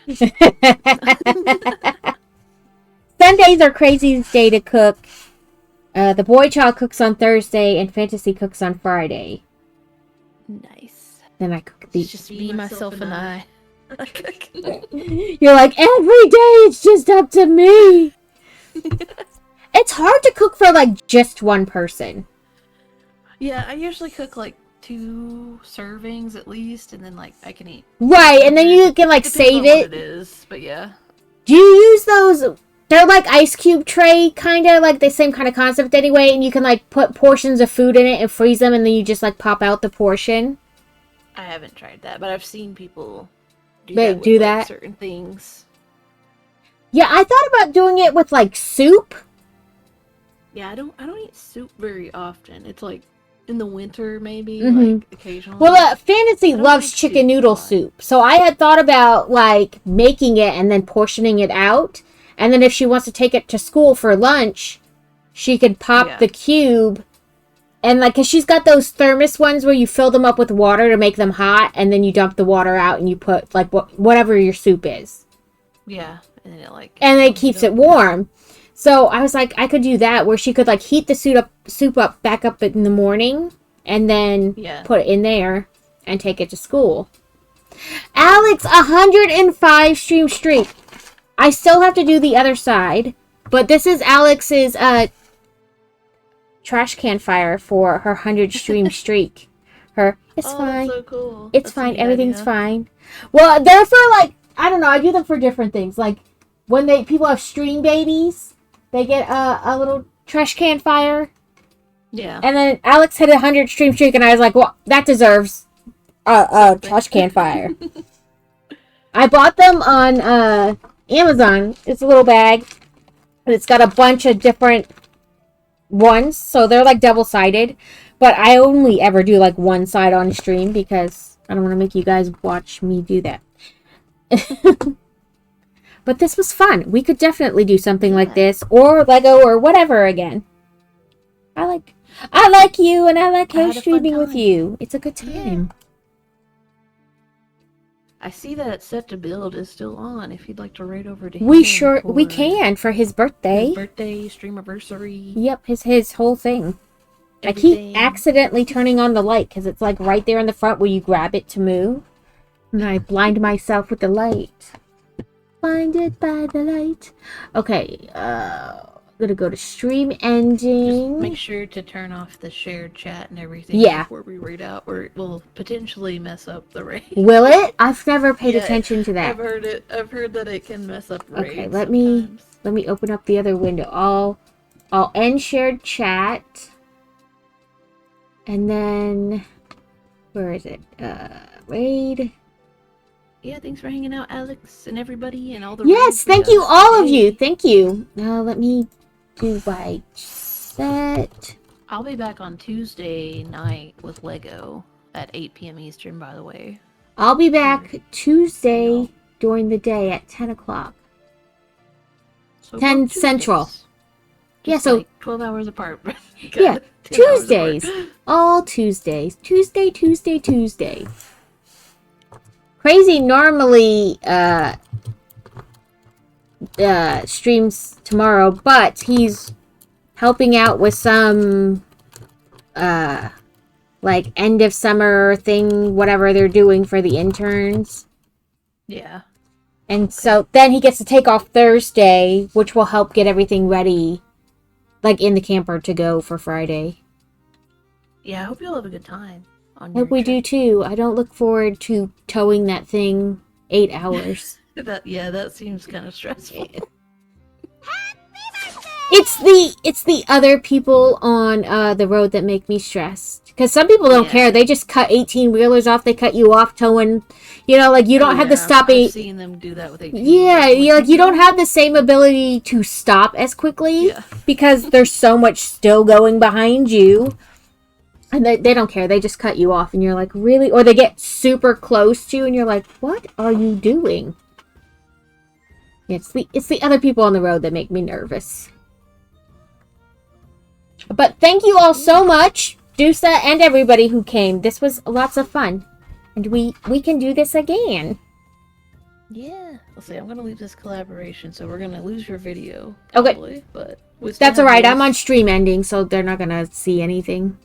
Sundays are crazy's day to cook. The boy child cooks on Thursday, and Fantasy cooks on Friday. Nice. Then I cook these. It's just me, myself, and I. You're like, every day it's just up to me. It's hard to cook for, like, just one person. Yeah, I usually cook like 2 servings at least, and then like I can eat. Right, and then you can like save it. What it is, but yeah. Do you use those? They're like ice cube tray, kind of like the same kind of concept anyway, and you can like put portions of food in it and freeze them, and then you just like pop out the portion. I haven't tried that, but I've seen people do that like, certain things. Yeah, I thought about doing it with like soup. Yeah, I don't eat soup very often. It's like in the winter maybe, Mhm. like occasionally. Well, Fantasy I don't loves like chicken soup a noodle lot. soup. So I had thought about like making it and then portioning it out. And then if she wants to take it to school for lunch, she could pop Yeah. the cube and like, cause she's got those thermos ones where you fill them up with water to make them hot, and then you dump the water out and you put like whatever your soup is, Yeah, and then it like and it warms keeps up. it warm. So I was like, I could do that where she could like heat the soup up back up in the morning, and then Yeah. put it in there and take it to school. Alex, 105 stream streak. I still have to do the other side, but this is Alex's trash can fire for her 100 stream streak. It's Oh, fine. that's so cool. It's That's a fine. neat Everything's idea. fine. Well, they're for like, I don't know. I do them for different things. Like when people have stream babies, they get a little trash can fire. Yeah. And then Alex hit 100 stream streak, and I was like, well, that deserves a trash can fire. I bought them on Amazon. It's a little bag, and it's got a bunch of different ones, so they're like double-sided. But I only ever do like one side on stream because I don't want to make you guys watch me do that. But this was fun. We could definitely do something like this, or Lego, or whatever again. I like you, and I like I had a fun streaming with time. you. It's a good Yeah. time. I see that Set to Build is still on. If you'd like to raid over to We him we for can for his birthday. his birthday streamiversary. Yep, his whole thing. I Everything. keep accidentally turning on the light because it's like right there in the front where you grab it to move. And I blind myself with the light. Blinded by the light. Okay, I'm gonna go to stream Just ending. make sure to turn off the shared chat and everything Yeah. before we raid out, or it will potentially mess up the raid. Will it? I've never paid Yeah, attention to that. I've heard it. I've heard that it can mess up raids. Okay, sometimes. let me open up the other window. I'll end shared chat. And then where is it? Raid. Yeah, thanks for hanging out, Alex, and everybody, and all the Yes, raids we thank you, got all of today. you. Thank you. Now let me do my set. I'll be back on Tuesday night with Lego at 8 p.m. Eastern, by the way. I'll be back Tuesday No. during the day at 10 o'clock. So 10 both Central. Tuesdays. Yeah, Just so like 12 hours apart. Yeah, 10 hours apart. Tuesdays. All Tuesdays. Tuesday. Crazy normally streams tomorrow, but he's helping out with some like end of summer thing, whatever they're doing for the interns. Yeah. And so then he gets to take off Thursday, which will help get everything ready, like in the camper to go for Friday. Yeah, I hope you'll have a good time. On I hope we do too. I don't look forward to towing that thing 8 hours. That seems kind of stressful. It's the other people on the road that make me stressed. Because some people don't Yeah. care. They just cut 18-wheelers off. They cut you off towing. You know, like you don't have to stop I've seen them do that with 18. Yeah, you don't have the same ability to stop as quickly Yeah. because there's so much still going behind you. And they don't care. They just cut you off and you're like, really? Or they get super close to you and you're like, what are you doing? Yeah, it's the other people on the road that make me nervous. But thank you all so much, Dusa and everybody who came. This was lots of fun. And we can do this again. Yeah. Let's see, I'm gonna leave this collaboration, so we're gonna lose your video. Okay. Probably, but we still That's have alright. this. I'm on stream ending, so they're not gonna see anything.